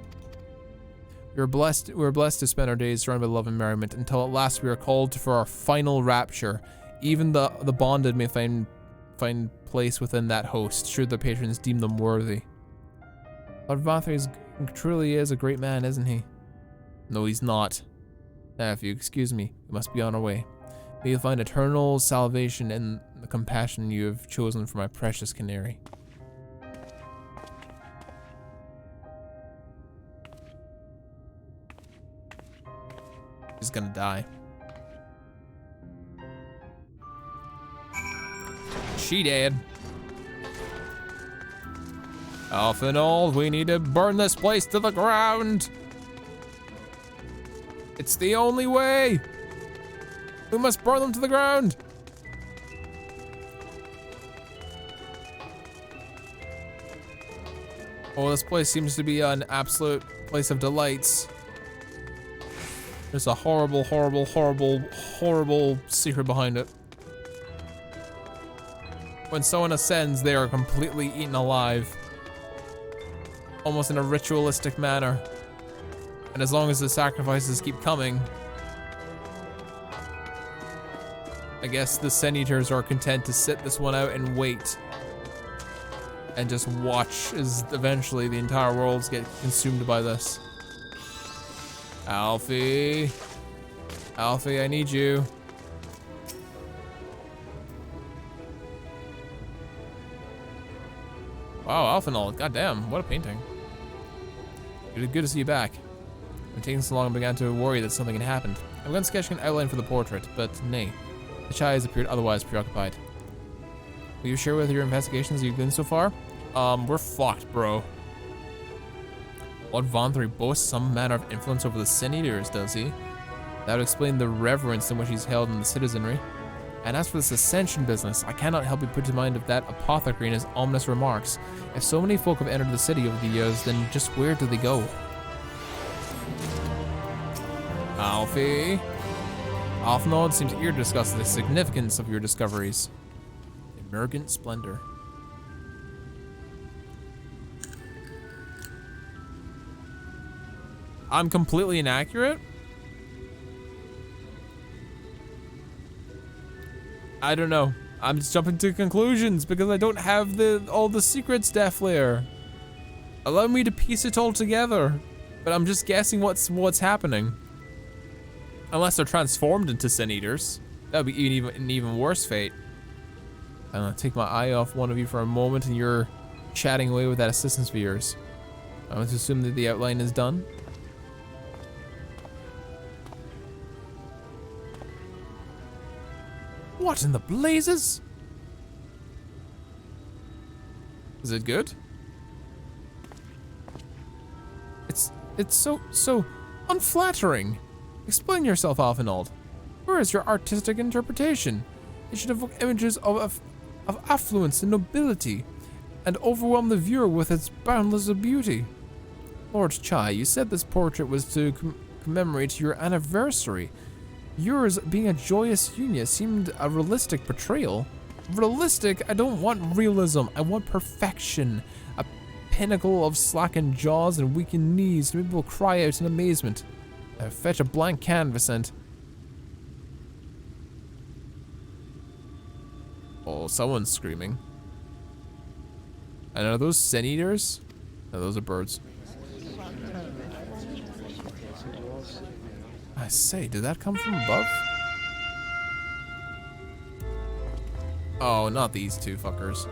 We're blessed to spend our days surrounded by love and merriment until at last we are called for our final rapture. Even the bonded may find place within that host, should the patrons deem them worthy. Lord Vauntry truly is a great man, isn't he? No, he's not. Now, if you excuse me, we must be on our way. May you find eternal salvation in the compassion you have chosen for my precious canary. He's gonna die. She dead. Off and old, we need to burn this place to the ground. It's the only way. We must burn them to the ground. Oh, this place seems to be an absolute place of delights. There's a horrible, horrible, horrible, horrible secret behind it. When someone ascends, they are completely eaten alive. Almost in a ritualistic manner. And as long as the sacrifices keep coming, I guess the Sin Eaters are content to sit this one out and wait. And just watch as eventually the entire worlds get consumed by this. Alfie. Alfie, I need you. Wow, Alphenol, goddamn, what a painting. Good to see you back. I've been taking so long I began to worry that something had happened. I began sketching an outline for the portrait, but nay. The Chai has appeared otherwise preoccupied. Will you share with your investigations you've been so far? We're fucked, bro. Lord Vauntry boasts some manner of influence over the Sin Eaters, does he? That would explain the reverence in which he's held in the citizenry. And as for this ascension business, I cannot help but put to mind of that apothecary and his ominous remarks. If so many folk have entered the city over the years, then just where do they go? Alfie? Alphenod seems eager to discuss the significance of your discoveries. Emergent splendor. I'm completely inaccurate? I don't know. I'm just jumping to conclusions because I don't have all the secrets, Deathlair. Allow me to piece it all together. But I'm just guessing what's happening. Unless they're transformed into Sin Eaters. That would be an even worse fate. I'm gonna take my eye off one of you for a moment and you're chatting away with that assistance of yours. I'm going to assume that the outline is done. What in the blazes? Is it good? It's so unflattering. Explain yourself, Alphinaud. Where is your artistic interpretation? It should evoke images of affluence and nobility, and overwhelm the viewer with its boundless beauty. Lord Chai, you said this portrait was to commemorate your anniversary. Yours being a joyous union seemed a realistic portrayal. Realistic? I don't want realism. I want perfection. A pinnacle of slackened jaws and weakened knees to make people cry out in amazement. I fetch a blank canvas and... Oh, someone's screaming. And are those Sin Eaters? No, those are birds. I say, did that come from above? Oh, not these two fuckers.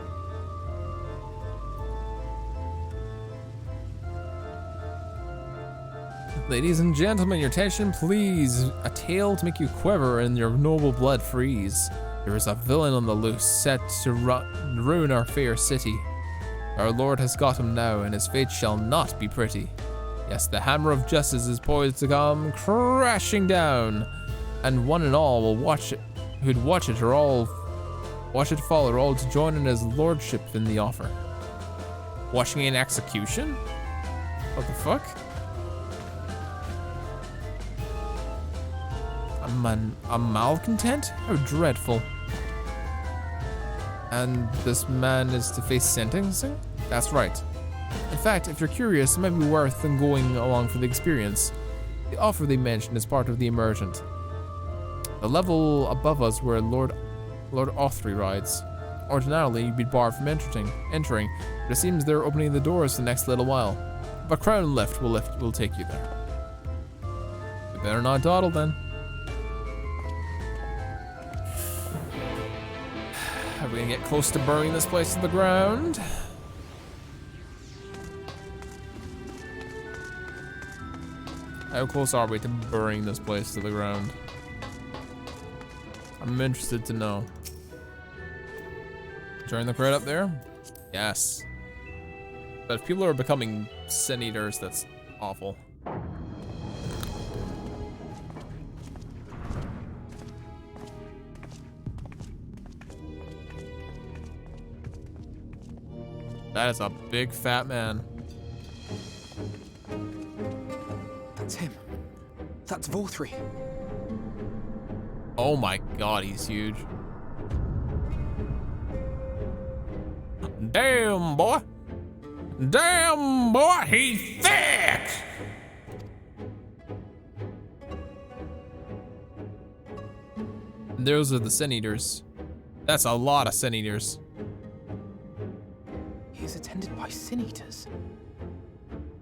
Ladies and gentlemen, your attention please. A tale to make you quiver and your noble blood freeze. There is a villain on the loose, set to ruin our fair city. Our lord has got him now, and his fate shall not be pretty. Yes, the hammer of justice is poised to come crashing down, and one and all will watch it, who'd watch it fall, are all to join in his lordship in the offer. Watching an execution? What the fuck? A malcontent? How dreadful. And this man is to face sentencing? That's right. In fact, if you're curious, it might be worth them going along for the experience. The offer they mentioned is part of the emergent. The level above us where Lord Othry rides. Ordinarily, you'd be barred from entering, but it seems they're opening the doors the next little while. A crown lift will take you there. You better not dawdle then. Are we gonna get close to burning this place to the ground? How close are we to burning this place to the ground? I'm interested to know. Turn the crowd up there? Yes. But if people are becoming Sin Eaters, that's awful. That is a big fat man. That's him. That's Vorthry. Oh my god, he's huge. Damn, boy. Damn, boy, he's thick. Those are the Sin Eaters. That's a lot of Sin Eaters. He is attended by Sin Eaters.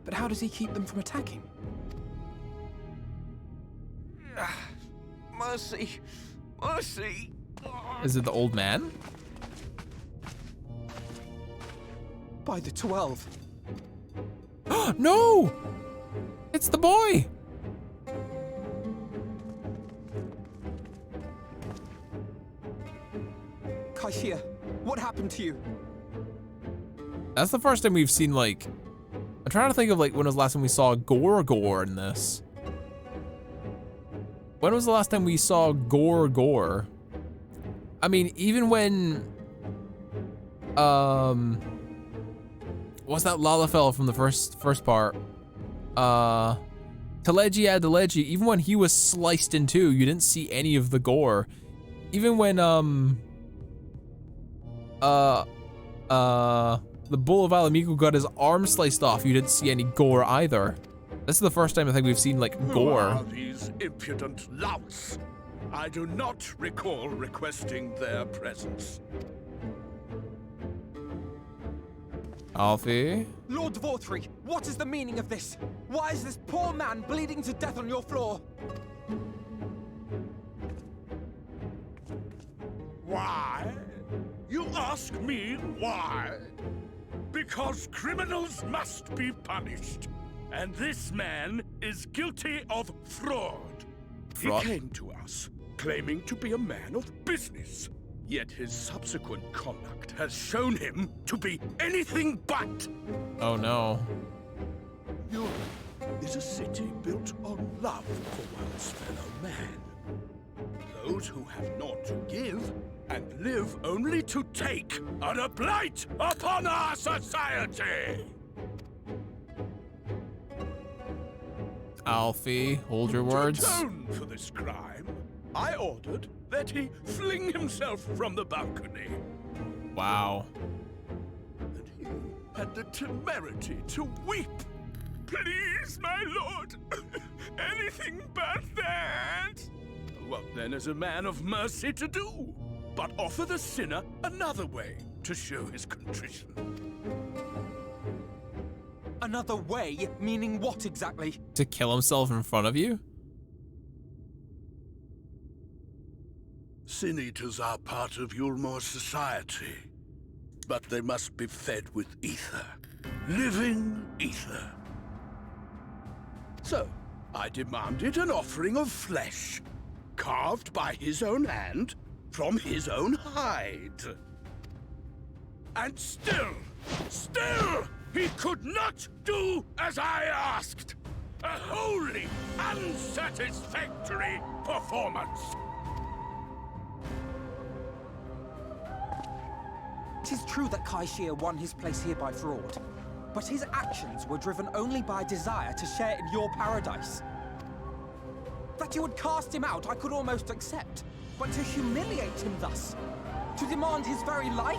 But how does he keep them from attacking? Mercy. Mercy. Is it the old man? By the 12. No! It's the boy! Kaishia, what happened to you? That's the first time we've seen, like... I'm trying to think of, like, when was the last time we saw Gore in this? When was the last time we saw Gore? I mean, even when... What's that Lalafell from the first part? Teleji, even when he was sliced in two, you didn't see any of the gore. Even when, the Bull of Alamigo got his arm sliced off, you didn't see any gore either. This is the first time I think we've seen, like, gore. Who are these impudent louts? I do not recall requesting their presence. Alfie? Lord Dvorthree, what is the meaning of this? Why is this poor man bleeding to death on your floor? Why? You ask me why? Because criminals must be punished. And this man is guilty of fraud. Fraud? He came to us, claiming to be a man of business. Yet his subsequent conduct has shown him to be anything but. Oh no. Europe is a city built on love for one's fellow man. Those who have naught to give and live only to take are a blight upon our society. Alfie, hold your words. To atone for this crime, I ordered that he fling himself from the balcony. Wow. And he had the temerity to weep. Please, my lord, anything but that. What then is a man of mercy to do? But offer the sinner another way to show his contrition. Another way? Meaning what exactly? To kill himself in front of you? Sin eaters are part of Yulmore's society, but they must be fed with ether. Living ether. So, I demanded an offering of flesh, carved by his own hand, from his own hide. And still, he could not do as I asked. A wholly unsatisfactory performance. It is true that Kaishir won his place here by fraud, but his actions were driven only by a desire to share in your paradise. That you would cast him out, I could almost accept, but to humiliate him thus, to demand his very life?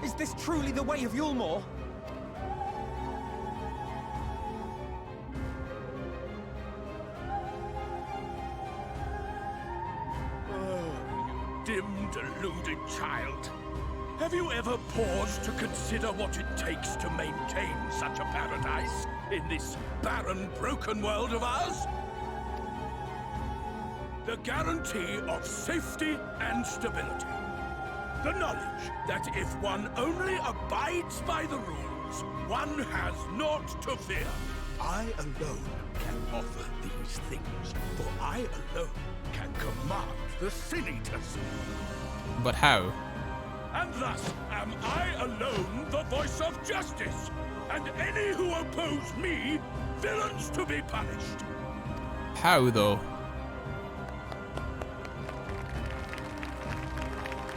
Is this truly the way of Yulmore? Oh, you dim, deluded child. Have you ever paused to consider what it takes to maintain such a paradise in this barren, broken world of ours? The guarantee of safety and stability. The knowledge that if one only abides by the rules, one has naught to fear. I alone can offer these things, for I alone can command the Sin Eaters. But how? And thus am I alone the voice of justice, and any who oppose me, villains to be punished. How though?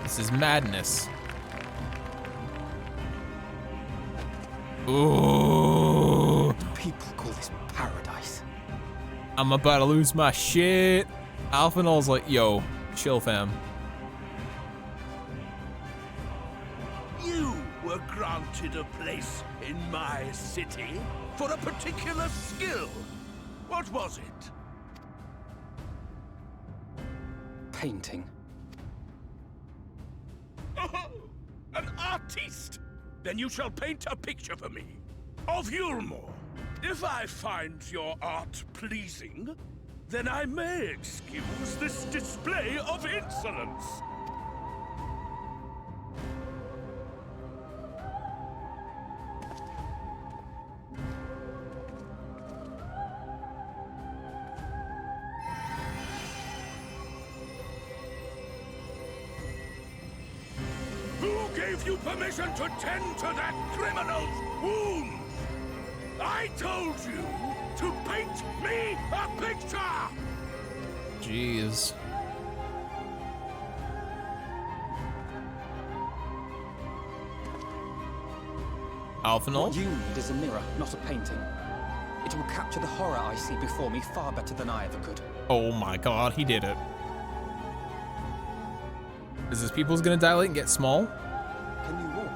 This is madness. Ooh. People call this paradise. I'm about to lose my shit. Alphanol's like, yo, chill fam. You were granted a place in my city for a particular skill. What was it? Painting. Oh, an artiste! Then you shall paint a picture for me of Yulmore. If I find your art pleasing, then I may excuse this display of insolence. Who gave you permission to tend to that criminal's wounds? I told you to paint me a picture! Jeez. Alphanol? What you need is a mirror, not a painting. It will capture the horror I see before me far better than I ever could. Oh my god, he did it. Is his pupils gonna dilate and get small? Can you walk?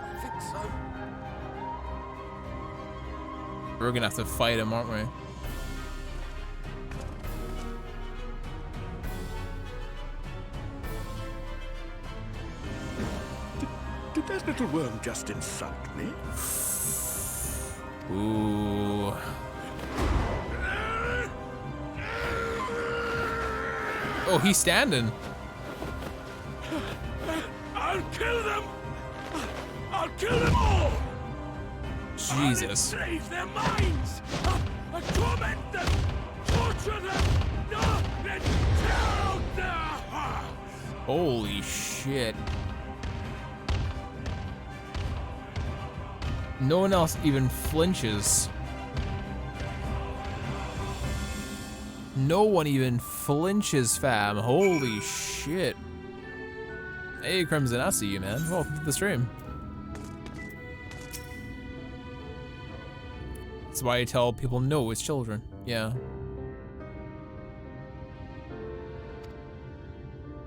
I think so. We're gonna have to fight him, aren't we? Does little worm just insult me? Ooh. Oh, he's standing. I'll kill them! I'll kill them all! Jesus. I'll enslave their minds! I'll torment them! Torture them! No, then tear out their hearts! Holy shit. No one else even flinches. No one even flinches, fam. Holy shit. Hey, Crimson, I see you, man. Welcome to the stream. That's why I tell people no, it's children. Yeah.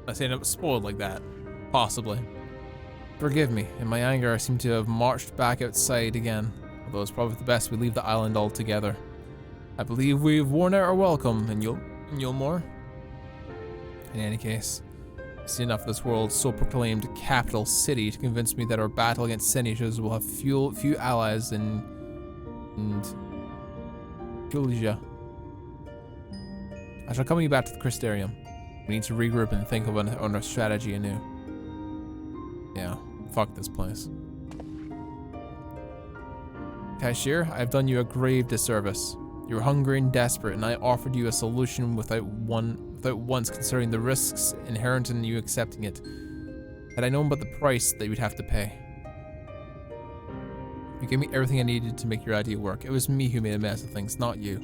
I say it spoiled like that. Possibly. Forgive me. In my anger, I seem to have marched back outside again. Although it's probably the best we leave the island altogether. I believe we've worn out our welcome in Yulmore. In any case, I've seen enough of this world's so-proclaimed capital city to convince me that our battle against Seneschals will have few allies in Gulgia. I shall come back to the Crystarium. We need to regroup and think of on our strategy anew. Yeah, fuck this place. Cashier, I've done you a grave disservice. You were hungry and desperate, and I offered you a solution without once considering the risks inherent in you accepting it. Had I known about the price that you'd have to pay. You gave me everything I needed to make your idea work. It was me who made a mess of things, not you.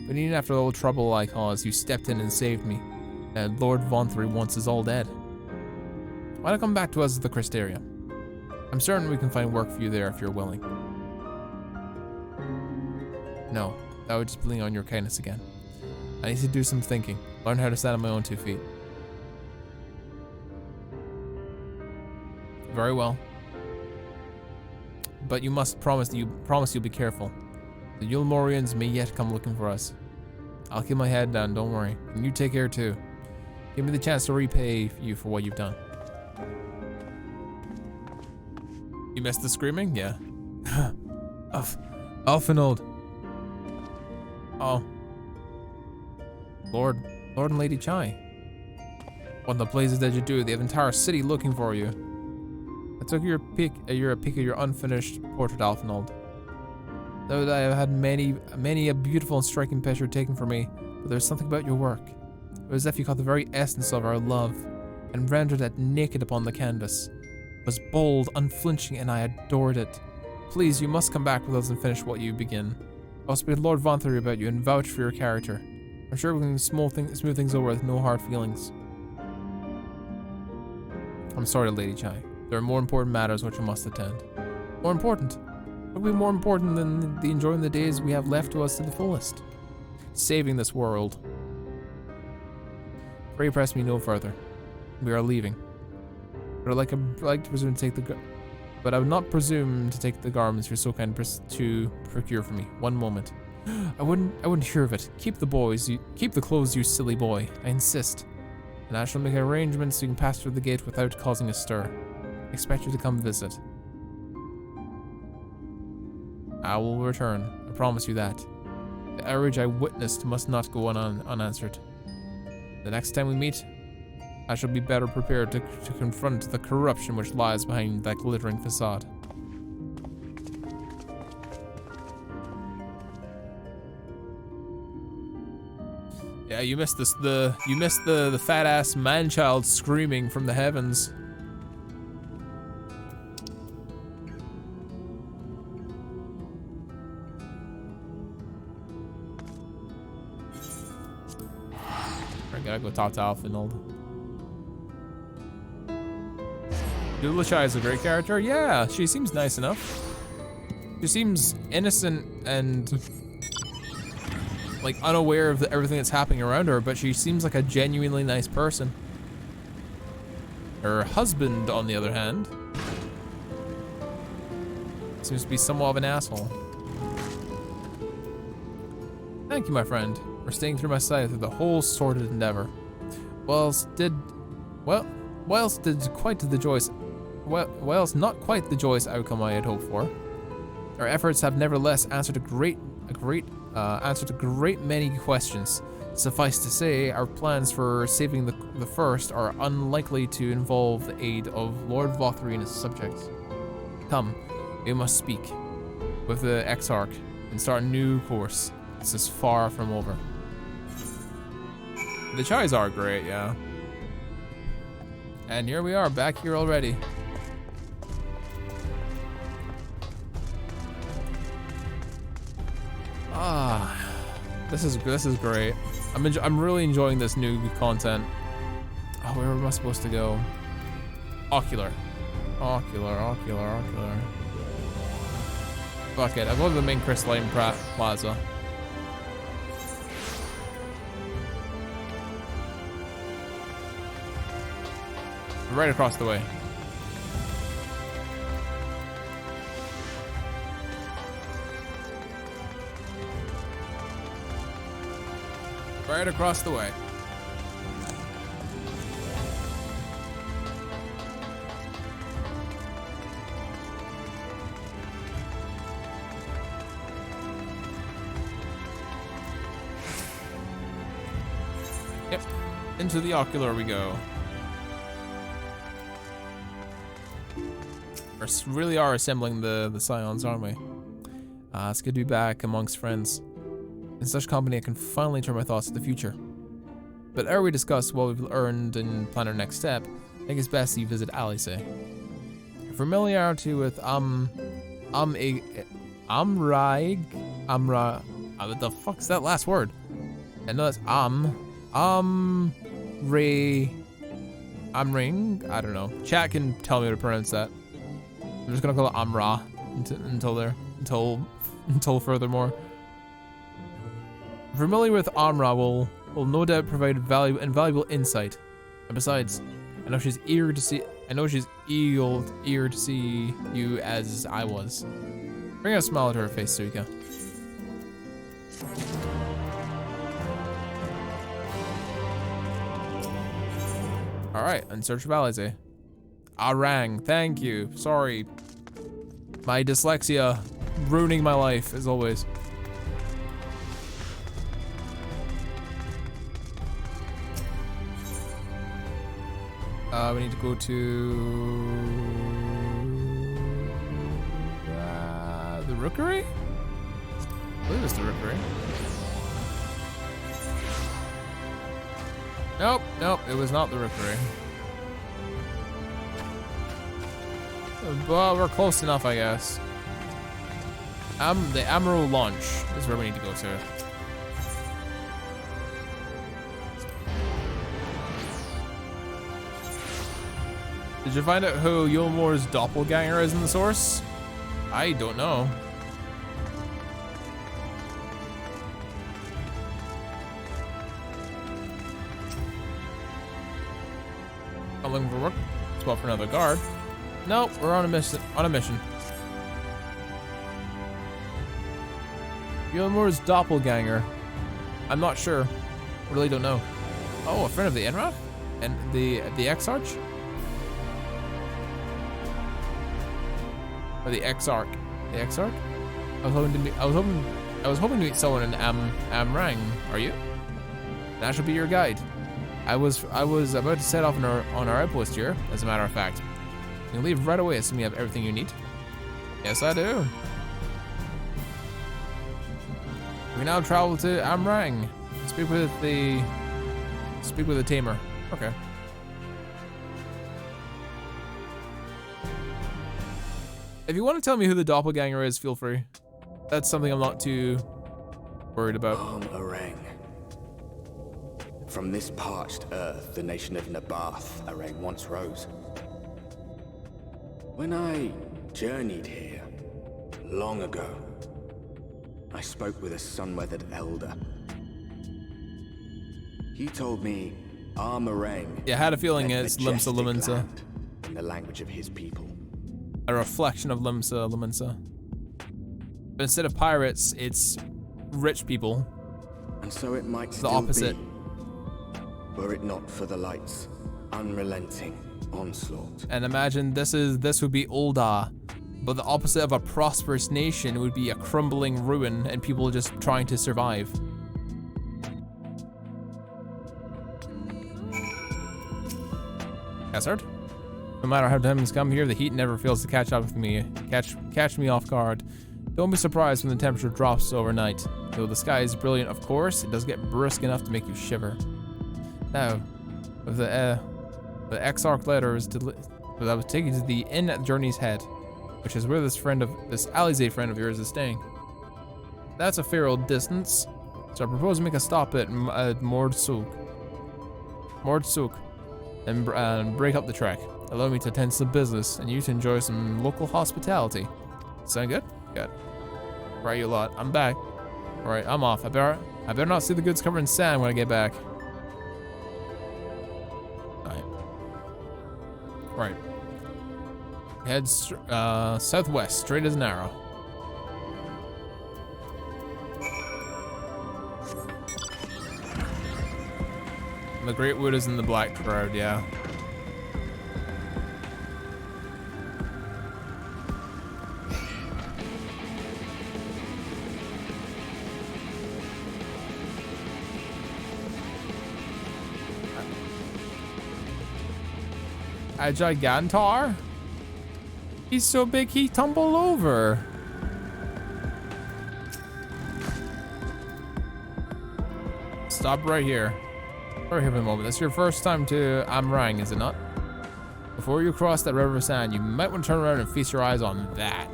But even after all the trouble I caused, you stepped in and saved me. And Lord Vonthry once is all dead. Why not come back to us at the Crystarium? I'm certain we can find work for you there if you're willing. No, that would just lean on your kindness again. I need to do some thinking. Learn how to stand on my own 2 feet. Very well. But you must promise you'll be careful. The Yulmorians may yet come looking for us. I'll keep my head down, don't worry. And you take care too. Give me the chance to repay you for what you've done. You missed the screaming? Yeah. Alphinold. Oh. Lord and Lady Chai. What in the blazes did you do? They have the entire city looking for you. I took a peek at your unfinished portrait, Alphinold. Though I have had many a beautiful and striking picture taken for me, but there's something about your work. It was as if you caught the very essence of our love and rendered it naked upon the canvas. It was bold, unflinching, and I adored it. Please, you must come back with us and finish what you begin. I'll speak to Lord Vonthry about you and vouch for your character. I'm sure we can smooth things over with no hard feelings. I'm sorry, Lady Chai. There are more important matters which you must attend. More important? What would be more important than the enjoying the days we have left to us to the fullest? Saving this world. Pray press me no further. We are leaving. But I would not presume to take the garments you're so kind to procure for me. One moment. I wouldn't hear of it. Keep the clothes, you silly boy. I insist. And I shall make arrangements so you can pass through the gate without causing a stir. Expect you to come visit. I will return. I promise you that. The outrage I witnessed must not go unanswered. The next time we meet, I shall be better prepared to confront the corruption which lies behind that glittering facade. Yeah, you missed this. You missed the fat ass man child screaming from the heavens. I gotta go talk to Alphinold. Dulachai is a great character. Yeah, she seems nice enough. She seems innocent and like unaware of everything that's happening around her, but she seems like a genuinely nice person. Her husband, on the other hand, seems to be somewhat of an asshole. Thank you, my friend, for staying through my side through the whole sordid endeavor. Whilst did quite the joys whilst not quite the joyous outcome I had hoped for, our efforts have nevertheless answered a great many questions. Suffice to say, our plans for saving the first are unlikely to involve the aid of Lord Vothry and his subjects. Come, we must speak with the Exarch and start a new course. This is far from over. The chais are great, yeah. And here we are, back here already. Ah, this is great. I'm really enjoying this new content. Oh, where am I supposed to go? Ocular. Fuck it, I'll go to the main crystalline plaza. Right across the way. Right across the way. Yep, into the ocular we go. We really are assembling the scions, aren't we? It's good to be back amongst friends. In such company, I can finally turn my thoughts to the future. But ere we discuss what we've earned and plan our next step, I think it's best you visit Alice. Familiarity with what the fuck's that last word? I know that's Amring. I don't know. Chat can tell me how to pronounce that. I'm just gonna call it Amra until furthermore. Familiar with Amra will no doubt provide invaluable insight. And besides, I know she's eager to see you as I was. Bring a smile to her face, Suika. Alright, in search of Alize. Arang, thank you. Sorry. My dyslexia ruining my life, as always. We need to go to the Rookery? I believe it's the Rookery. Nope, it was not the Rookery. But we're close enough, I guess. The Emerald Launch is where we need to go to. Did you find out who Yulmor's doppelganger is in the source? I don't know. I'm looking for work. Spot for another guard. Nope, we're on a mission. Yulmor's doppelganger. I'm not sure. I really don't know. Oh, a friend of the Enrath? And the Exarch? Or the Exarch? The Exarch? I was hoping to meet someone in Amrang. Are you? That should be your guide. I was about to set off on our outpost here, as a matter of fact. You can leave right away assuming you have everything you need. Yes, I do. We now travel to Amrang. Speak with the tamer. Okay. If you want to tell me who the doppelganger is, feel free. That's something I'm not too worried about. Arang. From this parched earth, the nation of Nabath, Arang once rose. When I journeyed here, long ago, I spoke with a sun-weathered elder. He told me Armarang. Yeah, I had a feeling it's Limsa Lumensa. In the language of his people. A reflection of Limsa Lumensa. But instead of pirates, it's rich people. And so it might the still opposite. Be, were it not for the lights, unrelenting, onslaught. And imagine this would be Ul'dah, but the opposite of a prosperous nation would be a crumbling ruin and people just trying to survive. Yes, sir. No matter how times come here, the heat never fails to catch up with me, catch me off guard. Don't be surprised when the temperature drops overnight. Though the sky is brilliant, of course, it does get brisk enough to make you shiver. Now, with the Exarch letters, I was taken to the inn at Journey's Head, which is where this Alizé friend of yours is staying. That's a fair old distance, so I propose to make a stop at Mordsuk, and break up the trek. Allow me to attend to some business, and you to enjoy some local hospitality. Sound good? Good. Right, you lot. I'm back. All right, I'm off. I better not see the goods covered in sand when I get back. Right. Head southwest, straight as an arrow. The Great Wood is in the Black Crowd, yeah. A Gigantor? He's so big he tumbled over. Stop right here. Right here for a moment. That's your first time to Amrang, is it not? Before you cross that river of sand, you might want to turn around and feast your eyes on that.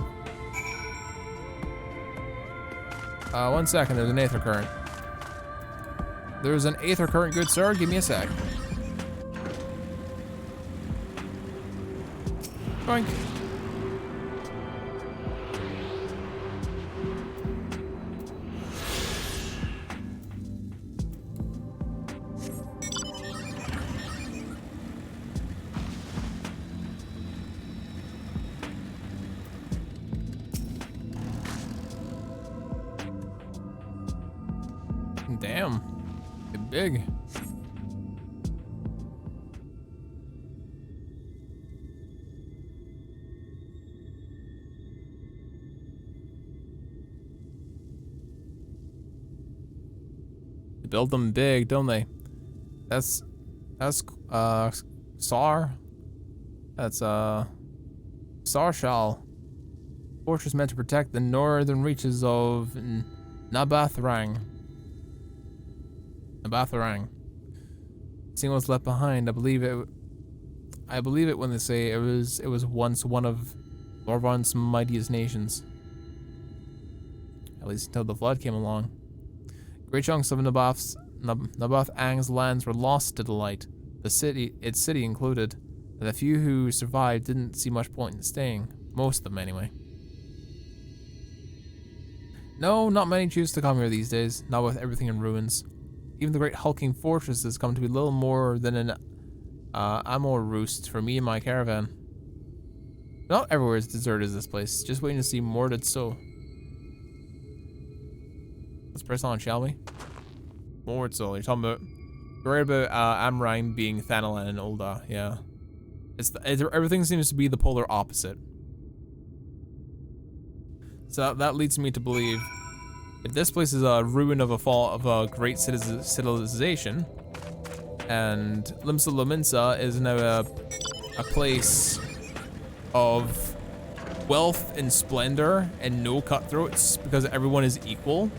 1 second, there's an aether current. There's an aether current, good sir. Give me a sec. Boink. Damn. Get big. Build them big, don't they? That's Sar. That's Sarshal. Fortress meant to protect the northern reaches of Nabathrang. Seeing what's left behind, I believe it when they say it was once one of Lorvan's mightiest nations. At least until the flood came along. Great chunks of Nabath Ang's lands were lost to the light, its city included, and the few who survived didn't see much point in staying. Most of them, anyway. No, not many choose to come here these days, not with everything in ruins. Even the great hulking fortress has come to be little more than an amor roost for me and my caravan. Not everywhere is deserted as this place, just waiting to see Mordred so. Let's press on, shall we? Mordred soul, you're talking about. You're right about Amrine being Thanalan and Ul'dah, yeah. Everything seems to be the polar opposite. So that leads me to believe if this place is a ruin of a great civilization, and Limsa Lominsa is now a place of wealth and splendor and no cutthroats because everyone is equal,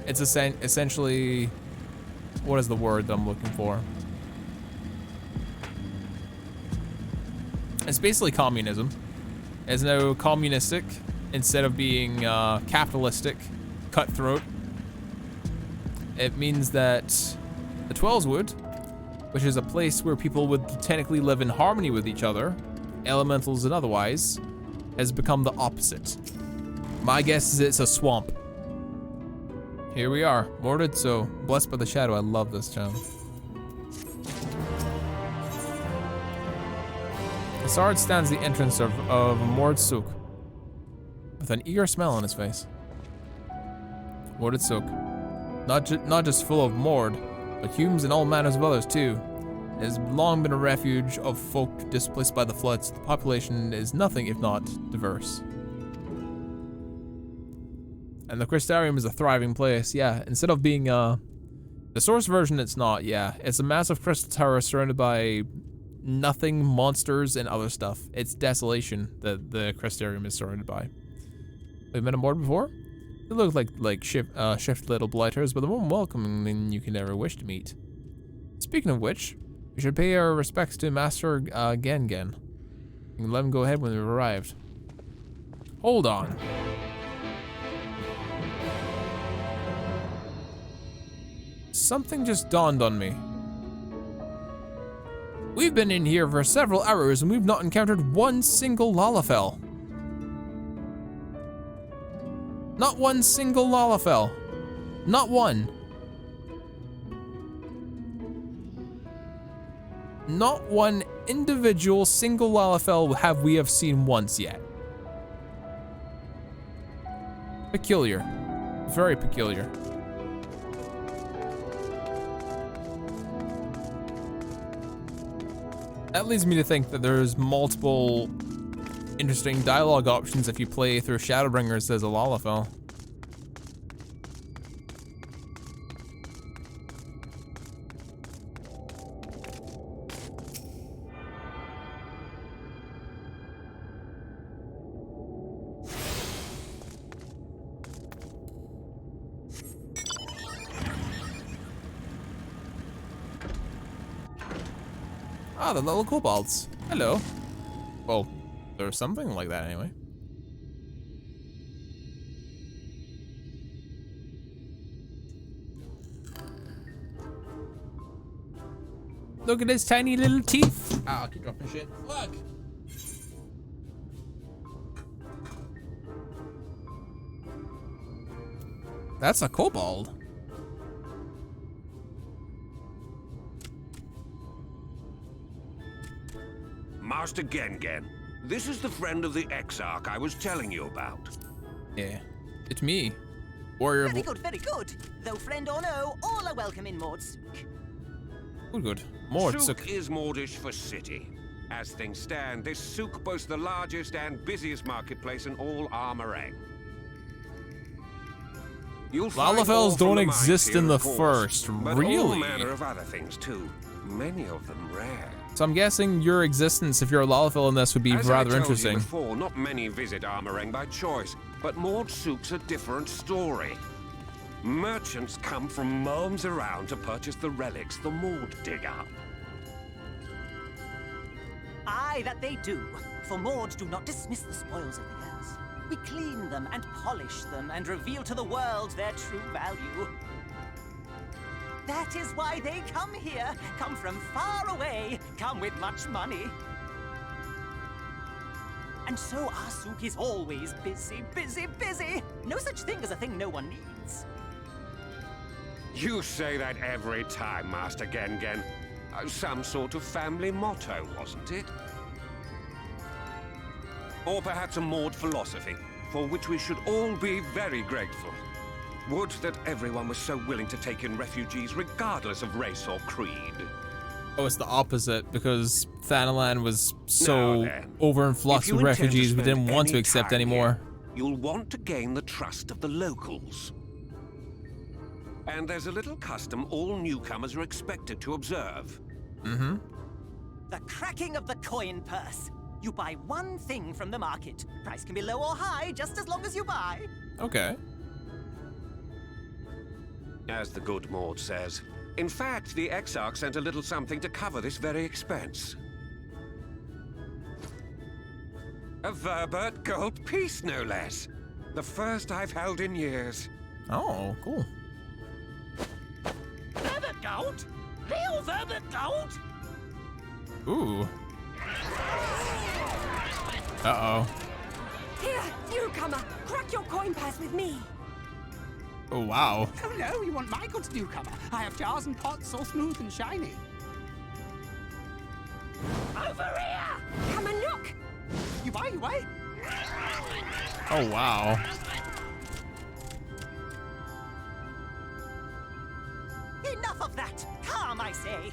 it's essentially, what is the word that I'm looking for? It's basically communism. It's now communistic instead of being capitalistic, cutthroat. It means that the Twellswood, which is a place where people would technically live in harmony with each other, elementals and otherwise, has become the opposite. My guess is it's a swamp. Here we are, Mordred, so blessed by the shadow. I love this town. Sard stands at the entrance of Mordsuk with an eager smile on his face. Mordsuk, not just full of Mord, but humans and all manners of others too. has long been a refuge of folk displaced by the floods. The population is nothing if not diverse. And the Crystarium is a thriving place, yeah. Instead of being, the source version, it's not, yeah. It's a massive crystal tower surrounded by nothing, monsters, and other stuff. It's desolation that the Crystarium is surrounded by. We've met aboard before? They look like shift little blighters, but the more welcoming than you can ever wish to meet. Speaking of which, we should pay our respects to Master Gengen. You can let him go ahead when we've arrived. Hold on. Something just dawned on me. We've been in here for several hours and we've not encountered one single Lalafell. Not one single Lalafell. Not one. Not one individual single Lalafell have we seen once yet. Peculiar. Very peculiar. That leads me to think that there's multiple interesting dialogue options if you play through Shadowbringers as a Lalafell. Ah, the little kobolds. Hello. Well, there's something like that anyway. Look at his tiny little teeth. Ah, I keep dropping shit. Fuck. That's a kobold. Master Gengen, this is the friend of the Exarch I was telling you about. Yeah, it's me. Warrior. Very good, very good. Though friend or no, all are welcome in Mordsuk. Good. Mordsuk. Souk is Mordish for city. As things stand, this souk boasts the largest and busiest marketplace in all Armorang. Lalafells don't exist in the first, but really? all manner of other things too. Many of them rare. So I'm guessing your existence, if you're a Lalafell in this, would be rather interesting. As I told you before, not many visit Armorang by choice, but Mordsuk's a different story. Merchants come from miles around to purchase the relics the Mord dig up. Aye, that they do. For Mords do not dismiss the spoils of the earth. We clean them and polish them and reveal to the world their true value. That is why they come here, come from far away, come with much money. And so our souk is always busy, busy, busy. No such thing as a thing no one needs. You say that every time, Master Gengen. Some sort of family motto, wasn't it? Or perhaps a Mord philosophy, for which we should all be very grateful. Would that everyone was so willing to take in refugees regardless of race or creed. Oh, it's the opposite, because Thanalan was so over-influxed with refugees we didn't want to accept anymore. You'll want to gain the trust of the locals. And there's a little custom all newcomers are expected to observe. Mm-hmm. The cracking of the coin purse. You buy one thing from the market. Price can be low or high, just as long as you buy. Okay. As the good Mord says. In fact, the Exarch sent a little something to cover this very expense. A Verbert gold piece, no less. The first I've held in years. Oh, cool. Verbert gold? Real Verbert gold? Ooh. Uh-oh. Here, newcomer, crack your coin purse with me. Oh, wow. Oh no, you want my goods, newcomer? I have jars and pots all smooth and shiny. Over here! Come and look! You buy, you buy. Oh, wow. Enough of that! Calm, I say!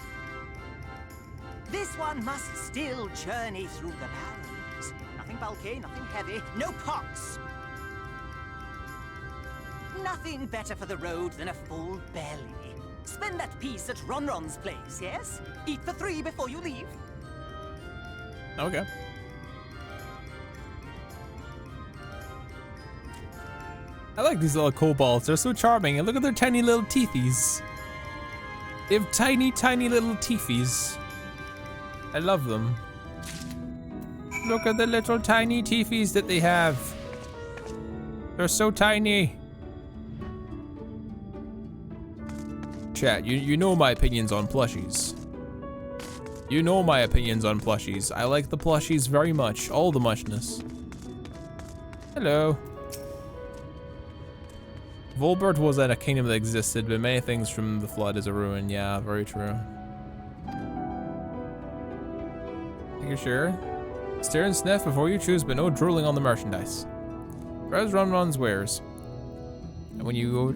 This one must still journey through the barrens. Nothing bulky, nothing heavy, no pots. Nothing better for the road than a full belly. Spend that piece at Ronron's place, yes? Eat for 3 before you leave. Okay. I like these little kobolds. They're so charming. And look at their tiny little teethies. They have tiny, tiny little teethies. I love them. Look at the little tiny teethies that they have. They're so tiny. Chat, you know my opinions on plushies. You know my opinions on plushies. I like the plushies very much. All the muchness. Hello. Volbert was at a kingdom that existed, but many things from the flood is a ruin. Yeah, very true. Are you sure? Stare and sniff before you choose, but no drooling on the merchandise. Browse Ronron's wares. And when you go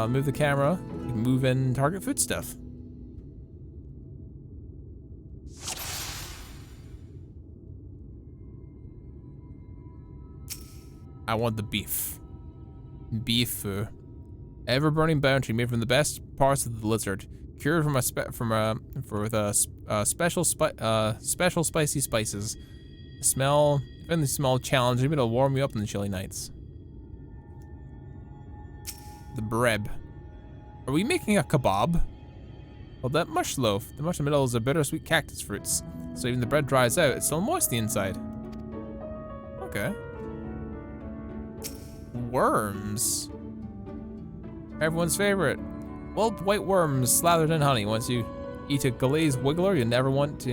move the camera, you can move in target food stuff. I want the beef. Beef. Ever-burning bounty made from the best parts of the lizard, cured from special spicy spices. The smell, the smell challenging, but it'll warm you up in the chilly nights. The bread. Are we making a kebab? Well, that mush loaf. The mush in the middle is a bittersweet cactus fruits, so even the bread dries out, it's still moist the inside. Okay. Worms. Everyone's favorite. Whelp white worms slathered in honey. Once you eat a glazed wiggler, you never want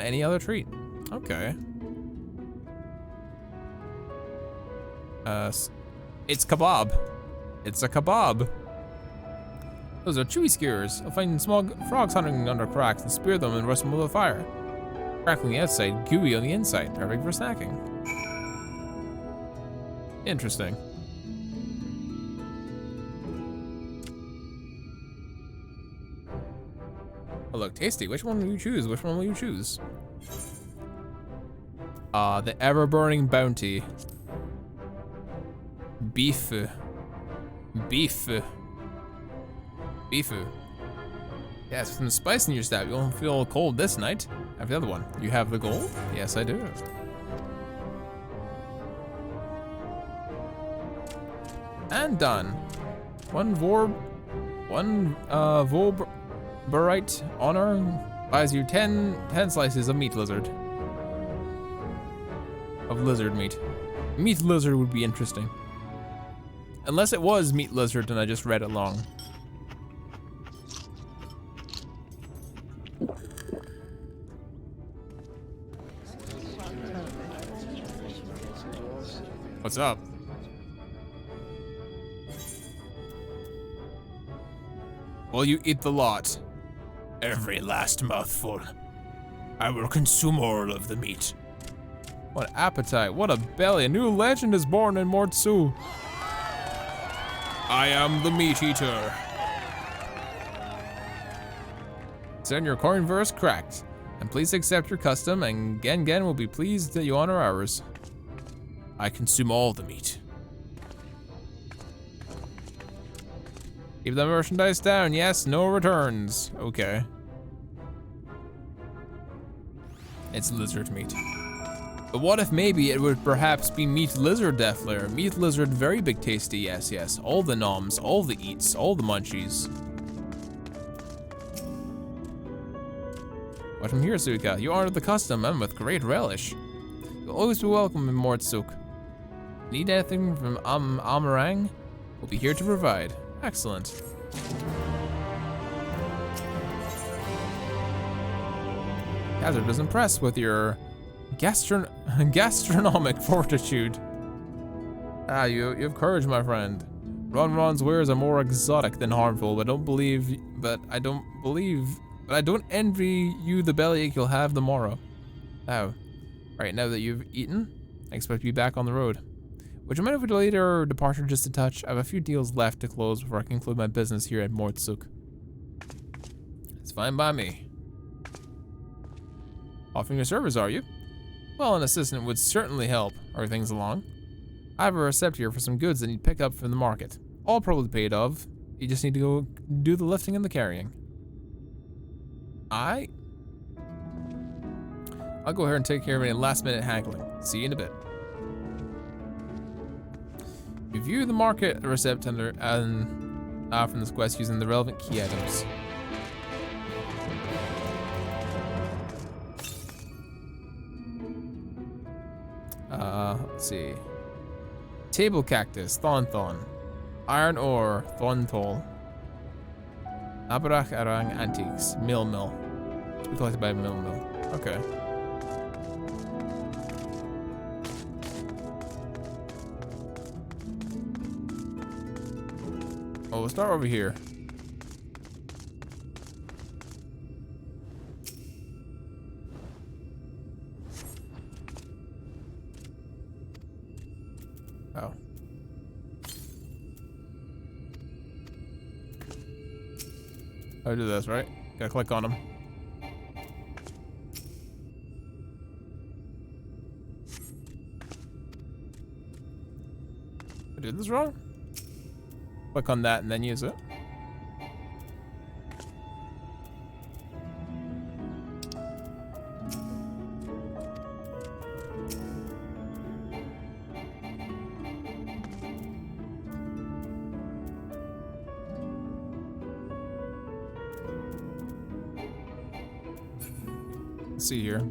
any other treat. Okay. It's kebab. It's a kebab. Those are chewy skewers. I'll find small frogs hunting under cracks and spear them and roast them with a fire. Crackling the outside, gooey on the inside. Perfect for snacking. Interesting. Oh, look, tasty. Which one will you choose? Which one will you choose? The ever-burning bounty. Beef. Beef. Beef. Yes, from the spice in your stab, you won't feel cold this night. I have the other one. You have the gold? Yes, I do. And done. One Vorberite honor buys you 10 slices of meat lizard. Of lizard meat. Meat lizard would be interesting. Unless it was meat lizard and I just read it long. What's up? Well, you eat the lot. Every last mouthful. I will consume all of the meat. What appetite, what a belly. A new legend is born in Mortsu. I am the meat eater. Send your coin verse cracked. And please accept your custom, and Gen will be pleased that you honor ours. I consume all the meat. Keep the merchandise down, yes, no returns. Okay. It's lizard meat. But what if maybe it would perhaps be meat lizard Deathlair? Meat lizard, very big tasty, yes, yes. All the noms, all the eats, all the munchies. But from here, Suka, you honor the custom and with great relish. You'll always be welcome in Mortsuk. Need anything from Amarang? We'll be here to provide. Excellent. Hazard is impressed with your gastronomic fortitude. Ah, you have courage, my friend. Ronron's wares are more exotic than harmful, but I don't envy you the bellyache you'll have tomorrow. Oh, right, now that you've eaten, I expect to be back on the road. Would you mind if we delayed our departure just a touch? I have a few deals left to close before I conclude my business here at Mortsuk. It's fine by me. Offering your service, are you? Well, an assistant would certainly help. Hurry things along. I have a receipt here for some goods that need picked up from the market. All probably paid off. You just need to go do the lifting and the carrying. I'll go ahead and take care of any last-minute haggling. See you in a bit. Review the market receipt tender and from this quest using the relevant key items. Let's see. Table cactus, thon. Iron ore, thon. Abarach arang antiques, mill. To be collected by mill. Okay. Oh, we'll start over here. Oh. I do this, right? Gotta click on them. I did this wrong? Click on that and then use it. Let's see here.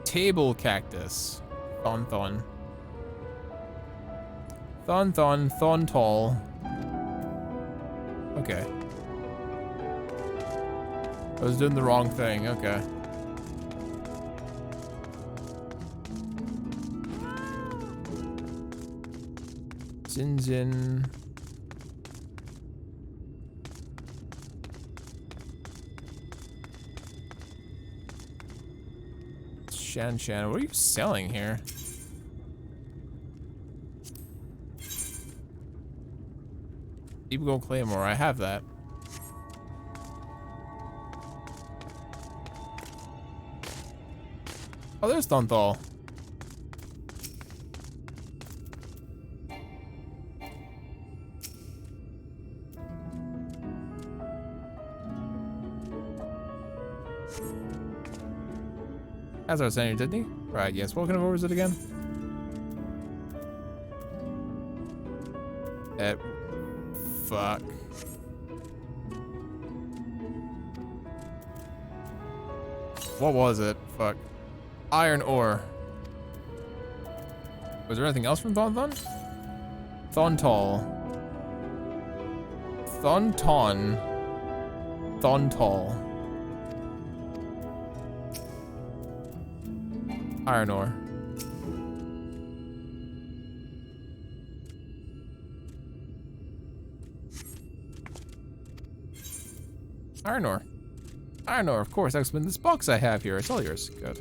Table cactus. Thon. Thon tall. Okay. I was doing the wrong thing, okay. Zin. Shan, what are you selling here? Deep Gold Claymore, I have that. Oh, there's Thonthal. As I was saying, didn't he? Right, yes. What kind of ore is it again? Fuck. What was it? Fuck. Iron ore. Was there anything else from Thonthon? Thontal. Thontal. Iron ore. Iron ore, of course. That's been this box I have here. It's all yours. Good.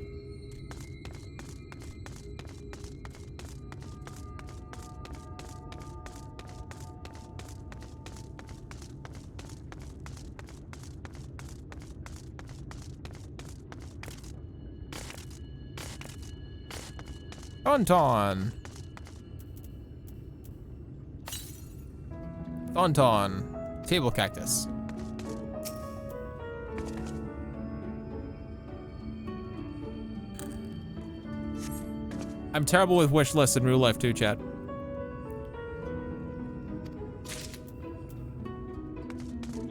Thonton. Table cactus. I'm terrible with wish lists in real life too, chat.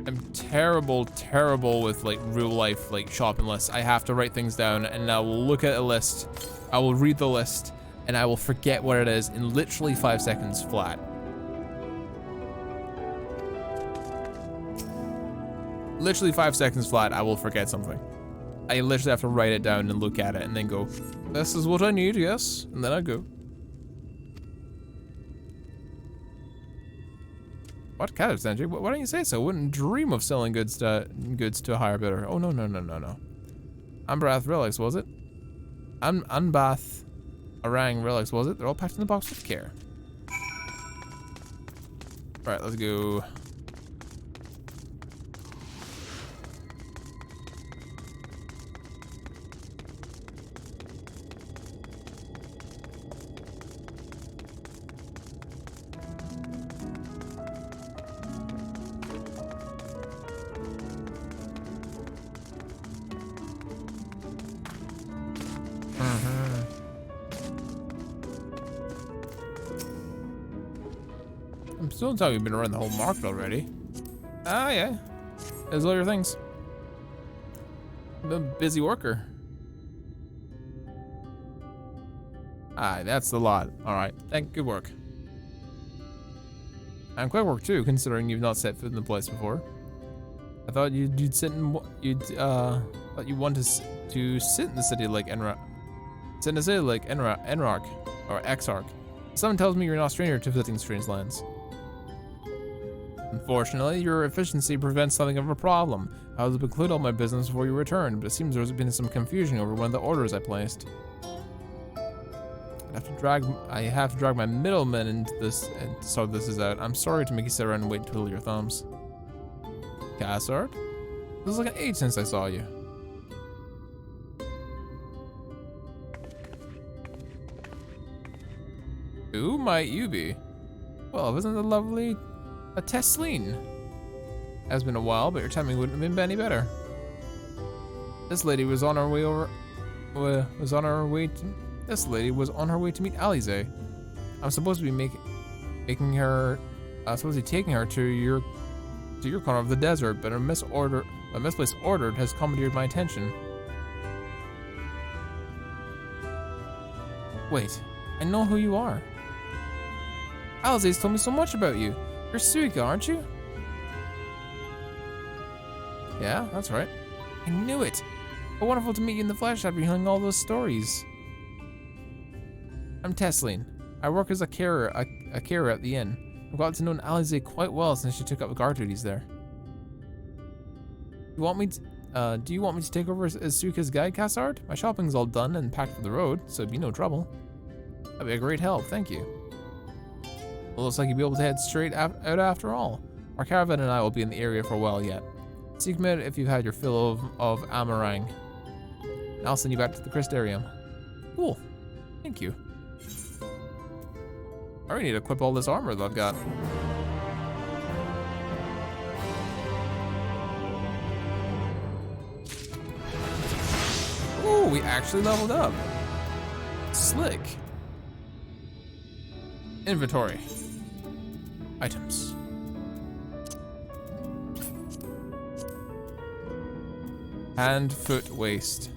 I'm terrible with like real life like shopping lists. I have to write things down and I will look at a list, I will read the list, and I will forget what it is in literally 5 seconds flat. Literally 5 seconds flat, I will forget something. I literally have to write it down and look at it and then go, this is what I need, yes. And then I go. What kind of century? Why don't you say so? I wouldn't dream of selling goods to a higher bidder. Oh, no. Ambrath relics, was it? Unbath Orang relics, was it? They're all packed in the box with care. Alright, let's go. I'm still telling you you've been around the whole market already. Ah, yeah. There's all your things. I'm a busy worker. Aye, that's the lot. Alright, good work. And quick work too, considering you've not set foot in the place before. I thought you'd sit in thought you want to sit in the city like Enrark or Exarch. Someone tells me you're not a stranger to visiting strange lands. Unfortunately, your efficiency prevents something of a problem. I was to conclude all my business before you returned, but it seems there's been some confusion over one of the orders I placed. I have to drag my middleman into this and sort this out. I'm sorry to make you sit around and wait and twiddle your thumbs. Cassard? It was like an age since I saw you. Who might you be? Well, isn't it lovely Tesleen? Has been a while, but your timing wouldn't have been any better. This lady was on her way to meet Alize. I'm supposed to be taking her to your corner of the desert, but a misplaced order has commandeered my attention. Wait, I know who you are. Alize's told me so much about you. You're Suika, aren't you? Yeah, that's right. I knew it. How wonderful to meet you in the flesh after hearing all those stories. I'm Tesleen. I work as a carer at the inn. I've gotten to know Alize quite well since she took up guard duties there. Do you want me to take over as Suika's guide, Cassard? My shopping's all done and packed for the road, so it'd be no trouble. That'd be a great help, thank you. Well, looks like you'll be able to head straight out after all. Our caravan and I will be in the area for a while yet. Seek me out if you've had your fill of Amarang. And I'll send you back to the Crystarium. Cool. Thank you. I already need to equip all this armor that I've got. Ooh, we actually leveled up. Slick. Inventory. Items. Hand, foot, waist.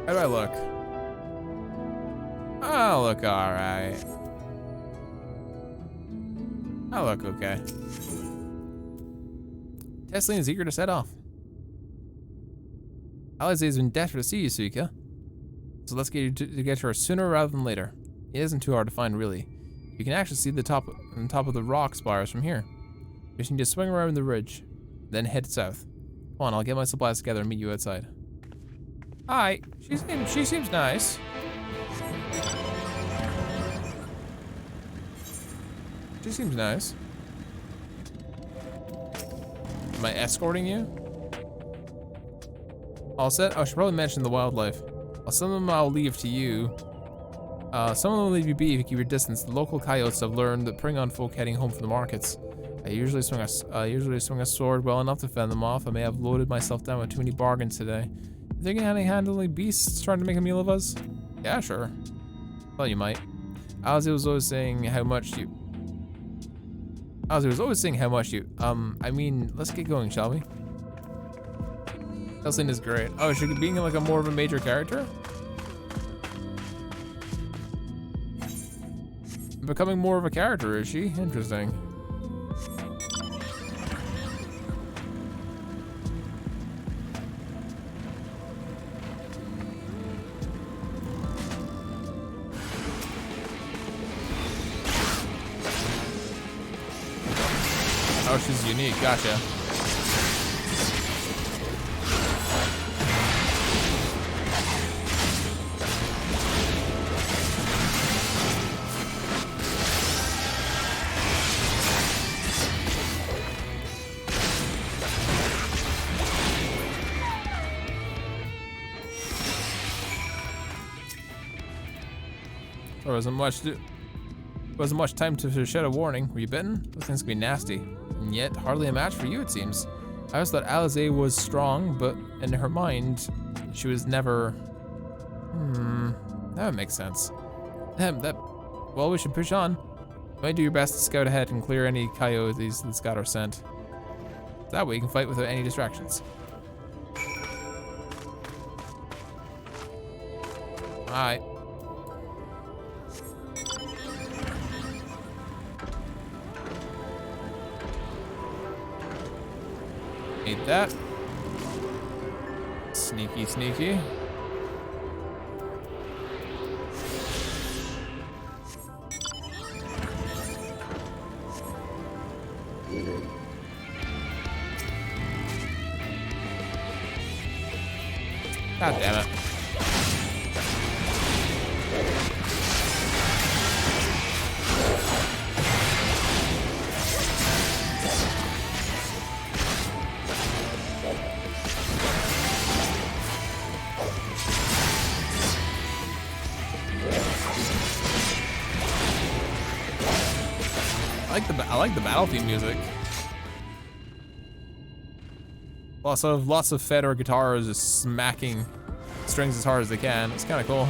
How do I look? I look alright. I look okay. Tesleen is eager to set off. Alize has been desperate to see you, Suika. So let's get you to get to her sooner rather than later. It isn't too hard to find, really. You can actually see the top of the rock spires from here. You just need to swing around the ridge, then head south. Come on, I'll get my supplies together and meet you outside. Hi, she seems nice. She seems nice. Am I escorting you? All set? I should probably mention the wildlife. Some of them I'll leave to you. Some of them will leave you be if you keep your distance. The local coyotes have learned that preying on folk heading home from the markets. I usually swing a sword well enough to fend them off. I may have loaded myself down with too many bargains today. You think any handling beasts trying to make a meal of us? Yeah, sure. Well, you might. Alize was always saying how much you. I mean, let's get going, shall we? Tesleen is great. Oh, is she being like a more of a major character? Becoming more of a character, is she? Interesting. Oh, she's unique. Gotcha. There wasn't much time to shed a warning. Were you bitten? Those things can be nasty. and yet hardly a match for you, it seems. I always thought Alize was strong, but in her mind, she was never... that would make sense. Well, we should push on. You might do your best to scout ahead and clear any coyotes that's got our scent. That way you can fight without any distractions. Alright. Need that. Sneaky, sneaky. God damn it. I like the battle theme music. Lots of Fedor guitars just smacking strings as hard as they can. It's kind of cool.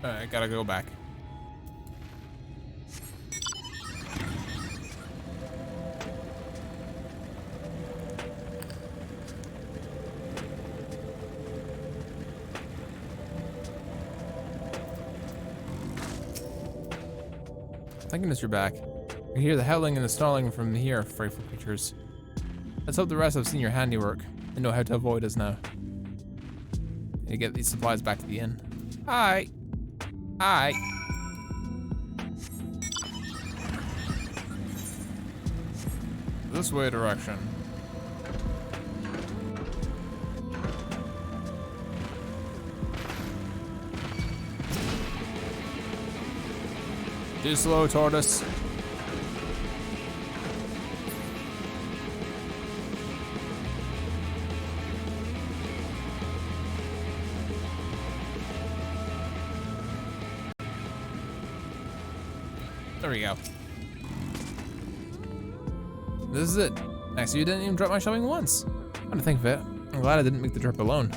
Alright, gotta go back. Thank goodness you're back. I can hear the howling and the snarling from here, frightful creatures. Let's hope the rest have seen your handiwork and know how to avoid us now. Need to get these supplies back to the inn. Hi. Hi. This way direction. Too slow, tortoise. There we go. This is it. Next, you didn't even drop my shoving once. Come to think of it, I'm glad I didn't make the trip alone.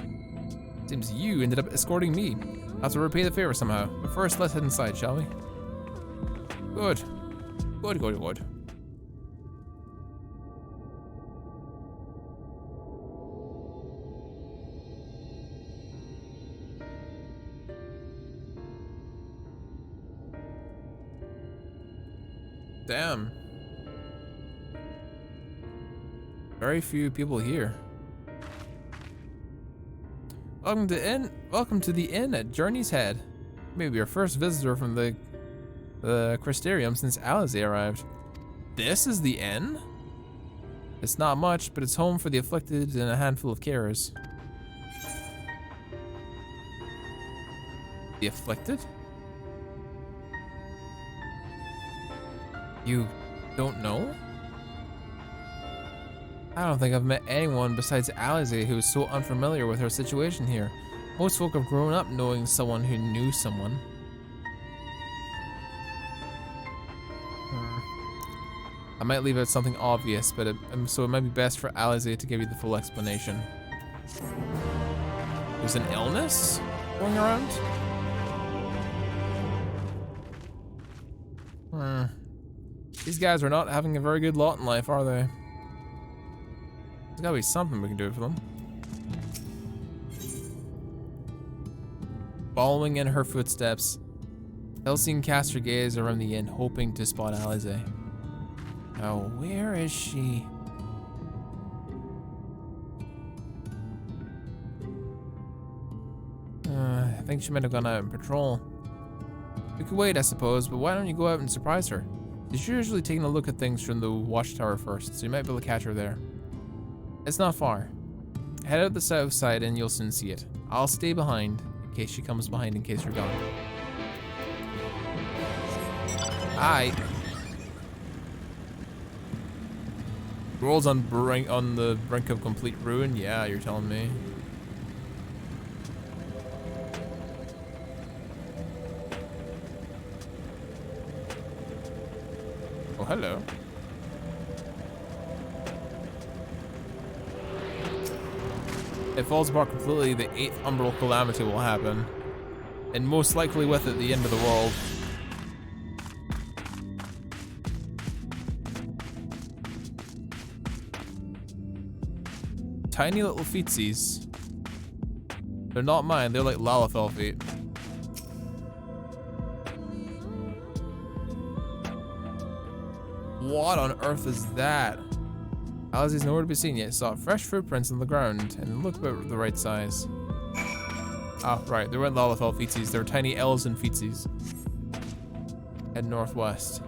Seems you ended up escorting me. I'll have to repay the favor somehow. But first, let's head inside, shall we? Good. Good, good, good. Damn. Very few people here. Welcome to the inn at Journey's Head. Maybe your first visitor from the Crystarium since Alize arrived. This is the inn? It's not much, but it's home for the afflicted and a handful of carers. The afflicted? You don't know? I don't think I've met anyone besides Alize who is so unfamiliar with her situation here. Most folk have grown up knowing someone who knew someone. I might leave out something obvious, but so it might be best for Alize to give you the full explanation. There's an illness going around? These guys are not having a very good lot in life, are they? There's gotta be something we can do for them. Following in her footsteps, Elsine casts her gaze around the inn, hoping to spot Alize. Now, where is she? I think she might have gone out on patrol. We could wait, I suppose, but why don't you go out and surprise her? She's usually taking a look at things from the watchtower first, so you might be able to catch her there. It's not far. Head out the south side and you'll soon see it. I'll stay behind, in case she comes behind in case you're gone. Aye. World's on the brink of complete ruin? Yeah, you're telling me. Oh, hello. If it falls apart completely, the 8th umbral calamity will happen. And most likely with it, the end of the world. Tiny little feetsies. They're not mine, they're like Lalafell feet. What on earth is that? Alize's nowhere to be seen yet. Saw fresh footprints on the ground and look about the right size. Ah, right, they weren't Lalafell feetsies, they were tiny elves and feetsies. Head northwest.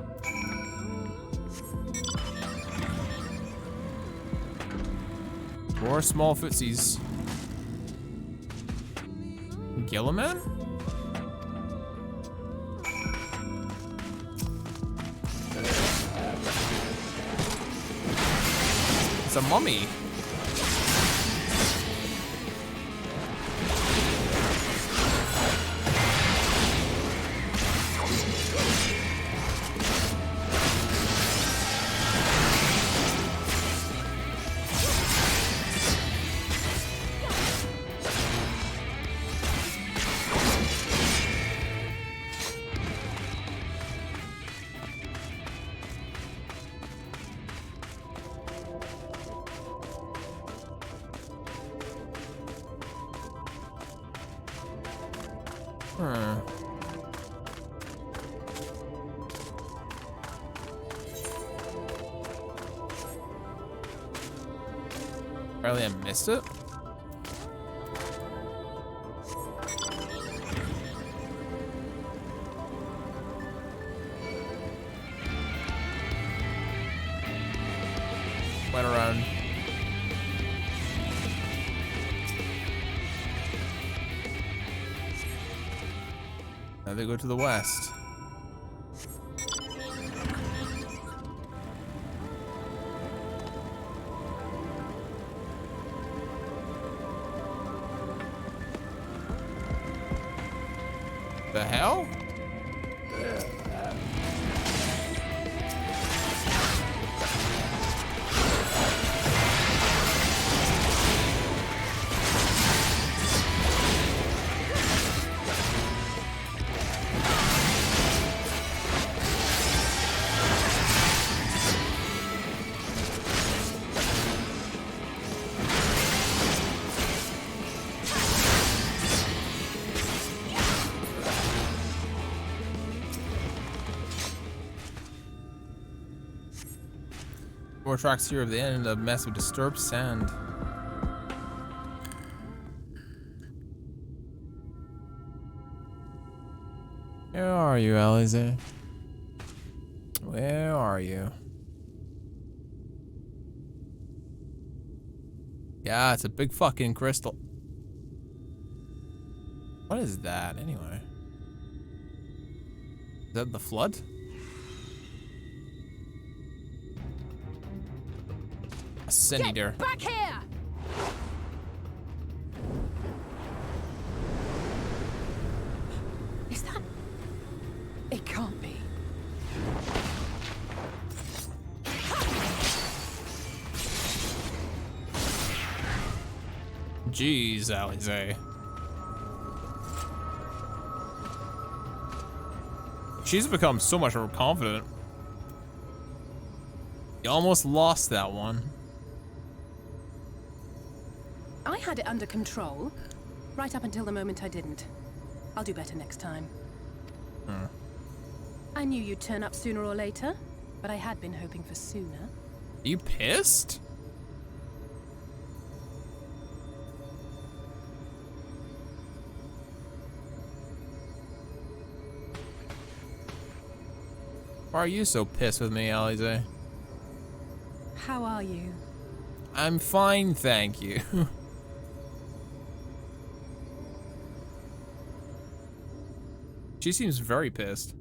More small footsies. Gilliman? It's a mummy. Apparently I missed it. Went around. Now they go to the west. The hell? More tracks here of the end, a mess of disturbed sand. Where are you, Alize? Where are you? Yeah, it's a big fucking crystal. What is that, anyway? Is that the flood? A Cinder. Get back here! Is that? It can't be. Jeez, Alize. She's become so much more confident. You almost lost that one. I had it under control, right up until the moment I didn't. I'll do better next time. Hmm. I knew you'd turn up sooner or later, but I had been hoping for sooner. Are you pissed? Why are you so pissed with me, Alize? How are you? I'm fine, thank you. She seems very pissed.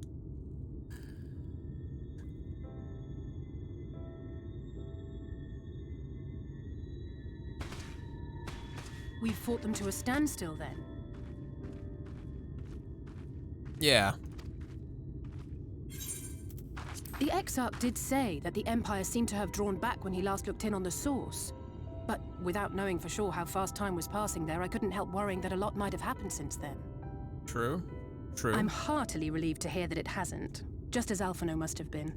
We've fought them to a standstill then. Yeah. The Exarch did say that the Empire seemed to have drawn back when he last looked in on the source. But without knowing for sure how fast time was passing there, I couldn't help worrying that a lot might have happened since then. True. True. I'm heartily relieved to hear that it hasn't, just as Alphino must have been.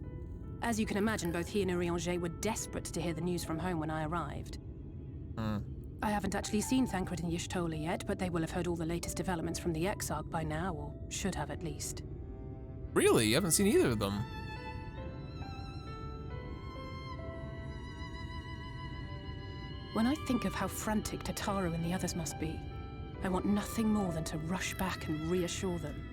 As you can imagine, both he and Urianger were desperate to hear the news from home when I arrived. Hmm. I haven't actually seen Thancred and Y'shtola yet, but they will have heard all the latest developments from the Exarch by now, or should have at least. Really? You haven't seen either of them? When I think of how frantic Tataru and the others must be, I want nothing more than to rush back and reassure them.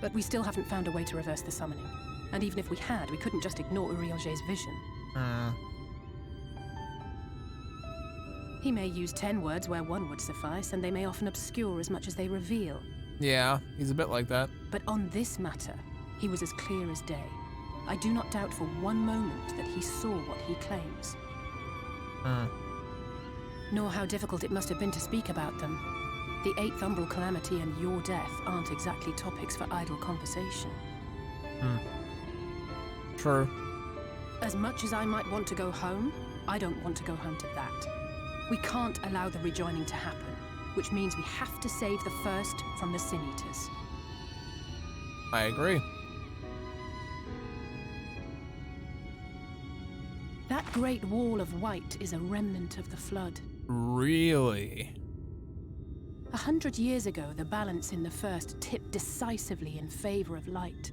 But we still haven't found a way to reverse the summoning. And even if we had, we couldn't just ignore Urianger's vision. He may use 10 words where one would suffice, and they may often obscure as much as they reveal. Yeah, he's a bit like that. But on this matter, he was as clear as day. I do not doubt for one moment that he saw what he claims. Nor how difficult it must have been to speak about them. The 8th Umbral Calamity and your death aren't exactly topics for idle conversation. True. As much as I might want to go home, I don't want to go home to that. We can't allow the rejoining to happen, which means we have to save the first from the Sin Eaters. I agree. That great wall of white is a remnant of the flood. Really? 100 years ago, the balance in the first tipped decisively in favor of light.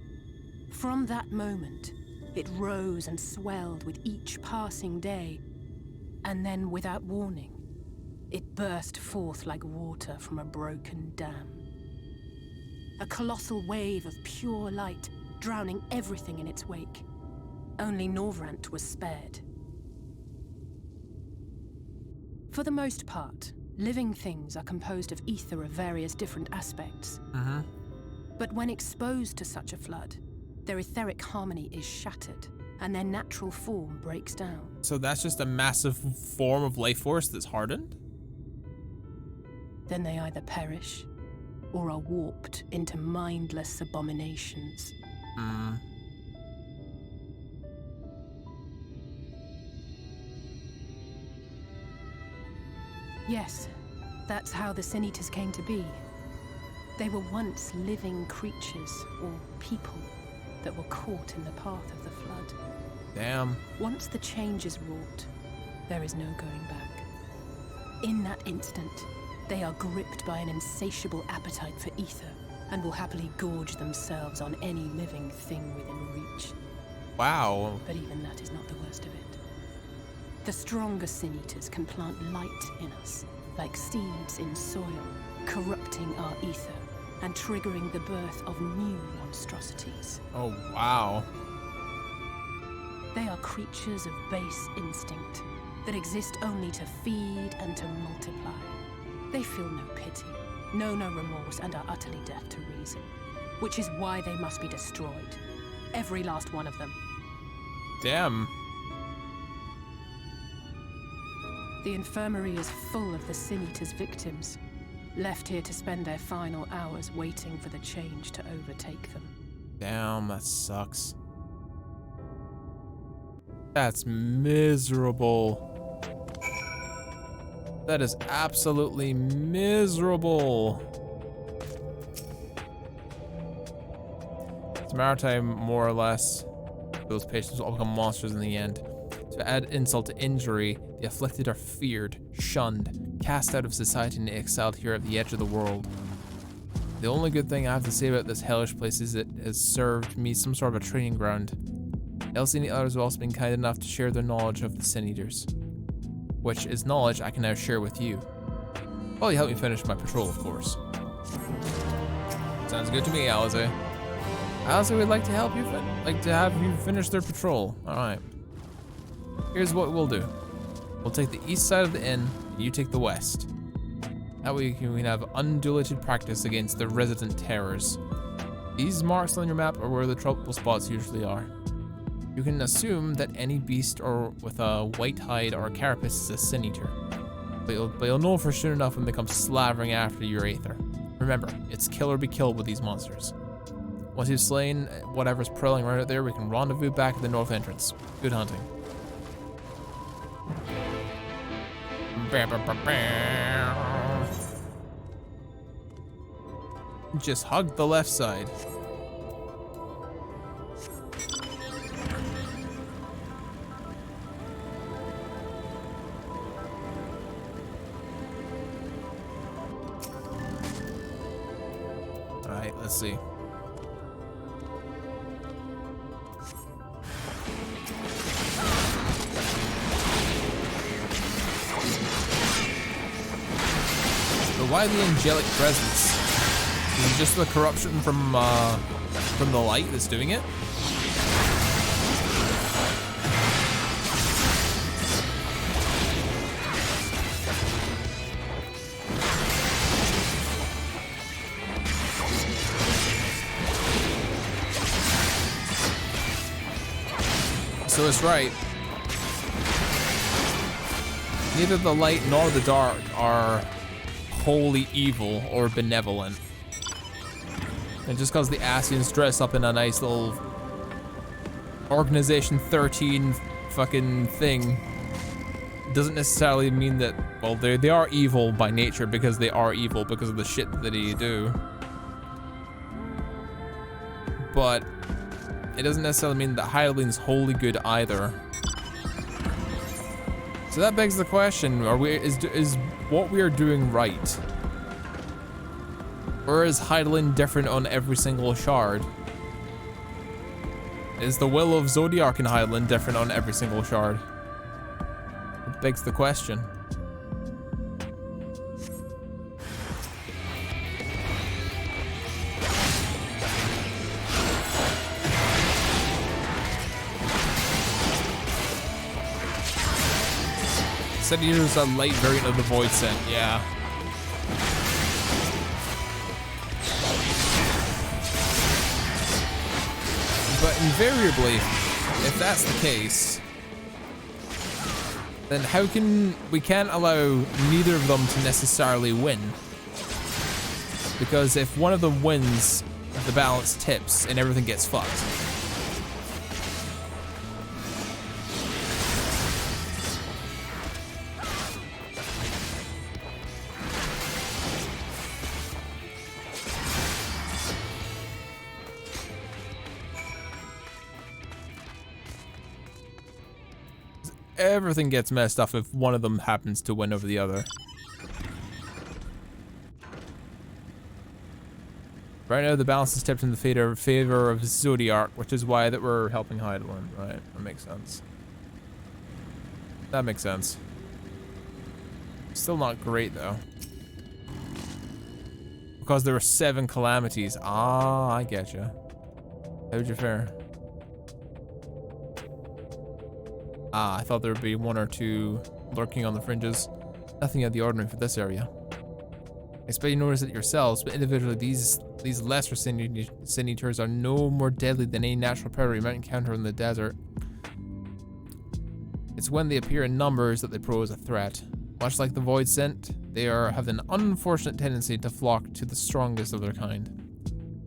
From that moment, it rose and swelled with each passing day, and then, without warning, it burst forth like water from a broken dam. A colossal wave of pure light, drowning everything in its wake. Only Norvrant was spared. For the most part, living things are composed of ether of various different aspects. But when exposed to such a flood, their etheric harmony is shattered, and their natural form breaks down. So that's just a massive form of life force that's hardened? Then they either perish, or are warped into mindless abominations. Yes, that's how the Sin Eaters came to be. They were once living creatures, or people, that were caught in the path of the flood. Damn. Once the change is wrought, there is no going back. In that instant, they are gripped by an insatiable appetite for ether, and will happily gorge themselves on any living thing within reach. Wow. But even that is not the worst of it. The stronger Sin Eaters can plant light in us, like seeds in soil, corrupting our ether and triggering the birth of new monstrosities. Oh, wow. They are creatures of base instinct that exist only to feed and to multiply. They feel no pity, know no remorse, and are utterly deaf to reason, which is why they must be destroyed. Every last one of them. Damn. The infirmary is full of the Sin Eaters' victims, left here to spend their final hours waiting for the change to overtake them. Damn, that sucks. That's miserable. That is absolutely miserable. It's maritime, more or less. Those patients will all become monsters in the end. To add insult to injury, the afflicted are feared, shunned, cast out of society and exiled here at the edge of the world. The only good thing I have to say about this hellish place is it has served me some sort of a training ground. Elsie and the others have also been kind enough to share their knowledge of the Sin Eaters, which is knowledge I can now share with you. Well, you help me finish my patrol, of course. Sounds good to me, Alize. Alize would like to help you, have you finish their patrol. All right. Here's what we'll do. We'll take the east side of the inn, and you take the west. That way we can have undiluted practice against the resident terrors. These marks on your map are where the trouble spots usually are. You can assume that any beast or with a white hide or a carapace is a Sin Eater. But you'll know for sure enough when they come slavering after your Aether. Remember, it's kill or be killed with these monsters. Once you've slain whatever's prowling around out there, we can rendezvous back at the north entrance. Good hunting. Just hug the left side. All right, let's see. Why the angelic presence? Is it just the corruption from the light that's doing it? So it's right. Neither the light nor the dark are wholly evil or benevolent. And just because the Asians dress up in a nice little Organization 13 fucking thing doesn't necessarily mean that, well, they are evil by nature because they are evil because of the shit that they do. But it doesn't necessarily mean that Hylian's wholly good either. So that begs the question, is what we are doing right? Or is Hylian different on every single shard? Is the will of Zodiac in Hylian different on every single shard? It begs the question. Said he was a light variant of the Void Scent, yeah. But invariably, if that's the case, then how can we can't allow neither of them to necessarily win? Because if one of them wins, the balance tips and everything gets fucked. Everything gets messed up if one of them happens to win over the other. Right now, the balance is tipped in the favor of Zodiac, which is why that we're helping Hylian. Right, that makes sense. That makes sense. Still not great though, because there were 7 calamities. Ah, I get you. How'd you fare? Ah, I thought there would be 1 or 2 lurking on the fringes. Nothing out of the ordinary for this area. I expect you notice it yourselves, but individually these lesser Sin Eaters are no more deadly than any natural predator you might encounter in the desert. It's when they appear in numbers that they pose a threat. Much like the Void Scent, they have an unfortunate tendency to flock to the strongest of their kind.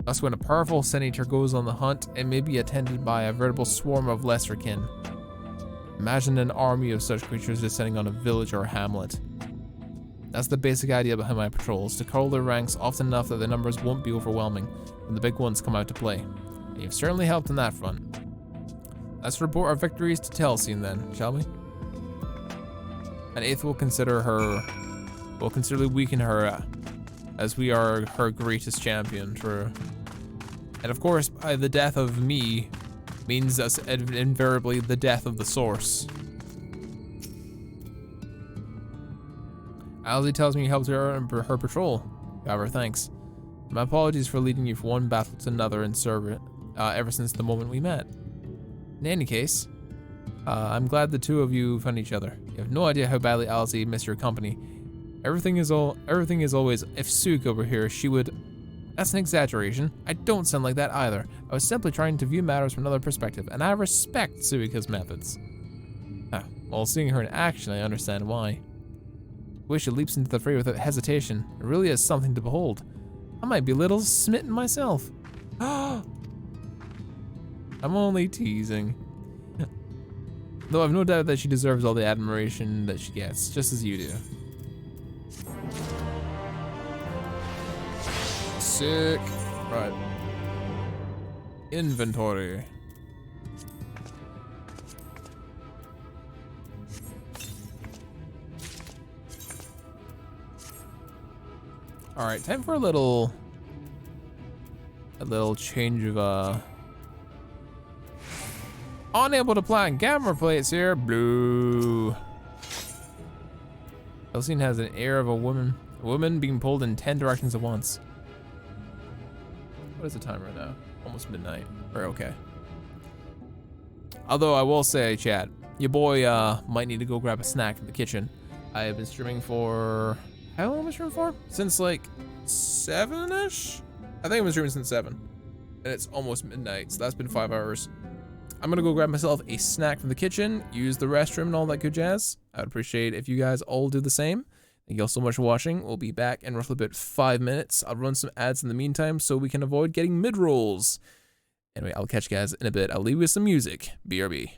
Thus, when a powerful Sin Eater goes on the hunt, it may be attended by a veritable swarm of lesser kin. Imagine an army of such creatures descending on a village or a hamlet. That's the basic idea behind my patrols, to cull their ranks often enough that the numbers won't be overwhelming when the big ones come out to play. And you've certainly helped on that front. Let's report our victories to Telseen then, shall we? And Eighth will consider weaken her as we are her greatest champion, true. And of course, by the death of me means us invariably the death of the source. Alley tells me you helped her in her patrol. However, thanks. My apologies for leading you from one battle to another in service ever since the moment we met. In any case, I'm glad the two of you found each other. You have no idea how badly Alley missed your company. Everything is always, if Suik over here, she would... That's an exaggeration. I don't sound like that either. I was simply trying to view matters from another perspective, and I respect Suika's methods. Well, seeing her in action, I understand why. The way she leaps into the fray without hesitation, it really is something to behold. I might be a little smitten myself. I'm only teasing. Though I've no doubt that she deserves all the admiration that she gets, just as you do. Sick. Right. Inventory. All right, time for a little change of unable to plant camera plates here. Blue. The scene has an air of a woman being pulled in 10 directions at once. What is the time right now? Almost midnight. We're okay. Although I will say, chat, your boy might need to go grab a snack from the kitchen. I have been streaming for, how long have I been streaming for? Since like 7-ish? I think I've been streaming since 7. And it's almost midnight, so that's been 5 hours. I'm gonna go grab myself a snack from the kitchen, use the restroom and all that good jazz. I would appreciate if you guys all do the same. Thank you all so much for watching. We'll be back in roughly about 5 minutes. I'll run some ads in the meantime so we can avoid getting mid-rolls. Anyway, I'll catch you guys in a bit. I'll leave you with some music. BRB.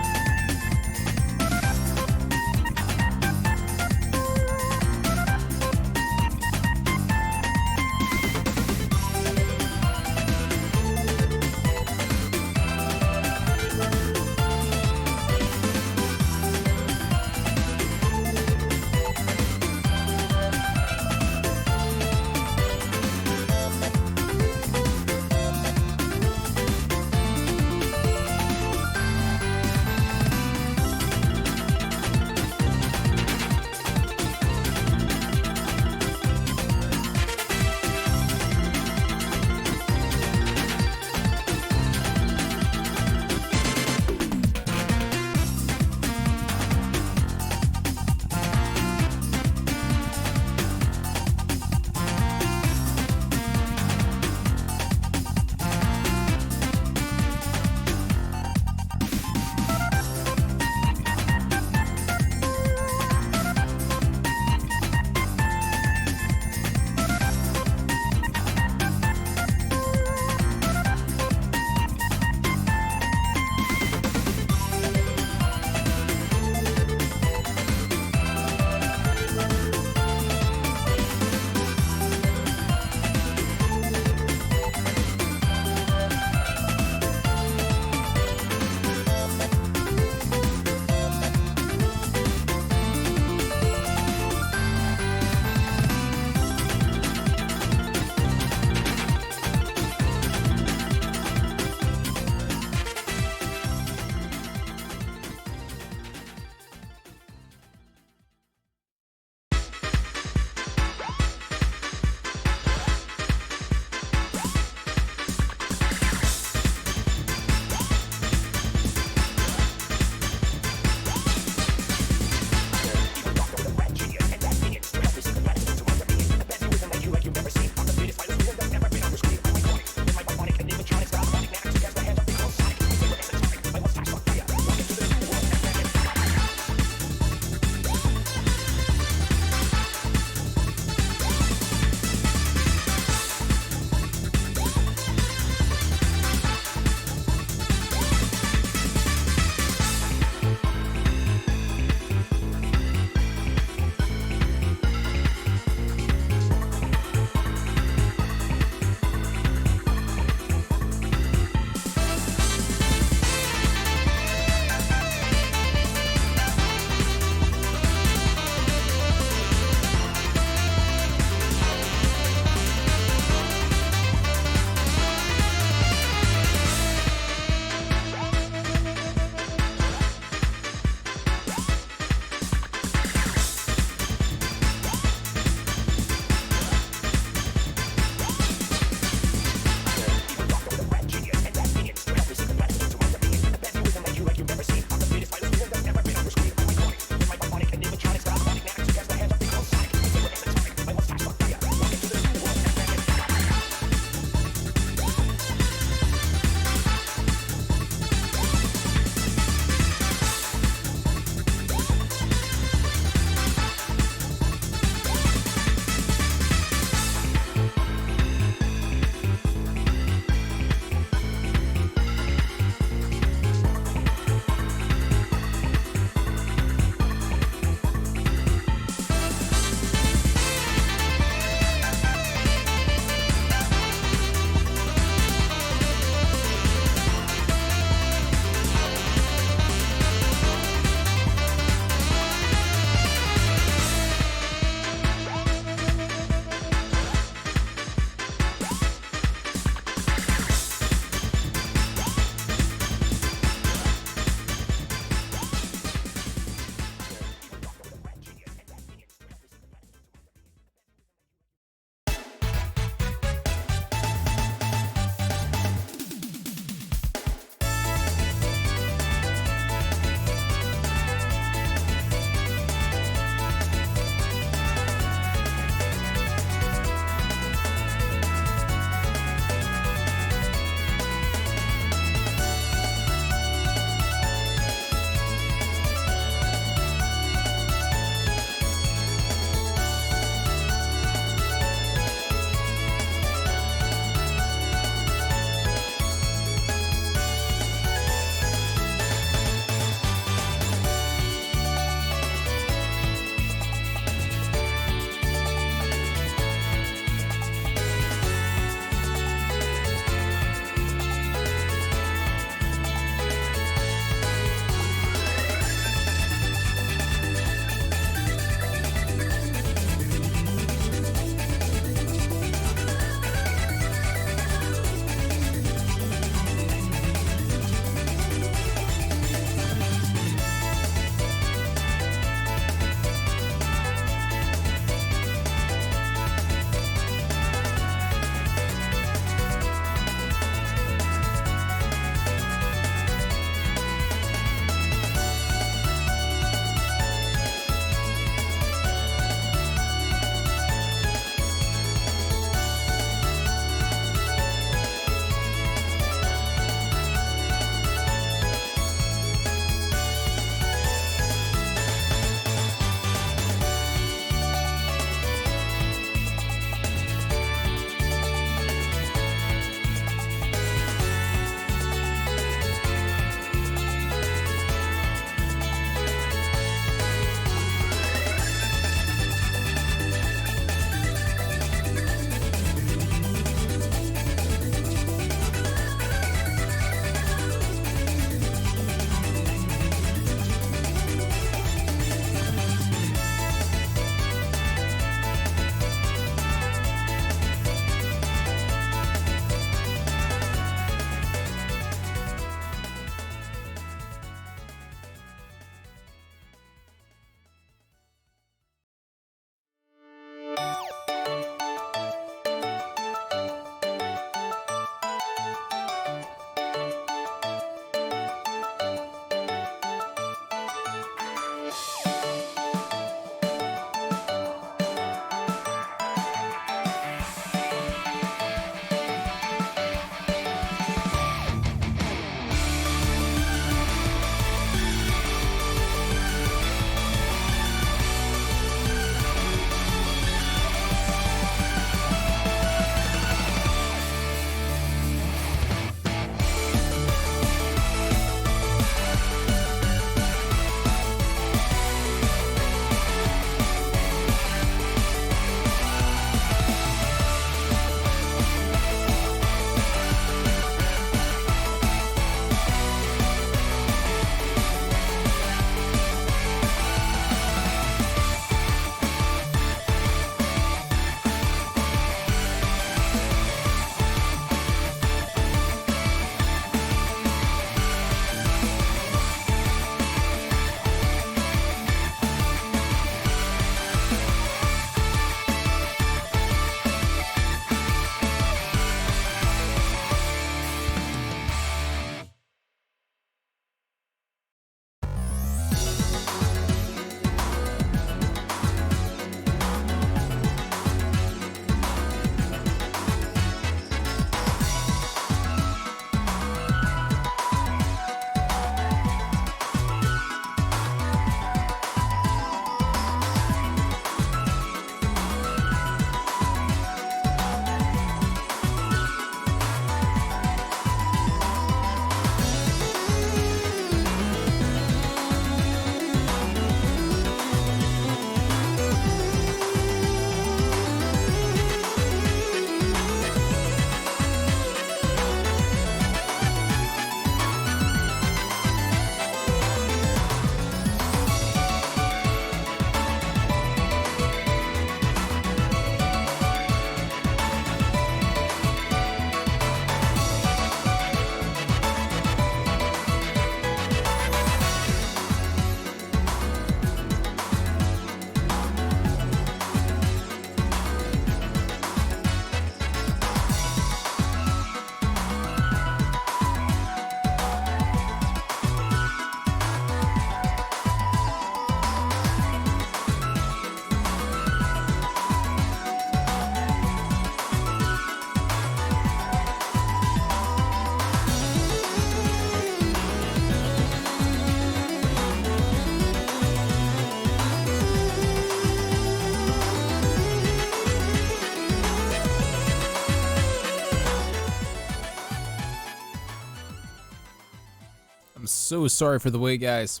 I'm so sorry for the wait, guys.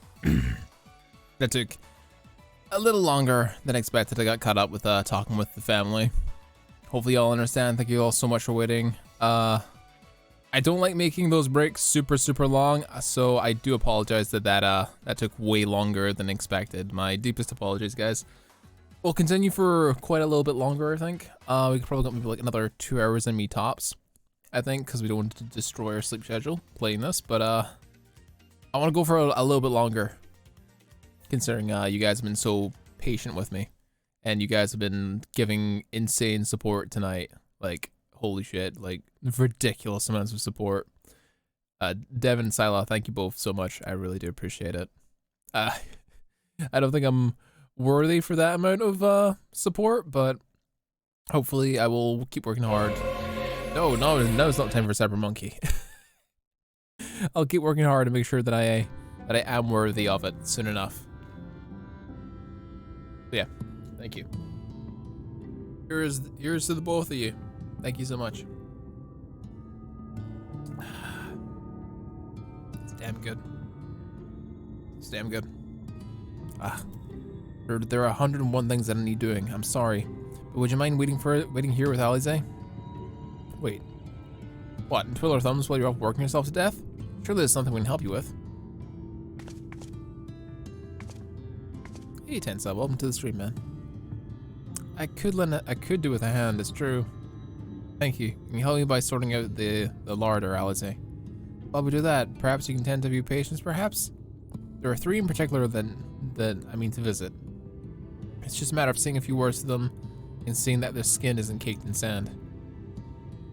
That took a little longer than expected. I got caught up with talking with the family. Hopefully y'all understand. Thank you all so much for waiting. I don't like making those breaks super long, so I do apologize that took way longer than expected. My deepest apologies, guys. We'll continue for quite a little bit longer, I think. We could probably go maybe like another 2 hours in me tops, I think, because we don't want to destroy our sleep schedule playing this. But I want to go for a little bit longer, considering you guys have been so patient with me, and you guys have been giving insane support tonight. Like, holy shit, like ridiculous amounts of support. Devin and Sila, thank you both so much. I really do appreciate it. I don't think I'm worthy for that amount of support, but hopefully I will keep working hard. No, it's not time for Cyber Monkey. I'll keep working hard to make sure that I am worthy of it soon enough. But yeah, thank you. Here's to the both of you. Thank you so much. It's damn good. It's damn good. There are 101 things that I need doing. I'm sorry, but would you mind waiting here with Alize? Wait, what? Twiddle our thumbs while you're off working yourself to death? Surely there's something we can help you with. Hey Tensa, welcome to the stream, man. I could do with a hand. It's true. Thank you. Can you help me by sorting out the larder, Alize? While we do that, perhaps you can tend to a few patients, perhaps? There are 3 in particular that I mean to visit. It's just a matter of saying a few words to them and seeing that their skin isn't caked in sand.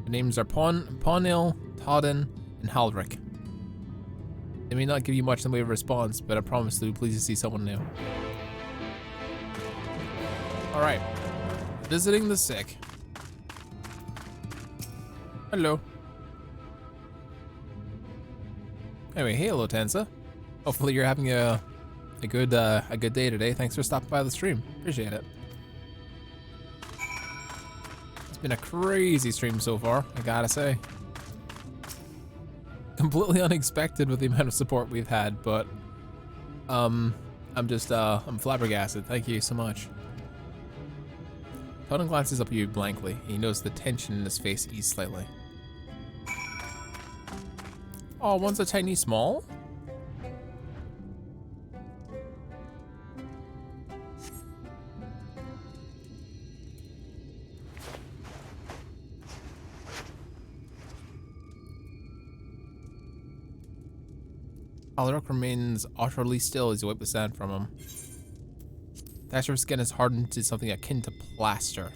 The names are Pawnil, Todden, and Halric. They may not give you much in the way of response, but I promise they'll be pleased to see someone new. Alright. Visiting the sick. Hello. Anyway, hey, hello, Tensa. Hopefully you're having a good day today. Thanks for stopping by the stream. Appreciate it. It's been a crazy stream so far, I gotta say. Completely unexpected with the amount of support we've had, but I'm flabbergasted. Thank you so much. Totem glances up at you blankly. He knows the tension in his face ease slightly. Oh, one's a tiny small? Alaric remains utterly still as you wipe the sand from him. Thatcher's skin is hardened to something akin to plaster.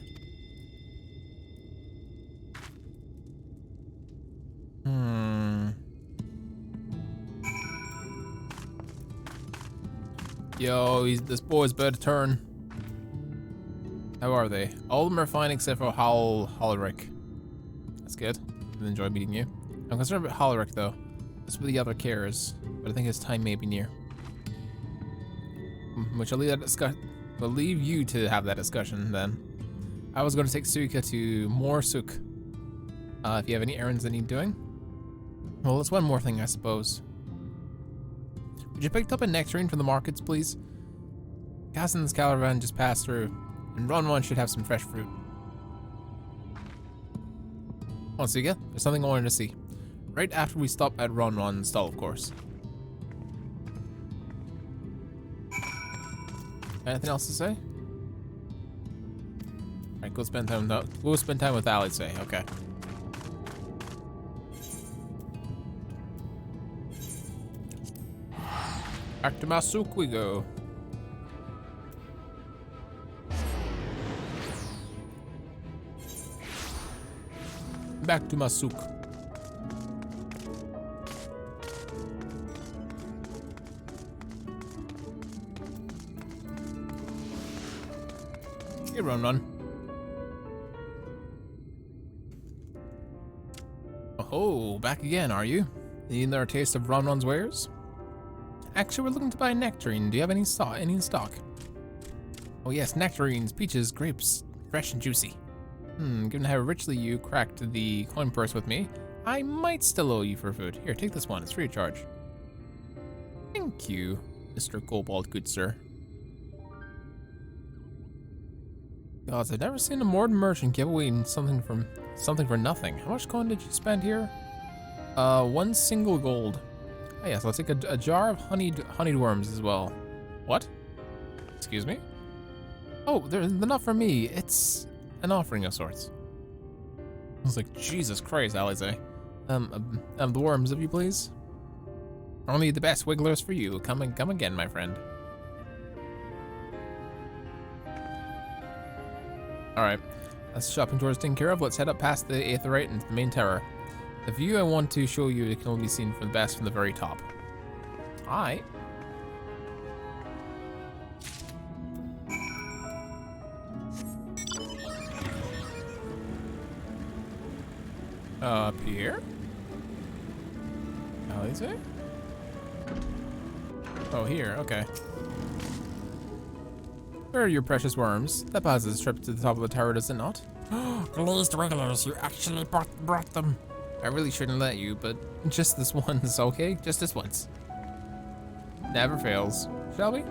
Yo, this boy's about to turn. How are they? All of them are fine except for Halric. That's good. I enjoy meeting you. I'm concerned about Halric though. That's with the other carers, but I think his time may be near. Which I'll leave you to have that discussion then. I was going to take Suika to Morsuk. If you have any errands that need doing. Well, that's one more thing, I suppose. Would you pick up a nectarine from the markets, please? Cassin's caravan just passed through, and Ron should have some fresh fruit. Come on, Suika. There's something I wanted to see. Right after we stop at Ron's stall, of course. Anything else to say? Alright, go spend time with Alice. Okay. Back to Masuk we go. Back to Masuk. Hey, Ron. Oh, back again, are you? Need another taste of Ron's wares? Actually, we're looking to buy a nectarine. Do you have any in stock? Oh yes, nectarines, peaches, grapes, fresh and juicy. Given how richly you cracked the coin purse with me, I might still owe you for food. Here, take this one. It's free of charge. Thank you, Mr. Kobold, good sir. Gods, I've never seen a modern merchant give away something for nothing. How much coin did you spend here? 1 single gold. Oh yes, I'll take a jar of honeyed worms as well. What? Excuse me? Oh, they're not for me. It's an offering of sorts. I was like, Jesus Christ, Alize. The worms, if you please. Only the best wigglers for you. Come again, my friend. Alright, that's shopping tours taken care of. Let's head up past the Aetheryte into the main tower. The view I want to show you can only be seen from the best from the very top. Alright. Up here? How is it? Oh, here, okay. Where are your precious worms? That passes a trip to the top of the tower, does it not? Glazed wigglers, you actually brought them. I really shouldn't let you, but just this once, okay? Just this once. Never fails. Shall we?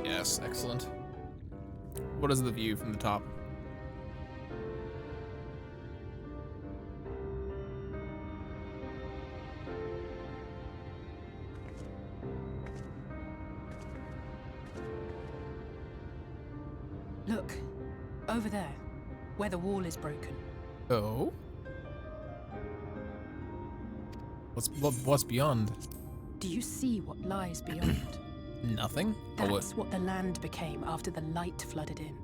Yes, excellent. What is the view from the top? Look, over there, where the wall is broken. Oh? What's beyond? Do you see what lies beyond? Nothing? That's what the land became after the light flooded in.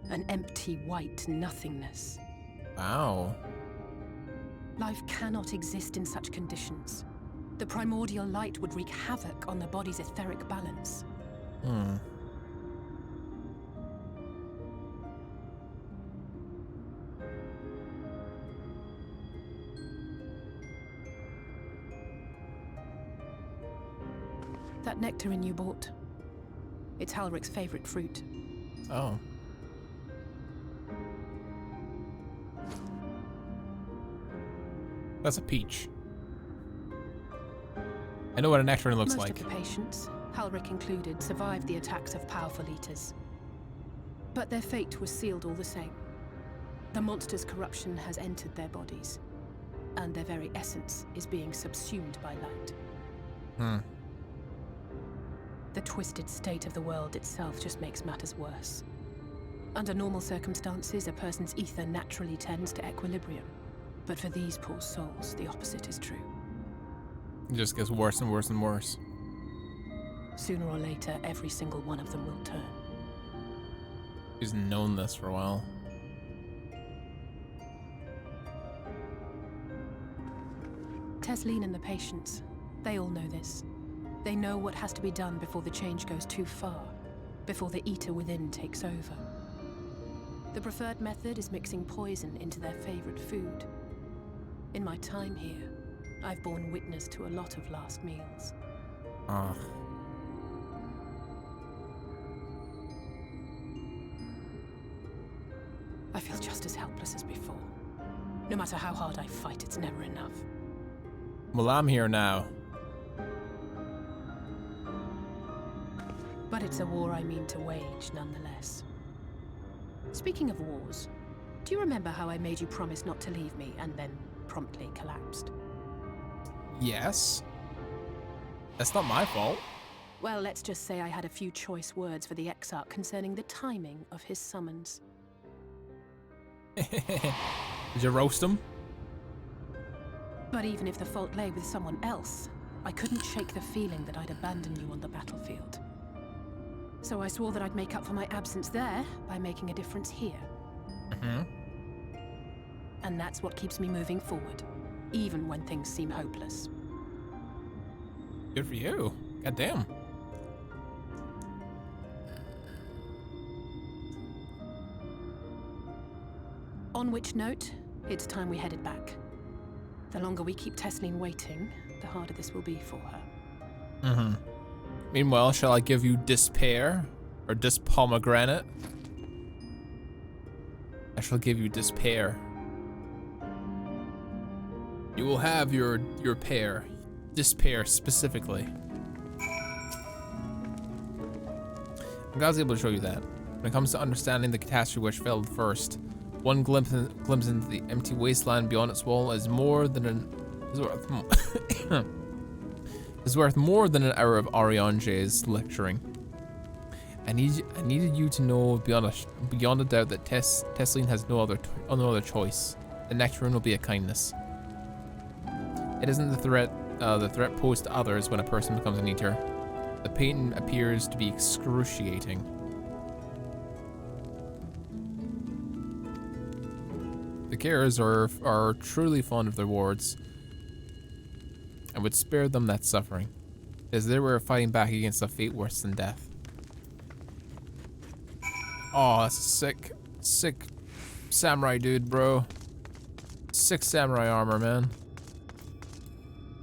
An empty white nothingness. Wow. Life cannot exist in such conditions. The primordial light would wreak havoc on the body's etheric balance. That nectarine you bought, it's Halric's favorite fruit. Oh. That's a peach. I know what a nectarine looks like. Most of the patients, Halric included, survived the attacks of powerful eaters. But their fate was sealed all the same. The monster's corruption has entered their bodies, and their very essence is being subsumed by light. The twisted state of the world itself just makes matters worse. Under normal circumstances, a person's ether naturally tends to equilibrium. But for these poor souls, the opposite is true. It just gets worse and worse and worse. Sooner or later, every single one of them will turn. He's known this for a while. Tesleen and the patients, they all know this. They know what has to be done before the change goes too far, before the eater within takes over. The preferred method is mixing poison into their favorite food. In my time here, I've borne witness to a lot of last meals. I feel just as helpless as before. No matter how hard I fight, it's never enough. Well, I'm here now. But it's a war I mean to wage, nonetheless. Speaking of wars, do you remember how I made you promise not to leave me and then promptly collapsed? Yes. That's not my fault. Well, let's just say I had a few choice words for the Exarch concerning the timing of his summons. Did you roast him? But even if the fault lay with someone else, I couldn't shake the feeling that I'd abandon you on the battlefield. So I swore that I'd make up for my absence there by making a difference here. And that's what keeps me moving forward, even when things seem hopeless. Good for you. Goddamn. On which note, it's time we headed back. The longer we keep Tesleen waiting, the harder this will be for her. Meanwhile, shall I give you despair? Or dispomegranate? I shall give you despair. You will have your pair. Despair specifically. I was able to show you that. When it comes to understanding the catastrophe which failed first, one glimpse into the empty wasteland beyond its wall is more than is worth more than an hour of Ariange's lecturing. I needed you to know beyond a doubt that Tesseline has no other choice. The nectarine will be a kindness. It isn't the threat posed to others when a person becomes an eater. The pain appears to be excruciating. The carers are truly fond of their wards and would spare them that suffering, as they were fighting back against a fate worse than death. Oh, that's a sick samurai dude, bro. Sick samurai armor, man.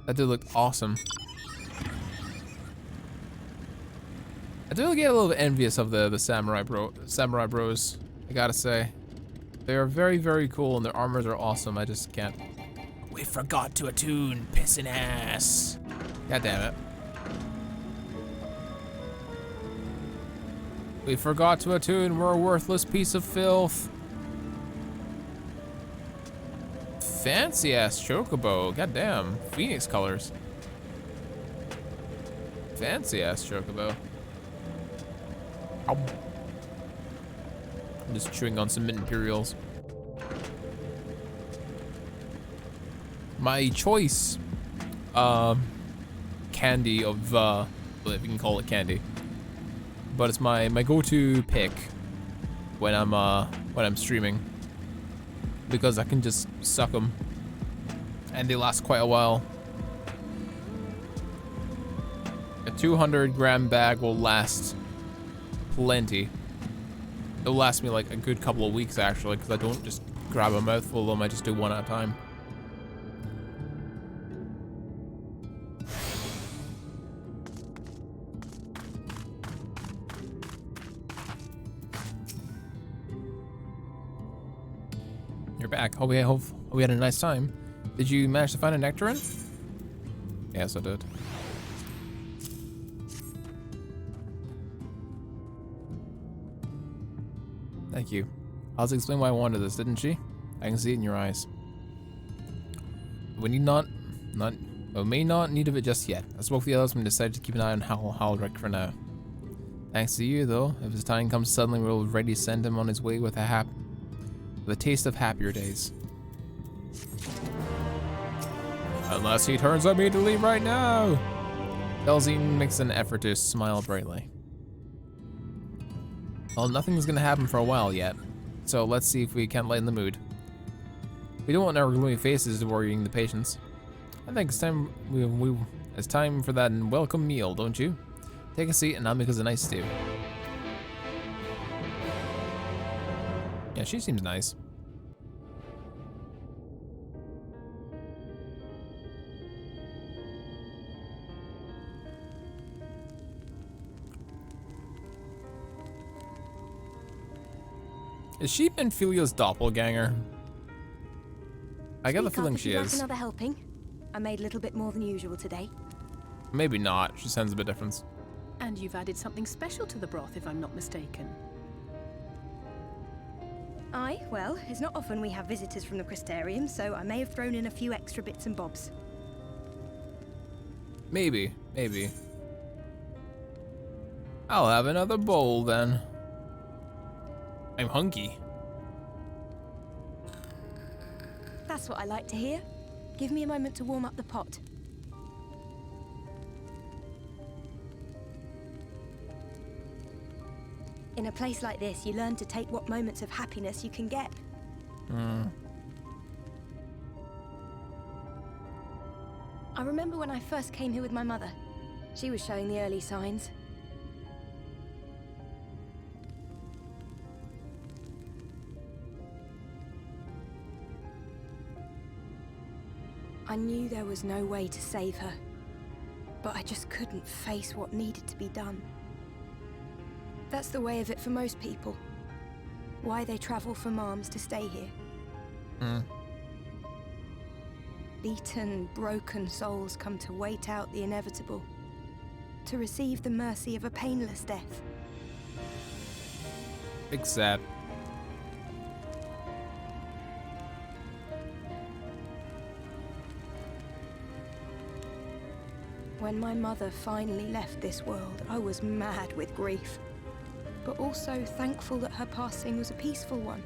That dude looked awesome. I do get a little bit envious of the samurai bros, I gotta say. They are very, very cool and their armors are awesome. I just can't. We forgot to attune, pissing ass. God damn it. We forgot to attune, we're a worthless piece of filth. Fancy ass chocobo, god damn. Phoenix colors. Fancy ass chocobo. Ow. I'm just chewing on some mint imperials. My choice candy of well, if you can call it candy, but it's my go-to pick when I'm streaming, because I can just suck them and they last quite a while. A 200-gram bag will last plenty. It'll last me like a good couple of weeks actually, because I don't just grab a mouthful of them, I just do one at a time. You're back. Hope we had a nice time. Did you manage to find a nectarine? Yes, I did. Thank you. I'll explain why I wanted this, didn't she? I can see it in your eyes. We may not need of it just yet. I spoke to the others and decided to keep an eye on Haldrick for now. Thanks to you, though. If his time comes suddenly, we'll already send him on his way with a taste of happier days. Unless he turns on me to leave right now. Belzine makes an effort to smile brightly. Well, nothing's gonna happen for a while yet, so let's see if we can't lighten the mood. We don't want our gloomy faces worrying the patients. I think it's time it's time for that welcome meal, don't you? Take a seat and I'll make us a nice stew. Yeah, she seems nice. Is she Benfilia's doppelganger? I get the feeling she is. Another helping? I made a little bit more than usual today. Maybe not. She sounds a bit different. And you've added something special to the broth, if I'm not mistaken. Aye, well, it's not often we have visitors from the Crystarium, so I may have thrown in a few extra bits and bobs. Maybe. I'll have another bowl then. I'm hungry. That's what I like to hear. Give me a moment to warm up the pot. In a place like this, you learn to take what moments of happiness you can get. I remember when I first came here with my mother. She was showing the early signs. I knew there was no way to save her, but I just couldn't face what needed to be done. That's the way of it for most people. Why they travel from arms to stay here. Beaten, broken souls come to wait out the inevitable, to receive the mercy of a painless death. Except. When my mother finally left this world, I was mad with grief, but also thankful that her passing was a peaceful one.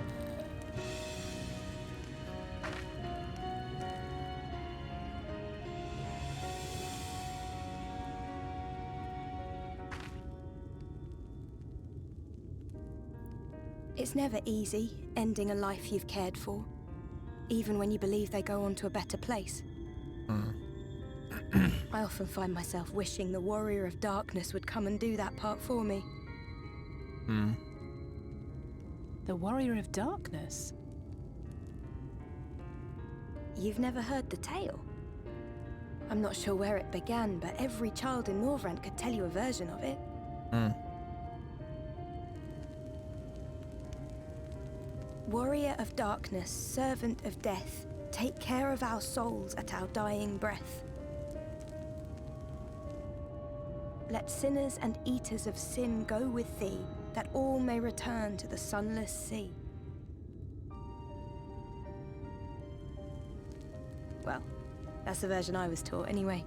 It's never easy, ending a life you've cared for, even when you believe they go on to a better place. I often find myself wishing the Warrior of Darkness would come and do that part for me. The Warrior of Darkness? You've never heard the tale? I'm not sure where it began, but every child in Norvrent could tell you a version of it. Warrior of Darkness, servant of death, take care of our souls at our dying breath. Let sinners and eaters of sin go with thee, that all may return to the sunless sea. Well, that's the version I was taught anyway.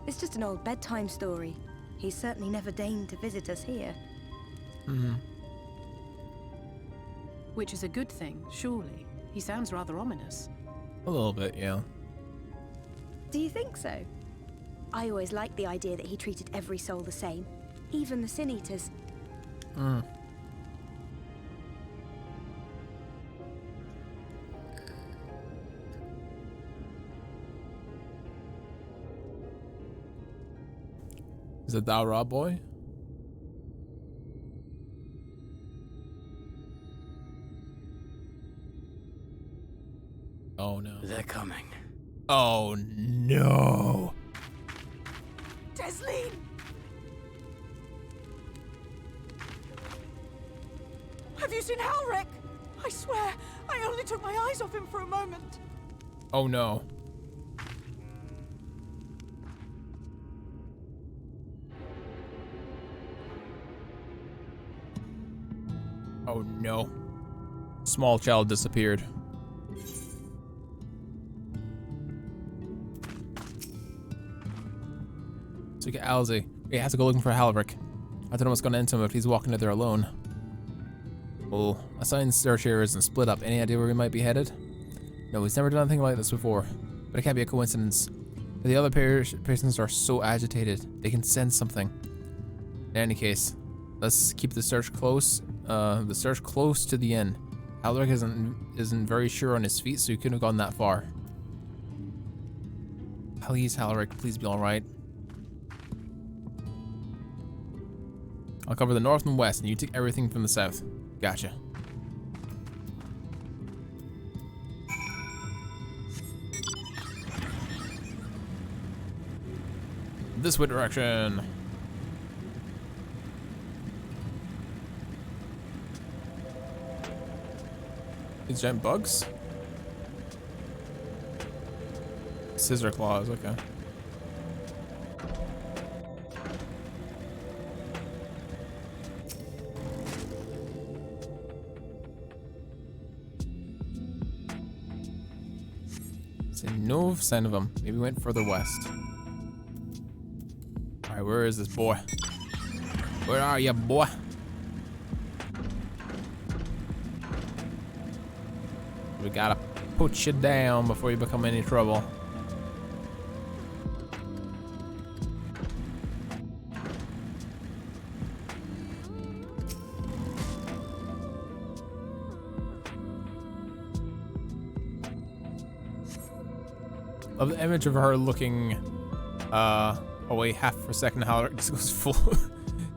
It's just an old bedtime story. He's certainly never deigned to visit us here. Which is a good thing, surely. He sounds rather ominous. A little bit, yeah. Do you think so? I always liked the idea that he treated every soul the same, even the Sin Eaters. Is it thou, Rob boy? Oh no. They're coming. Oh no. Desleen! Have you seen Halric? I swear, I only took my eyes off him for a moment. Oh no. Oh no. Small child disappeared. So get Alzy. We have to go looking for Halric. I don't know what's gonna end to him if he's walking out there alone. We'll assign search areas and split up. Any idea where we might be headed? No, he's never done anything like this before. But it can't be a coincidence. The other persons are so agitated. They can sense something. In any case, let's keep the search close. The search close to the inn. Halric isn't very sure on his feet, so he couldn't have gone that far. Please, Halric, please be all right. I'll cover the north and west, and you take everything from the south. Gotcha. This way direction. These giant bugs? Scissor claws, okay. See no sign of him. Maybe he went further west. Alright, where is this boy? Where are you, boy? We gotta put you down before you become any trouble. Love the image of her looking away half for a second. How it just goes full,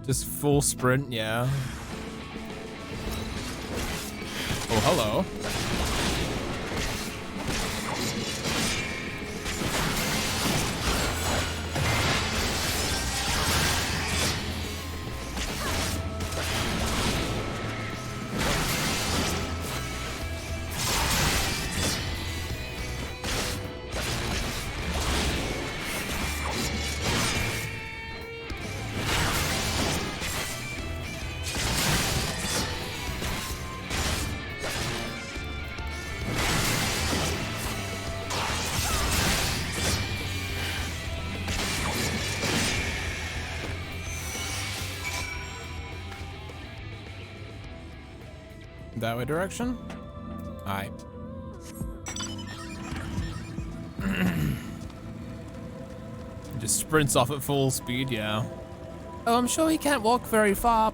just full sprint. Yeah. Oh, hello. That way direction? Alright. Just sprints off at full speed, yeah. Oh, I'm sure he can't walk very far.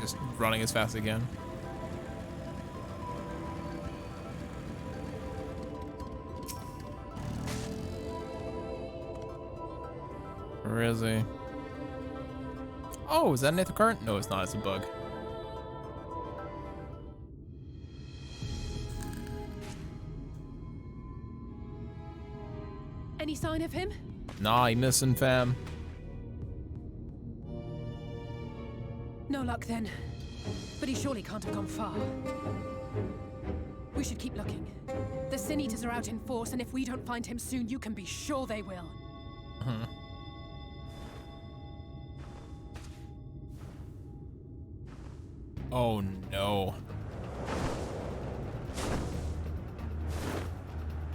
Just running as fast again. Where is he? Oh, is that an Aether Current? No, it's not, it's a bug. Any sign of him? Nah, he missing, fam. No luck then. But he surely can't have gone far. We should keep looking. The Sin Eaters are out in force, and if we don't find him soon, you can be sure they will. Oh no.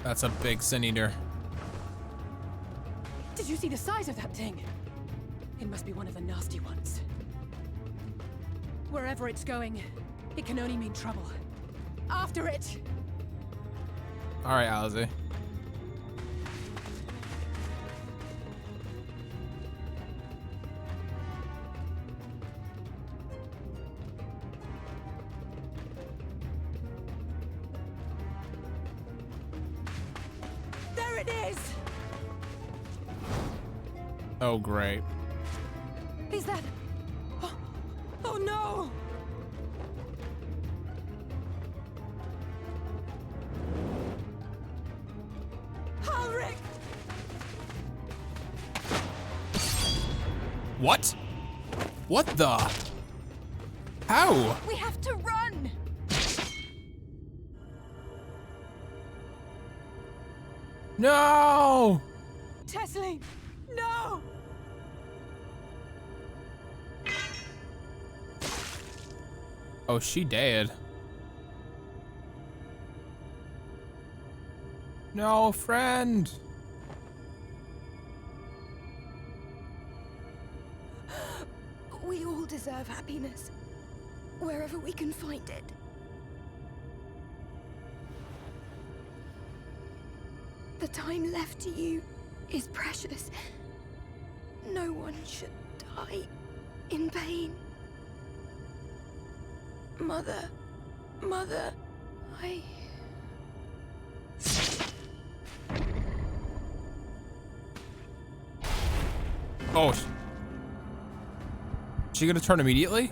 That's a big Sin Eater. Did you see the size of that thing? It must be one of the nasty ones. Wherever it's going, it can only mean trouble. After it! Alright, Alizé. There it is! Oh, great. Is that... Oh no! Ulrich! What? What the? How? We have to run! No! Tessie! No! Oh, she dead. No, friend. We all deserve happiness, wherever we can find it. The time left to you is precious. No one should die in pain. Mother, I... Oh. She gonna turn immediately?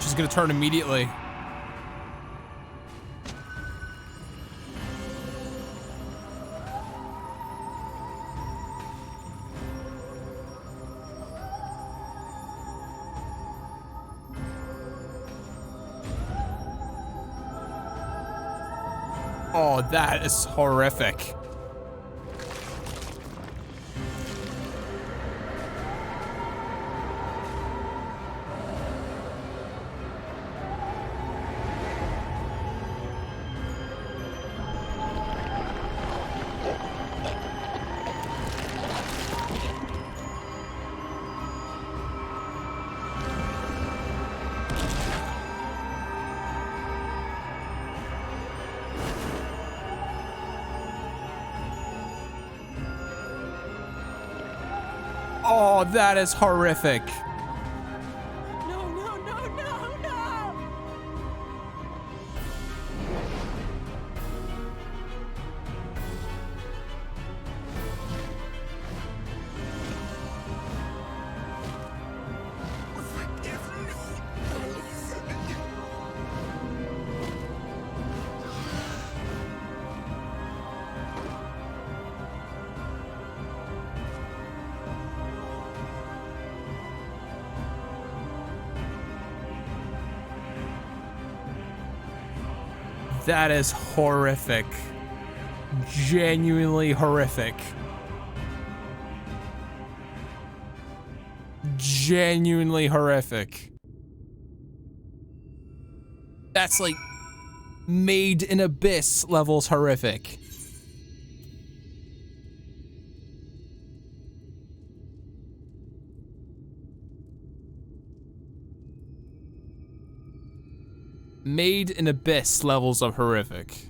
She's gonna turn immediately. Oh, that is horrific. Oh, that is horrific. No, no, no, no, no! That is horrific. Genuinely horrific. Genuinely horrific. That's like made in abyss levels horrific. Made in Abyss levels of horrific.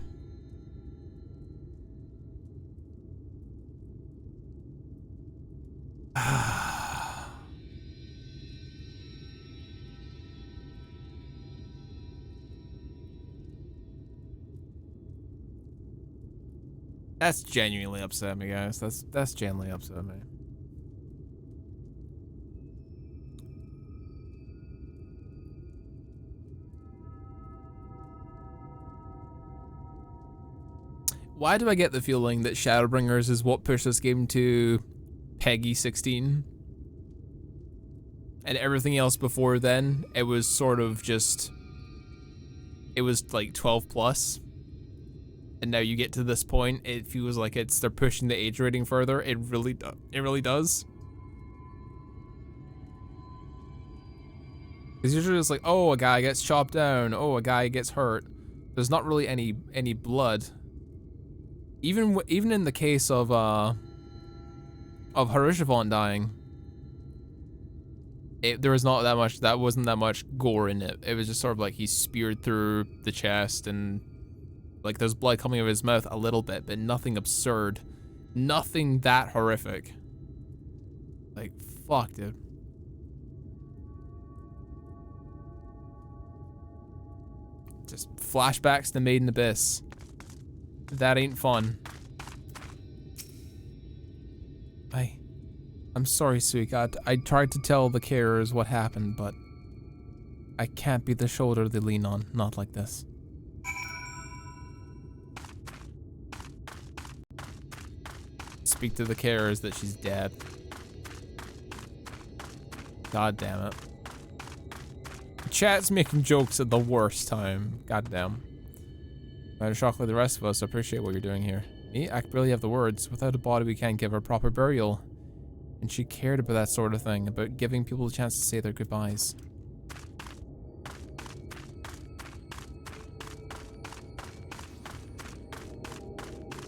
That's genuinely upset me, guys. That's genuinely upset me. Why do I get the feeling that Shadowbringers is what pushed this game to Peggy 16? And everything else before then, it was sort of just, it was like 12 plus. And now you get to this point, it feels like they're pushing the age rating further. It really does. It's usually just like, oh, a guy gets chopped down. Oh, a guy gets hurt. There's not really any blood. Even in the case of Harishivant dying, there was not that much. That wasn't that much gore in it. It was just sort of like he's speared through the chest and like there's blood coming out of his mouth a little bit, but nothing absurd, nothing that horrific. Like fuck, dude. Just flashbacks to Maiden Abyss. That ain't fun. I'm sorry, sweetheart. I tried to tell the carers what happened, but I can't be the shoulder they lean on. Not like this. Speak to the carers that she's dead. God damn it. Chat's making jokes at the worst time. God damn. I'd shock like the rest of us. I appreciate what you're doing here. Me? I barely have the words. Without a body, we can't give her proper burial. And she cared about that sort of thing, about giving people a chance to say their goodbyes.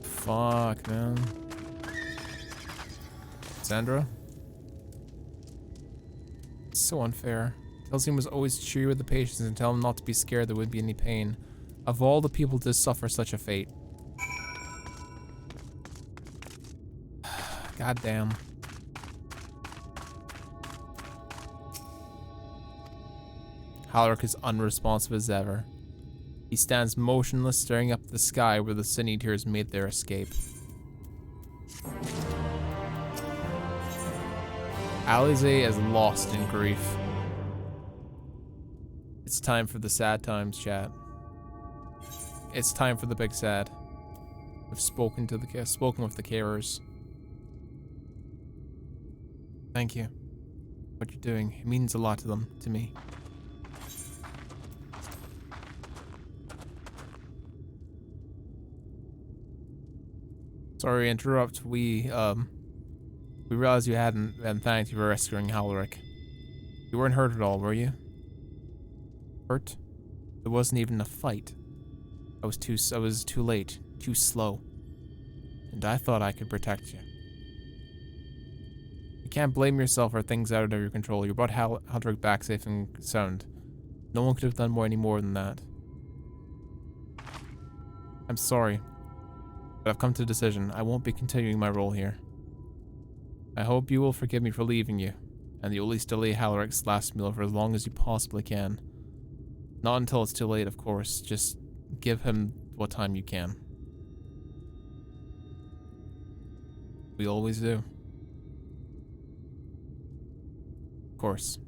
Fuck, man. Sandra? It's so unfair. Telzine was always cheery with the patients and tell them not to be scared there wouldn't be any pain. Of all the people to suffer such a fate. God damn. Halric is unresponsive as ever. He stands motionless, staring up at the sky where the Sin Eaters made their escape. Alize is lost in grief. It's time for the sad times, chat. It's time for the big sad. I've spoken with the carers. Thank you. What you're doing, it means a lot to them, to me. Sorry to interrupt. We realized you hadn't thanked you for rescuing Halric. You weren't hurt at all, were you? Hurt? There wasn't even a fight. I was too late, too slow. And I thought I could protect you. You can't blame yourself for things out of your control. You brought Halric back safe and sound. No one could have done any more than that. I'm sorry. But I've come to a decision. I won't be continuing my role here. I hope you will forgive me for leaving you, and you'll at least delay Halric's last meal for as long as you possibly can. Not until it's too late, of course. Just give him what time you can. We always do. Of course.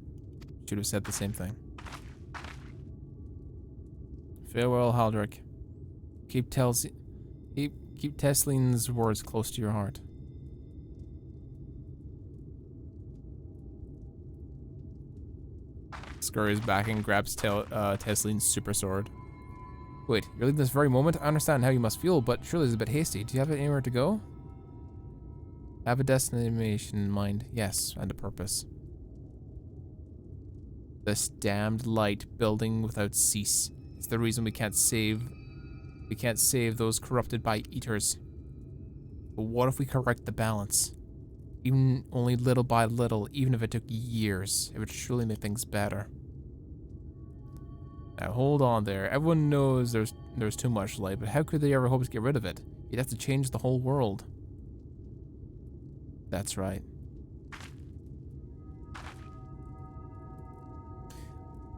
Should have said the same thing. Farewell, Halric. Keep Tesline's words close to your heart. Scurries back and grabs Tesline's super sword. Wait, you're leaving this very moment? I understand how you must feel, but surely it's a bit hasty. Do you have anywhere to go? Have a destination in mind. Yes, and a purpose. This damned light building without cease. It's the reason we can't save those corrupted by eaters. But what if we correct the balance? Even only little by little, even if it took years, it would surely make things better. Now hold on there. Everyone knows there's too much light, but how could they ever hope to get rid of it? You'd have to change the whole world. That's right.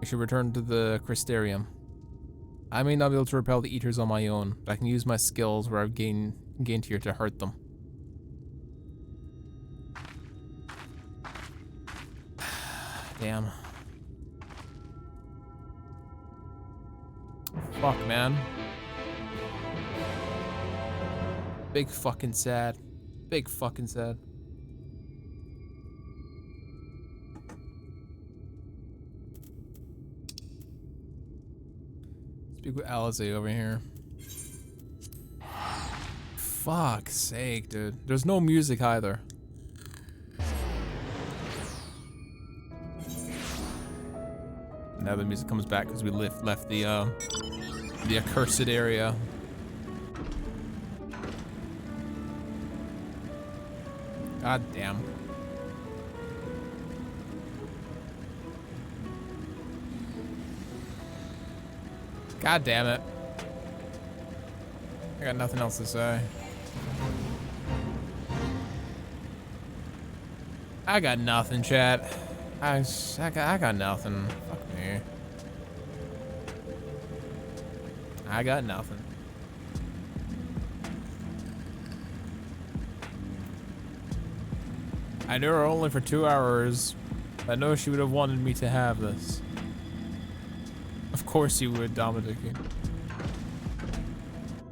I should return to the Crystarium. I may not be able to repel the Eaters on my own, but I can use my skills where I've gained here to hurt them. Damn. Fuck, man. Big fucking sad. Big fucking sad. Speak with Alize over here. Fuck's sake, dude. There's no music either. Now the music comes back because we left the accursed area. God damn. God damn it. I got nothing else to say. I got nothing, chat. I got nothing. Fuck me. I got nothing. I knew her only for 2 hours. I know she would have wanted me to have this. Of course you would, Dominic.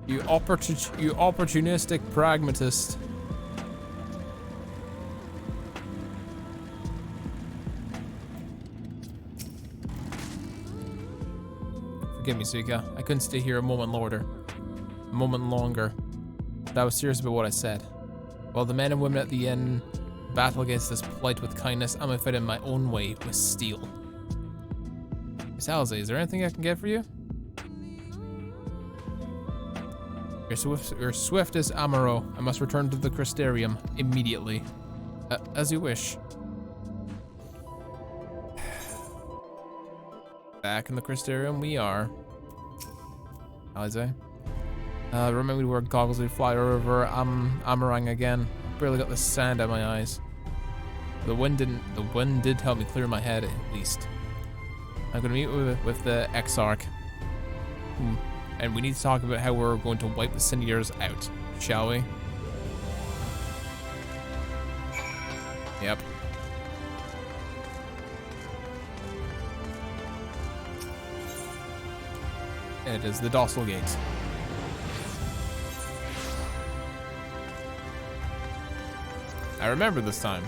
You opportunistic pragmatist. Forgive me, Suika. I couldn't stay here a moment longer. But I was serious about what I said. While the men and women at the end battle against this plight with kindness, I'm gonna fight in my own way with steel. Miss Alize, is there anything I can get for you? You're swift as Amaro. I must return to the Crystarium immediately. As you wish. Back in the Crystarium we are. Alize. Remember to wear goggles as we fly over Amarang again. Barely got the sand out of my eyes. The wind did help me clear my head at least. I'm gonna meet with the Exarch. And we need to talk about how we're going to wipe the Senators out, shall we? Yep. It is the Docile Gate. I remember this time.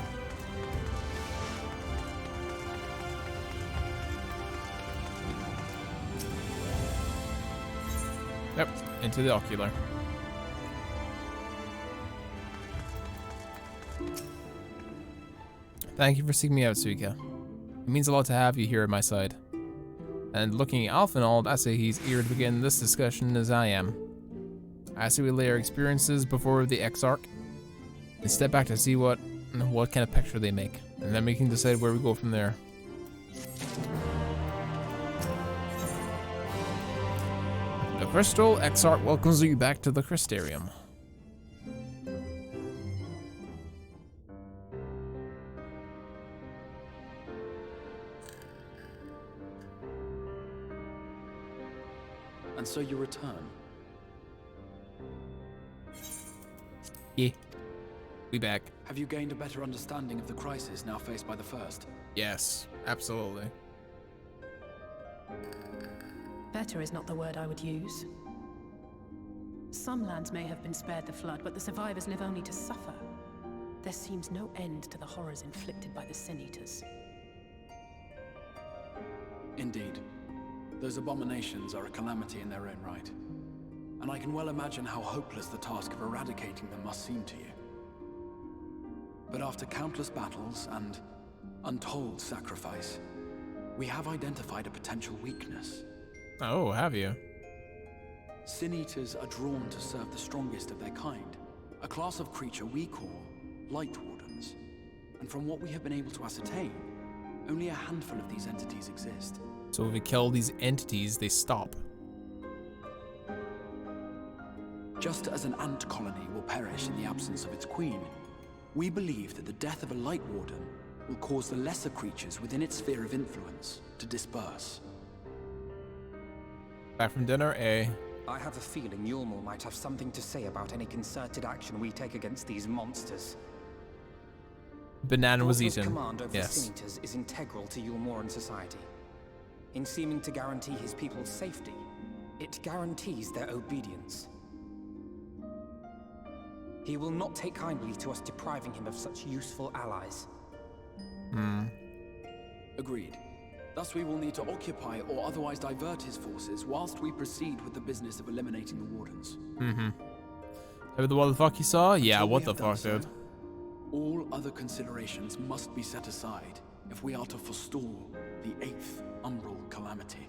Yep, into the ocular. Thank you for seeking me out, Suika. It means a lot to have you here at my side. And looking at Alfinald, I say he's eager to begin this discussion as I am. I say we lay our experiences before the Exarch and step back to see what kind of picture they make, and then we can decide where we go from there. The Crystal Exarch welcomes you back to the Crystarium. And so you return? Yeah. We back. Have you gained a better understanding of the crisis now faced by the First? Yes, absolutely. Better is not the word I would use. Some lands may have been spared the flood, but the survivors live only to suffer. There seems no end to the horrors inflicted by the Sin-Eaters. Indeed. Those abominations are a calamity in their own right. And I can well imagine how hopeless the task of eradicating them must seem to you. But after countless battles and untold sacrifice, we have identified a potential weakness. Oh, have you? Sin-Eaters are drawn to serve the strongest of their kind, a class of creature we call Light Wardens. And from what we have been able to ascertain, Only a handful of these entities exist. So if we kill these entities, they stop. Just as an ant colony will perish in the absence of its queen, we believe that the death of a Light Warden will cause the lesser creatures within its sphere of influence to disperse. Back from dinner, eh? I have a feeling Yulmul might have something to say about any concerted action we take against these monsters. Banana was Orthal's eaten. command over Yes. the Senators is integral to Yulmoran society. In seeming to guarantee his people's safety, it guarantees their obedience. He will not take kindly to us depriving him of such useful allies. Agreed. Thus we will need to occupy or otherwise divert his forces whilst we proceed with the business of eliminating the Wardens. Have the what the fuck you saw? Yeah, Until we what the have done fuck, so, dude? all other considerations must be set aside if we are to forestall the 8th Umbral Calamity.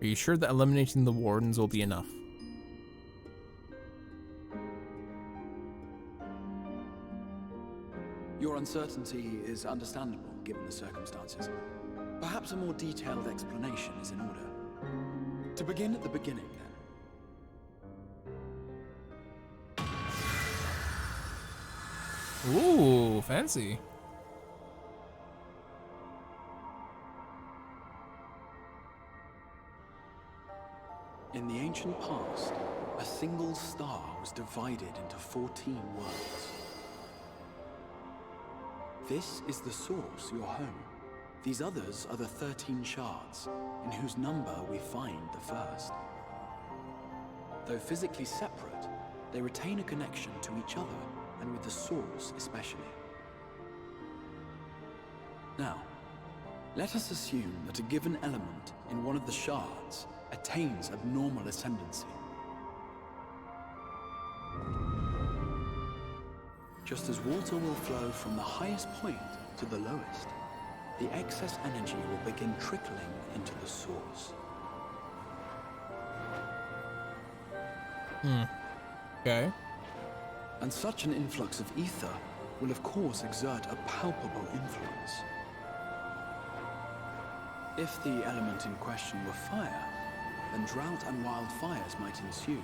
Are you sure that eliminating the Wardens will be enough? Your uncertainty is understandable given the circumstances. Perhaps a more detailed explanation is in order. To begin at the beginning, then. Ooh, fancy. In the ancient past, a single star was divided into 14 worlds. This is the source, your home. These others are the 13 shards, in whose number we find the first. Though physically separate, they retain a connection to each other, and with the source especially. Now, let us assume that a given element in one of the shards attains abnormal ascendancy. Just as water will flow from the highest point to the lowest, the excess energy will begin trickling into the source. Okay. And such an influx of ether will of course exert a palpable influence. If the element in question were fire, then drought and wildfires might ensue.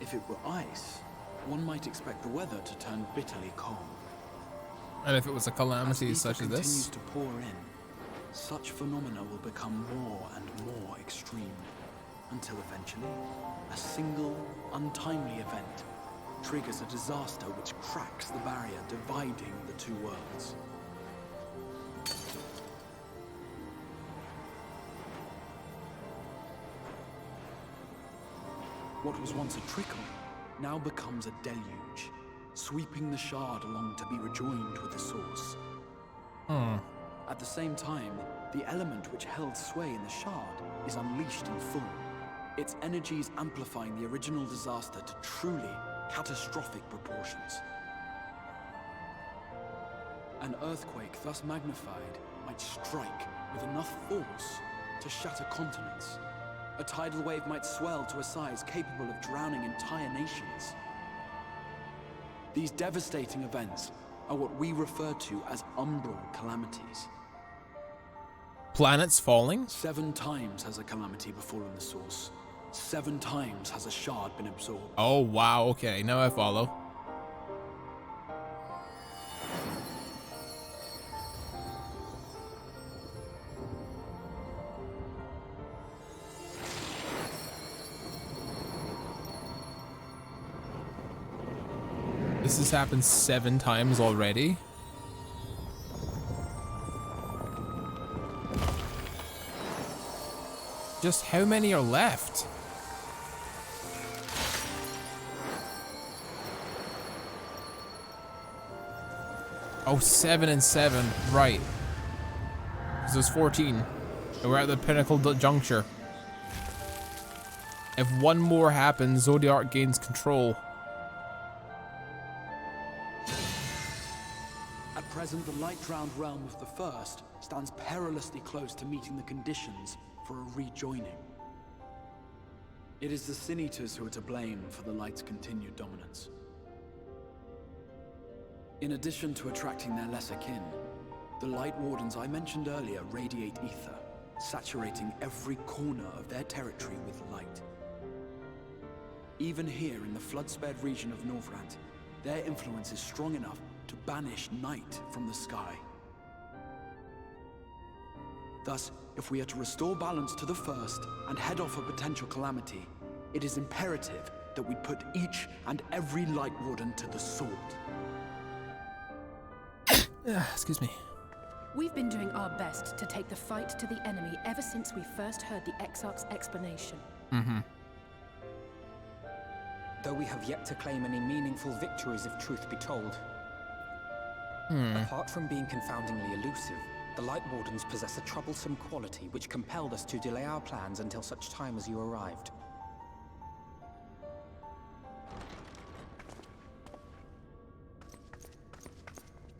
If it were ice, one might expect the weather to turn bitterly cold. And if it was a calamity such as continues this? to pour in, such phenomena will become more and more extreme, until eventually, a single, untimely event triggers a disaster which cracks the barrier dividing the two worlds. What was once a trickle now becomes a deluge, sweeping the shard along to be rejoined with the source. At the same time, the element which held sway in the shard is unleashed in full, its energies amplifying the original disaster to truly catastrophic proportions. An earthquake thus magnified might strike with enough force to shatter continents. A tidal wave might swell to a size capable of drowning entire nations. These devastating events are what we refer to as umbral calamities. Planets falling? 7 times has a calamity befallen the source. 7 times has a shard been absorbed. Oh, wow. Okay, now I follow. This has happened 7 times already. Just how many are left? Oh, 7 and 7, right. So there's 14. And we're at the pinnacle juncture. If one more happens, Zodiac gains control. At present, the light-drowned realm of the First stands perilously close to meeting the conditions for a rejoining. It is the Sin-Eaters who are to blame for the Light's continued dominance. In addition to attracting their lesser kin, the Light Wardens I mentioned earlier radiate ether, saturating every corner of their territory with light. Even here in the flood-spared region of Norvrant, their influence is strong enough to banish night from the sky. Thus, if we are to restore balance to the First and head off a potential calamity, it is imperative that we put each and every Light Warden to the sword. Excuse me. We've been doing our best to take the fight to the enemy ever since we first heard the Exarch's explanation. Mm-hmm. Though we have yet to claim any meaningful victories if truth be told. Apart from being confoundingly elusive, the Light Wardens possess a troublesome quality which compelled us to delay our plans until such time as you arrived.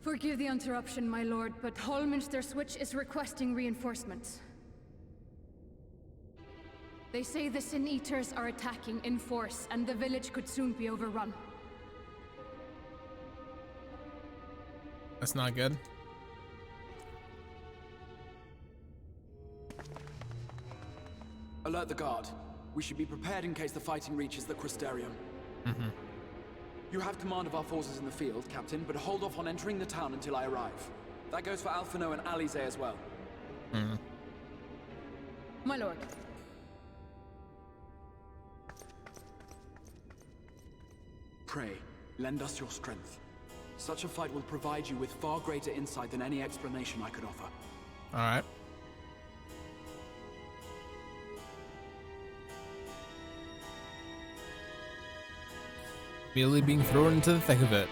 Forgive the interruption, my lord, but Hallminster Switch is requesting reinforcements. They say the Sin Eaters are attacking in force, and the village could soon be overrun. That's not good. Alert the guard. We should be prepared in case the fighting reaches the Crystarium. Mm-hmm. You have command of our forces in the field, Captain, but hold off on entering the town until I arrive. That goes for Alphino and Alize as well. Mm. My lord. Pray, lend us your strength. Such a fight will provide you with far greater insight than any explanation I could offer. All right. Immediately being thrown into the thick of it.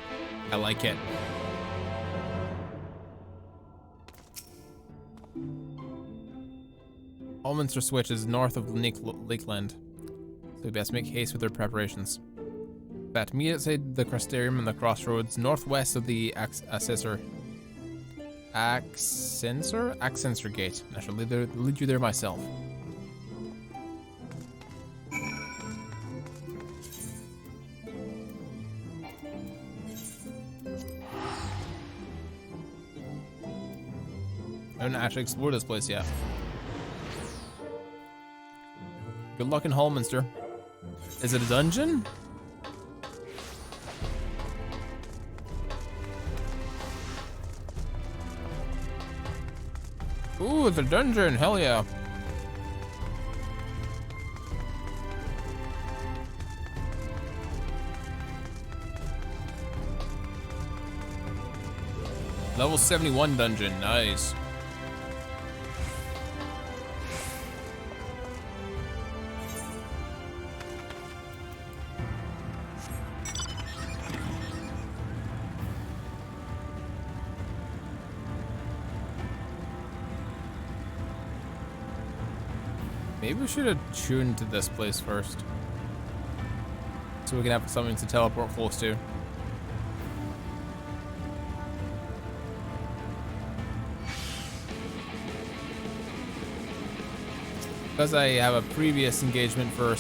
I like it. Hallminster Switch is north of Lakeland, so we best make haste with their preparations. That meet outside the Crystarium and the crossroads, northwest of the Accensor Gate. I shall lead you there myself. I haven't actually explored this place yet. Good luck in Hallminster. Is it a dungeon? Ooh, it's a dungeon, hell yeah. Level 71 dungeon, nice. Maybe we should have tuned to this place first, so we can have something to teleport close to. Because I have a previous engagement for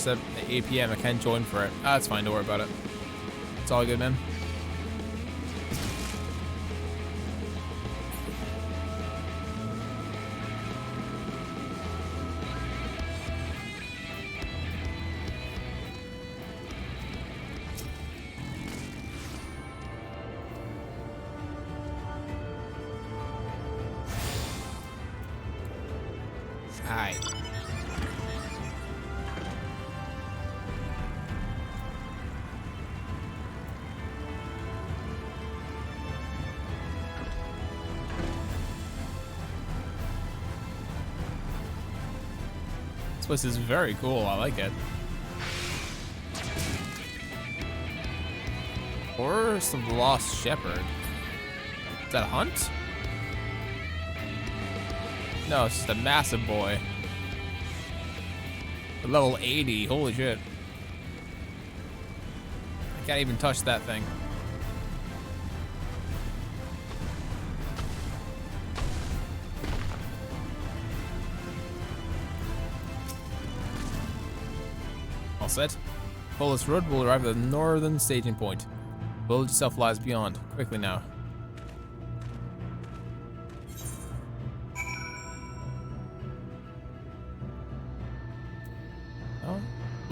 8 PM, I can't join for it. Ah, it's fine, don't worry about it. It's all good, man. Hi. This place is very cool. I like it. Horse of the Lost Shepherd. Is that a hunt? No, it's just a massive boy. Level 80, holy shit. I can't even touch that thing. All set. Follow this road, we'll arrive at the northern staging point. The village itself lies beyond. Quickly now.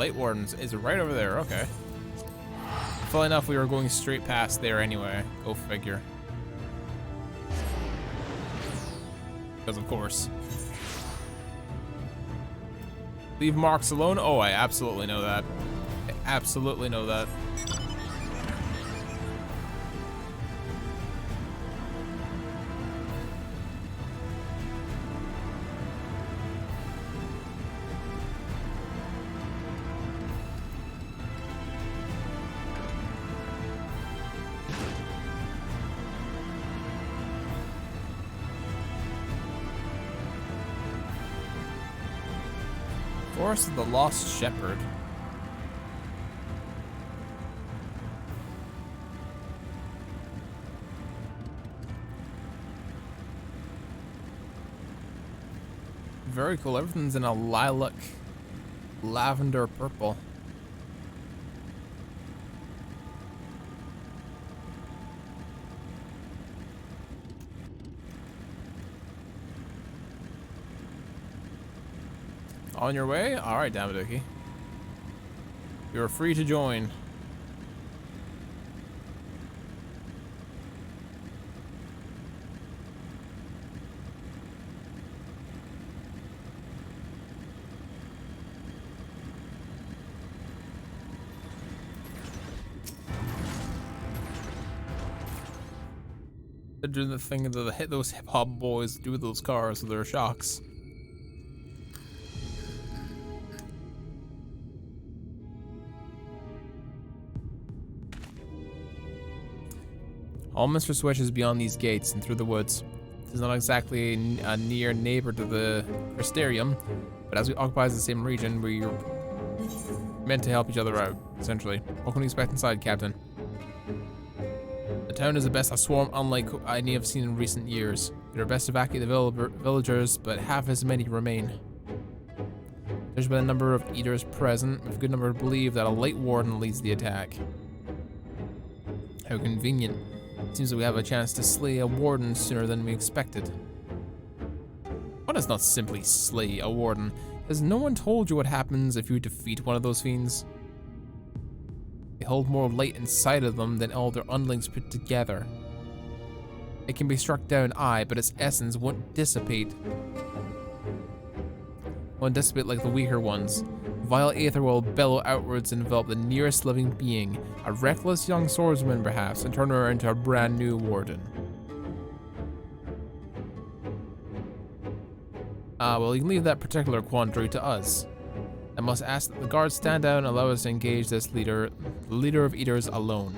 Light Wardens is right over there. Okay. Funnily enough, we were going straight past there anyway. Go figure. Because of course. Leave marks alone? Oh, I absolutely know that. I absolutely know that. Forest of the Lost Shepherd. Very cool. Everything's in a lilac, lavender purple. On your way? Alright, Damaduki. You're free to join. They're doing the thing that those hip-hop boys do with those cars with their shocks. All Mr. Switch is beyond these gates and through the woods. It is not exactly a near neighbor to the Crystarium, but as we occupy the same region, we're meant to help each other out, essentially. What can we expect inside, Captain? The town is the best a swarm unlike any I've seen in recent years. We are best to evacuate the villagers, but half as many remain. Judged by the number of eaters present, we have a good number believe that a light warden leads the attack. How convenient. Seems that we have a chance to slay a warden sooner than we expected. Why does not simply slay a warden? Has no one told you what happens if you defeat one of those fiends? They hold more light inside of them than all their underlings put together. It can be struck down, aye, but its essence won't dissipate. Won't dissipate like the weaker ones. Vile aether will bellow outwards and envelop the nearest living being, a reckless young swordsman perhaps, and turn her into a brand new warden. Well, you can leave that particular quandary to us. I must ask that the guards stand down and allow us to engage this leader, the leader of eaters, alone.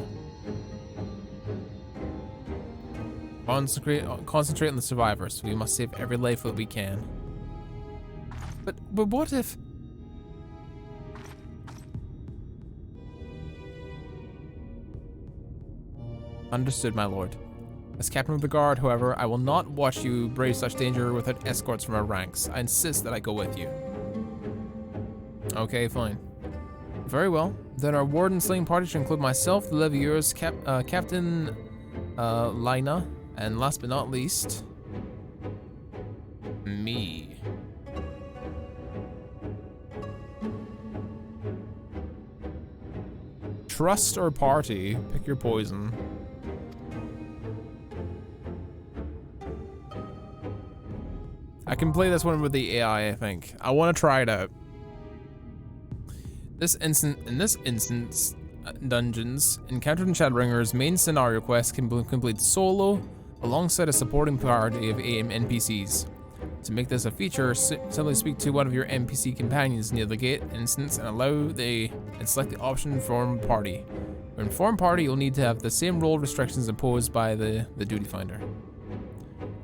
Concentrate on the survivors. We must save every life that we can. But what if... Understood, my lord. As captain of the guard, however, I will not watch you brave such danger without escorts from our ranks. I insist that I go with you. Okay, fine. Very well. Then our warden slaying party should include myself, the Levieurs, Captain Lina, and last but not least, me. Trust or party? Pick your poison. I can play this one with the AI, I think. I want to try it out. In this instance, dungeons encountered in Shadowbringers main scenario quests can be completed solo, alongside a supporting party of NPCs. To make this a feature, simply speak to one of your NPC companions near the gate instance and select the option Form Party. When Form Party, you'll need to have the same role restrictions imposed by the Duty Finder.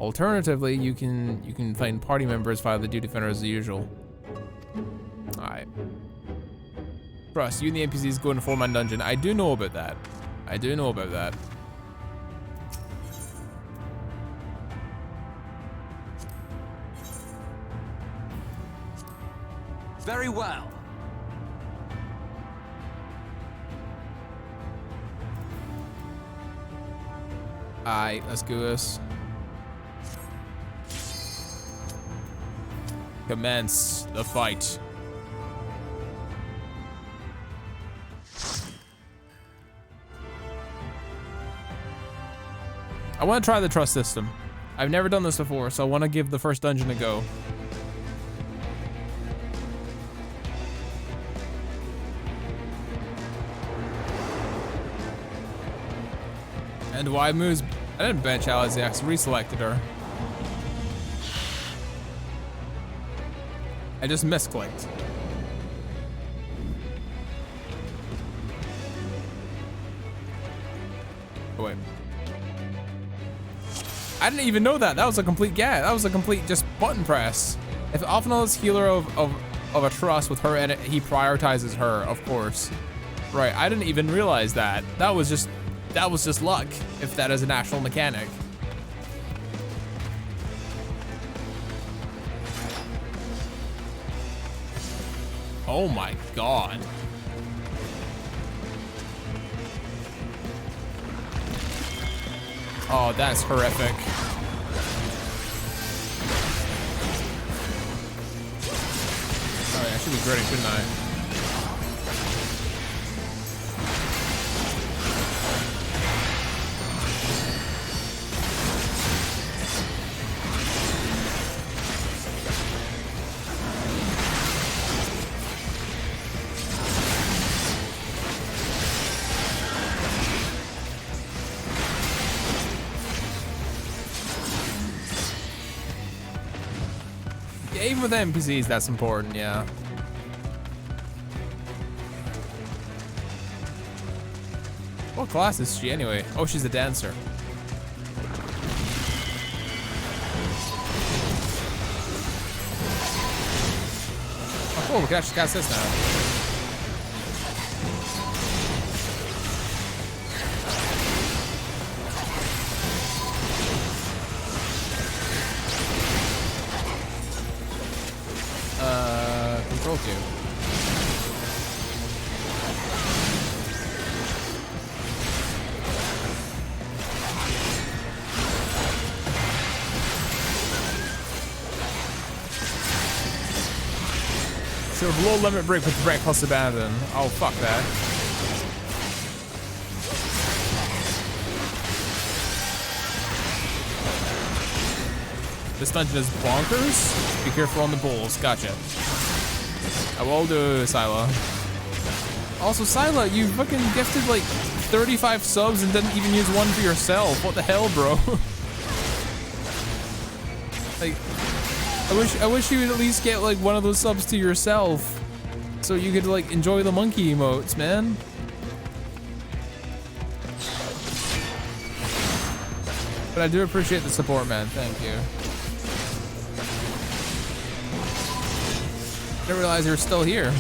Alternatively, you can find party members via the Duty Finder as usual. Alright. Trust, you and the NPCs go in a 4-man dungeon. I do know about that. I do know about that. Very well. Alright, let's do this. Commence the fight. I want to try the trust system. I've never done this before, so I want to give the first dungeon a go. And why moves? I didn't bench Alice, I reselected her. I just misclicked. Oh wait. I didn't even know that. That was a complete That was a complete just button press. If Ophanal is healer of a trust with her and he prioritizes her, of course. Right, I didn't even realize that. That was just luck, if that is an actual mechanic. Oh my god. Oh, that's horrific. Oh yeah, I should be gritting, shouldn't I? Even with NPCs, that's important, yeah. What class is she anyway? Oh, she's a dancer. Oh, cool, we can actually cast this now. Control cube. So low limit break with break plus abandon. Oh fuck that. This dungeon is bonkers. Be careful on the bulls. Gotcha. I will do, Scylla. Also, Scylla, you fucking gifted like 35 subs and didn't even use one for yourself. What the hell, bro? Like, I wish you would at least get like one of those subs to yourself, so you could like enjoy the monkey emotes, man. But I do appreciate the support, man. Thank you. Didn't realize you were still here.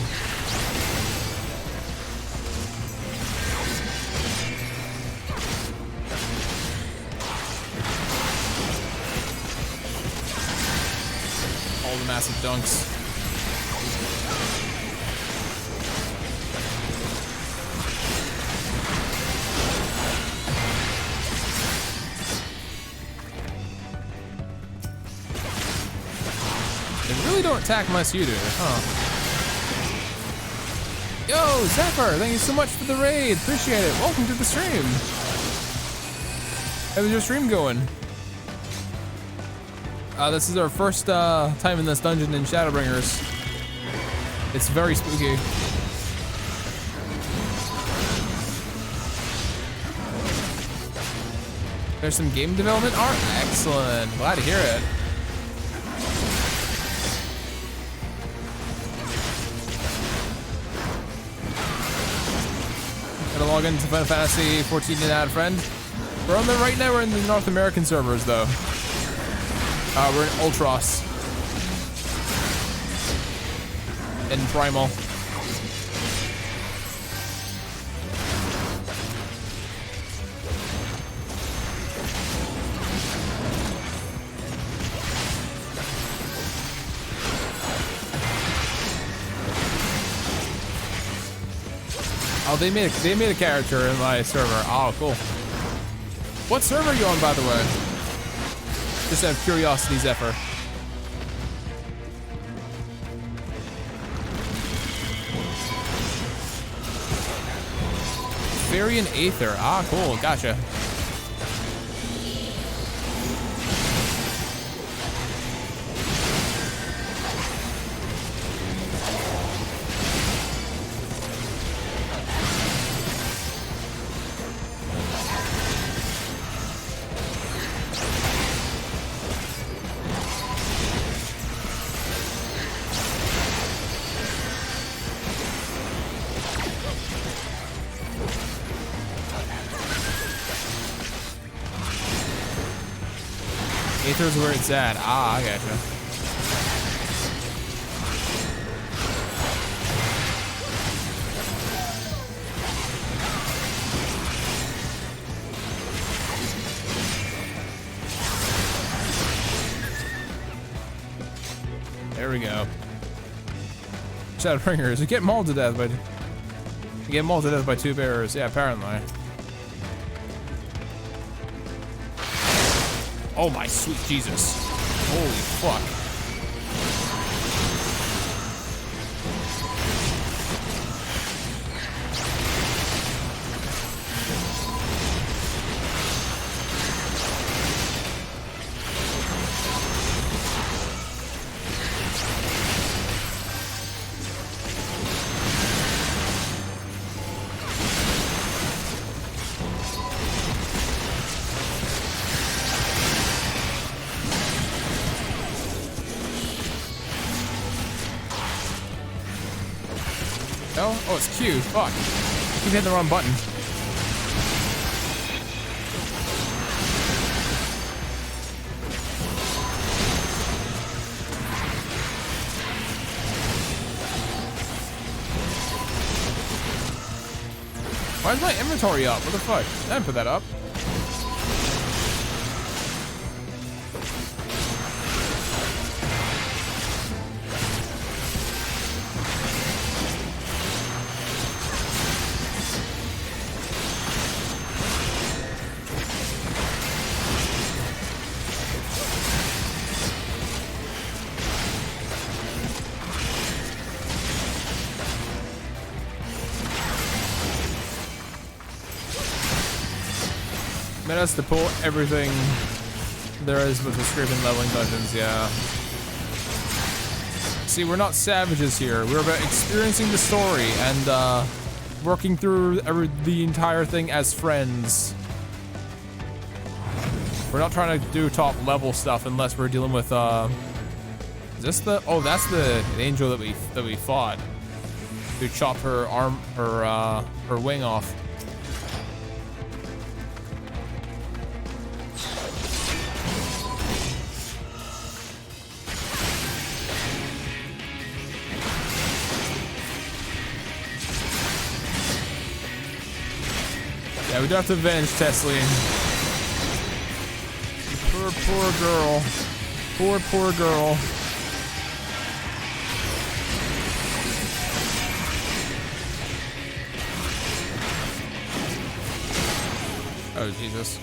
All the massive dunks. They really don't attack unless you do, huh? Yo, Zephyr, thank you so much for the raid. Appreciate it. Welcome to the stream. How's your stream going? This is our first time in this dungeon in Shadowbringers. It's very spooky. There's some game development art. Excellent. Glad to hear it. Gotta log into Final Fantasy 14 and add a friend. We're on the right now. We're in the North American servers though. We're in Ultros. In Primal. Oh, they made a character in my server. Oh, cool. What server are you on, by the way? Just out of curiosity, Zephyr. Fairy and Aether. Ah, cool. Gotcha. Aether's where it's at. Ah, I gotcha. There we go. Shadowbringers. You get mauled to death by two bearers. Yeah, apparently. Oh my sweet Jesus. Holy fuck. Oh, it's Q. Fuck. I keep hitting the wrong button. Why is my inventory up? What the fuck? I didn't put that up. Meant us to pull everything there is with the scraping leveling dungeons, yeah. See, we're not savages here. We're about experiencing the story and working through the entire thing as friends. We're not trying to do top level stuff unless we're dealing with is this the that's the angel that we fought. Who chopped her arm her wing off. Yeah, we do have to avenge Tesleen. Poor girl. Poor girl. Oh, Jesus.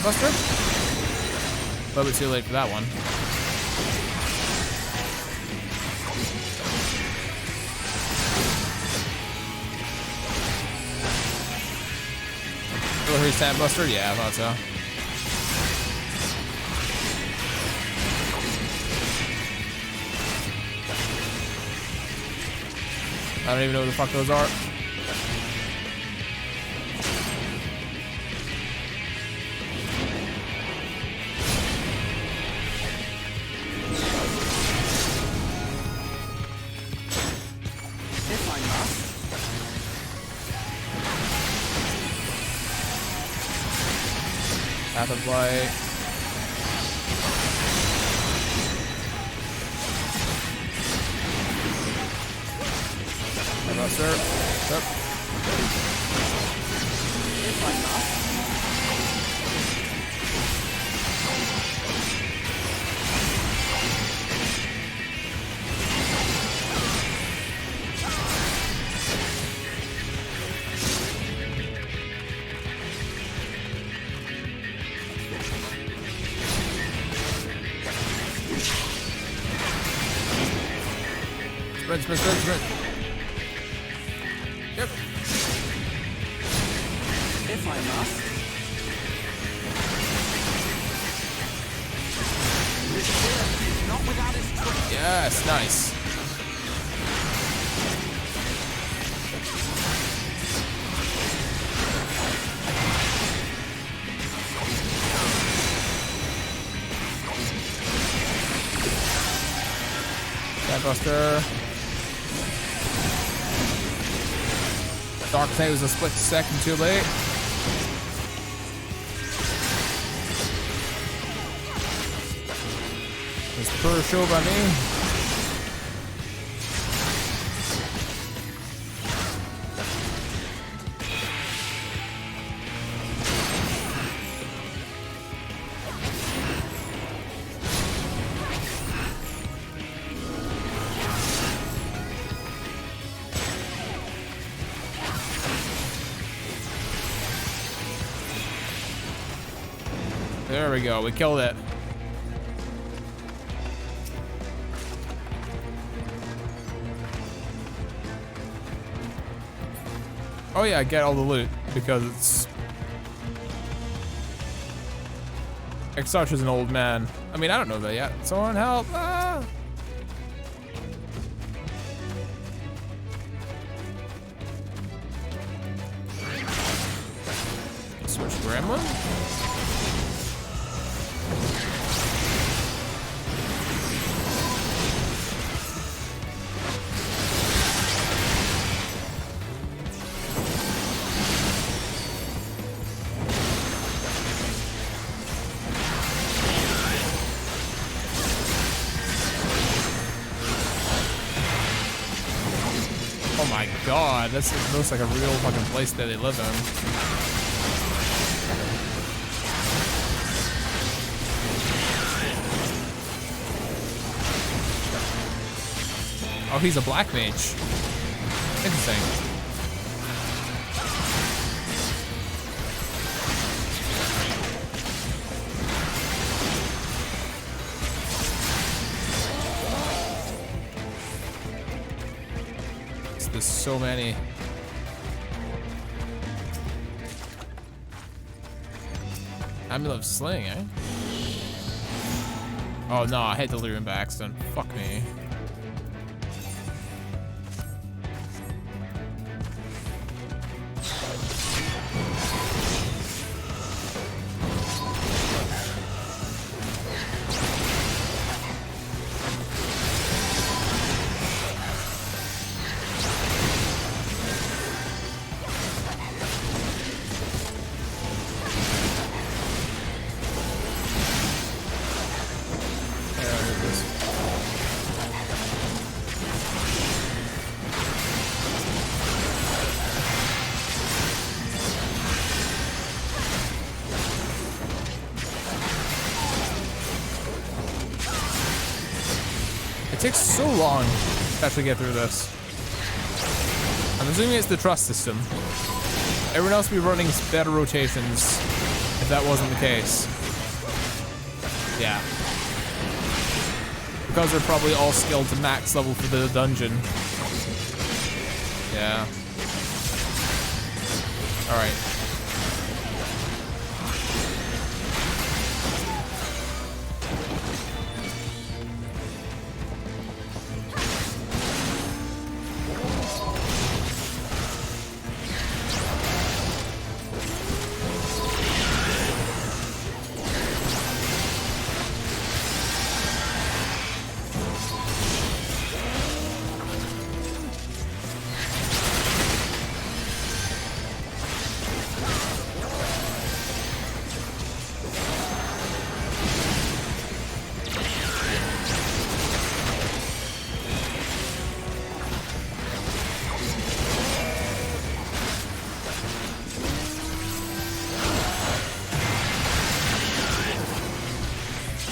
Buster? A little bit too late for that one. Oh, here's Tab Buster? Yeah, I thought so. I don't even know what the fuck those are. Path of Light. How about sir? Yep. Sprint. Yep. If I must. Not without its trick. Yes, nice. Buster. Dark Knight was a split second too late. It's per show by me. There we go, we killed it. Oh yeah, get all the loot because it's Exarch is an old man. I mean, I don't know that yet. Someone help! Ah! Switch gremlin. Oh my god, this looks like a real fucking place that they live in. Oh, he's a black mage. Interesting. There's so many. Amulet of Sling, eh? Oh no, I hate Delirium by accident. Fuck me. It takes so long to actually get through this. I'm assuming it's the trust system. Everyone else would be running better rotations if that wasn't the case. Yeah. Because they're probably all skilled to max level for the dungeon. Yeah. Alright.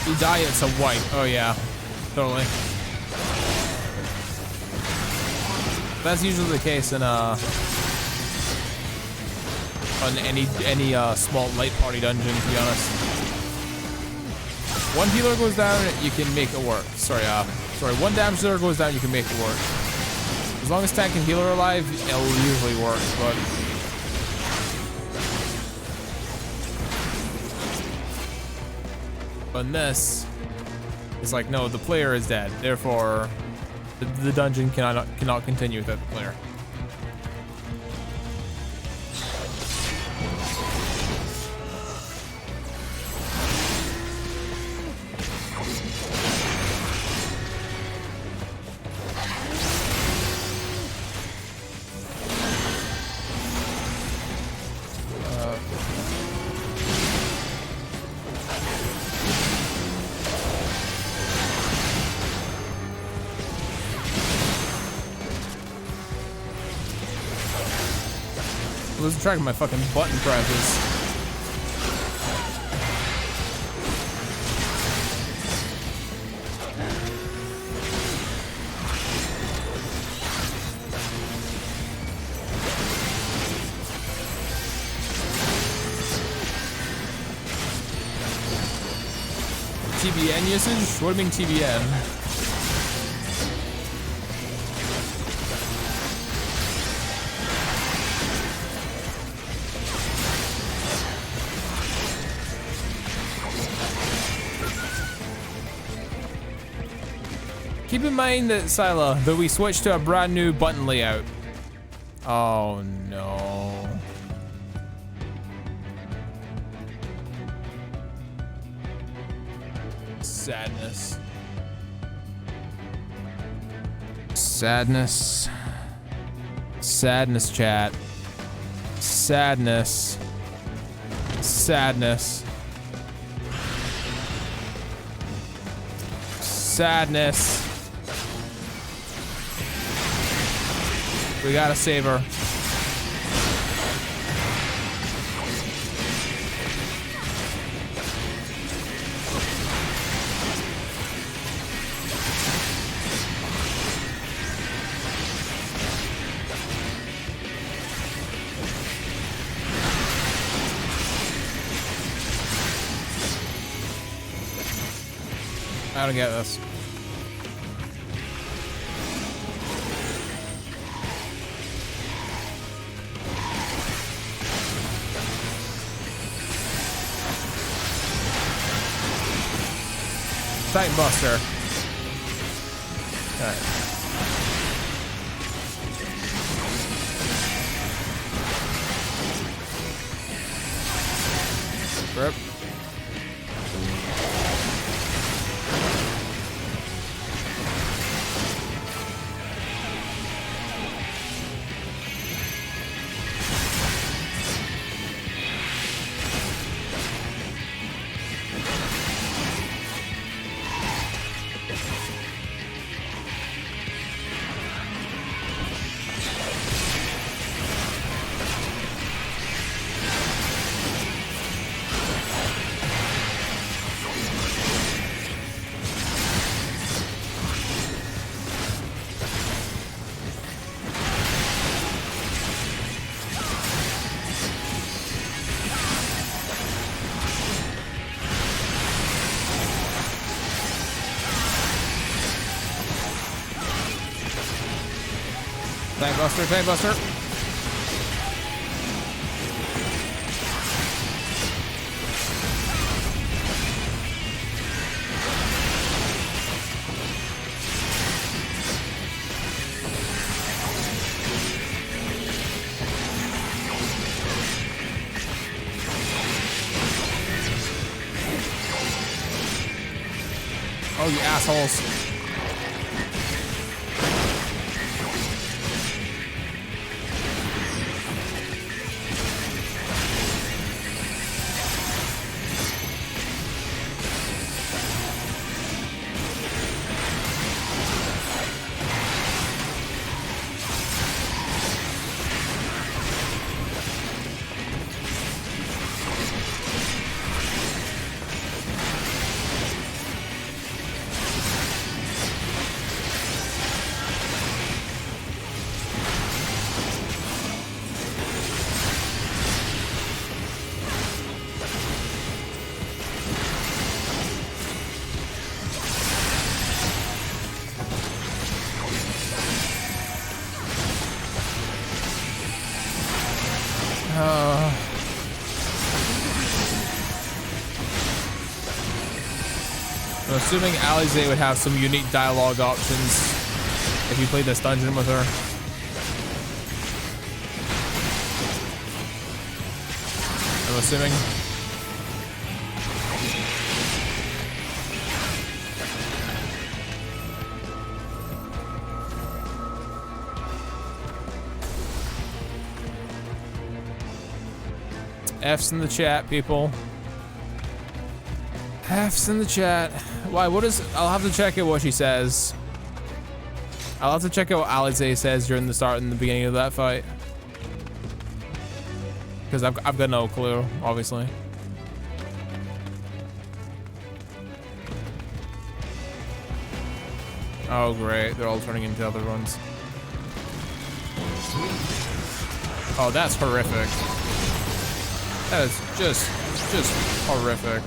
You die, it's a white. Oh yeah, totally. That's usually the case in on any small light party dungeon, to be honest. One healer goes down, you can make it work. Sorry, one damage dealer goes down, you can make it work. As long as tank and healer are alive, it'll usually work, but in this, it's like, no, the player is dead. Therefore, the dungeon cannot continue without the player. Losing track of my fucking button presses. TBN usage? What do you mean TBN? Keep in mind that, Sila, that we switched to a brand new button layout. Oh no. Sadness. Sadness. Sadness, chat. Sadness. Sadness. Sadness. We gotta save her. I don't get this. Titan Buster. Alright. Rip. Tank Buster, Tank Buster. Oh, you assholes. I'm assuming Alize would have some unique dialogue options if you played this dungeon with her. I'm assuming. F's in the chat, people. F's in the chat. Why? What is? I'll have to check out what she says. I'll have to check out what Alize says during the start and the beginning of that fight. Because I've got no clue, obviously. Oh great, they're all turning into other ones. Oh, that's horrific. That is just horrific.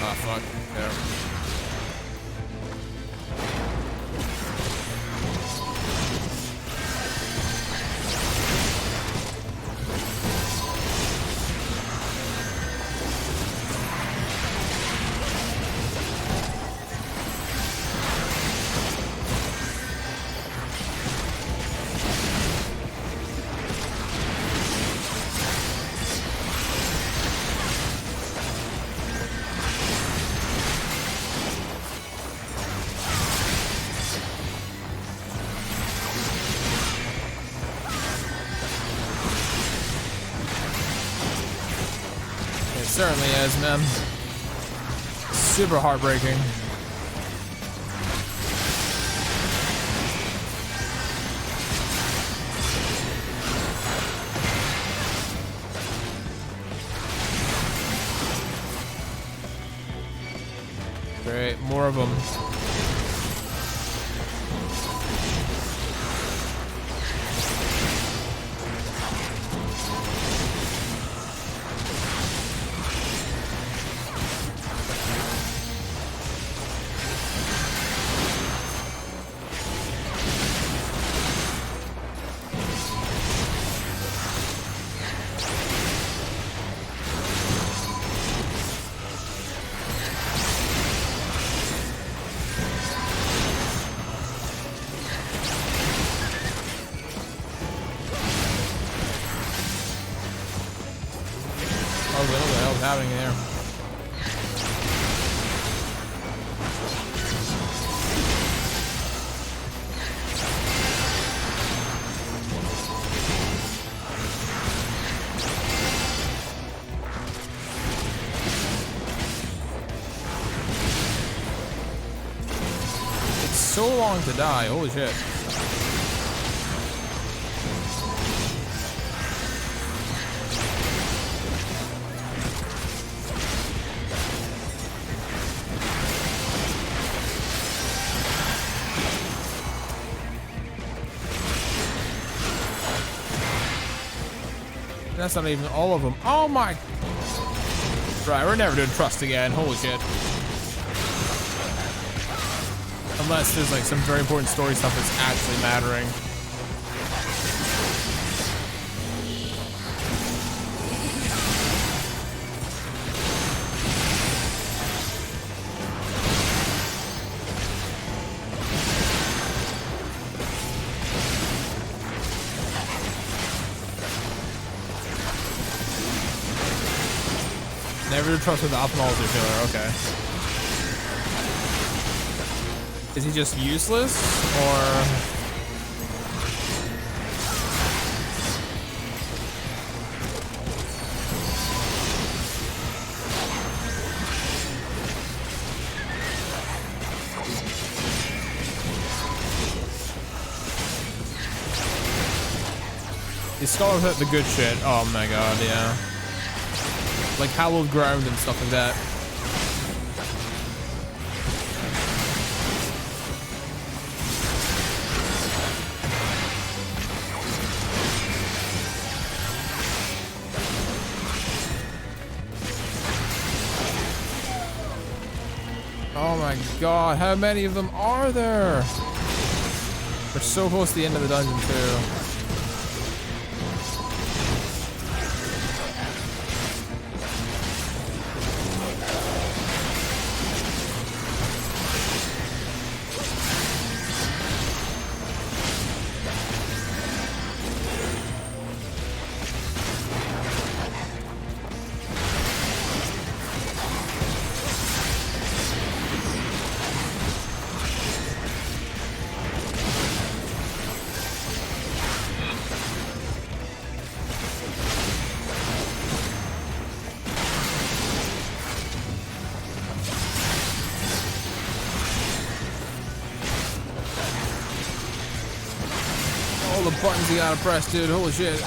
Ah, fuck. There. Certainly is, man. Super heartbreaking. Great, more of them. What the hell is happening there? It's so long to die, holy shit. That's not even all of them. Oh my. Right, we're never doing trust again. Holy shit. Unless there's like some very important story stuff that's actually mattering. Never trust with the ophthalmology killer, okay. Is he just useless, or? These scholars hit the good shit. Oh my god, yeah. Like hallowed ground and stuff like that. Oh my god, how many of them are there? We're so close to the end of the dungeon too. all the buttons you gotta press, dude. Holy shit.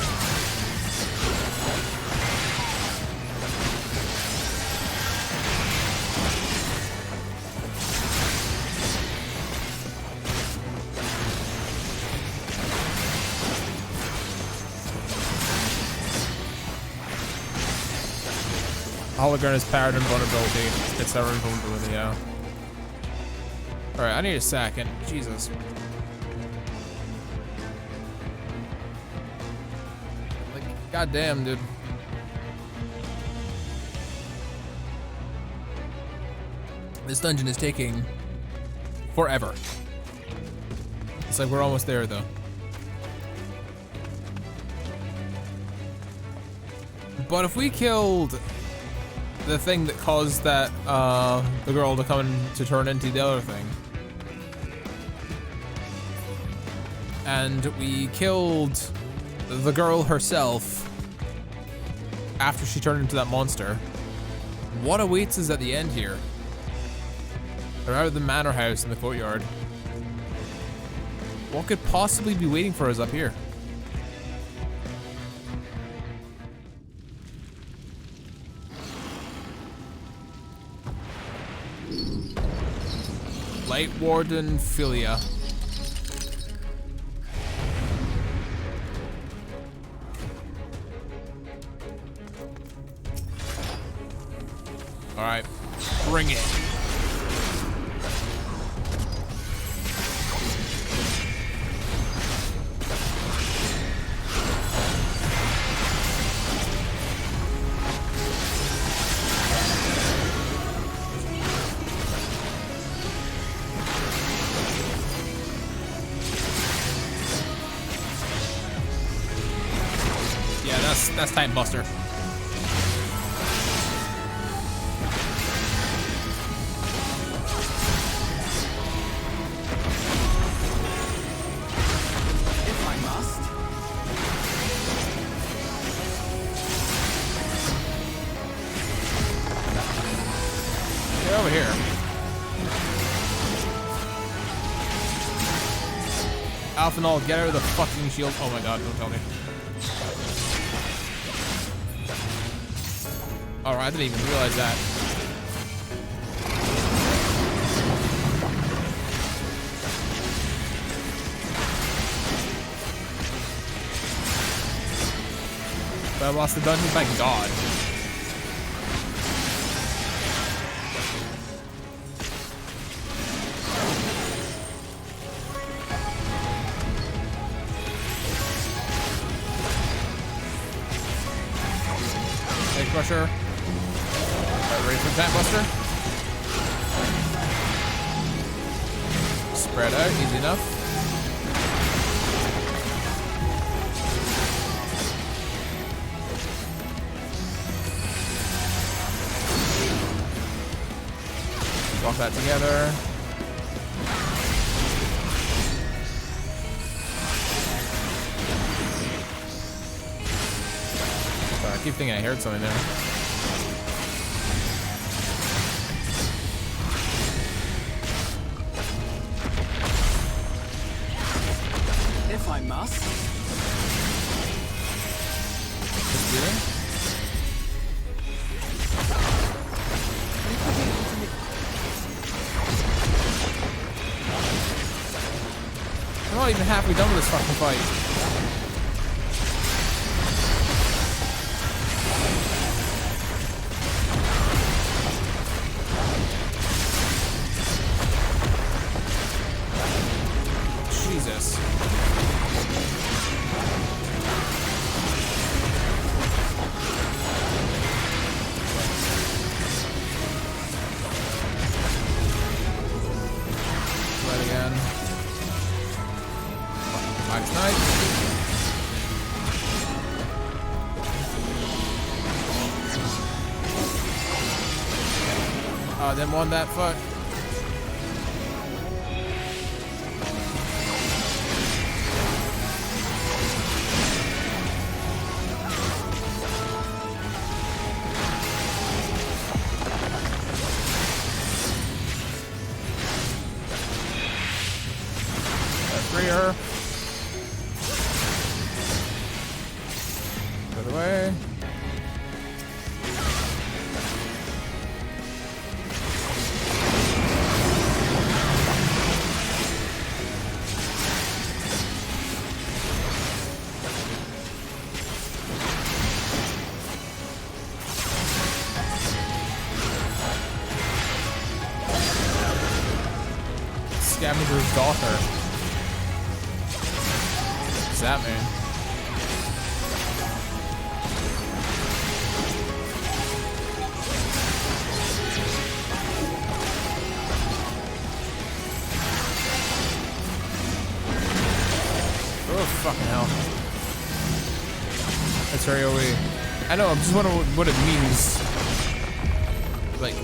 Hologram is powered invulnerability. It's our invulnerability, yeah. Alright, I need a second. Jesus. Like, goddamn, dude. This dungeon is taking forever. It's like we're almost there, though. But if we killed the thing that caused that the girl to come in, to turn into the other thing, and we killed the girl herself after she turned into that monster, what awaits us at the end here? They're out of the manor house in the courtyard. What could possibly be waiting for us up here? Light Warden Philia. All right, bring it. That's Time Buster. If I must. Get over here. Alphanol, get out of the fucking shield. Oh my god, don't tell me. Alright, I didn't even realize that. But I lost the dungeon, thank God. Egg Crusher. Ready for Time Buster? Spread out, easy enough. Lock that together. Sorry, I keep thinking I heard something there. If I must. Just do it. I'm not even halfway done with this fucking fight. Jesus. Try it again. Max Knight. Didn't want that foot. Free her. of the way. Scavenger's daughter. What's that, man? Oh, fucking hell. That's very OE. I know, I'm just wondering what it means. Like...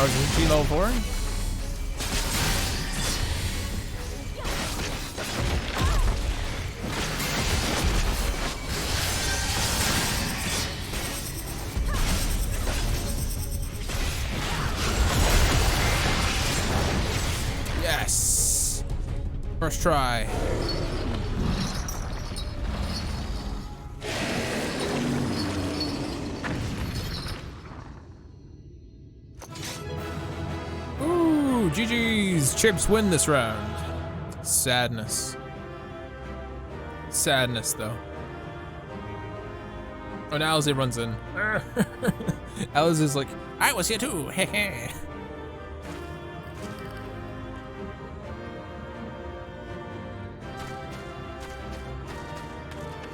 Oh, is it G level 4? Yes! First try. GG's. Chips win this round. Sadness. Sadness, though. Oh, now Alize runs in. Alize is like, I was here too. Heh.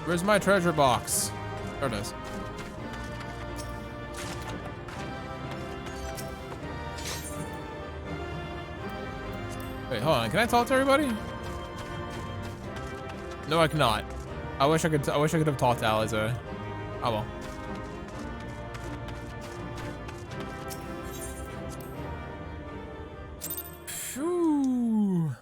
Where's my treasure box? There it is. Wait, hold on. Can I talk to everybody? No, I cannot. I wish I could have talked to Alize. Oh well. Phew.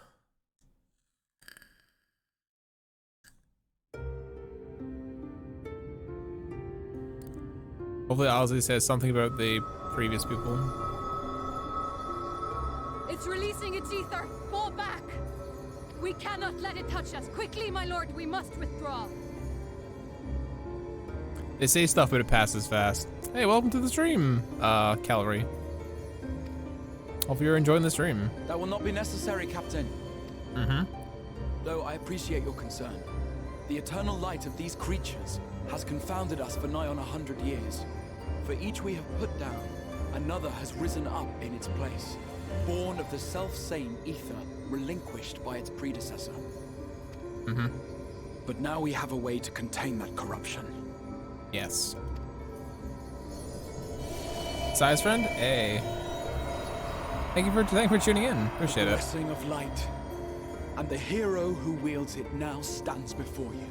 Hopefully Alize says something about the previous people. It's releasing its ether. Fall back. We cannot let it touch us. Quickly, my lord, we must withdraw. They say stuff, but it passes fast. Hey, welcome to the stream, Calorie. Hope you're enjoying the stream. That will not be necessary, Captain. Mm-hmm. Though I appreciate your concern. The eternal light of these creatures has confounded us for nigh on 100 years. For each we have put down, another has risen up in its place. Born of the self-same ether relinquished by its predecessor. Mm-hmm. But now we have a way to contain that corruption. Yes. Size friend? Hey. Thank you for tuning in. Appreciate it. Blessing of light. And the hero who wields it now stands before you.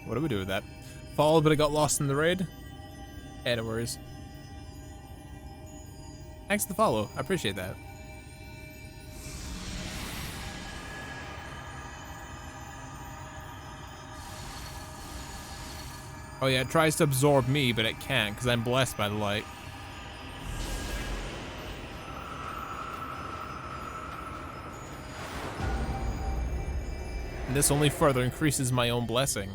What do we do with that? Followed, but it got lost in the raid? Yeah, no worries. Thanks for the follow. I appreciate that. Oh yeah, it tries to absorb me, but it can't, because I'm blessed by the light. And this only further increases my own blessing.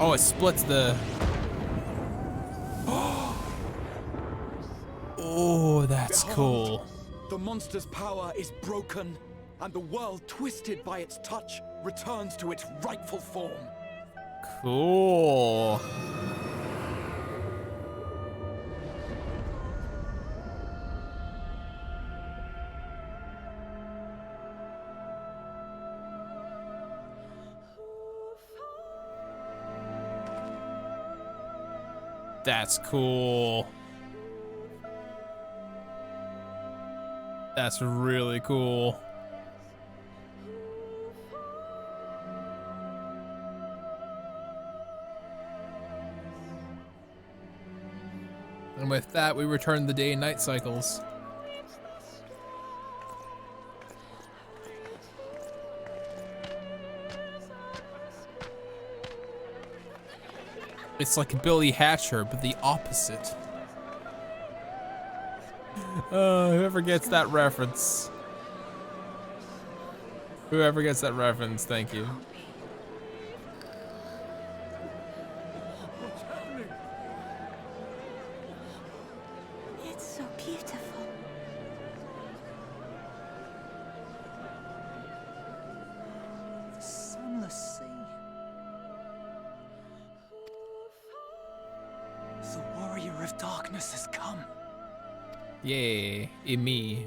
Oh, it splits the... Oh, that's cool. The monster's power is broken, and the world, twisted by its touch, returns to its rightful form. Cool. That's cool. That's really cool. And with that, we return the day and night cycles. It's like Billy Hatcher, but the opposite. Whoever gets that reference. Whoever gets that reference, thank you. It's so beautiful. The sunless sea. The warrior of darkness has come. Yay, me.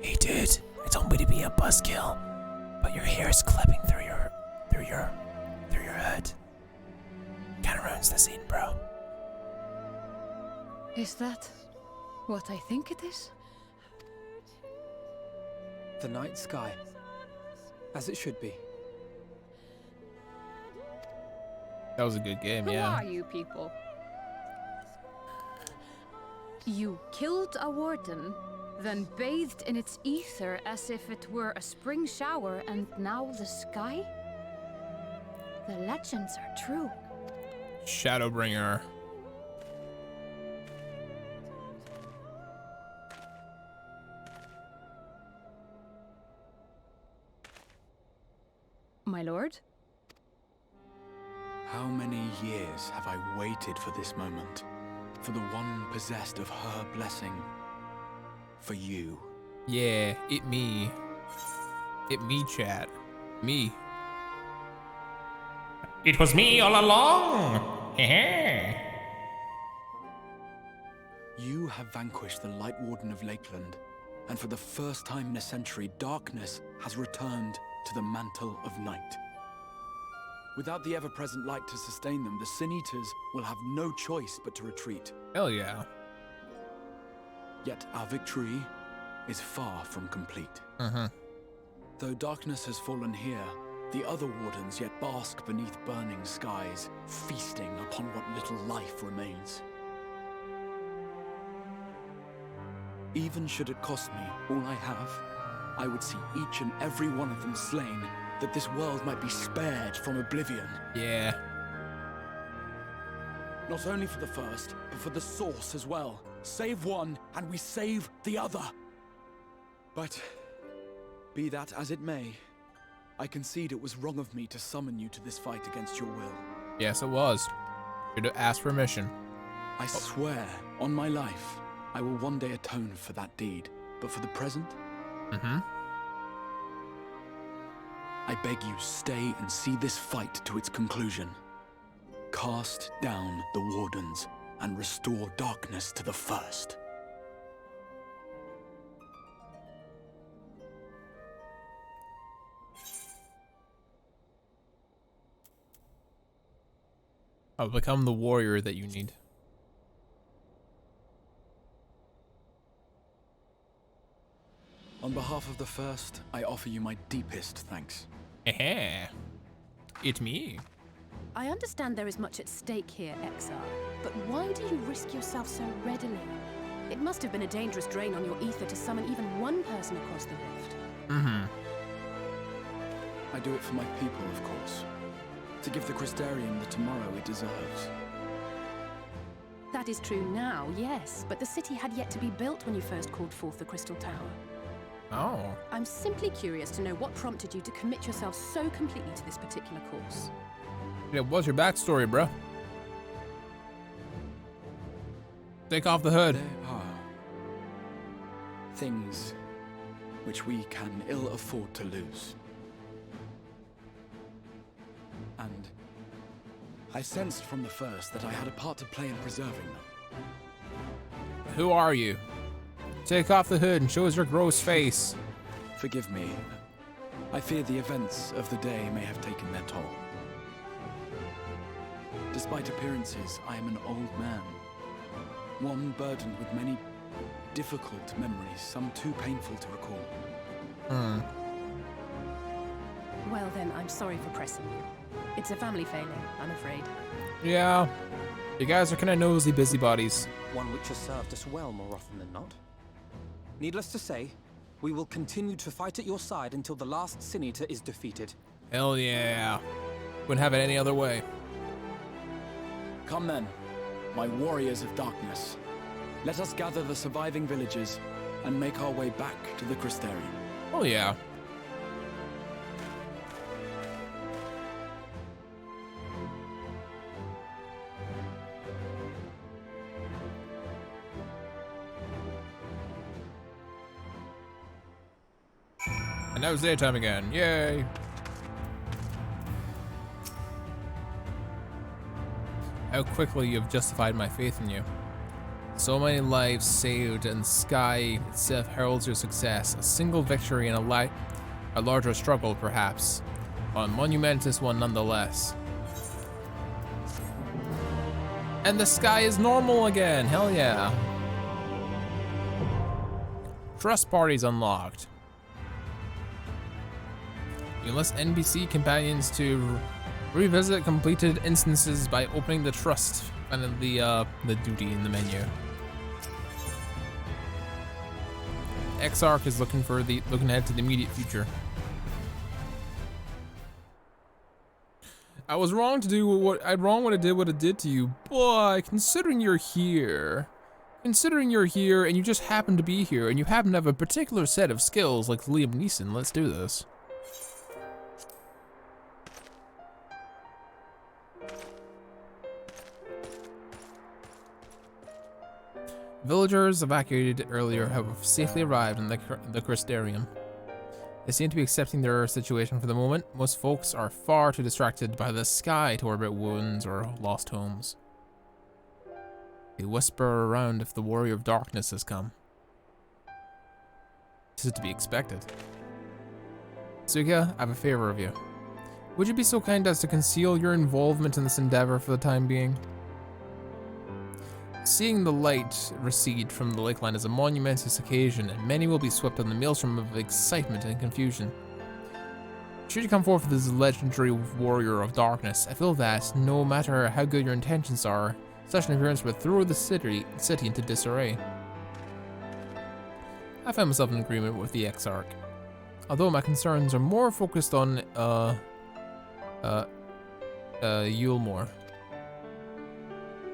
Hey dude, I don't mean to be a buzzkill, but your hair is clipping through your hood. Kinda ruins the scene, bro. Is that what I think it is? The night sky, as it should be. That was a good game, Who yeah. are you people? You killed a warden, then bathed in its ether as if it were a spring shower, and now the sky? The legends are true. Shadowbringer. My lord? How many years have I waited for this moment? For the one possessed of her blessing. For you. Yeah, it me. It me, chat. Me. It was me all along. You have vanquished the Light Warden of Lakeland, and for the first time in a century, darkness has returned to the mantle of night. Without the ever-present light to sustain them, the Sin Eaters will have no choice but to retreat. Hell yeah. Yet our victory is far from complete. Though darkness has fallen here, the other wardens yet bask beneath burning skies, feasting upon what little life remains. Even should it cost me all I have, I would see each and every one of them slain, that this world might be spared from oblivion. Yeah. Not only for the first, but for the source as well. Save one, and we save the other. But, be that as it may, I concede it was wrong of me to summon you to this fight against your will. Yes, it was. Should have asked permission. I swear, on my life, I will one day atone for that deed. But for the present, I beg you, stay and see this fight to its conclusion. Cast down the wardens and restore darkness to the first. I'll become the warrior that you need. On behalf of the first, I offer you my deepest thanks. It's me. I understand there is much at stake here, XR, but why do you risk yourself so readily? It must have been a dangerous drain on your ether to summon even one person across the rift. I do it for my people, of course. To give the Crystarian the tomorrow it deserves. That is true now, yes, but the city had yet to be built when you first called forth the Crystal Tower. Oh. I'm simply curious to know what prompted you to commit yourself so completely to this particular course. Yeah, what's your backstory, bro? Take off the hood. There are things which we can ill afford to lose. And I sensed from the first that I had a part to play in preserving them. Who are you? Take off the hood and show us your gross face. Forgive me. I fear the events of the day may have taken their toll. Despite appearances, I am an old man. One burdened with many difficult memories, some too painful to recall. Well then, I'm sorry for pressing you. It's a family failing, I'm afraid. Yeah. You guys are kind of nosy busybodies. One which has served us well more often than not. Needless to say, we will continue to fight at your side until the last Sin Eater is defeated. Hell yeah. Wouldn't have it any other way. Come then, my warriors of darkness. Let us gather the surviving villagers and make our way back to the Crystarium. Oh yeah. And now it's daytime again. Yay! How quickly you've justified my faith in you. So many lives saved, and Sky itself heralds your success. A single victory in a larger struggle, perhaps. A monumentous one nonetheless. And the sky is normal again. Hell yeah. Trust parties unlocked. You enlist NPC companions to revisit completed instances by opening the trust and the duty in the menu. XArch is looking ahead to the immediate future. I was wrong to do what I did what it did to you, but considering you're here and you just happen to be here and you happen to have a particular set of skills like Liam Neeson, let's do this. Villagers evacuated earlier have safely arrived in the Crystarium. They seem to be accepting their situation for the moment. Most folks are far too distracted by the sky to worry about wounds or lost homes. They whisper around if the warrior of darkness has come. This is to be expected. Suga, I have a favor of you. Would you be so kind as to conceal your involvement in this endeavor for the time being? Seeing the light recede from the lakeline is a momentous occasion, and many will be swept on the maelstrom of excitement and confusion. Should you come forth with this legendary warrior of darkness, I feel that, no matter how good your intentions are, such an appearance would throw the city into disarray. I find myself in agreement with the XArch, although my concerns are more focused on, Yulmore.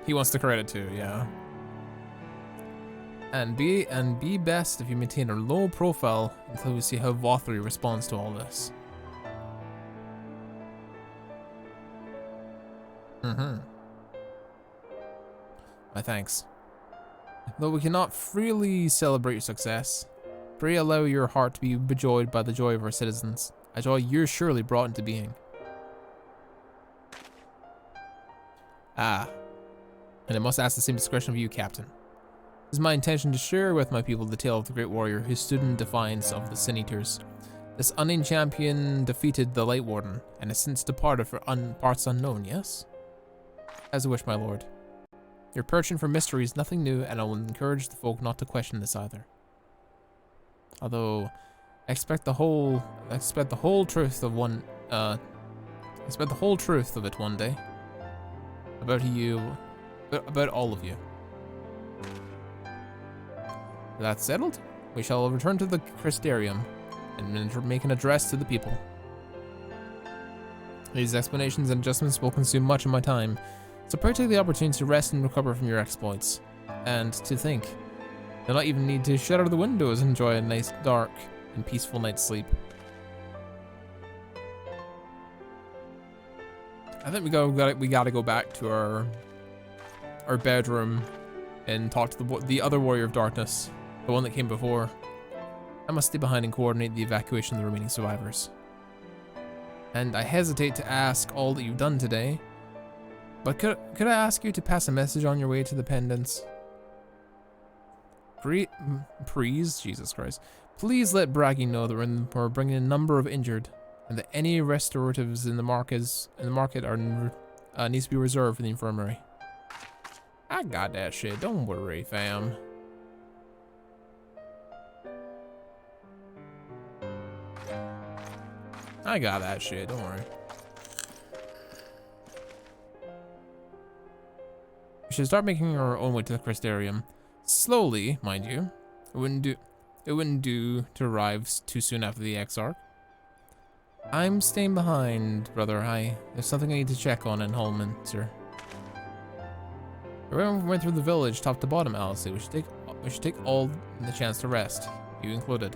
He wants the credit too, yeah. And be best if you maintain a low profile until we see how Vothri responds to all this. My thanks. Though we cannot freely celebrate your success, pray allow your heart to be bejoyed by the joy of our citizens, a joy you're surely brought into being. Ah. And I must ask the same discretion of you, Captain. It is my intention to share with my people the tale of the great warrior who stood in defiance of the Sin Eaters. This unnamed champion defeated the Light Warden, and has since departed for parts unknown, yes? As you wish, my lord. Your penchant for mystery is nothing new, and I will encourage the folk not to question this either. Although, I expect the whole truth of it one day. About all of you. That's settled. We shall return to the Crystarium and make an address to the people. These explanations and adjustments will consume much of my time, so pray take the opportunity to rest and recover from your exploits. And to think, you'll not even need to shut out the windows and enjoy a nice, dark, and peaceful night's sleep. I think we gotta go back to our bedroom and talk to the other warrior of darkness, the one that came before. I must stay behind and coordinate the evacuation of the remaining survivors. And I hesitate to ask all that you've done today, but could I ask you to pass a message on your way to the pendants? Please, Jesus Christ. Please let Braggy know that we're bringing a number of injured, and that any restoratives in the market are needs to be reserved for the infirmary. I got that shit. Don't worry, fam. I got that shit. Don't worry. We should start making our own way to the Crystarium. Slowly, mind you. It wouldn't do to arrive too soon after the Exarch. I'm staying behind, brother. There's something I need to check on in Holminster. Everyone went through the village, top to bottom, Alice. We should take all the chance to rest, you included.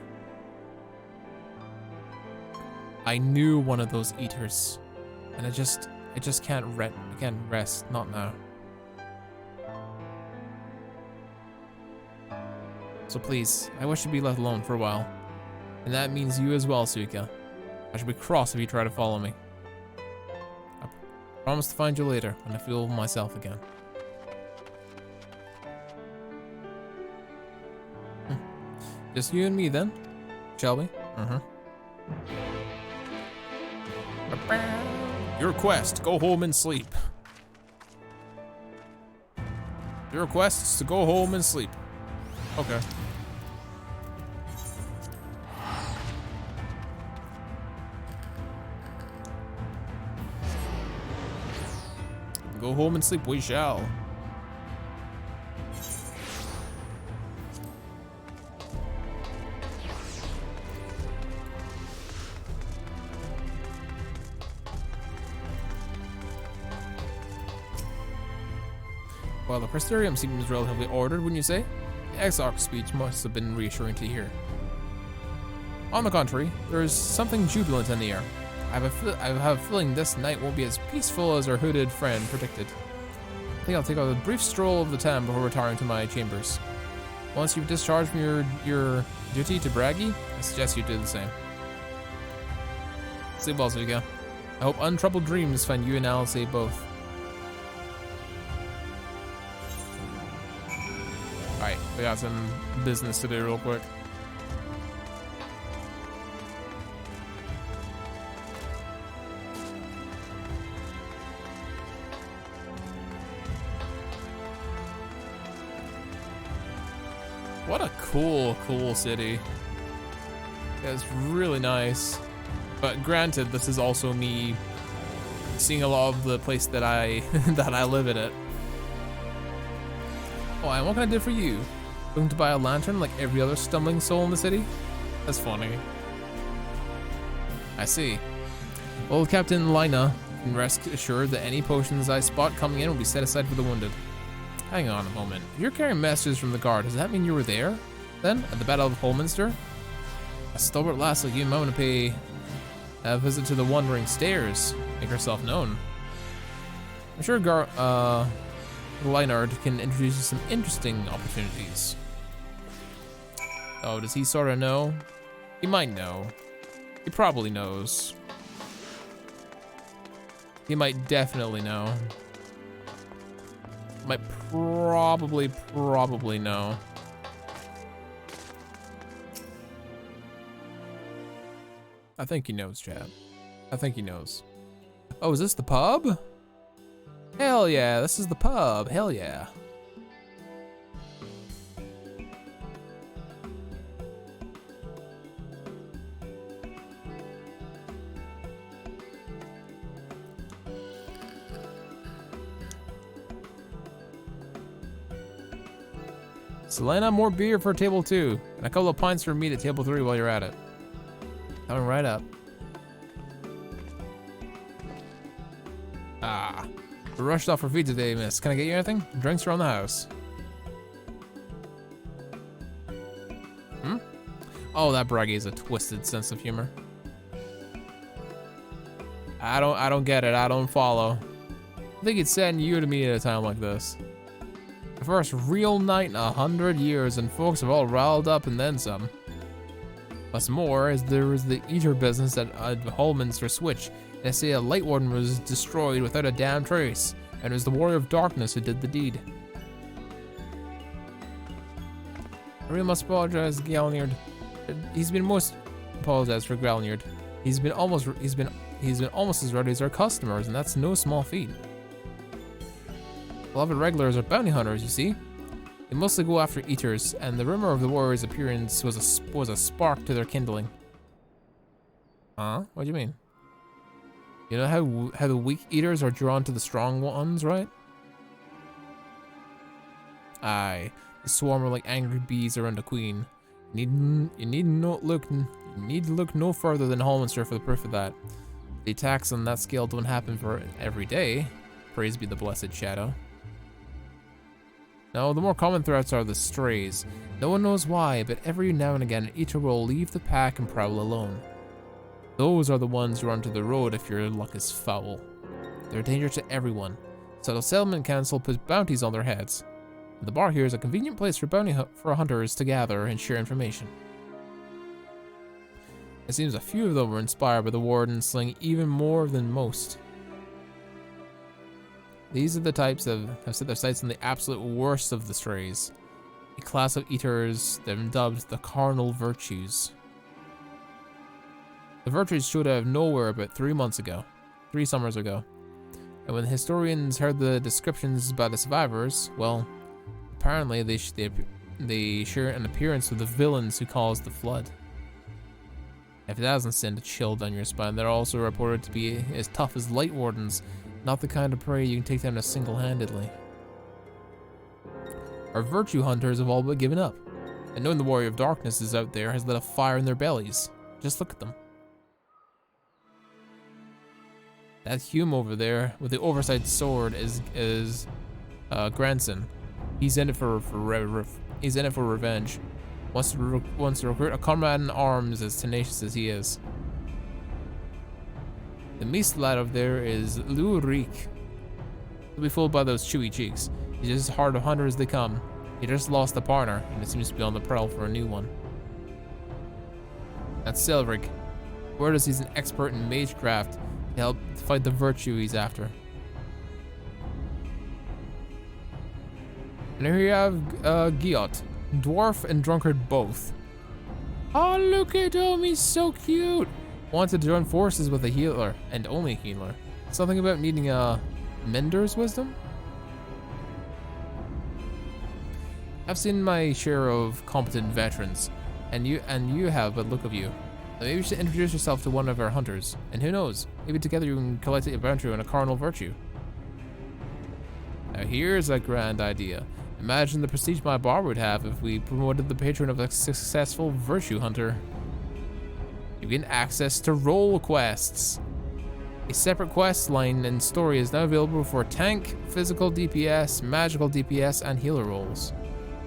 I knew one of those eaters, and I just can't rest, not now. So please, I wish to be left alone for a while. And that means you as well, Suika. I should be cross if you try to follow me. I promise to find you later when I feel myself again. Just you and me then, shall we? Your quest, go home and sleep. Your quest is to go home and sleep. Okay. Go home and sleep, we shall. Well, the Crystarium seems relatively ordered, wouldn't you say? The Exarch's speech must have been reassuring to hear. On the contrary, there is something jubilant in the air. I have a feeling this night won't be as peaceful as our hooded friend predicted. I think I'll take a brief stroll of the town before retiring to my chambers. Once you've discharged from your duty to Braggy, I suggest you do the same. Sleep well, Zuga. I hope untroubled dreams find you and Alice both. Alright, we got some business to do real quick. What a cool city. It's really nice. But granted, this is also me seeing a lot of the place that I live in it. Oh, and what can I do for you? Looking to buy a lantern like every other stumbling soul in the city? That's funny. I see. Well, Captain Lina can rest assured that any potions I spot coming in will be set aside for the wounded. Hang on a moment. If you're carrying messages from the guard, does that mean you were there, then, at the Battle of Holminster? A stalwart lass like you might want to pay a visit to the Wandering Stairs. Make herself known. I'm sure Leinard can introduce you some interesting opportunities. Oh, does he sort of know? He might know. He probably knows. He might definitely know. Might probably know. I think he knows, chat. I think he knows. Oh, is this the pub? Hell yeah, this is the pub. Hell yeah. Selena, more beer for table 2, and a couple of pints for meat at table 3 while you're at it. Coming right up. Ah, we're rushed off our feet today, miss. Can I get you anything? Drinks around the house. Oh, that Braggy has a twisted sense of humor. I don't get it. I don't follow. I think it's sending you to me at a time like this. The first real night in 100 years, and folks have all riled up and then some. What's more, is there was the eater business at Holminster Switch, and they say a Light Warden was destroyed without a damn trace, and it was the Warrior of Darkness who did the deed. I really must apologize, Galliard. He's been most apologize for Growlnyard. He's been almost as ready as our customers, and that's no small feat. Beloved regulars are bounty hunters, you see. They mostly go after eaters, and the rumor of the warrior's appearance was a spark to their kindling. Huh? What do you mean? You know how the weak eaters are drawn to the strong ones, right? Aye, they swarm like angry bees around the queen. You need to look no further than Hallminster for the proof of that. The attacks on that scale don't happen for every day. Praise be the blessed Shadow. Now, the more common threats are the strays. No one knows why, but every now and again an eater will leave the pack and prowl alone. Those are the ones who run to the road if your luck is foul. They're a danger to everyone, so the settlement council puts bounties on their heads. And the bar here is a convenient place for hunters to gather and share information. It seems a few of them were inspired by the warden slaying even more than most. These are the types that have set their sights on the absolute worst of the strays, a class of eaters that have been dubbed the carnal virtues. The virtues showed out of nowhere about 3 summers ago, and when the historians heard the descriptions by the survivors, well, apparently they share an appearance with the villains who caused the flood. If it hasn't sent a chill down your spine, they're also reported to be as tough as light wardens, not the kind of prey you can take down single-handedly. Our virtue hunters have all but given up, and knowing the warrior of darkness is out there has lit a fire in their bellies. Just look at them. That Hume over there with the oversized sword is Granson. He's in it for revenge. Wants to recruit a comrade in arms as tenacious as he is. The Meese lad over there is Lurik. He'll be fooled by those chewy cheeks. He's just as hard a hunter as they come. He just lost a partner, and it seems to be on the prowl for a new one. That's Selvig. Word is he's an expert in magecraft to help fight the virtue he's after. And here you have Giot, dwarf and drunkard both. Oh, look at him, he's so cute. Wanted to join forces with a healer, and only healer. Something about needing a mender's wisdom? I've seen my share of competent veterans, and you have, but look of you. Maybe you should introduce yourself to one of our hunters, and who knows, maybe together you can collect a bounty on a carnal virtue. Now here's a grand idea. Imagine the prestige my bar would have if we promoted the patron of a successful virtue hunter. You gain access to role quests. A separate quest line and story is now available for tank, physical DPS, magical DPS, and healer roles.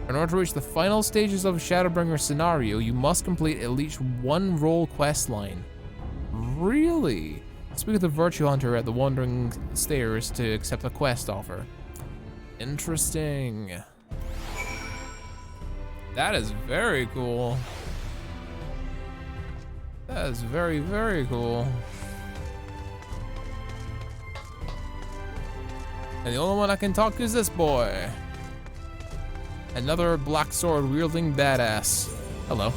In order to reach the final stages of Shadowbringers scenario, you must complete at least one role quest line. Really? Speak with the virtue hunter at the Wandering Stairs to accept a quest offer. Interesting. That is very cool. That is very, very cool. And the only one I can talk to is this boy. Another black sword wielding badass. Hello.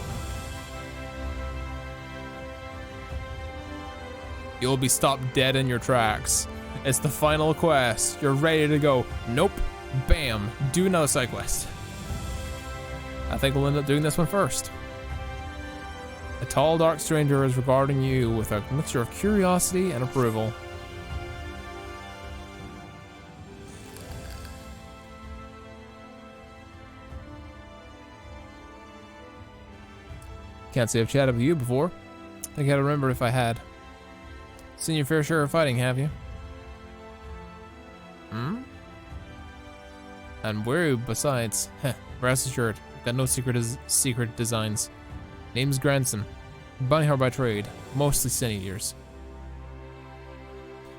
You'll be stopped dead in your tracks. It's the final quest. You're ready to go. Nope. Bam. Do another side quest. I think we'll end up doing this one first. A tall, dark stranger is regarding you with a mixture of curiosity and approval. Can't say I've chatted with you before. I think I'd remember if I had. Seen your fair share of fighting, have you? Hmm? And where besides? Heh, rest assured, got no secret designs. Name's Granson. Bounty hunter by trade, mostly sin eaters.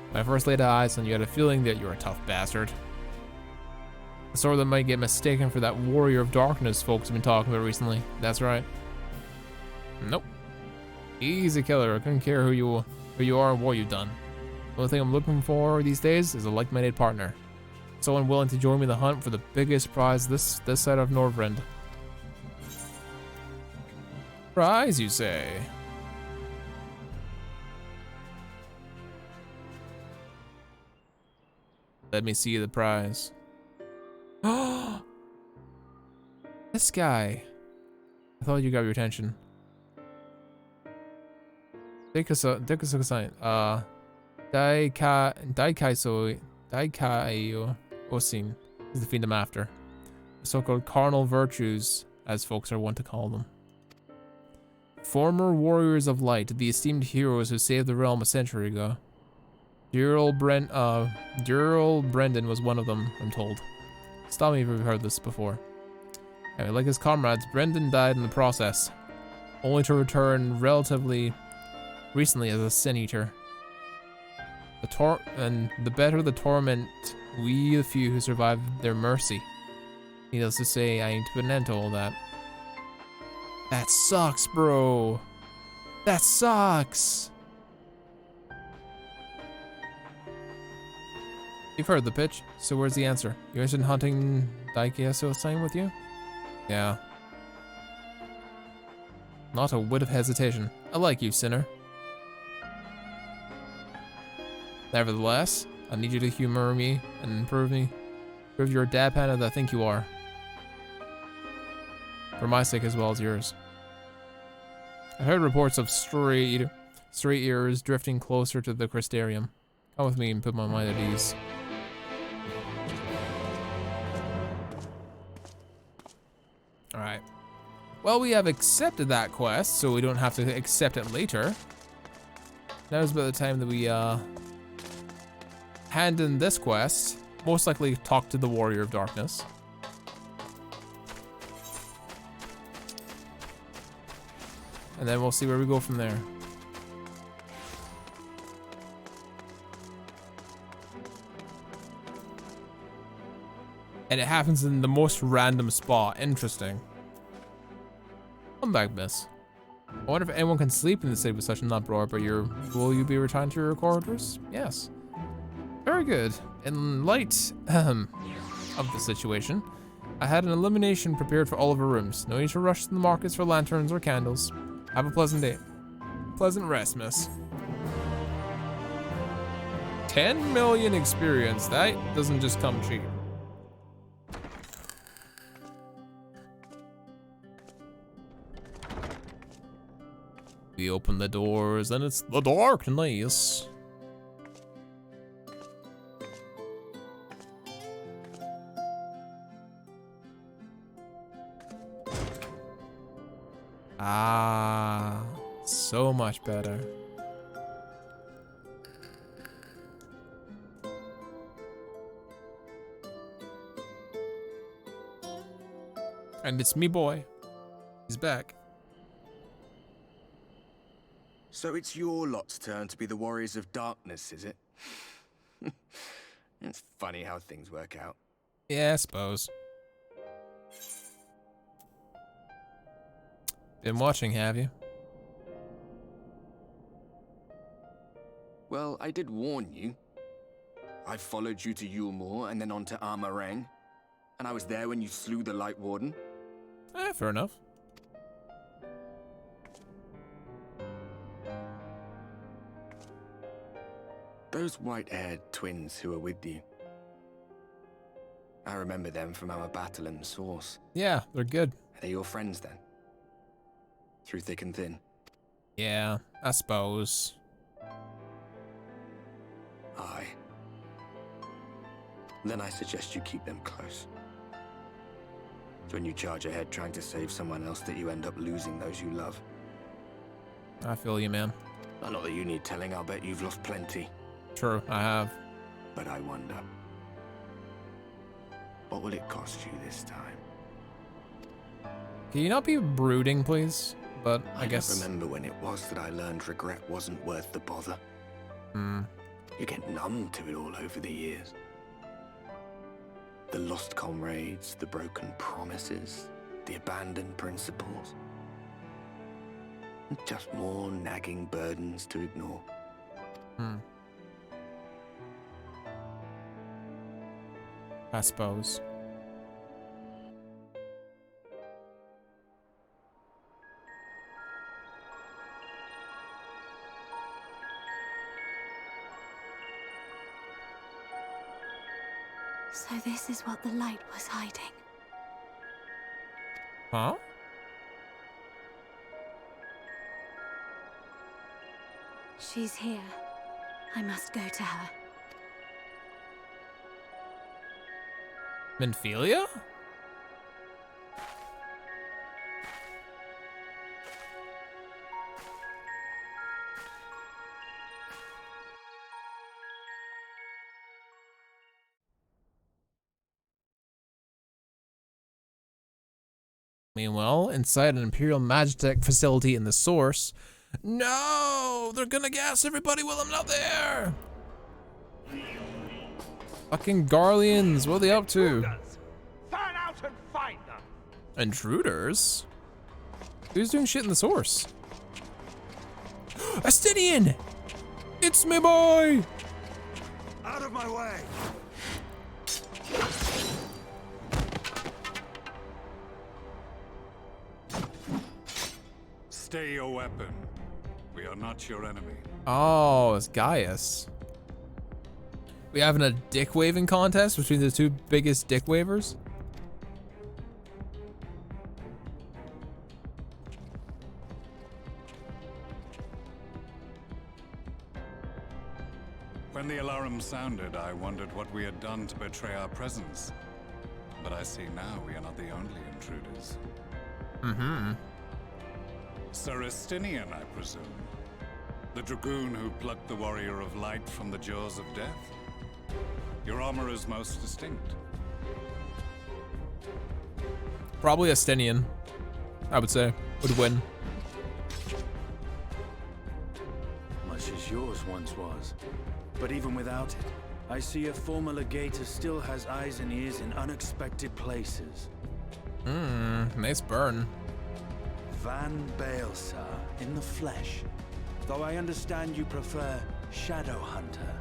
When I first laid eyes on you, I had a feeling that you're a tough bastard. A sort that might get mistaken for that warrior of darkness folks have been talking about recently. That's right. Nope. Easy killer. I couldn't care who you are or what you've done. The only thing I'm looking for these days is a like-minded partner. Someone willing to join me in the hunt for the biggest prize this side of Norvrend. Prize, you say? Let me see the prize. Oh, this guy. I thought you got your attention. Daikaiyo Osin is the Kingdom After. The so-called carnal virtues, as folks are wont to call them. Former warriors of light, the esteemed heroes who saved the realm a century ago. Durrell Brendan was one of them, I'm told. Stop me if you've heard this before. Anyway, like his comrades, Brendan died in the process, only to return relatively recently as a sin eater. The better the torment, we the few who survived their mercy. Needless to say, I ain't put an end to all that. That sucks, bro. That sucks. You've heard the pitch, so where's the answer? You interested in hunting Daikaiyo sign with you? Yeah. Not a whit of hesitation. I like you, sinner. Nevertheless, I need you to humor me and prove you're a dab hand that I think you are. For my sake as well as yours. I heard reports of stray ears drifting closer to the Crystarium. Come with me and put my mind at ease. Alright. Well, we have accepted that quest, so we don't have to accept it later. Now is about the time that we hand in this quest. Most likely talk to the Warrior of Darkness. And then we'll see where we go from there. And it happens in the most random spot. Interesting. Come back, miss. I wonder if anyone can sleep in the city with such an uproar, but will you be returning to your quarters? Yes. Very good. In light of the situation, I had an illumination prepared for all of our rooms. No need to rush to the markets for lanterns or candles. Have a pleasant day. Pleasant rest, miss. 10 million experience. That doesn't just come cheap. We open the doors and it's the darkness. Ah, so much better. And it's me boy. He's back. So it's your lot's turn to be the Warriors of Darkness, is it? It's funny how things work out. Yeah, I suppose. Been watching, have you? Well, I did warn you. I followed you to Yulmore and then on to Armarang. And I was there when you slew the Light Warden. Fair enough. Those white-haired twins who were with you. I remember them from our battle in the Source. Yeah, they're good. Are they your friends then? Through thick and thin? Yeah, I suppose. Aye. Then I suggest you keep them close. It's when you charge ahead trying to save someone else that you end up losing those you love. I feel you, man. Not that you need telling, I'll bet you've lost plenty. True, I have. But I wonder, what will it cost you this time? Can you not be brooding, please? But I guess... don't remember when it was that I learned regret wasn't worth the bother. You get numb to it all over the years. The lost comrades, the broken promises, the abandoned principles. Just more nagging burdens to ignore. I suppose. So this is what the light was hiding. Huh? She's here. I must go to her. Menphelia? Meanwhile, inside an Imperial Magitech facility in the Source. No! They're gonna gas everybody while I'm not there! Fucking Garleans, what are they up to? Fan out and find them. Intruders? Who's doing shit in the Source? Astinian! It's me boy! Out of my way. Stay your weapon. We are not your enemy. Oh, it's Gaius. We having a dick waving contest between the two biggest dick wavers? When the alarm sounded, I wondered what we had done to betray our presence. But I see now we are not the only intruders. Mm-hmm. Sir Estinian, I presume. The dragoon who plucked the warrior of light from the jaws of death. Your armor is most distinct. Probably Astinian, I would say, would win. Much as yours once was. But even without it, I see a former legator still has eyes and ears in unexpected places. Nice burn. Van Baelsar in the flesh. Though I understand you prefer Shadow Hunter.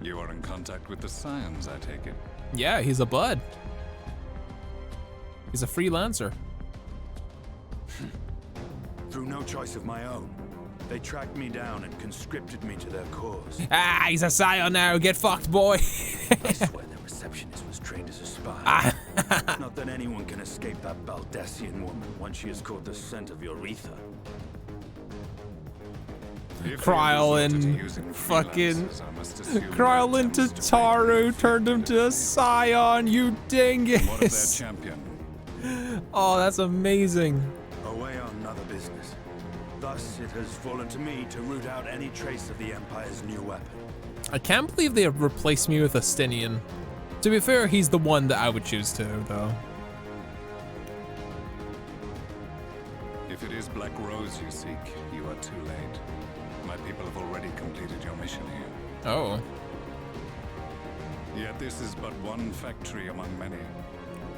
You are in contact with the Scions, I take it. Yeah, he's a bud. He's a freelancer. Through no choice of my own, they tracked me down and conscripted me to their cause. Ah, he's a Scion now. Get fucked, boy. I swear their receptionist was trained as a spy. Not that anyone can escape that Baldessian woman once she has caught the scent of your ether. Krylin, fucking Krylin to Taru turned him to a Scion, you dingus. What of their champion? Oh, that's amazing. Away on another business. Thus, it has fallen to me to root out any trace of the Empire's new weapon. I can't believe they have replaced me with Astinian. To be fair, he's the one that I would choose to, though. If it is Black Rose you seek, you are too late. My people have already completed your mission here. Oh. Yet this is but one factory among many.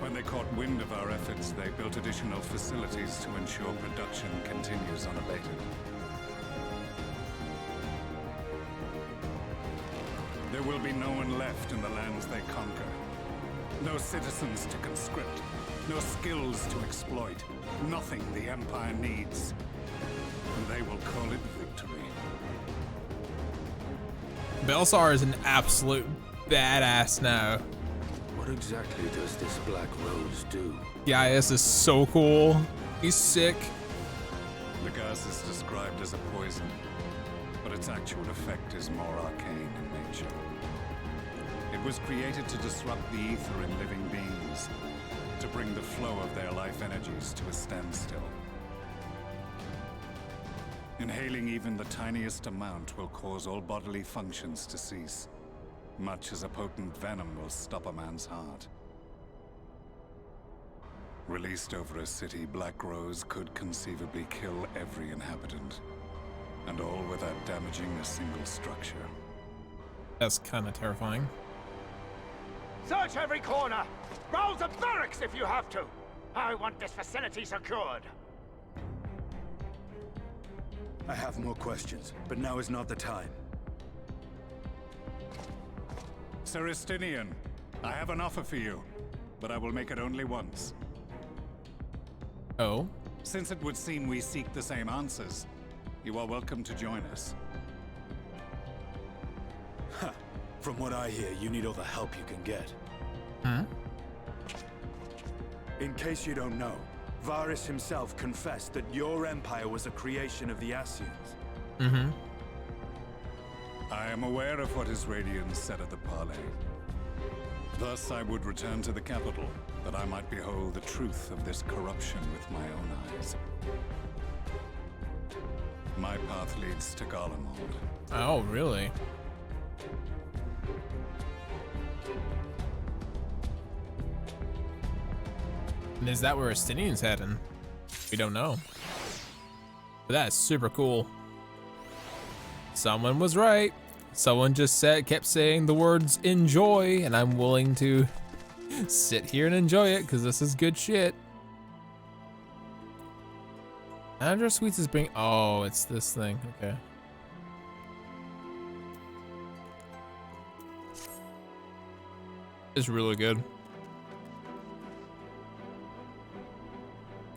When they caught wind of our efforts, they built additional facilities to ensure production continues unabated. There will be no one left in the lands they conquer. No citizens to conscript. No skills to exploit. Nothing the Empire needs. And they will call it victory. Baelsar is an absolute badass now. What exactly does this Black Rose do? Gaius is so cool. He's sick. The gas is described as a poison, but its actual effect is more arcane in nature. It was created to disrupt the ether in living beings, to bring the flow of their life energies to a standstill. Inhaling even the tiniest amount will cause all bodily functions to cease, much as a potent venom will stop a man's heart. Released over a city, Black Rose could conceivably kill every inhabitant, and all without damaging a single structure. That's kind of terrifying. Search every corner! Rouse the barracks if you have to! I want this facility secured! I have more questions, but now is not the time. Sir Estinian, I have an offer for you, but I will make it only once. Oh? Since it would seem we seek the same answers, you are welcome to join us. From what I hear, you need all the help you can get. Huh? In case you don't know, Varys himself confessed that your empire was a creation of the Ascians. Mm-hmm. I am aware of what his Radiance said at the parley. Thus I would return to the capital, that I might behold the truth of this corruption with my own eyes. My path leads to Garlemald. Oh, really? And is that where Estinian's heading? We don't know. But that is super cool. Someone was right. Someone just kept saying the words enjoy, and I'm willing to sit here and enjoy it because this is good shit. Andrew Sweets is bringing. Oh, it's this thing. Okay. It's really good.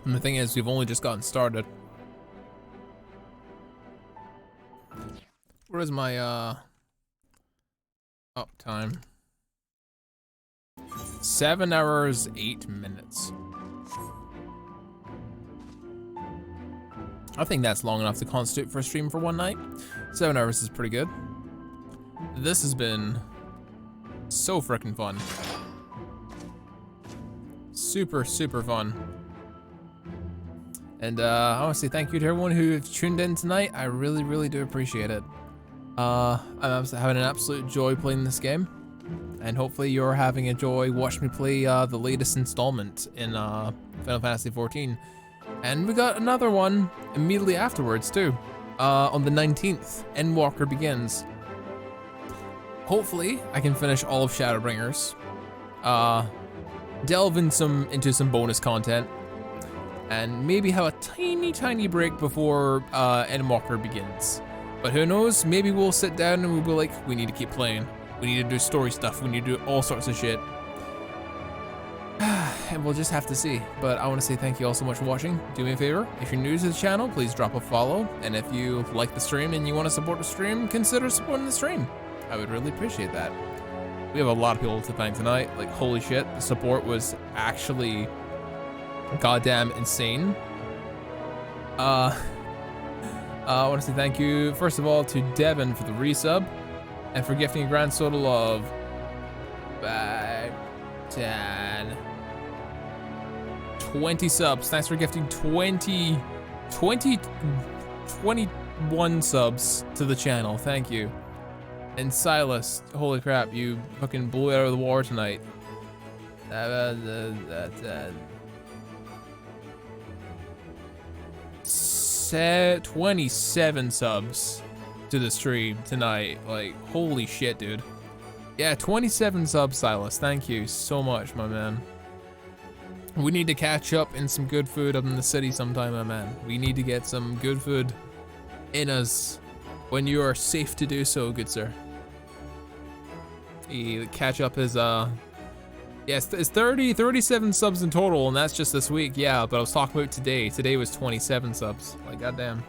And the thing is, we've only just gotten started. Where is my up time? 7 hours, 8 minutes. I think that's long enough to constitute for a stream for one night. 7 hours is pretty good. This has been so freaking fun. Super, super fun. And I want to say thank you to everyone who tuned in tonight. I really, really do appreciate it. I'm having an absolute joy playing this game. And hopefully you're having a joy watching me play the latest installment in Final Fantasy XIV. And we got another one immediately afterwards too. On the 19th, Endwalker Begins. Hopefully I can finish all of Shadowbringers. Delve into some bonus content. And maybe have a tiny break before Endwalker Begins. But who knows, maybe we'll sit down and we'll be like, we need to keep playing. We need to do story stuff, we need to do all sorts of shit. And we'll just have to see. But I want to say thank you all so much for watching. Do me a favor, if you're new to the channel, please drop a follow. And if you like the stream and you want to support the stream, consider supporting the stream. I would really appreciate that. We have a lot of people to thank tonight. Like, holy shit, the support was actually goddamn insane. I want to say thank you, first of all, to Devin for the resub, and for gifting a grand total of 5, 10, 20 subs. Thanks for gifting 21 subs to the channel. Thank you. And Silas, holy crap, you fucking blew it out of the water tonight. 27 subs to the stream tonight. Like, holy shit, dude. Yeah, 27 subs, Silas. Thank you so much, my man. We need to catch up in some good food up in the city sometime, my man. We need to get some good food in us when you are safe to do so, good sir. The catch up is yes, it's 37 subs in total, and that's just this week. Yeah, but I was talking about today. Today was 27 subs. Like, goddamn.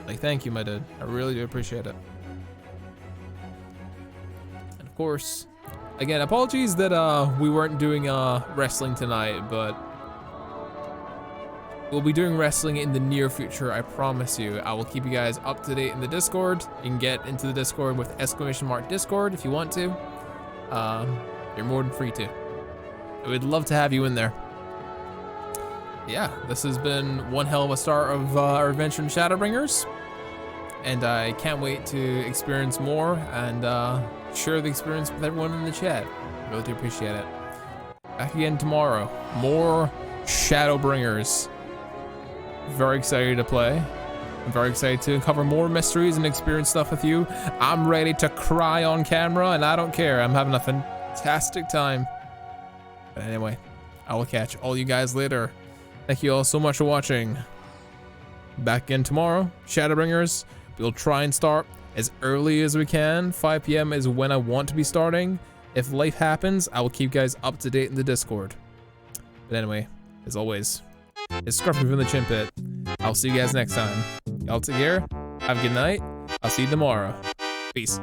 Like, thank you, my dude. I really do appreciate it. And of course, again, apologies that we weren't doing wrestling tonight, but we'll be doing wrestling in the near future. I promise you. I will keep you guys up to date in the Discord. You can get into the Discord with !Discord if you want to. You're more than free to. I would love to have you in there. Yeah, this has been one hell of a start of our adventure in Shadowbringers. And I can't wait to experience more and share the experience with everyone in the chat. I really do appreciate it. Back again tomorrow. More Shadowbringers. Very excited to play. I'm very excited to uncover more mysteries and experience stuff with you. I'm ready to cry on camera, and I don't care. I'm having a fantastic time. But anyway, I will catch all you guys later. Thank you all so much for watching. Back again tomorrow, Shadowbringers. We'll try and start as early as we can. 5 p.m. is when I want to be starting. If life happens, I will keep you guys up to date in the Discord. But anyway, as always, it's Scruffy from the Chin Pit. I'll see you guys next time. Y'all take care. Have a good night. I'll see you tomorrow. Peace.